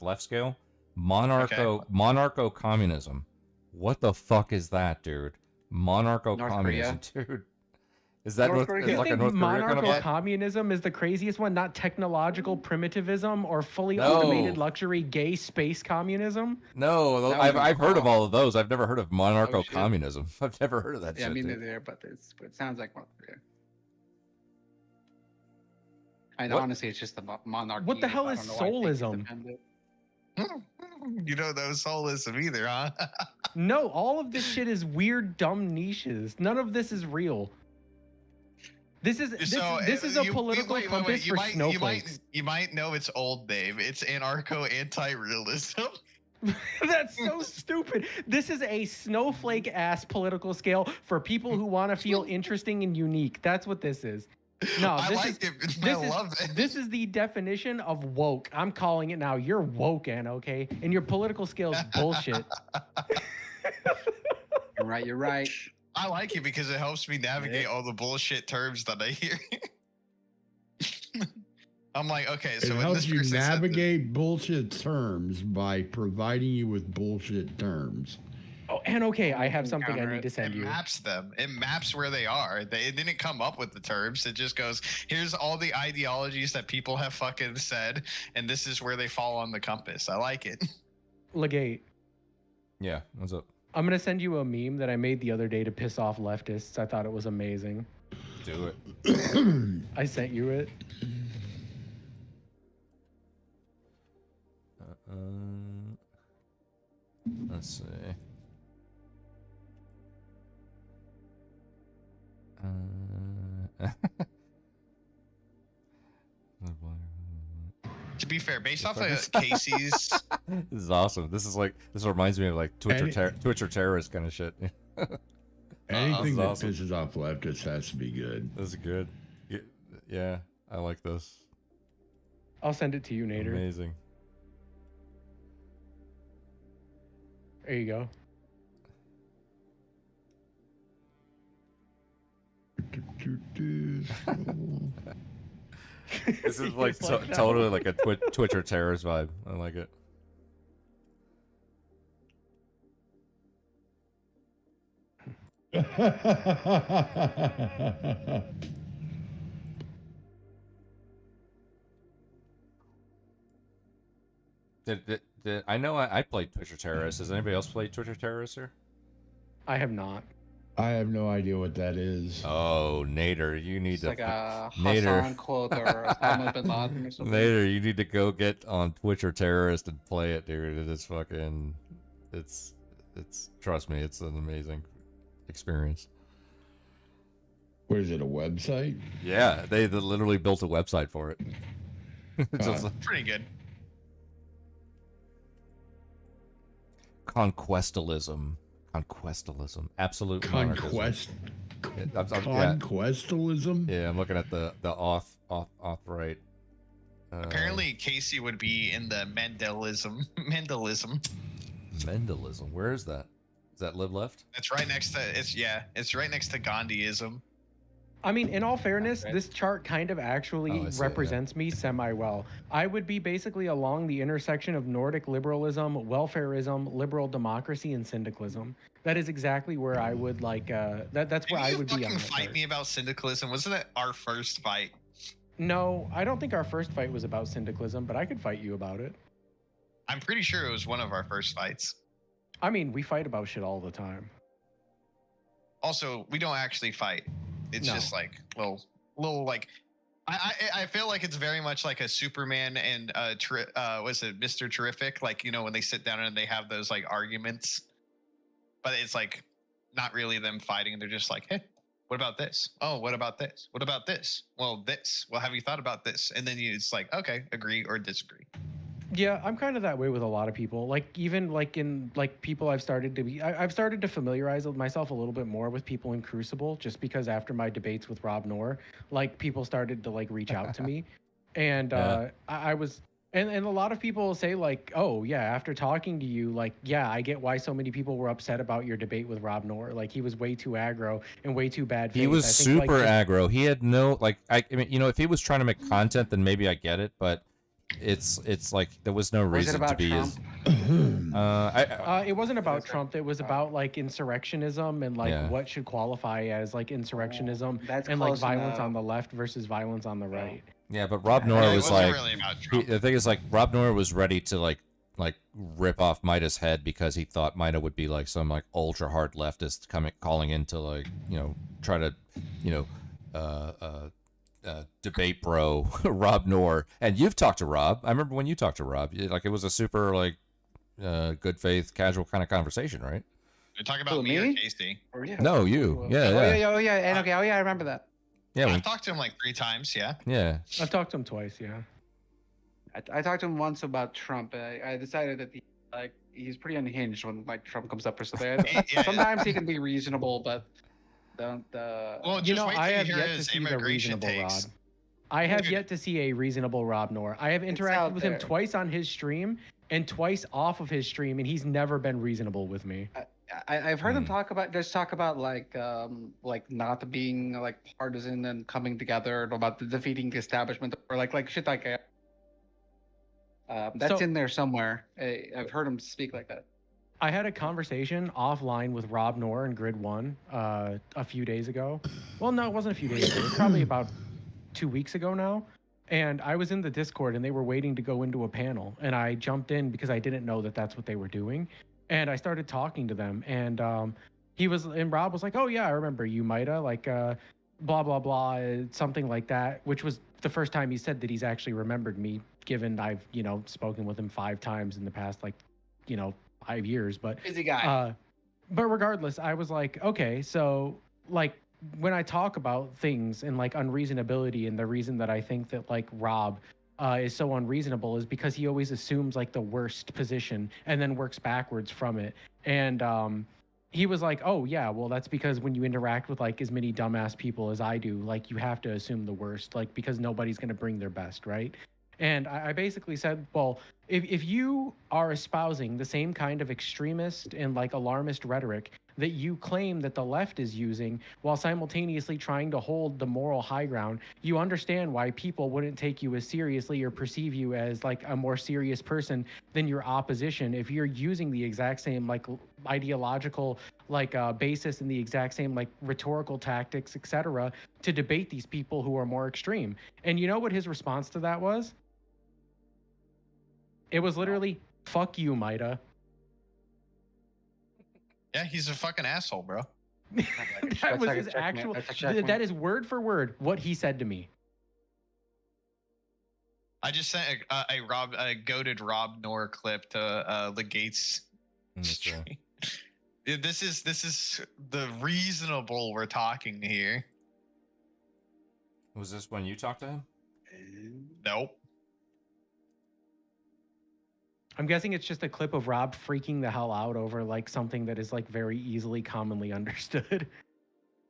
left scale. Monarcho communism. What the fuck is that, dude? Monarcho communism, dude. Is that North North, Korea. like You a think North Korea kind of vibe? monarcho-communism is the craziest one, not technological primitivism or fully No. automated luxury gay space communism? No, That was I've heard of wrong. all of those. I've never heard of monarcho shit. communism. I've never heard of that Yeah, shit. me dude. neither, but it sounds like North Korea. And What- honestly, it's just the monarchy. What the hell I is don't know why I think it's soulism? independent. You don't know soulism either, huh? No, all of this shit is weird, dumb niches. None of this is real. This is this is a political compass for snowflakes. You might know its old name. It's anarcho-anti-realism. That's so stupid. This is a snowflake ass political scale for people who want to feel interesting and unique. That's what this is. No, I this liked is, it. This I is, love it. This is the definition of woke. I'm calling it now. You're woke, Anna, okay? And your political skills bullshit. You're right. You're right. I like it because it helps me navigate all the bullshit terms that I hear. I'm like, okay, It so when helps this you person said this- navigate bullshit terms by providing you with bullshit terms. Oh, and okay, I have something I Counter need to it. send it you. maps them. It maps where they are. It didn't come up with the terms. It just goes, here's all the ideologies that people have fucking said, and this is where they fall on the compass. I like it. Legate. Yeah, what's up? I'm gonna send you a meme that I made the other day to piss off leftists. I thought it was amazing. Do it. I sent you it. Let's see. To be fair, based off of Casey's, This is awesome. This reminds me of like Twitcher terrorist kind of shit. Anything that awesome. pisses off leftists has to be good. This is good. Yeah, I like this. I'll send it to you, Nader. Amazing. There you go. This is like You like that totally one? like a Twitcher terrorist vibe. I like it. I know I played Twitcher terrorist. Does anybody else play Twitcher terrorist here? I have not. I have no idea what that is. Oh, Nader, you need It's to. like a Nader. Hassan quote or Osama bin Laden or something. Nader, you need to go get on Twitcher terrorist and play it, dude. It is fucking. It's. Trust me, it's an amazing experience. What is it? A website? Yeah, they literally built a website for it. Just like Pretty good. conquestalism, absolute monarchism. Conquest. Yeah, Conquestalism. yeah, I'm looking at the auth right. Apparently, Casey would be in the Mendelism. Mendelism. Where is that? Is that live left? It's right next to it's right next to Gandhiism. I mean, in all fairness, this chart kind of actually Oh, I see it, yeah. represents me semi-well. I would be basically along the intersection of Nordic liberalism, welfarism, liberal democracy, and syndicalism. That is exactly where I would like. That's where I would be on Fucking that fight chart. me about syndicalism. Wasn't it our first fight? No, I don't think our first fight was about syndicalism, but I could fight you about it. I'm pretty sure it was one of our first fights. I mean, we fight about shit all the time. Also, we don't actually fight. It's No. just like little like. I feel like it's very much like a Superman and was it Mr. Terrific? Like, you know, when they sit down and they have those like arguments, but it's like not really them fighting. They're just like, hey, what about this? Oh, what about this? What about this? Well, this. Well, have you thought about this? And then it's like, okay, agree or disagree. Yeah, I'm kind of that way with a lot of people. Like even like in like people I've started to be, I've started to familiarize myself a little bit more with people in Crucible, just because after my debates with Rob Knorr, like people started to like reach out to me, and I was. And a lot of people say like, oh yeah, after talking to you, like, yeah, I get why so many people were upset about your debate with Rob Knorr. Like he was way too aggro and way too bad. He was super aggro. He had no like. I mean, you know, if he was trying to make content, then maybe I get it. But it's like there was no Was it reason to about be Trump? as. It wasn't about Trump. It was about like insurrectionism and like Yeah. what should qualify as like insurrectionism That's and like close violence enough. on the left versus violence on the right. Yeah, but Rob Yeah, Knorr it was wasn't like. really about Trump. The thing is, like, Rob Knorr was ready to like rip off Mida's head because he thought Mida would be like some like ultra hard leftist calling in to like, you know, try to, you know, debate bro Rob Knorr. And you've talked to Rob. I remember when you talked to Rob, like it was a super like good faith, casual kind of conversation, right? You're talking about Who, me or me? Casey? Or yeah. No, you. Yeah, Oh yeah, yeah. And okay. Oh yeah, I remember that. yeah. I've talked to him like 3 times. Yeah. Yeah. I've talked to him twice. Yeah. I talked to him once about Trump. I decided that he's pretty unhinged when like Trump comes up or something. Yeah. Sometimes he can be reasonable, but don't. Well, You just know, wait till I you have hear yet to his see the immigration reasonable Rob. takes. I have Dude. yet to see a reasonable Rob Knorr. I have It's interacted out with him there. twice on his stream and twice off of his stream, and he's never been reasonable with me. I've heard him talk about like not being like partisan and coming together, and about the defeating the establishment, or like shit like that. That's So- in there somewhere. I've heard him speak like that. I had a conversation offline with Rob Knorr in Grid 1 a few days ago. Well, no, it wasn't a few days ago. It was probably about 2 weeks ago now. And I was in the Discord and they were waiting to go into a panel. And I jumped in because I didn't know that that's what they were doing. And I started talking to them. And Rob was like, oh, yeah, I remember you, Mida. Like, blah, blah, blah, something like that, which was the first time he said that he's actually remembered me, given I've, you know, spoken with him 5 times in the past, like, you know, 5 years. But Busy guy. but regardless, I was like, okay, so like when I talk about things and like unreasonability, and the reason that I think that like Rob is so unreasonable is because he always assumes like the worst position and then works backwards from it. And he was like, oh yeah, well that's because when you interact with like as many dumbass people as I do, like you have to assume the worst, like because nobody's gonna bring their best, right? And I basically said, well, if you are espousing the same kind of extremist and like alarmist rhetoric that you claim that the left is using while simultaneously trying to hold the moral high ground, you understand why people wouldn't take you as seriously or perceive you as like a more serious person than your opposition if you're using the exact same like ideological like basis and the exact same like rhetorical tactics, etc., to debate these people who are more extreme. And you know what his response to that was? It was literally, fuck you, Mida. Yeah, he's a fucking asshole, bro. That was his actual, that is word for word what he said to me. I just sent a goated Rob Knorr clip to Legate's stream. This is the reasonable we're talking here. Was this when you talked to him? Nope. I'm guessing it's just a clip of Rob freaking the hell out over like something that is like very easily commonly understood.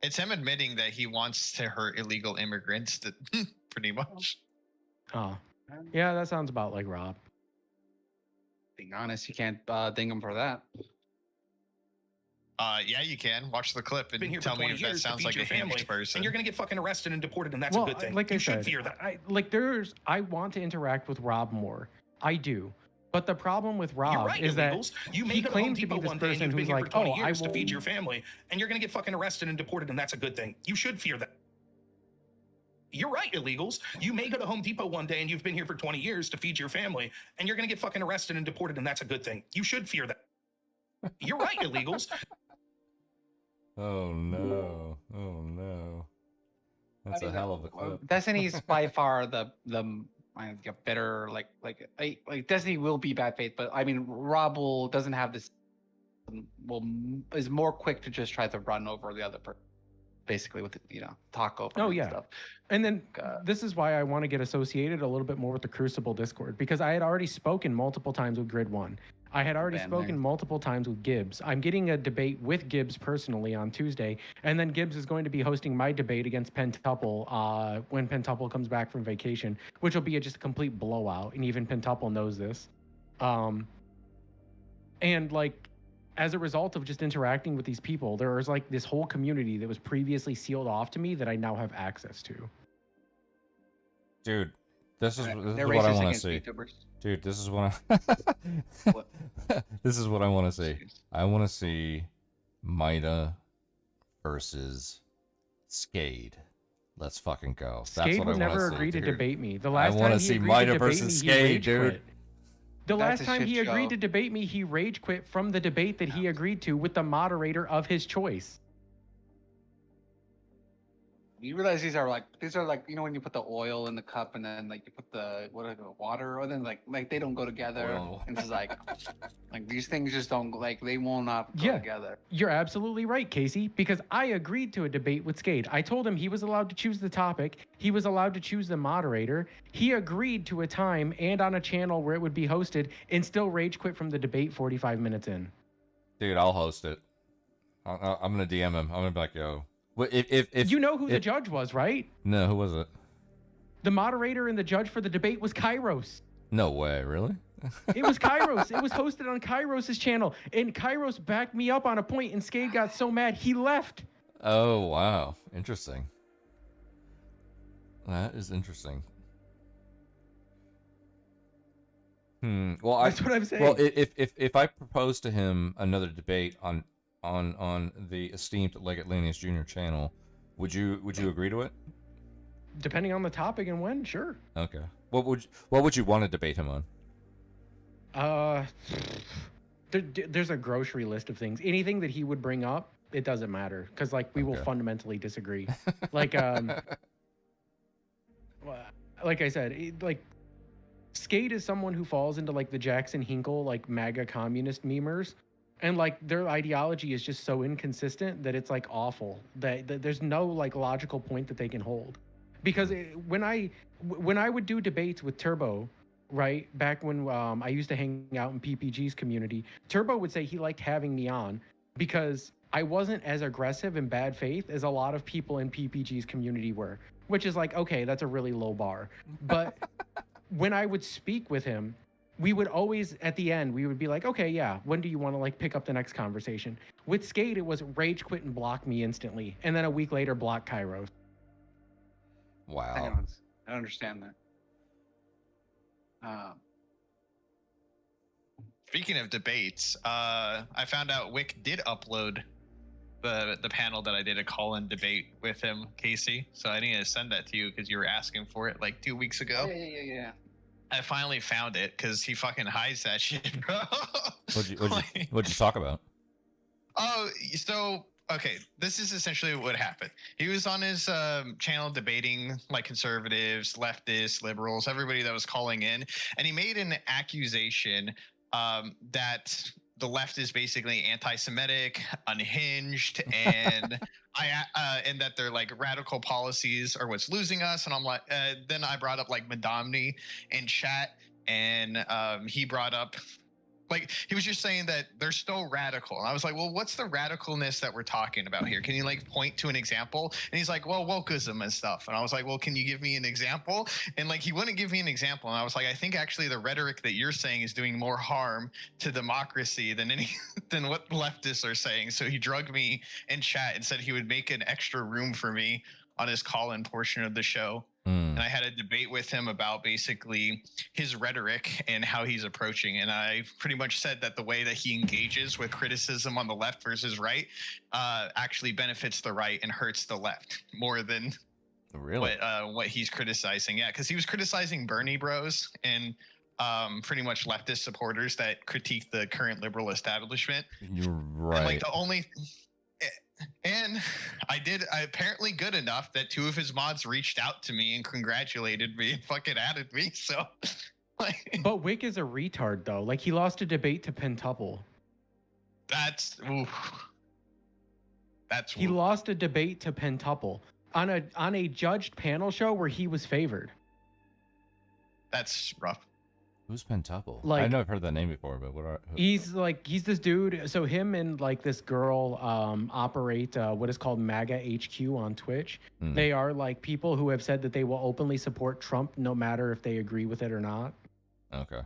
It's him admitting that he wants to hurt illegal immigrants, pretty much. Oh, yeah, that sounds about like Rob. Being honest, you can't ding him for that. Yeah, you can. Watch the clip and Been here for tell me 20 if that years to sounds feed like your a hinged family, person. and you're gonna get fucking arrested and deported, and that's Well, a good thing. like you I should said, fear that. I want to interact with Rob more. I do. But the problem with Rob You're right, is that illegals. You may he go to Home claims to Depot be this one day and person you've been who's here like, for 20 oh, I years to will. feed your family, and you're gonna get fucking arrested and deported, and that's a good thing. You should fear that. You're right, illegals. You may go to Home Depot one day and you've been here for 20 years to feed your family, and you're gonna get fucking arrested and deported, and that's a good thing. You should fear that. You're right, illegals. Oh no! Oh no! That's a hell of a clip. Destiny's by far the better like Destiny will be bad faith, but I mean Rob doesn't have this is more quick to just try to run over the other person, basically with talk over. Oh, and yeah. stuff. And then this is why I want to get associated a little bit more with the Crucible Discord, because I had already spoken multiple times with Grid One. I had already Been spoken there. multiple times with Gibbs. I'm getting a debate with Gibbs personally on Tuesday, and then Gibbs is going to be hosting my debate against Pentuple when Pentuple comes back from vacation, which will be just a complete blowout, and even Pentuple knows this. And like, as a result of just interacting with these people, there was like this whole community that was previously sealed off to me that I now have access to. Dude, this is They're what I racist want to against see. YouTubers. Dude, this is what this is what I want to see. I want to see Mida versus Skade. Let's fucking go. That's Skade what would I want never to see, agree to dude. debate me. The I last wanna time he see agreed Mida to debate versus me, he Skade, rage dude. quit. The That's last a time shit he agreed show. to debate me, he rage quit from the debate that he agreed to with the moderator of his choice. You realize these are like when you put the oil in the cup and then like you put the water, or then like they don't go together. Oil. And it's like these things just don't they will not go Yeah. together. You're absolutely right, Casey, because I agreed to a debate with Skade. I told him he was allowed to choose the topic. He was allowed to choose the moderator. He agreed to a time and on a channel where it would be hosted, and still rage quit from the debate 45 minutes in. Dude, I'll host it. I'm gonna DM him. I'm gonna be like, yo. If You know who the judge was, right? No, who was it? The moderator and the judge for the debate was Kairos. No way, really? It was Kairos. It was hosted on Kairos' channel. And Kairos backed me up on a point, and Skade got so mad he left. Oh wow, interesting. That is interesting. Well, That's what I'm saying. Well, if I propose to him another debate on the esteemed Leggett Lanius Jr. channel, would you agree to it? Depending on the topic and when, sure. Okay. What would you want to debate him on? There's a grocery list of things. Anything that he would bring up, it doesn't matter, because like we will fundamentally disagree. Like like I said, like Skade is someone who falls into like the Jackson Hinkle like MAGA communist memers. And like their ideology is just so inconsistent that it's like awful. That there's no like logical point that they can hold. Because when I would do debates with Turbo, right back when I used to hang out in PPG's community, Turbo would say he liked having me on because I wasn't as aggressive in bad faith as a lot of people in PPG's community were. Which is like, okay, that's a really low bar. But when I would speak with him, we would always, at the end, we would be like, okay, yeah, when do you want to like pick up the next conversation? With Skade, it was rage quit and block me instantly. And then a week later, block Kairos. Wow. I don't understand that. Speaking of debates, I found out Wick did upload the panel that I did a call-in debate with him, Casey. So I need to send that to you because you were asking for it like 2 weeks ago. Yeah. I finally found it because he fucking hides that shit, bro. What'd you talk about? Oh, so okay, this is essentially what happened. He was on his channel debating like conservatives, leftists, liberals, everybody that was calling in, and he made an accusation that the left is basically anti-Semitic, unhinged, and and that they're like radical policies are what's losing us. And I'm like, then I brought up like Madamni in chat, and he brought up. Like, he was just saying that they're so radical. And I was like, well, what's the radicalness that we're talking about here? Can you like point to an example? And he's like, well, wokeism and stuff. And I was like, well, can you give me an example? And like, he wouldn't give me an example. And I was like, I think actually the rhetoric that you're saying is doing more harm to democracy than than what leftists are saying. So he drugged me in chat and said he would make an extra room for me on his call-in portion of the show. And I had a debate with him about basically his rhetoric and how he's approaching. And I pretty much said that the way that he engages with criticism on the left versus right actually benefits the right and hurts the left more than what he's criticizing. Yeah, because he was criticizing Bernie bros and pretty much leftist supporters that critique the current liberal establishment. You're right. And like the only... And I apparently good enough that 2 of his mods reached out to me and congratulated me and fucking added me. So, like, but Wick is a retard though. Like he lost a debate to Pentuple. He lost a debate to Pentuple on a judged panel show where he was favored. That's rough. Who's Pentuple? Like, I know I've heard that name before, but he's this dude. So him and like this girl operate what is called MAGA HQ on Twitch. They are like people who have said that they will openly support Trump no matter if they agree with it or not. Okay.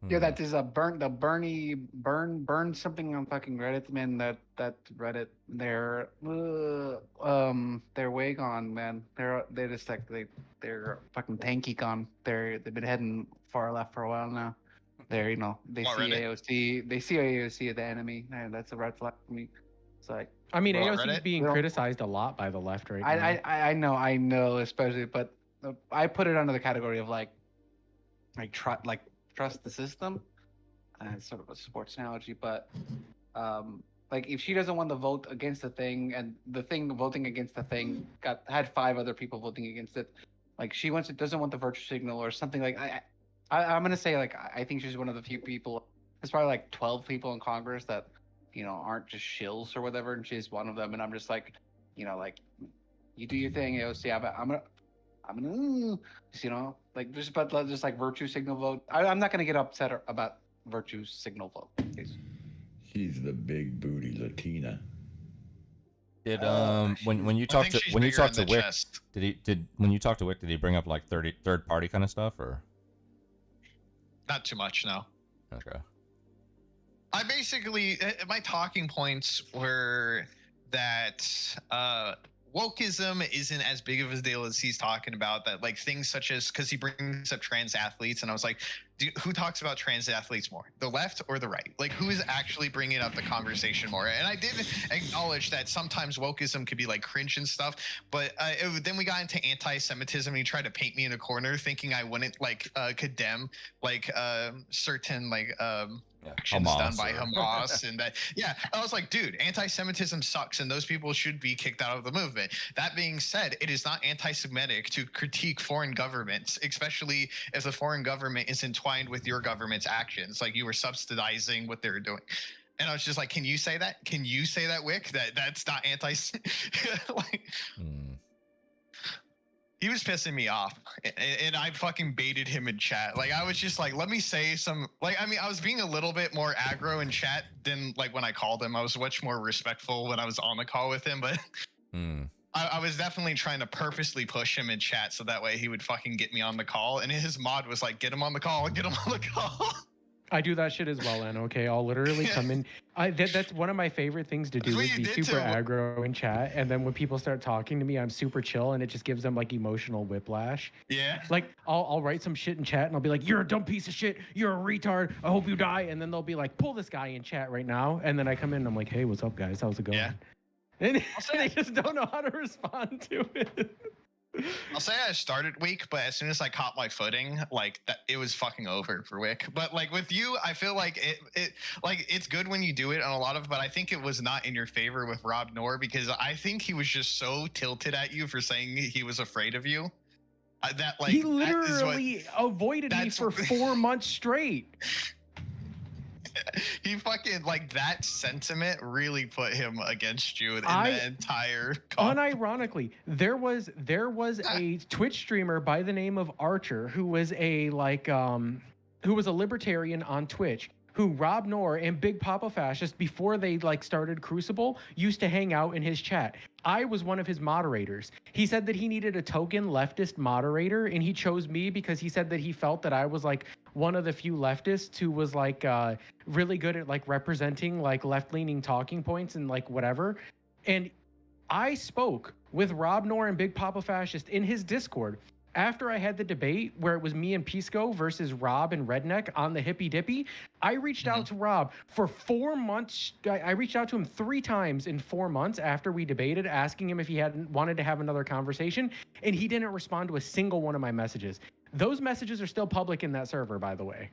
Yeah, that is burn something on fucking Reddit, man. That Reddit, they're way gone, man. They're just like they're fucking tanky gone. They've been heading far left for a while now. They see AOC as the enemy, and that's a red flag for me. It's like, I mean, AOC is being criticized a lot by the left right now. I know, especially, but I put it under the category of like trust the system. It's sort of a sports analogy, but like if she doesn't want to vote against the thing, and the thing voting against the thing had 5 other people voting against it, like she doesn't want the virtue signal or something. Like I'm gonna say, like, I think she's one of the few people. There's probably like 12 people in Congress that aren't just shills or whatever, and she's one of them. And I'm just like, like, you do your thing, AOC. I'm gonna, like just like virtue signal vote. I'm not gonna get upset about virtue signal vote. Please. She's the big booty Latina. Did when you talked to Wick, when you talked to Wick, did he bring up like third party kind of stuff or? Not too much, no. Okay. I basically my talking points were that wokeism isn't as big of a deal as he's talking about. That like things such as, because he brings up trans athletes, and I was like, dude, who talks about trans athletes more, the left or the right? Like, who is actually bringing up the conversation more? And I did acknowledge that sometimes wokeism could be like cringe and stuff, but then we got into anti-Semitism, and he tried to paint me in a corner, thinking I wouldn't like condemn like certain like actions done by Hamas and that. Yeah, I was like, dude, anti-Semitism sucks, and those people should be kicked out of the movement. That being said, it is not anti-Semitic to critique foreign governments, especially if the foreign government is entwined with your government's actions, like you were subsidizing what they were doing. And I was just like, can you say that? Can you say that, Wick? That's not anti. Like, he was pissing me off, and I fucking baited him in chat. Like, I was just like, let me say some, like, I mean, I was being a little bit more aggro in chat than like when I called him. I was much more respectful when I was on the call with him, but I was definitely trying to purposely push him in chat so that way he would fucking get me on the call. And his mod was like, get him on the call, get him on the call. I do that shit as well, and okay, I'll literally come in. That's one of my favorite things to do, is be super aggro in chat, and then when people start talking to me, I'm super chill, and it just gives them like emotional whiplash. Yeah. Like I'll write some shit in chat, and I'll be like, "You're a dumb piece of shit. You're a retard. I hope you die." And then they'll be like, "Pull this guy in chat right now." And then I come in, and I'm like, "Hey, what's up, guys? How's it going?" Yeah. And they just don't know how to respond to it. I'll say I started weak, but as soon as I caught my footing, like that, it was fucking over for Wick. But like with you, I feel like it's good when you do it on a lot of, but I think it was not in your favor with Rob Noor, because I think he was just so tilted at you for saying he was afraid of you. That like he literally avoided me for 4 months straight. he fucking like that sentiment really put him against you in I- the entire. Unironically, there was a Twitch streamer by the name of Archer who was a libertarian on Twitch, who Rob Noor and Big Papa Fascist, before they like started Crucible, used to hang out in his chat. I was one of his moderators. He said that he needed a token leftist moderator, and he chose me because he said that he felt that I was like one of the few leftists who was like really good at like representing like left-leaning talking points and like whatever. And I spoke with Rob Noor and Big Papa Fascist in his Discord after I had the debate where it was me and Pisco versus Rob and Redneck on the Hippy Dippy. I reached out to Rob for 4 months. I reached out to him 3 times in 4 months after we debated, asking him if he hadn't wanted to have another conversation, and he didn't respond to a single one of my messages. Those messages are still public in that server, by the way.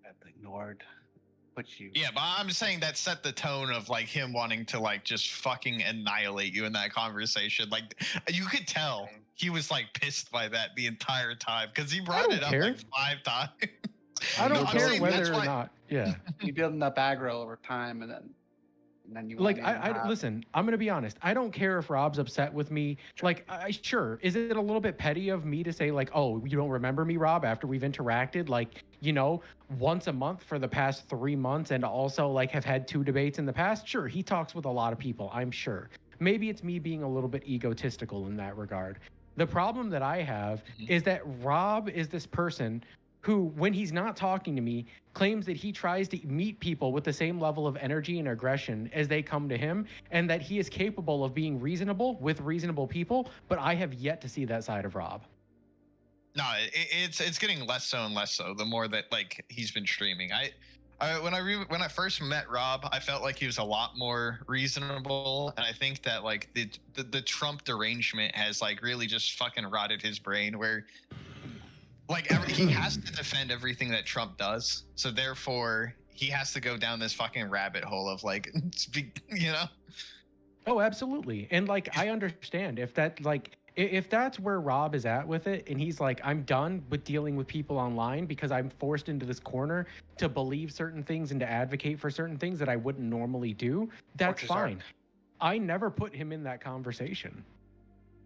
That's ignored. But you. Yeah, but I'm saying that set the tone of like him wanting to like just fucking annihilate you in that conversation. Like you could tell he was like pissed by that the entire time because he brought it up like 5 times. I don't I'm care saying whether that's or why- not. Yeah. You building up aggro over time, and then you Like want to I listen, I'm gonna be honest. I don't care if Rob's upset with me. Like, sure, is it a little bit petty of me to say like, oh, you don't remember me, Rob, after we've interacted like, you know, once a month for the past 3 months, and also like have had 2 debates in the past? Sure, he talks with a lot of people, I'm sure. Maybe it's me being a little bit egotistical in that regard. The problem that I have is that Rob is this person who, when he's not talking to me, claims that he tries to meet people with the same level of energy and aggression as they come to him, and that he is capable of being reasonable with reasonable people, but I have yet to see that side of Rob. No, it's getting less so and less so the more that like he's been streaming. When I first met Rob, I felt like he was a lot more reasonable, and I think that like the Trump derangement has like really just fucking rotted his brain, where like he has to defend everything that Trump does, so therefore he has to go down this fucking rabbit hole of like, you know. Oh, absolutely. And like, I understand if that like if that's where Rob is at with it, and he's like, I'm done with dealing with people online because I'm forced into this corner to believe certain things and to advocate for certain things that I wouldn't normally do, that's fine. I never put him in that conversation.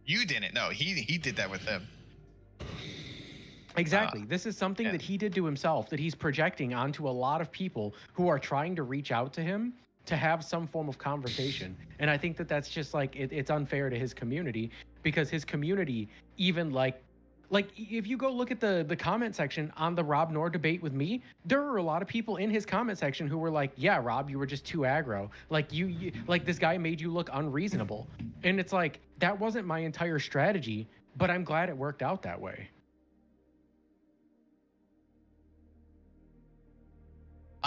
You didn't. No, he did that with him. Exactly. This is something that he did to himself, that he's projecting onto a lot of people who are trying to reach out to him to have some form of conversation. And I think that that's just like, it's unfair to his community, because his community, even like if you go look at the comment section on the Rob Noor debate with me, there were a lot of people in his comment section who were like, yeah, Rob, you were just too aggro. Like you like this guy made you look unreasonable. And it's like, that wasn't my entire strategy, but I'm glad it worked out that way.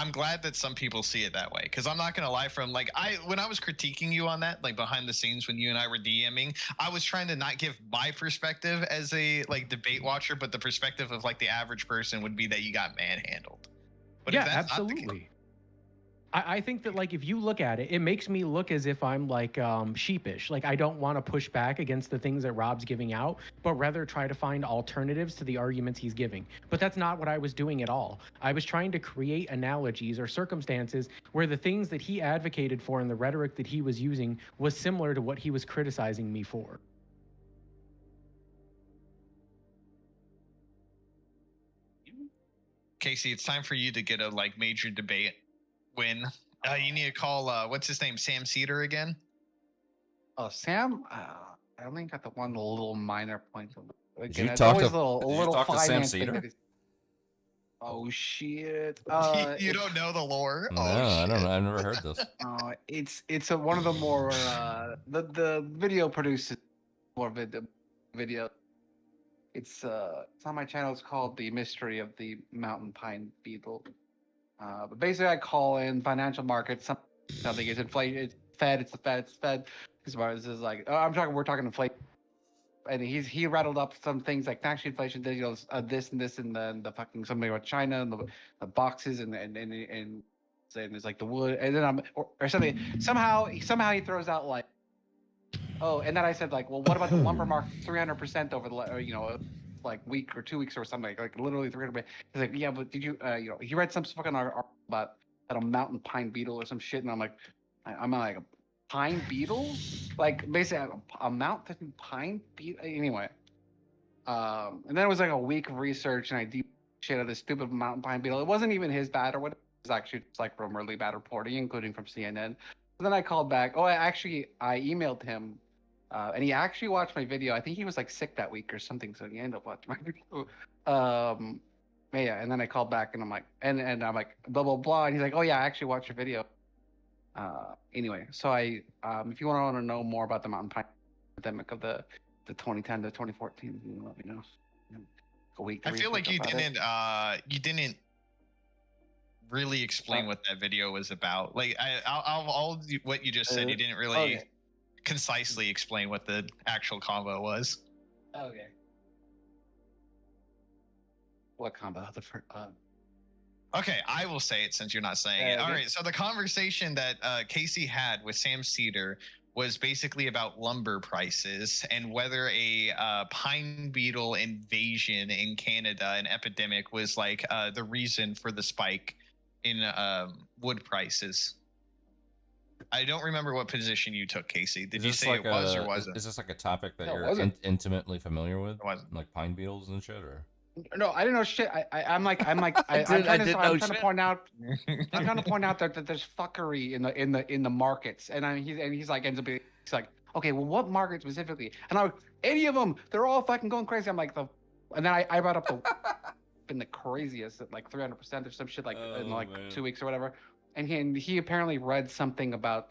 I'm glad that some people see it that way, because I'm not gonna lie, from like when I was critiquing you on that, like behind the scenes when you and I were DMing, I was trying to not give my perspective as a like debate watcher, but the perspective of like the average person would be that you got manhandled. But yeah, if that's not the absolutely. I think that like if you look at it, it makes me look as if I'm like sheepish. Like I don't want to push back against the things that Rob's giving out, but rather try to find alternatives to the arguments he's giving. But that's not what I was doing at all. I was trying to create analogies or circumstances where the things that he advocated for and the rhetoric that he was using was similar to what he was criticizing me for. Casey, it's time for you to get a like major debate win. You need to call what's his name, Sam Cedar again. Oh, Sam. I only got the one little minor point. Did you it's talk always to- a little, did a you little talk to Sam finance thing Cedar? that is- Oh shit! You don't know the lore? No, Oh, I don't shit. know. I've never heard this. It's one of the more the video produces more video. It's on my channel. It's called The Mystery of the Mountain Pine Beetle. But basically, I call in financial markets. Something is inflation. It's Fed. It's the Fed. It's Fed. This is like we're talking inflation. And he rattled up some things like tax inflation. He goes this and this and the fucking something about China and the boxes and saying there's like the wood and then or something. Somehow he throws out like, oh, and then I said like, well, what about the lumber market 300% over the like week or 2 weeks or something, like literally 300. He's like, yeah, but did you, he read some fucking article about a mountain pine beetle or some shit, and I'm like, I'm like a pine beetle, like basically a mountain pine beetle. Anyway, and then it was like a week of research, and I deep shit out of this stupid mountain pine beetle. It wasn't even his bad or what. It was actually just like from really bad reporting, including from CNN. So then I called back. Oh, I emailed him, and he actually watched my video. I think he was like sick that week or something, so he ended up watching my video. Yeah, and then I called back, and I'm like, and I'm like, blah blah blah, and he's like, oh yeah, I actually watched your video. Anyway, so if you want to know more about the mountain pine epidemic of the 2010 to 2014, you let me know. A week. I feel like you didn't really explain what that video was about. Like all what you just said, you didn't really concisely explain what the actual combo was. Okay. What combo? Okay, I will say it since you're not saying it. All right, so the conversation that Casey had with Sam Cedar was basically about lumber prices and whether a pine beetle invasion in Canada, an epidemic, was like the reason for the spike in wood prices. I don't remember what position you took, Casey. Did you say it was or wasn't? Is this like a topic that No, it you're wasn't. intimately familiar with? It wasn't. Like pine beetles and shit, or? No, I didn't know shit. I'm trying to point out that there's fuckery in the markets, and he's like ends up being, he's like, okay, well, what market specifically? And I'm like, any of them, they're all fucking going crazy. I'm like and then I brought up the been the craziest at like 300% or some shit like in like 2 weeks or whatever, and he apparently read something about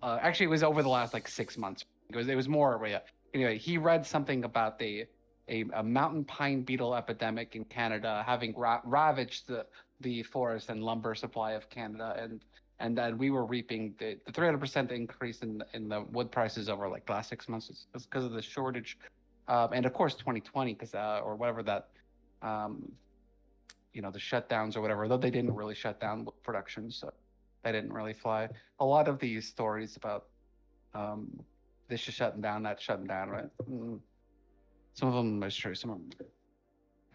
actually it was over the last like 6 months. It was more, yeah. Anyway, he read something about a mountain pine beetle epidemic in Canada having ravaged the forest and lumber supply of Canada, and that we were reaping the 300% increase in the wood prices over like the last 6 months is because of the shortage, and of course 2020 because or whatever that, the shutdowns or whatever. Though they didn't really shut down production, so they didn't really fly. A lot of these stories about this is shutting down, that shutting down, right? Some of them is true. Some of them.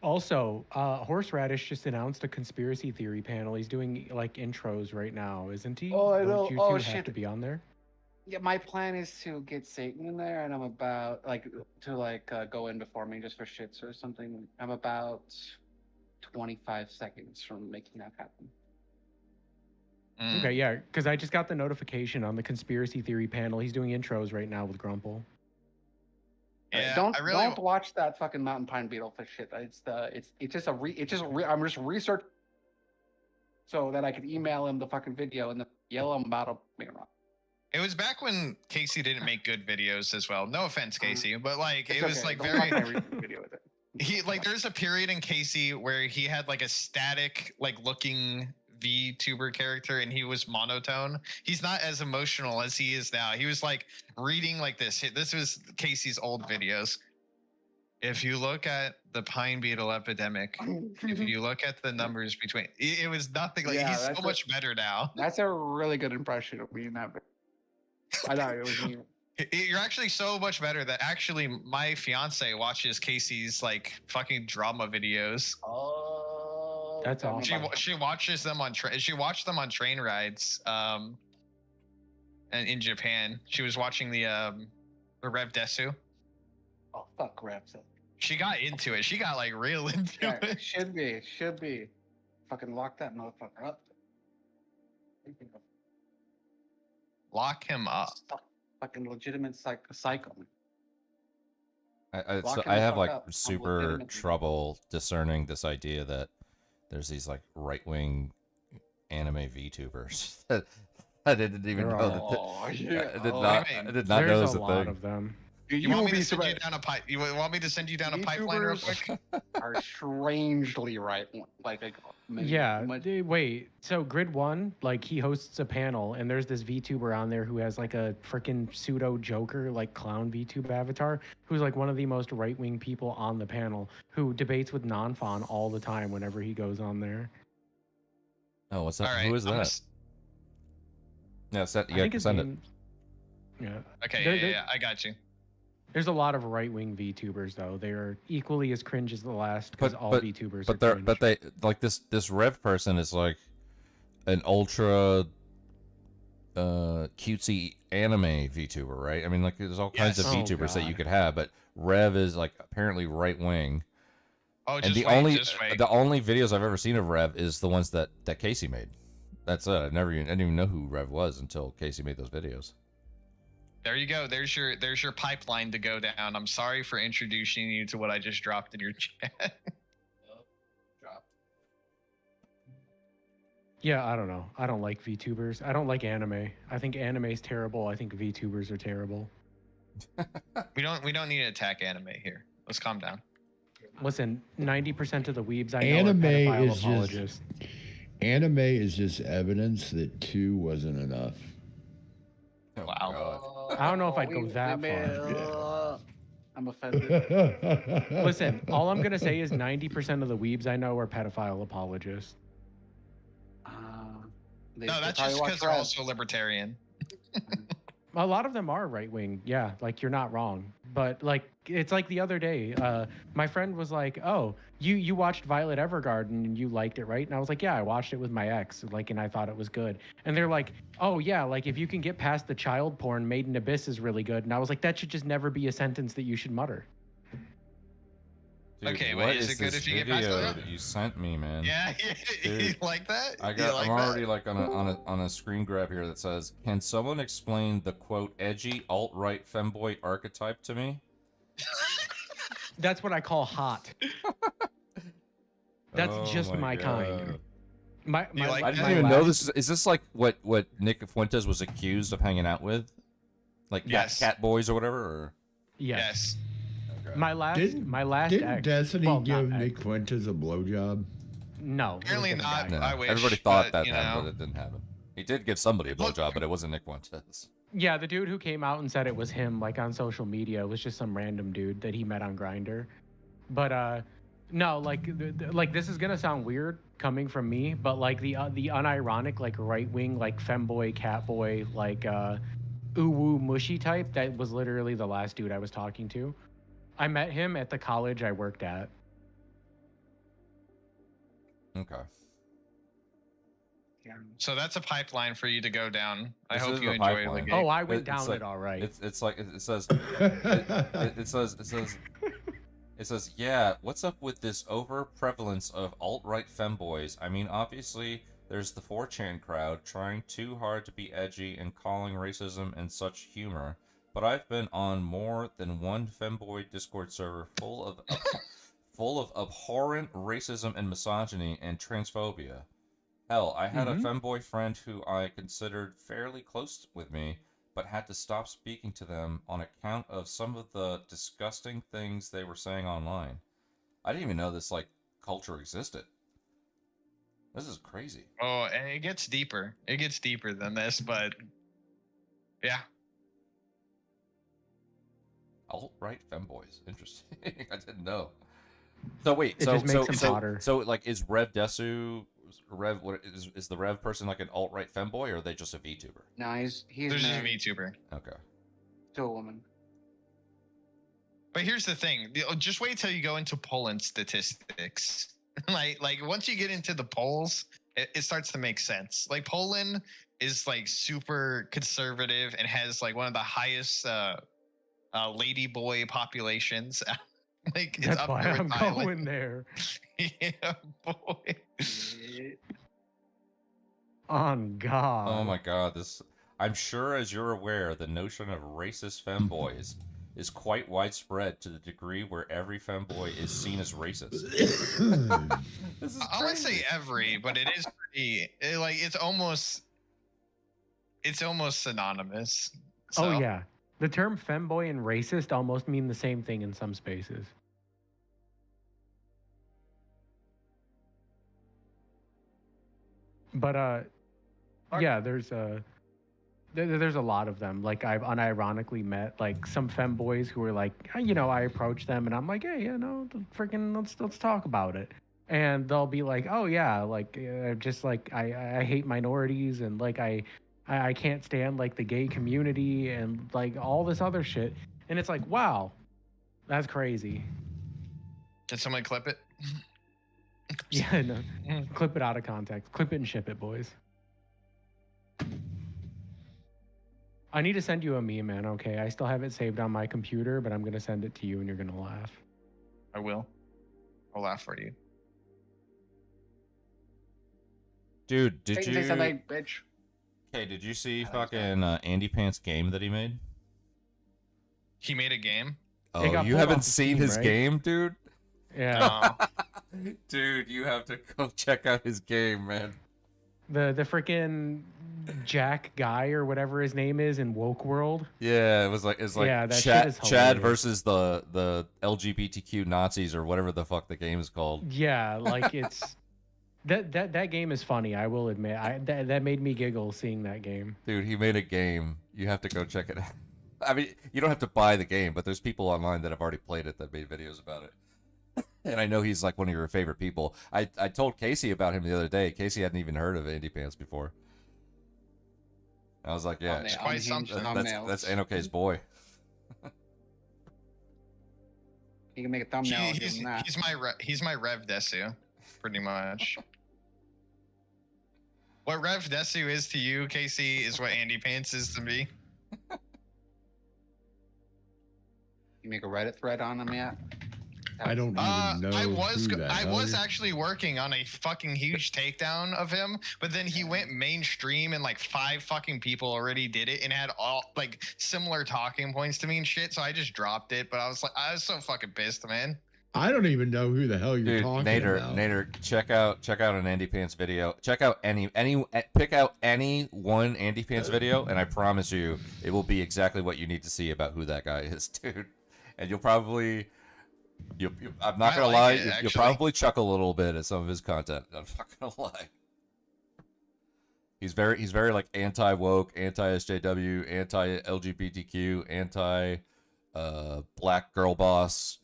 Also, Horseradish just announced a conspiracy theory panel. He's doing like intros right now, isn't he? Oh, I know. Don't you Oh, two have shit. to be on there? Yeah, my plan is to get Satan in there, and I'm about to go in before me just for shits or something. I'm about 25 seconds from making that happen. Okay, yeah, because I just got the notification on the conspiracy theory panel. He's doing intros right now with Grumple. Yeah, don't watch that fucking mountain pine beetle for shit. I'm just research so that I could email him the fucking video and then yell him about it. It was back when Casey didn't make good videos as well. No offense, Casey, but like It's it was okay. like Don't very. watch my recent video with it. He like there's a period in Casey where he had like a static like looking VTuber character and he was monotone. He's not as emotional as he is now. He was like reading like this. This was Casey's old videos. If you look at the pine beetle epidemic, if you look at the numbers between, it was nothing like he's so much better now. That's a really good impression of me in that video. I thought it was me. You're actually so much better that actually my fiance watches Casey's like fucking drama videos. Oh, that's awesome. She watches them on she watched them on train rides. And in Japan, she was watching the Rev Desu. Oh fuck, Rev. She got into it. She got like real into it. Should be. Fucking lock that motherfucker up. Lock him up. Fucking legitimate psycho. I have like super trouble discerning this idea that there's these like right-wing anime VTubers that I didn't even know that. I did not know it was a thing. Of them. You want me to send you down a pipe? You want me to send you down a pipeline real quick? Are strangely right. Wait. So Grid One, like he hosts a panel, and there's this VTuber on there who has like a freaking pseudo Joker, like clown VTube avatar, who's like one of the most right-wing people on the panel, who debates with Nonfon all the time whenever he goes on there. Oh, what's that? Right, Who is that? Yeah, you have to send it. Yeah. Okay, yeah, I got you. There's a lot of right-wing VTubers though. They're equally as cringe as the last because all VTubers are but they're cringe. but they like this Rev person is like an ultra cutesy anime VTuber, right? I mean, like there's all kinds of Yes. Oh, VTubers that you God. could have, but Rev is like apparently right wing. Oh, And just the wait, just wait. only videos I've ever seen of Rev is the ones that Casey made. That's it. I didn't even know who Rev was until Casey made those videos. There you go. There's your pipeline to go down. I'm sorry for introducing you to what I just dropped in your chat. Yeah, I don't know. I don't like VTubers. I don't like anime. I think anime is terrible. I think VTubers are terrible. we don't need to attack anime here. Let's calm down. Listen, 90% of the weebs I know Anime are pedophile is apologists. Anime is just evidence that 2 wasn't enough. Wow. I don't know if I'd go that far. I'm offended. Listen, all I'm gonna say is 90% of the weebs I know are pedophile apologists. No, that's just because they're also libertarian. A lot of them are right wing. Yeah, like you're not wrong. But like it's like the other day, my friend was like, "Oh, you watched Violet Evergarden and you liked it, right?" And I was like, "Yeah, I watched it with my ex, like, and I thought it was good." And they're like, "Oh yeah, like if you can get past the child porn, Made in Abyss is really good." And I was like, "That should just never be a sentence that you should mutter." Dude, Okay, what but is it good this if you get past video that? that you sent me, man? Yeah, you Dude, like that? I'm You like already that? like on a screen grab here that says, "Can someone explain the quote edgy alt-right femboy archetype to me?" That's what I call hot. That's Oh just my kind. God. My like I didn't my even know last- this. Is this like what Nick Fuentes was accused of hanging out with, like Yes. cat boys or whatever? Or Yes. okay. My last Didn't ex. Destiny well, not give ex. Nick Fuentes a blowjob? No. it was a Apparently different not. guy. No, I wish, everybody thought but, that you happened, know. but it didn't happen. He did give somebody a Look- blowjob, but it wasn't Nick Fuentes. Yeah, the dude who came out and said it was him, like on social media, was just some random dude that he met on Grindr. But no, like like this is gonna sound weird coming from me, but like the unironic like right wing like femboy catboy like ooh woo mushy type, that was literally the last dude I was talking to. I met him at the college I worked at. Okay. So that's a pipeline for you to go down. I This hope is you a enjoy the pipeline. game. Oh, I went It's down like- it all right. It's like it says it says, yeah, what's up with this over prevalence of alt-right femboys? I mean, obviously there's the 4chan crowd trying too hard to be edgy and calling racism and such humor, but I've been on more than one femboy Discord server full of abhorrent racism and misogyny and transphobia. Hell, I had a femboy friend who I considered fairly close with me, but had to stop speaking to them on account of some of the disgusting things they were saying online. I didn't even know this like culture existed. This is crazy. Oh, and it gets deeper. It gets deeper than this, but yeah. Alt-right femboys. Interesting. I didn't know. So wait, It just makes them hotter. so like is Rev Desu Rev what is the Rev person like an alt-right femboy or are they just a VTuber? No, he's There's just a married VTuber. Okay. to a woman. But here's the thing. Just wait till you go into Poland statistics. like once you get into the polls, it starts to make sense. Like Poland is like super conservative and has like one of the highest lady boy populations. Like it's That's up why there with I'm Thailand. going there. Yeah, boy. On God. Oh my god, this I'm sure as you're aware, the notion of racist femboys is quite widespread to the degree where every femboy is seen as racist. This is I wouldn't say crazy. every, but it is pretty like it's almost synonymous. So. Oh yeah. The term femboy and racist almost mean the same thing in some spaces. But yeah, there's a lot of them. Like I've unironically met like some femboys who are like, you know, I approach them and I'm like, hey, you know, freaking let's talk about it. And they'll be like, oh yeah, like just like I hate minorities and like I can't stand like the gay community and like all this other shit. And it's like, wow, that's crazy. Can someone clip it? Yeah, no. Clip it out of context. Clip it and ship it, boys. I need to send you a meme, man, okay? I still have it saved on my computer, but I'm going to send it to you and you're going to laugh. I will. I'll laugh for you. Dude, did Say you? something, bitch. Okay, did you see fucking Andy Pants game that he made? He made a game. Oh, got you pulled haven't off the seen Steam, his right? game, dude? Yeah. Dude, you have to go check out his game, man. The freaking Jack guy or whatever his name is in Woke World. Yeah, it's like Yeah, that shit Chad, is Chad hilarious. versus the LGBTQ Nazis or whatever the fuck the game is called. Yeah, like it's that game is funny, I will admit. That made me giggle seeing that game. Dude, he made a game. You have to go check it out. I mean, you don't have to buy the game, but there's people online that have already played it that made videos about it. And I know he's like one of your favorite people. I told Casey about him the other day. Casey hadn't even heard of Andy Pants before. I was like, yeah, It's quite something. that's Anok's boy. You can make a thumbnail of him that. He's my Rev Desu, pretty much. What Rev Desu is to you, Casey, is what Andy Pants is to me. You make a Reddit thread on him yet? I don't even know. I was who the hell you're- actually working on a fucking huge takedown of him, but then he went mainstream and like 5 fucking people already did it and had all like similar talking points to me and shit. So I just dropped it. But I was so fucking pissed, man. I don't even know who the hell you're Dude, talking Nader, about. Nader, check out an Andy Pants video. Check out pick out any one Andy Pants video, and I promise you, it will be exactly what you need to see about who that guy is, dude. And you'll probably, I'm not gonna lie, you'll probably chuckle a little bit at some of his content. I'm not gonna lie. He's very like anti woke, anti SJW, anti LGBTQ, anti black girl boss,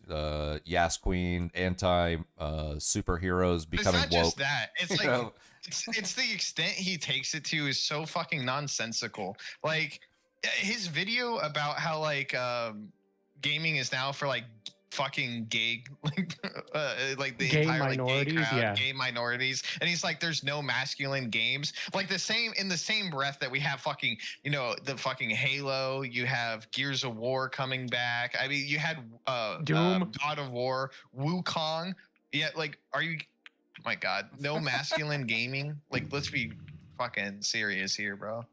Yas Queen, anti superheroes becoming it's not woke. just that. It's like know? it's the extent he takes it to is so fucking nonsensical. Like his video about how like gaming is now for like fucking gay like the Gay entire like, minorities, gay crowd, yeah. gay minorities, and he's like there's no masculine games, like in the same breath that we have fucking the fucking Halo, you have Gears of War coming back. I mean, you had Doom, God of War, Wukong. Yeah, like are you, my god, no masculine gaming? Like let's be fucking serious here, bro.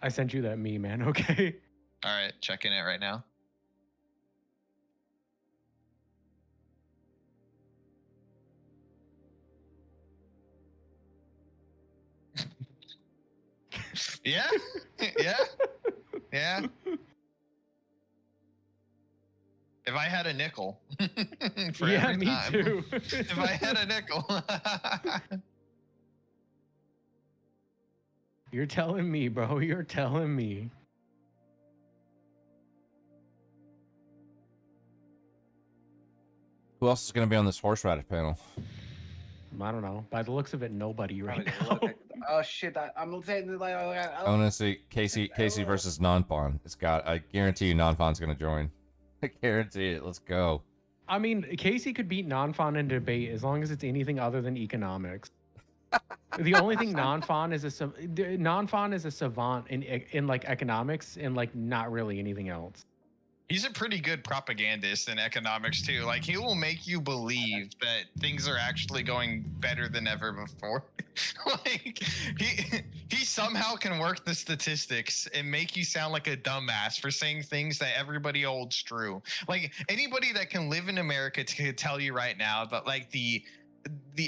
I sent you that meme, man, okay? All right, checking it right now. Yeah, yeah. If I had a nickel for Yeah, every me time. too. If I had a nickel. You're telling me, bro. You're telling me. Who else is gonna be on this horseradish panel? I don't know. By the looks of it, nobody right now. Probably look at- oh shit! I'm saying like I want to see Casey versus Nonfon. I guarantee you Nonfon's gonna join. I guarantee it. Let's go. I mean, Casey could beat Nonfon in debate as long as it's anything other than economics. The only thing Nonfon is a savant in like economics and like not really anything else. He's a pretty good propagandist in economics too. Like he will make you believe that things are actually going better than ever before. Like he somehow can work the statistics and make you sound like a dumbass for saying things that everybody holds true. Like anybody that can live in America can tell you right now that like the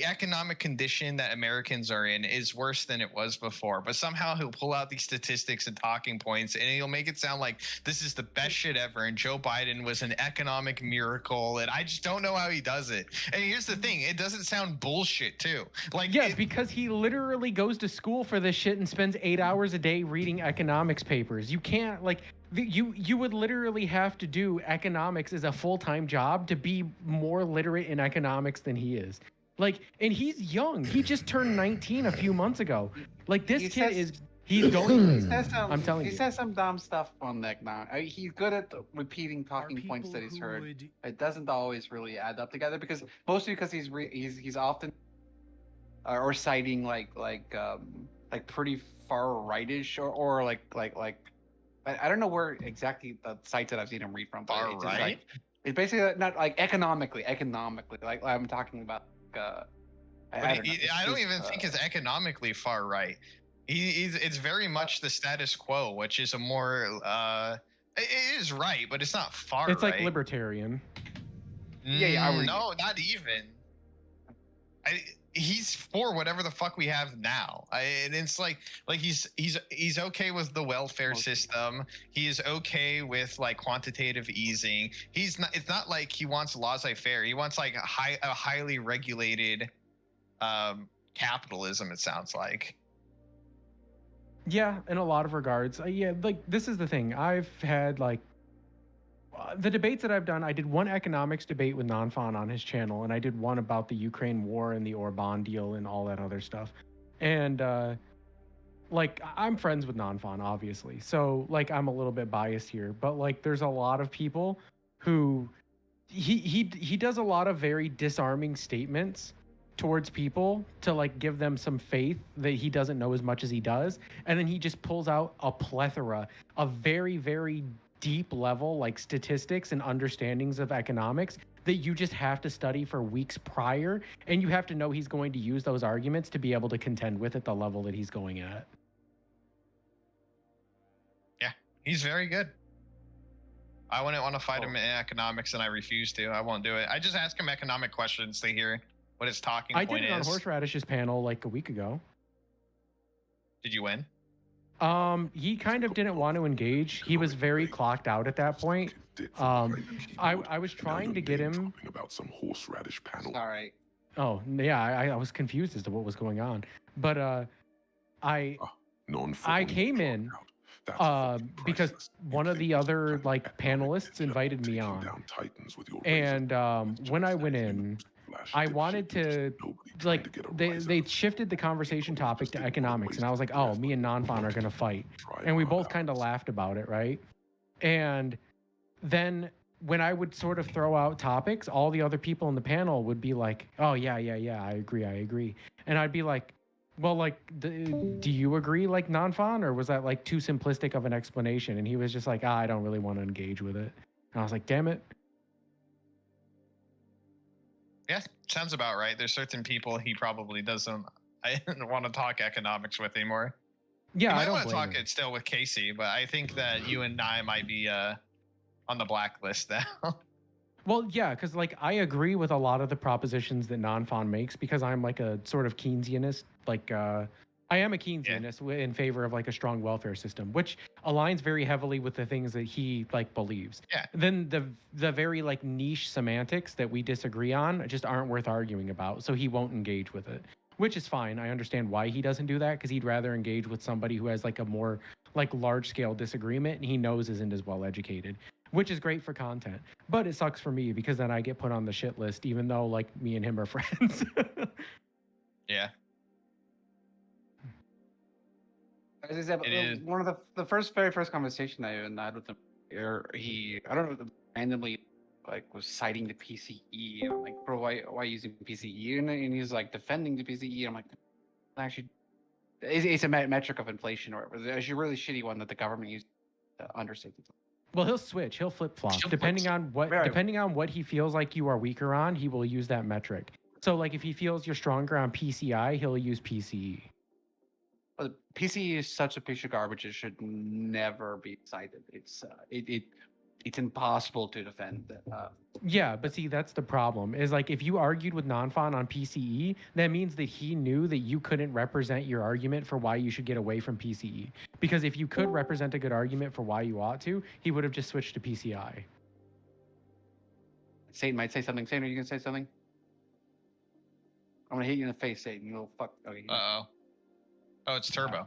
economic condition that Americans are in is worse than it was before. But somehow he'll pull out these statistics and talking points and he'll make it sound like this is the best shit ever and Joe Biden was an economic miracle. And I just don't know how he does it. And here's the thing, it doesn't sound bullshit too. Like Yeah, because he literally goes to school for this shit and spends 8 hours a day reading economics papers. You can't like you would literally have to do economics as a full-time job to be more literate in economics than he is. Like, and he's young. He just turned 19 a few months ago. Like, this He kid says- is. He's going. He says some. I'm telling he you. says some dumb stuff on that now. He's good at repeating talking points that he's heard. It doesn't always really add up together because mostly because he's often or citing like pretty far rightish or like I don't know where exactly the sites that I've seen him read from. But Far it's just right? like it's basically not like economically like I'm talking about. I don't know. I don't even think it's economically far right. It's very much the status quo, which is a more it is right, but it's not far It's right. like libertarian. Yeah, I would- no, not even. He's for whatever the fuck we have now. And it's like he's okay with the welfare system. He is okay with like quantitative easing. He's not. It's not like he wants laissez-faire. He wants like a highly regulated capitalism. It sounds like. Yeah, in a lot of regards. Yeah, like this is the thing. I've had like the debates that I've done. I did one economics debate with Nanfan on his channel, and I did one about the Ukraine war and the Orban deal and all that other stuff. And like I'm friends with Nanfan, obviously, so like I'm a little bit biased here. But like, there's a lot of people who he does a lot of very disarming statements towards people to like give them some faith that he doesn't know as much as he does, and then he just pulls out a plethora of very, very deep level like statistics and understandings of economics that you just have to study for weeks prior, and you have to know he's going to use those arguments to be able to contend with at the level that he's going at. Yeah, he's very good. I wouldn't want to fight him in economics, and I refuse to. I won't do it. I just ask him economic questions to hear what his talking I point did it on is. Horseradish's panel like a week ago. Did you win? He kind of didn't want to engage. He was very clocked out at that point. I was trying to get him. About some horseradish panel. Sorry. Oh yeah, I was confused as to what was going on, but I came in because one of the other like panelists invited me on, and when I went in, I wanted to like they shifted the conversation topic to economics, and I was like, oh, me and Nanfan are gonna fight, and we both kind of laughed about it, right? And then when I would sort of throw out topics, all the other people in the panel would be like, oh yeah, I agree, and I'd be like, well, like, do you agree, like Nanfan, or was that like too simplistic of an explanation? And he was just like, I don't really want to engage with it, and I was like, damn it. Yeah, sounds about right. There's certain people he probably doesn't. I don't want to talk economics with anymore. Yeah, I I don't want to blame talk him. it still with Casey, but I think that you and I might be on the blacklist now. Well, yeah, because like I agree with a lot of the propositions that Nanfan makes because I'm like a sort of Keynesianist. Like I am a Keynesianist in favor of like a strong welfare system, which aligns very heavily with the things that he like believes. Yeah. Then the very like niche semantics that we disagree on just aren't worth arguing about, so he won't engage with it, which is fine. I understand why he doesn't do that because he'd rather engage with somebody who has like a more like large scale disagreement and he knows isn't as well educated, which is great for content. But it sucks for me because then I get put on the shit list, even though like me and him are friends. Yeah. As I said, It is. one of the very first conversation I had with him, he I don't know, randomly like was citing the PCE. And I'm like, bro, why are you using PCE? And he's like defending the PCE. I'm like, actually, it's a metric of inflation or whatever. There's a really shitty one that the government used to understate it. Well, he'll switch. He'll flip flop depending on what he feels like you are weaker on. He will use that metric. So, like, if he feels you're stronger on PCI, he'll use PCE. But PCE is such a piece of garbage; it should never be cited. It's impossible to defend. Yeah, but see, that's the problem. Is like if you argued with Nanfan on PCE, that means that he knew that you couldn't represent your argument for why you should get away from PCE. Because if you could represent a good argument for why you ought to, he would have just switched to PCI. Satan might say something. Satan, are you gonna say something? I'm gonna hit you in the face, Satan. You little fuck. Okay. Uh-oh. Oh, it's Turbo.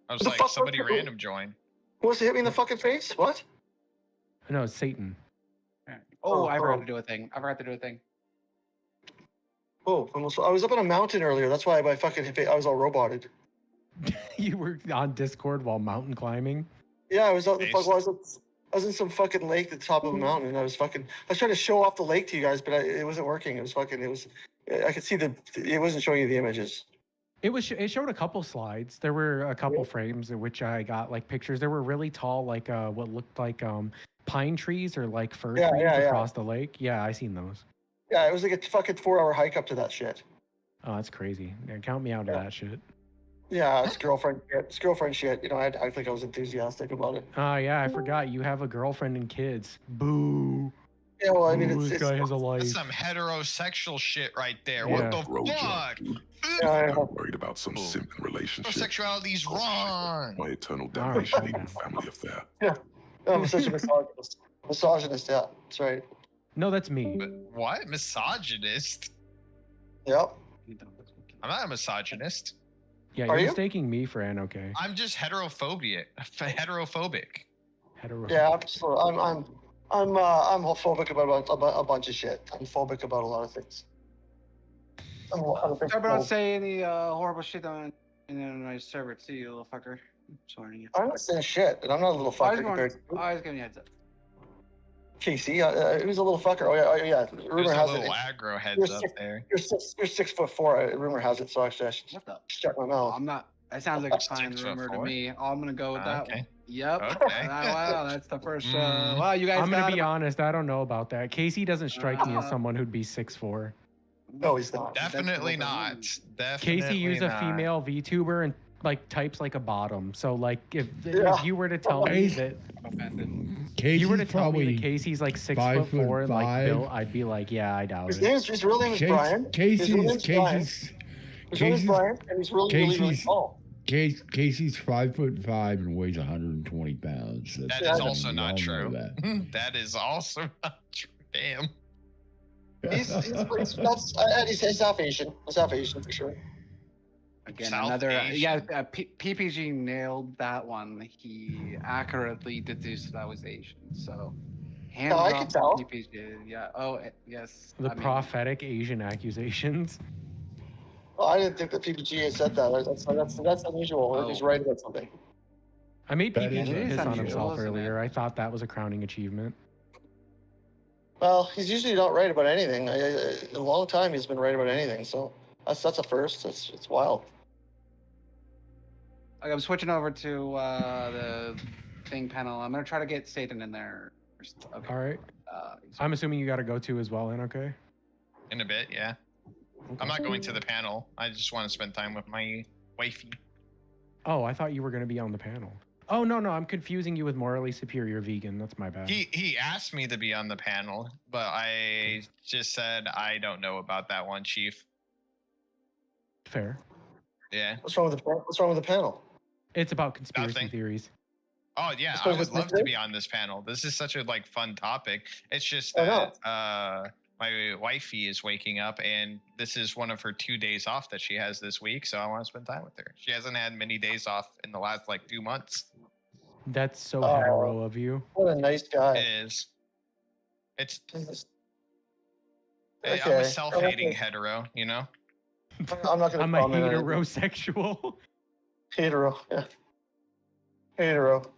I was The like, fuck somebody was Turbo? random join. Who wants to hit me in the fucking face? What? No, it's Satan. Oh, I forgot oh. to do a thing. Oh, I was up on a mountain earlier. That's why I I was all roboted. You were on Discord while mountain climbing. Yeah, I was out in the Nice. I was in some fucking lake at the top of a mountain, and I was trying to show off the lake to you guys, but it wasn't working. I could see it wasn't showing you the images. It showed a couple slides. There were a couple frames in which I got like pictures. There were really tall, like what looked like pine trees or like fir trees across the lake. Yeah, I seen those. Yeah, it was like a fucking 4-hour hike up to that shit. Oh, that's crazy. Yeah, count me out of that shit. Yeah, it's girlfriend shit. It's girlfriend shit. You know, I think I was enthusiastic about it. Oh yeah, I forgot you have a girlfriend and kids. Boo. Yeah, well, I mean, Ooh, this guy has a life. That's some heterosexual shit right there. Yeah. What the Bro job, fuck? dude. Yeah, I I'm know. worried about some simping relationship. Homosexuality's Oh, shit. wrong. My eternal All right, damnation calm ain't a down. family affair. I'm such a misogynist. Misogynist, yeah, that's right. No, that's me. But what? Misogynist? Yep. I'm not a misogynist. Yeah, Are you're you? mistaking me for okay. I'm just heterophobic. Hetero. Yeah, I'm phobic about a bunch of shit. I'm phobic about a lot of things. I'm a big Sorry, but don't phobe. say any horrible shit on my server too, you little fucker. I'm sorry. You. I'm not saying shit, and I'm not a little fucker compared to I was giving you a heads up. Casey. He was a little fucker. Oh yeah. There's Rumor a has little it. aggro heads You're up six, there. you're 6'4". Rumor has it. So actually, I should What the? shut my mouth. I'm not. That sounds like a fine 6'4"? rumor to me. I'm gonna go with that Okay. one. Yep. Okay. Wow, that's the first. Mm. Wow, you guys. I'm gonna got be him. honest. I don't know about that. Casey doesn't strike me as someone who'd be 6'4". No, he's not. Definitely not. Definitely Casey used a not. female VTuber and like types like a bottom. So like if Yeah. you were to tell me that Casey's you were to tell me probably that Casey's like 5'5". 6'4" and like built, I'd be like, yeah, I doubt it. His real name is Brian. His real name's Brian. His name is Brian, and he's really tall. Casey's 5'5" and weighs 120 pounds. That Yeah, is I also we not all know true. that. That is also not true. Damn. He's half Asian. He's half Asian for sure. Again, South another. Asian. Yeah, PPG nailed that one. He accurately deduced that was Asian. So. Hands No, I off can tell. PPG. Yeah. Oh, yes. The I mean, prophetic Asian accusations. Well, I didn't think that PPG had said that. That's unusual. He's right about something. I made That PPG is piss on unusual, himself isn't it? earlier. I thought that was a crowning achievement. Well, he's usually not right about anything. A long time he's been right about anything. So that's a first. It's wild. Okay, I'm switching over to the thing panel. I'm gonna try to get Satan in there first. Okay. All right. He's- I'm assuming you got to go to as well, and okay. In a bit, yeah. I'm not going to the panel. I just want to spend time with my wifey. Oh, I thought you were going to be on the panel. Oh, no, I'm confusing you with Morally Superior Vegan. That's my bad. He asked me to be on the panel, but I just said I don't know about that one, Chief. Fair. Yeah. What's wrong with the panel? It's about conspiracy Nothing. theories. Oh yeah, That's I what would it's love to like? be on this panel. This is such a fun topic. It's just I know. that my wifey is waking up and this is one of her 2 days off that she has this week, so I want to spend time with her. She hasn't had many days off in the last 2 months. That's so Oh. hetero of you. What a nice guy. It is. It's Jesus. I'm a Okay. self-hating hetero, you know? I'm not gonna I'm a comment on it. heterosexual. Hetero. Yeah. Hetero.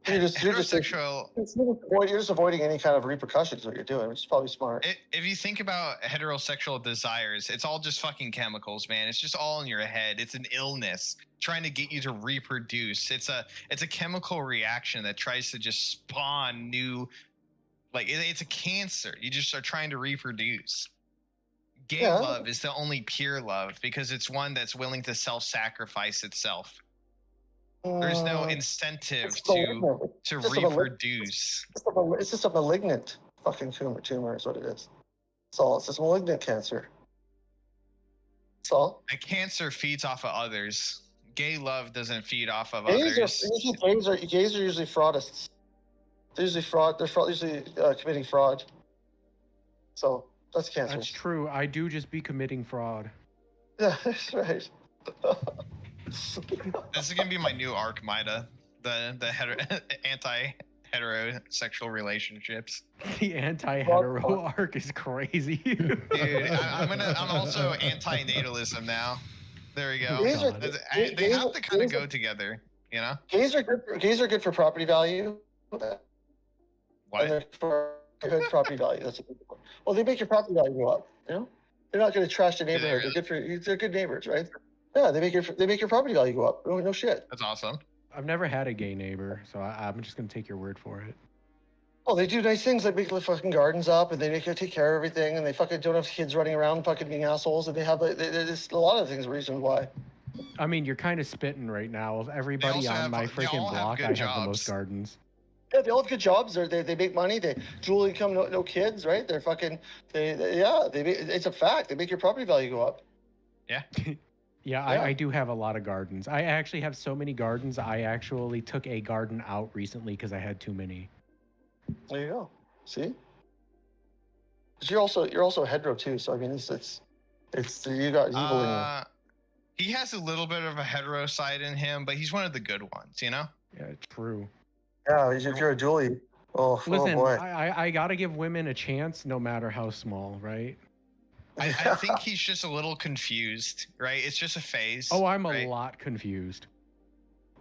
You're just Heterosexual. you're just avoiding any kind of repercussions. What you're doing, which is probably smart. If you think about heterosexual desires, it's all just fucking chemicals, man. It's just all in your head. It's an illness trying to get you to reproduce. It's a chemical reaction that tries to just spawn new, it's a cancer. You just are trying to reproduce. Gay Yeah. love is the only pure love because it's one that's willing to self-sacrifice itself. There's no incentive it's to malignant. It's just a malig- reproduce. It's just a malignant fucking tumor is what it is. That's all. It's just malignant cancer. That's all. A cancer feeds off of others. Gay love doesn't feed off of Gays others. gays are usually fraudists. They're usually fraud. They're usually committing fraud. So that's cancer. That's true. I do just be committing fraud. Yeah, that's right. This is gonna be my new arc, Mida. The heterosexual relationships. The anti-hetero arc is crazy. Dude, I'm also anti-natalism now. There we go. Gays are, They have to kind of go together, you know. Gays are good for property value. What? And they're for good property value. That's a good one. Well, they make your property value go up. You know, they're not going to trash the neighborhood. Really? They're good neighbors, right? Yeah, they make your property value go up. No shit. That's awesome. I've never had a gay neighbor, so I'm just gonna take your word for it. Well, they do nice things like make the fucking gardens up, and they make you take care of everything, and they fucking don't have kids running around fucking being assholes, and they have there's a lot of things reasons why. I mean, you're kind of spitting right now. Of everybody on my freaking block, I have the most gardens. Yeah, they all have good jobs. They make money. They dual income, no kids, right? They're fucking. It's a fact. They make your property value go up. Yeah. Yeah, I do have a lot of gardens. I actually have so many gardens. I actually took a garden out recently because I had too many. There you go. See. But you're also hetero too. So I mean, it's you got evil in you. He has a little bit of a hetero side in him, but he's one of the good ones, you know. Yeah, true. Yeah, if you're a dually. Listen, oh boy. I gotta give women a chance, no matter how small, right? I think he's just a little confused, right? It's just a phase. Oh, I'm a lot confused.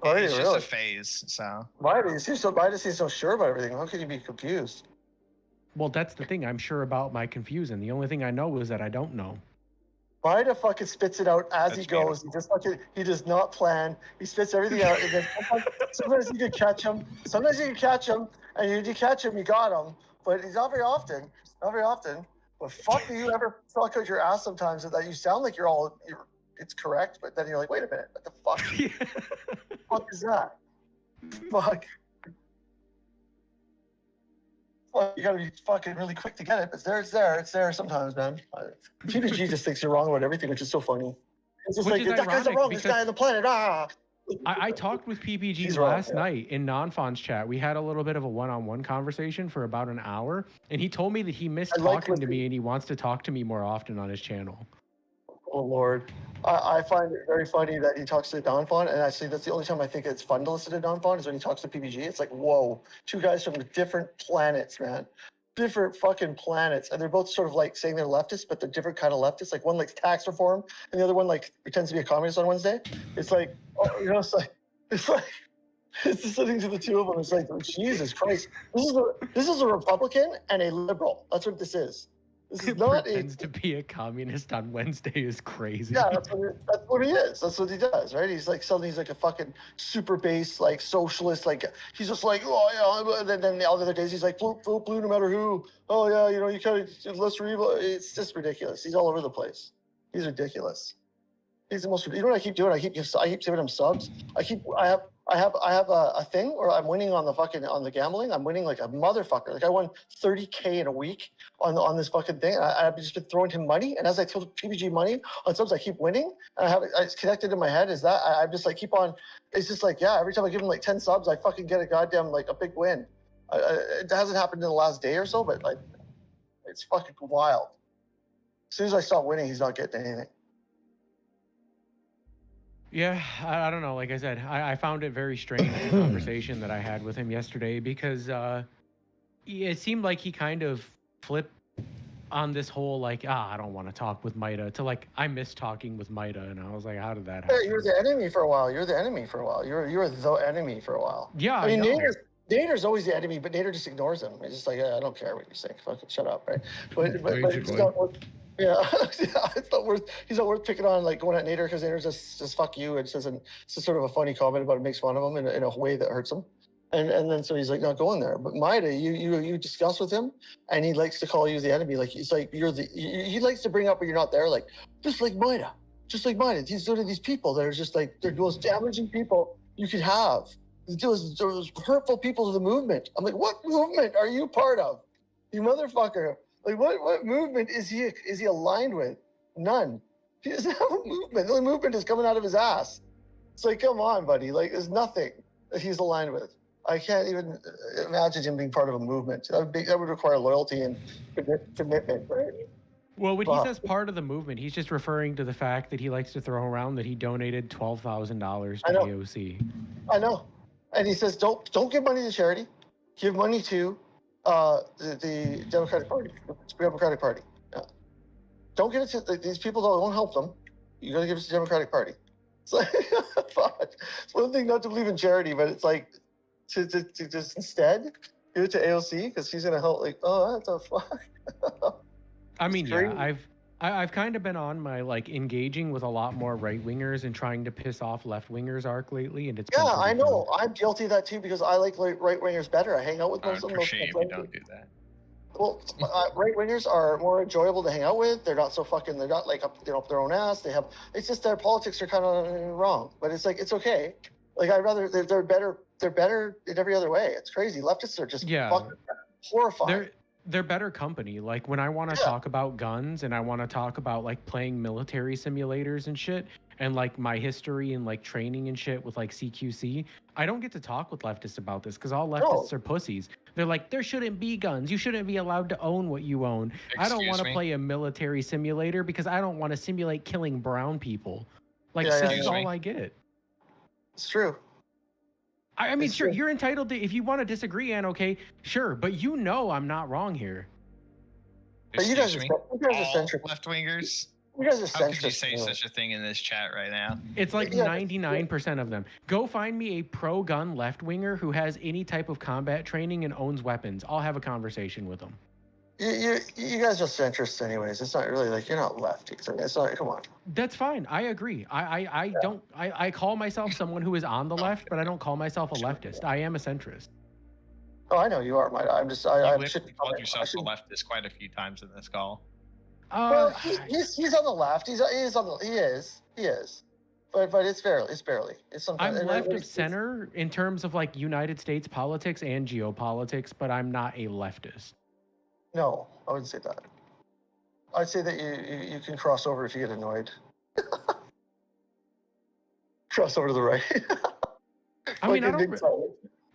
Oh, It's just really? a phase, so. Why does he seem so sure about everything? How could you be confused? Well, that's the thing. I'm sure about my confusion. The only thing I know is that I don't know. Vida fucking spits it out as he goes. He does not plan. He spits everything out, and then sometimes you can catch him. Sometimes you can catch him, and you catch him, you got him. But he's not very often. Not very often. But fuck, do you ever fuck out your ass sometimes that you sound like it's correct, but then you're like, wait a minute, what the fuck? What the fuck is that? Fuck. Well, you gotta be fucking really quick to get it, but it's there sometimes, man. PPG just thinks you're wrong about everything, which is so funny. It's just Which like, is that guy's the ironic wrongest guy on the planet, I talked with PPG He's wrong, last night in Nonfon's chat. We had a little bit of a one-on-one conversation for about an hour, and he told me that he missed talking to me and he wants to talk to me more often on his channel. Oh Lord, I find it very funny that he talks to Donfon, and actually that's the only time I think it's fun to listen to Donfon is when he talks to PPG. It's like, whoa, two guys from different planets, man. Different fucking planets, and they're both sort of like saying they're leftists, but they're different kind of leftists. Like one likes tax reform, and the other one like pretends to be a communist on Wednesday. It's like, oh, you know, it's just listening to the two of them. It's like, Jesus Christ, this is a Republican and a liberal. That's what this is. This is not Pretends to be a communist on Wednesday is crazy. Yeah, that's what he is. That's what he does, right? He's like suddenly he's like a fucking super base, like socialist. Like he's just like, oh yeah. And then the other days he's like, vote blue no matter who. Oh yeah, you know you can't less evil. It's just ridiculous. He's all over the place. He's ridiculous. He's the most. You know what I keep doing? I keep giving him subs. I have a thing where I'm winning on the gambling. I'm winning like a motherfucker. Like I won 30K in a week on this fucking thing. I've just been throwing him money, and as I throw PPG money on subs, I keep winning. And it's connected in my head. Is that I just like keep on. It's just like every time I give him like 10 subs, I fucking get a goddamn like a big win. It hasn't happened in the last day or so, but like it's fucking wild. As soon as I stop winning, he's not getting anything. Yeah, I don't know. Like I said, I found it very strange the conversation that I had with him yesterday because it seemed like he kind of flipped on this whole like, I don't want to talk with Maida to like, I miss talking with Maida. And I was like, how did that happen? Yeah, you were the enemy for a while. You were the enemy for a while. You were the enemy for a while. Yeah, I mean, Nader's always the enemy, but Nader just ignores him. He's just like, I don't care what you say. Fucking shut up, right? But it's not worth, yeah, it's not worth. He's not worth picking on, like going at Nader because Nader's just fuck you. It's just sort of a funny comment about it, makes fun of him in a way that hurts him. And then so he's like not going there. But Maida, you discuss with him, and he likes to call you the enemy. Like he's like he likes to bring up when you're not there. Like just like Maida. These are these people that are just like they're the most damaging people you could have. Those hurtful people to the movement. I'm like, what movement are you part of, you motherfucker? Like what movement is he aligned with? None. He doesn't have a movement. The only movement is coming out of his ass. It's like, come on, buddy. Like there's nothing that he's aligned with. I can't even imagine him being part of a movement. That would require loyalty and commitment, right? Well, when he says part of the movement, he's just referring to the fact that he likes to throw around that he donated $12,000 to AOC. I know. And he says, don't give money to charity. give money to the Democratic Party, Democratic Party. Yeah. Don't give it to these people. Don't help them. You got to give it to the Democratic Party. It's like, fuck. It's one thing not to believe in charity, but it's like to just instead give it to AOC because she's gonna help. Like, oh, what the fuck? I mean, yeah, I've kind of been on my like engaging with a lot more right wingers and trying to piss off left wingers arc lately, and it's been Yeah, I pretty know. fun. I'm guilty of that too because I like right wingers better. I hang out with most of them. For shame you don't do that. Well, right wingers are more enjoyable to hang out with. They're not so fucking. They're not like up their own ass. They have. It's just their politics are kind of wrong, but it's like it's okay. Like I'd rather they're better. They're better in every other way. It's crazy. Leftists are just fucking horrifying. They're better company. Like when I want to talk about guns and I want to talk about like playing military simulators and shit and like my history and like training and shit with like CQC, I don't get to talk with leftists about this because all leftists are pussies. They're like, there shouldn't be guns. You shouldn't be allowed to own what you own. I don't want to play a military simulator because I don't want to simulate killing brown people. Like that's all I get. It's true. I mean, sure, you're entitled to, if you want to disagree, and okay, sure, but you know I'm not wrong here. But you guys are centric. Left wingers. You guys are How centric. could you say such a thing in this chat right now? It's like 99% of them. Go find me a pro-gun left-winger who has any type of combat training and owns weapons. I'll have a conversation with them. You guys are centrists anyways. It's not really like you're not lefties. I mean, it's not. Come on. That's fine. I agree. I call myself someone who is on the left, but I don't call myself a leftist. I am a centrist. Oh, I know you are. I should called yourself a leftist quite a few times in this call. Well, he's on the left. He is. But it's barely. It's sometimes. I'm left of center in terms of like United States politics and geopolitics, but I'm not a leftist. No, I wouldn't say that. I'd say that you can cross over if you get annoyed. Cross over to the right. I mean,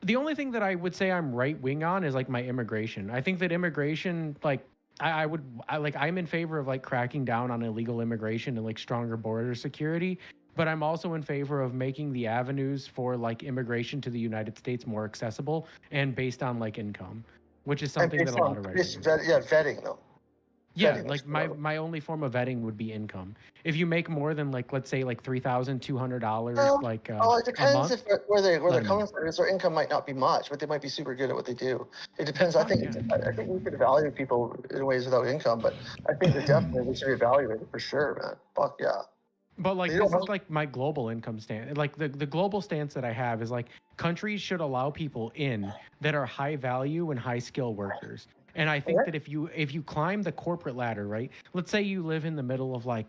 the only thing that I would say I'm right wing on is like my immigration. I think that immigration, like, I'm in favor of like cracking down on illegal immigration and like stronger border security. But I'm also in favor of making the avenues for like immigration to the United States more accessible and based on like income. Which is something that a lot of writers vetting though. Yeah, like my only form of vetting would be income. If you make more than like let's say like $3,200 like it depends if where they're coming from. Their income might not be much, but they might be super good at what they do. It depends. I think we could evaluate people in ways without income, but I think that definitely we should be evaluated for sure, man. Fuck yeah. But like this is like my global income stance. Like the global stance that I have is like countries should allow people in that are high value and high skill workers. And I think that if you climb the corporate ladder, right? Let's say you live in the middle of like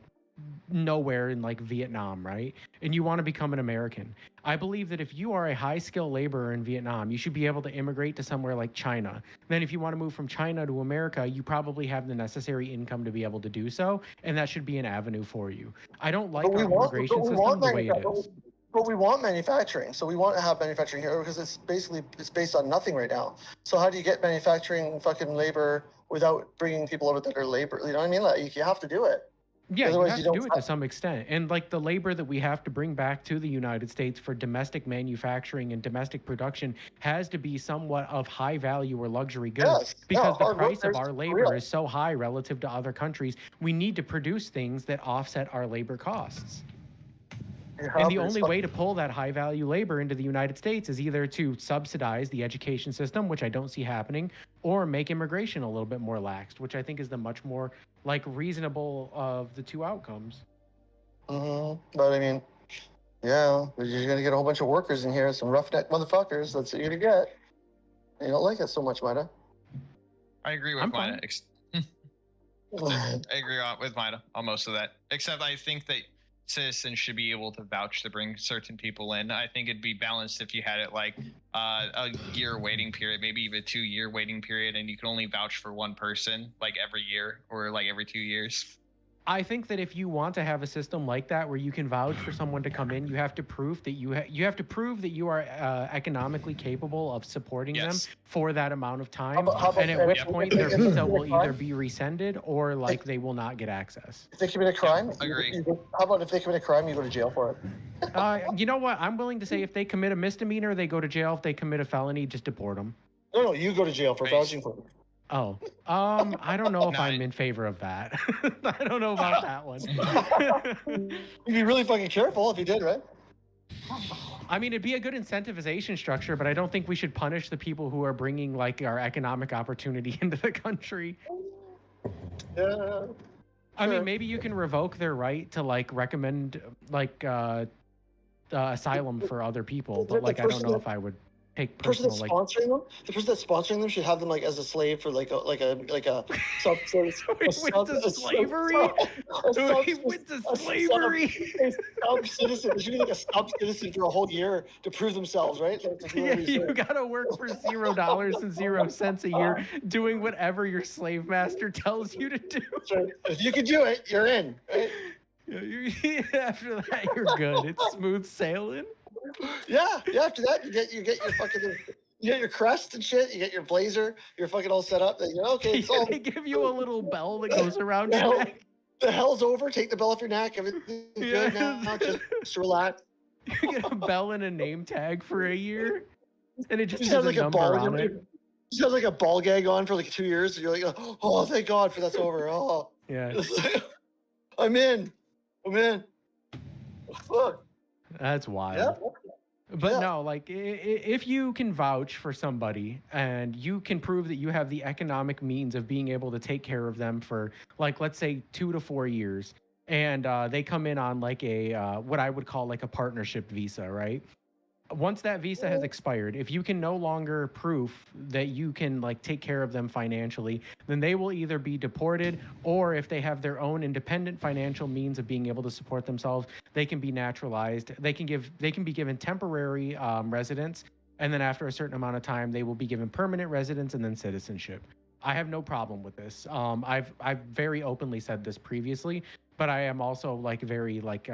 nowhere in like Vietnam, right? And you want to become an American. I believe that if you are a high skill laborer in Vietnam, you should be able to immigrate to somewhere like China. Then if you want to move from China to America, you probably have the necessary income to be able to do so, and that should be an avenue for you. I don't like our immigration system the way it is. But we want manufacturing, so we want to have manufacturing here because it's based on nothing right now. So how do you get manufacturing fucking labor without bringing people over that are labor? You know what I mean? Like you have to do it. Yeah, you have to do it to some extent. And like the labor that we have to bring back to the United States for domestic manufacturing and domestic production has to be somewhat of high value or luxury goods because the price of our labor is so high relative to other countries. We need to produce things that offset our labor costs. And the only way to pull that high value labor into the United States is either to subsidize the education system, which I don't see happening, or make immigration a little bit more laxed, which I think is the much more like reasonable of the two outcomes. But I mean, yeah, you're going to get a whole bunch of workers in here, some roughneck motherfuckers. That's what you're going to get. You don't like it so much, Mida. I agree with Mida. I agree with Mida on most of that, except I think that citizens should be able to vouch to bring certain people in. I think it'd be balanced if you had it like a year waiting period, maybe even a 2-year waiting period, and you can only vouch for one person like every year or like every 2 years. I think that if you want to have a system like that where you can vouch for someone to come in, you have to prove that you have to prove that you are economically capable of supporting them for that amount of time, and at which point their visa will either be rescinded or like they will not get access. If they commit a crime, agree. How about if they commit a crime, you go to jail for it? You know what? I'm willing to say if they commit a misdemeanor, they go to jail. If they commit a felony, just deport them. No, you go to jail for Right. vouching for them. Oh, I don't know if Nah. I'm in favor of that. I don't know about that one. You'd be really fucking careful if you did, right? I mean, it'd be a good incentivization structure, but I don't think we should punish the people who are bringing like our economic opportunity into the country. Yeah. I mean, Sure. maybe you can revoke their right to like recommend like asylum for other people, but like I don't know if I would take The person personal that's like. sponsoring them, the person that's sponsoring them should have them like as a slave for like a subsistence. Went to slavery? He went to slavery. A sub citizen. They should be like a sub citizen for a whole year to prove themselves, right? Like, to do Yeah, whatever you you say. gotta work for $0 and 0 cents a year, doing whatever your slave master tells you to do. So if you can do it, you're in. Right? After that, you're good. It's smooth sailing. Yeah. After that, you get your fucking, you get your crest and shit. You get your blazer. You're fucking all set up. You know, okay, it's all. They give you a little bell that goes around the, your hell, neck. the hell's over. Take the bell off your neck. Everything's good now. Just relax. You get a bell and a name tag for a year, and it just You has have a like a number ball. on it. You have like a ball gag on for like 2 years. And you're like, oh, thank God for that's over. Oh, Yeah, I'm in. Fuck. that's wild. Yeah. But Yeah. no, like if you can vouch for somebody and you can prove that you have the economic means of being able to take care of them for like, let's say 2 to 4 years, and they come in on like a what I would call like a partnership visa, right? Once that visa has expired, if you can no longer prove that you can like take care of them financially, then they will either be deported, or if they have their own independent financial means of being able to support themselves, they can be naturalized. They can be given temporary residence, and then after a certain amount of time, they will be given permanent residence and then citizenship. I have no problem with this. I've very openly said this previously, but I am also like very like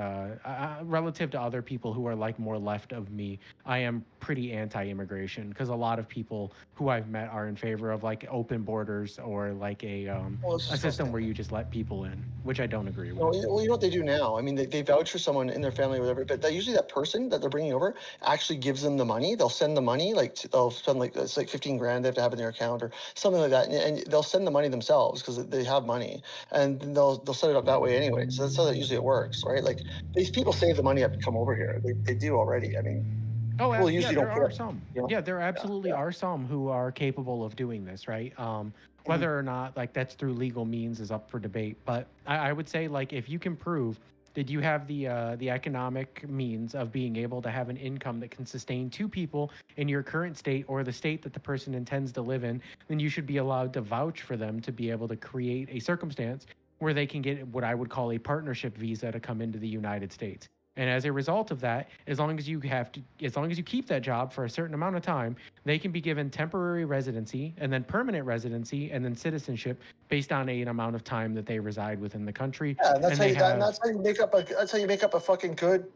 relative to other people who are like more left of me, I am pretty anti-immigration, because a lot of people who I've met are in favor of like open borders or like a system where you just let people in, which I don't agree with. Well, you know what they do now? I mean, they vouch for someone in their family or whatever, but usually that person that they're bringing over actually gives them the money. They'll send the money, like they'll spend like, it's like 15 grand they have to have in their account or something like that. And they'll send the money themselves because they have money, and they'll set it up that way anyway. So that's how usually it works, right? Like these people save the money up to come over here. They do already. I mean, Oh, people yeah, usually there don't put are up, some. you know? Yeah, there absolutely are some who are capable of doing this, right? Whether or not like that's through legal means is up for debate. But I would say like if you can prove that you have the economic means of being able to have an income that can sustain 2 people in your current state or the state that the person intends to live in, then you should be allowed to vouch for them to be able to create a circumstance where they can get what I would call a partnership visa to come into the United States. And as a result of that, as long as you keep that job for a certain amount of time, they can be given temporary residency and then permanent residency and then citizenship based on an amount of time that they reside within the country. Yeah, and that's And how you make up a fucking good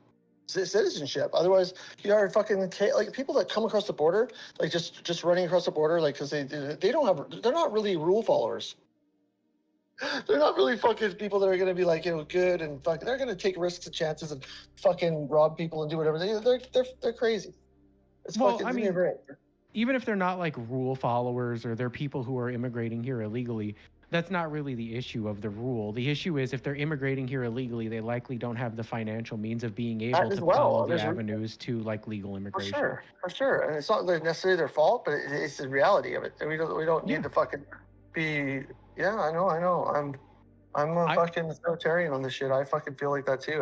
citizenship. Otherwise, you are fucking like people that come across the border, like just running across the border, like because they're not really rule followers. They're not really fucking people that are going to be like, good and fucking. They're going to take risks and chances and fucking rob people and do whatever. They're crazy. It's Well, fucking. I mean, even if they're not like rule followers or they're people who are immigrating here illegally, that's not really the issue of the rule. The issue is if they're immigrating here illegally, they likely don't have the financial means of being able to follow the avenues to like legal immigration. For sure. And it's not necessarily their fault, but it's the reality of it. And we don't need to fucking be. Yeah, I know. I'm a fucking authoritarian on this shit. I fucking feel like that too.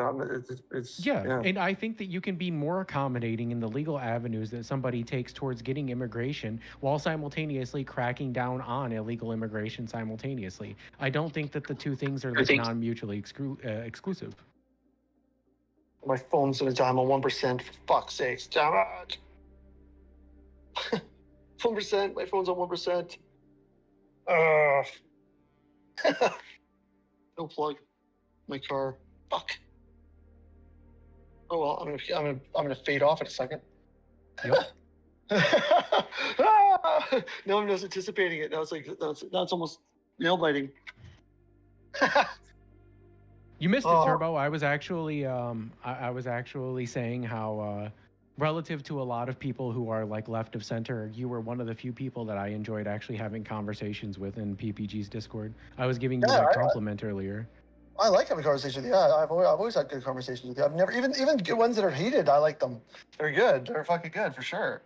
And I think that you can be more accommodating in the legal avenues that somebody takes towards getting immigration while simultaneously cracking down on illegal immigration simultaneously. I don't think that the two things are like non-mutually exclusive. My phone's gonna die. I'm on 1%. For fuck's sakes, damn it. 1%. My phone's on 1%. No plug. My car. Fuck. Oh well, I'm gonna fade off in a second. Yep. No one was anticipating it. Now it's almost nail biting. You missed it, Turbo. I was actually I was actually saying how relative to a lot of people who are like left of center, you were one of the few people that I enjoyed actually having conversations with in PPG's Discord. I was giving you that compliment earlier. I like having conversations with you. Yeah, I've always had good conversations with you. I've never even good ones that are heated. I like them. They're good. They're fucking good for sure.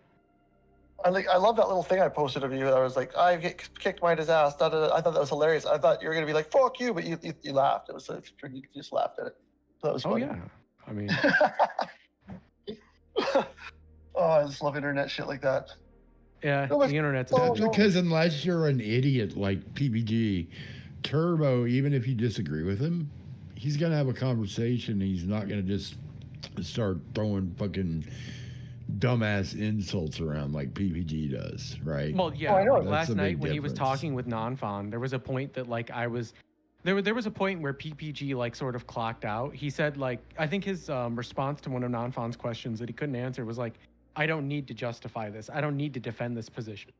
I love that little thing I posted of you. I was like, I get kicked Midas ass. Da, da, da. I thought that was hilarious. I thought you were gonna be like, fuck you, but you laughed. It was you just laughed at it. So that was funny. Oh yeah, I mean. Oh, I just love internet shit like that. Yeah, the internet's because unless you're an idiot like PBG, Turbo, even if you disagree with him, he's gonna have a conversation. He's not gonna just start throwing fucking dumbass insults around like PPG does, right? Well, yeah. Like last night when he was talking with Nonfon, there was a point that like there was a point where PPG like sort of clocked out. He said like I think his response to one of Nonfon's questions that he couldn't answer was like, I don't need to justify this. I don't need to defend this position.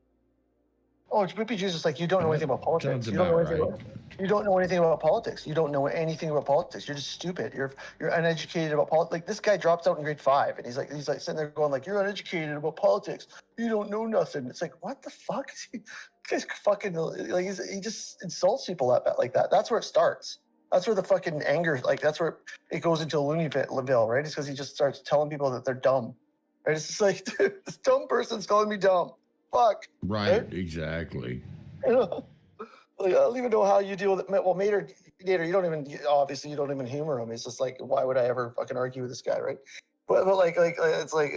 Oh, PPG is just like, you don't know anything about politics. You don't know anything about politics. You don't know anything about politics. You're just stupid. You're uneducated about politics. Like this guy drops out in grade 5, and he's like sitting there going like, you're uneducated about politics. You don't know nothing. It's like, what the fuck? This guy's fucking like he just insults people like that. That's where it starts. That's where the fucking anger, like that's where it goes into Looneyville, right? It's because he just starts telling people that they're dumb. Right? It's just like, dude, this dumb person's calling me dumb. Fuck. Right, exactly. Like, I don't even know how you deal with it. Well, Nader, you don't even humor him. It's just like, why would I ever fucking argue with this guy, right? But like it's like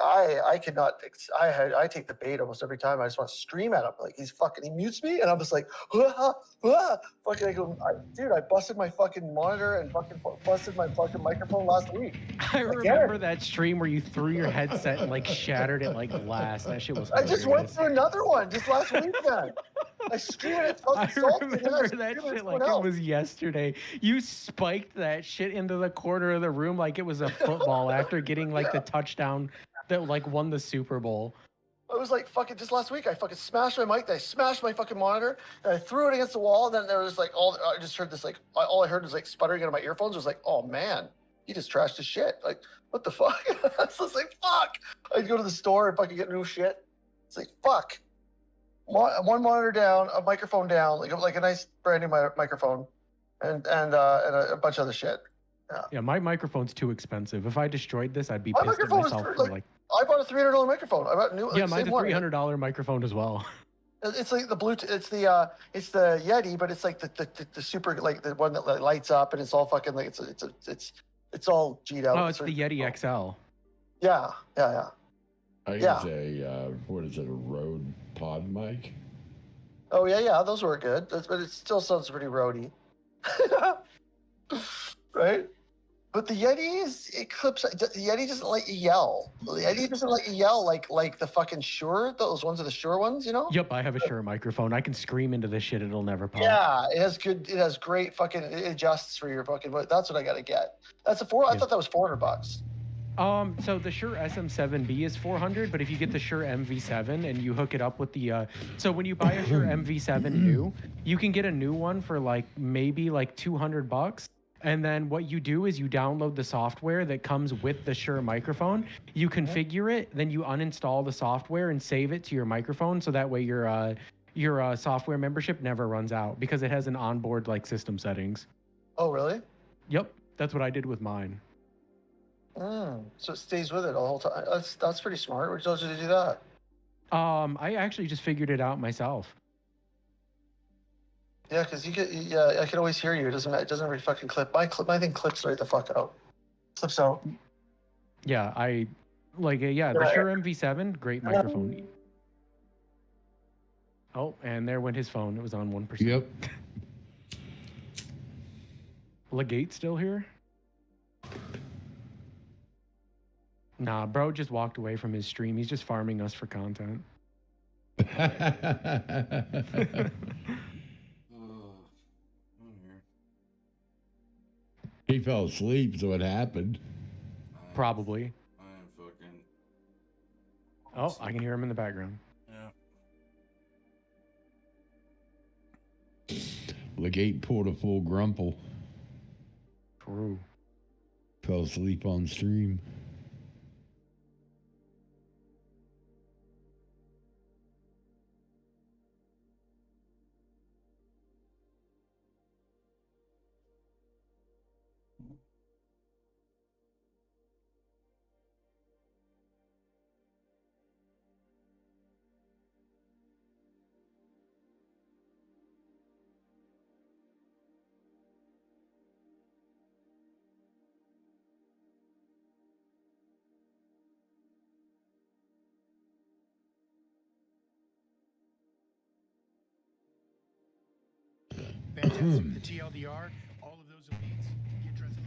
I cannot. I take the bait almost every time. I just want to scream at him. Like he mutes me, and I'm just like, fucking. I go, dude, I busted my fucking monitor and fucking busted my fucking microphone last week. I remember that stream where you threw your headset and like shattered it like glass. That shit was hilarious. I just went through another one just last weekend. I screamed at I remember that shit like it was yesterday. You spiked that shit into the corner of the room like it was a football after getting like the touchdown that like won the Super Bowl. I was like, fucking, just last week, I fucking smashed my mic, then I smashed my fucking monitor, and I threw it against the wall, and then there was like, I just heard this, like, all I heard was like sputtering out of my earphones. It was like, oh man, he just trashed his shit. Like, what the fuck? I was just like, fuck. I'd go to the store and fucking get new shit. It's like, fuck. One monitor down, a microphone down, like a nice brand new microphone, and a bunch of other shit. Yeah, my microphone's too expensive. If I destroyed this, I'd be pissed at myself for like. I bought a $300 microphone. I bought a new. Yeah, mine's a $300 microphone as well. It's like the Bluetooth. It's the Yeti, but it's like the super, like the one that lights up and it's all fucking like it's all G'd out. Oh, it's the Yeti XL. Yeah. I use a what is it, a Rode Pod mic? Oh yeah, those were good, but it still sounds pretty roady, right? But the Yeti clips. The Yeti doesn't let you yell. The Yeti doesn't let you yell like the fucking Shure. Those ones are the Shure ones, you know. Yep, I have a Shure microphone. I can scream into this shit; it'll never pop. Yeah, it has great fucking. It adjusts for your fucking. That's what I gotta get. That's a I thought that was $400. So the Shure SM7B is $400, but if you get the Shure MV7 and you hook it up with the, so when you buy a Shure MV7 new, you can get a new one for like maybe like $200. And then what you do is you download the software that comes with the Shure microphone. You configure it, then you uninstall the software and save it to your microphone, so that way your software membership never runs out because it has an onboard like system settings. Oh really? Yep, that's what I did with mine. So it stays with it the whole time. That's pretty smart. Where told you to do that? I actually just figured it out myself. Yeah, because I can always hear you. It doesn't really fucking clip. My thing clips right the fuck out. Clips out. Yeah, the Shure MV7, great microphone. Oh, and there went his phone. It was on 1%. Yep. Legate still here? Nah, bro just walked away from his stream. He's just farming us for content. He fell asleep, so it happened. Probably. I am fucking. Oh, I can hear him in the background. Yeah. Legate pulled a full grumple. True. Fell asleep on stream. Fantastic. The TLDR, all of those elites get dressed. So,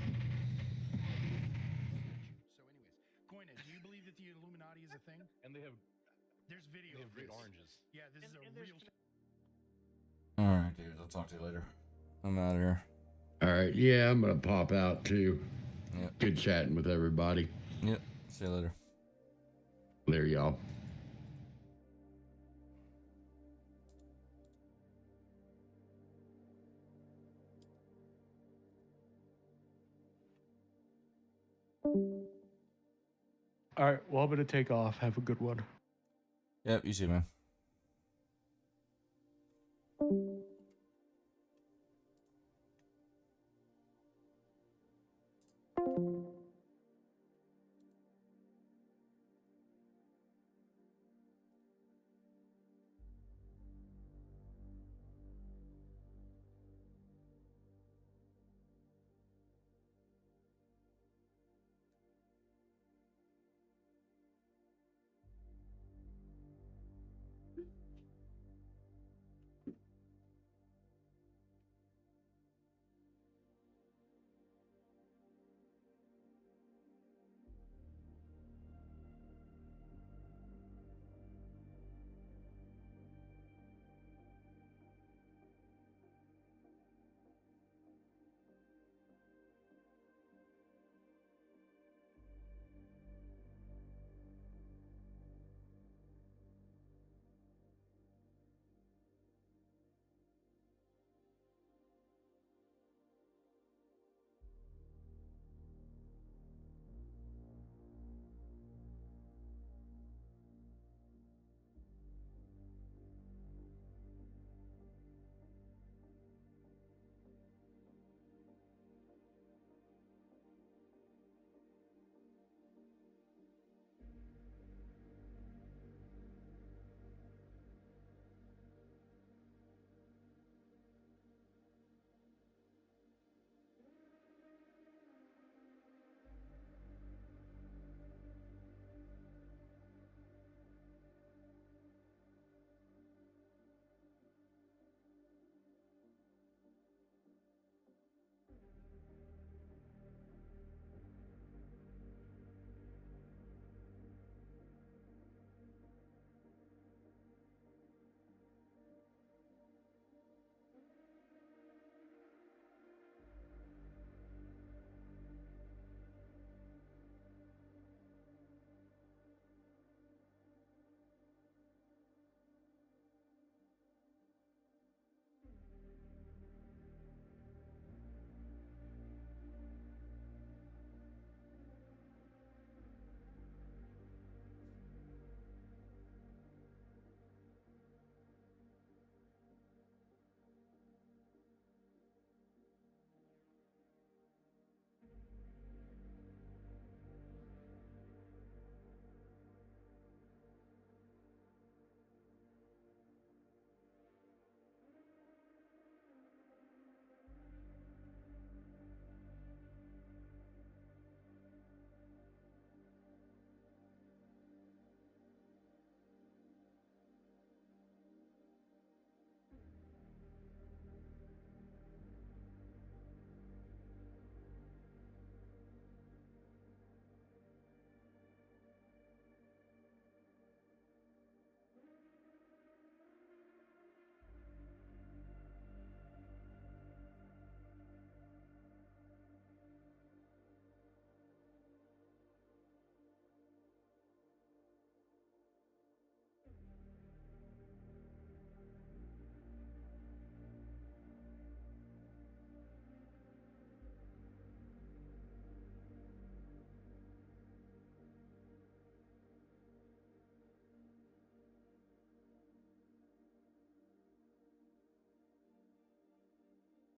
anyways, Koina, do you believe that the Illuminati is a thing? And they have There's video. they have of great this. oranges. Yeah, this is a real. All right, dude. I'll talk to you later. I'm out of here. All right. Yeah, I'm gonna pop out too. Yep. Good chatting with everybody. Yep. See you later. There, y'all. All right. Well, I'm gonna take off. Have a good one. Yep. You too, man.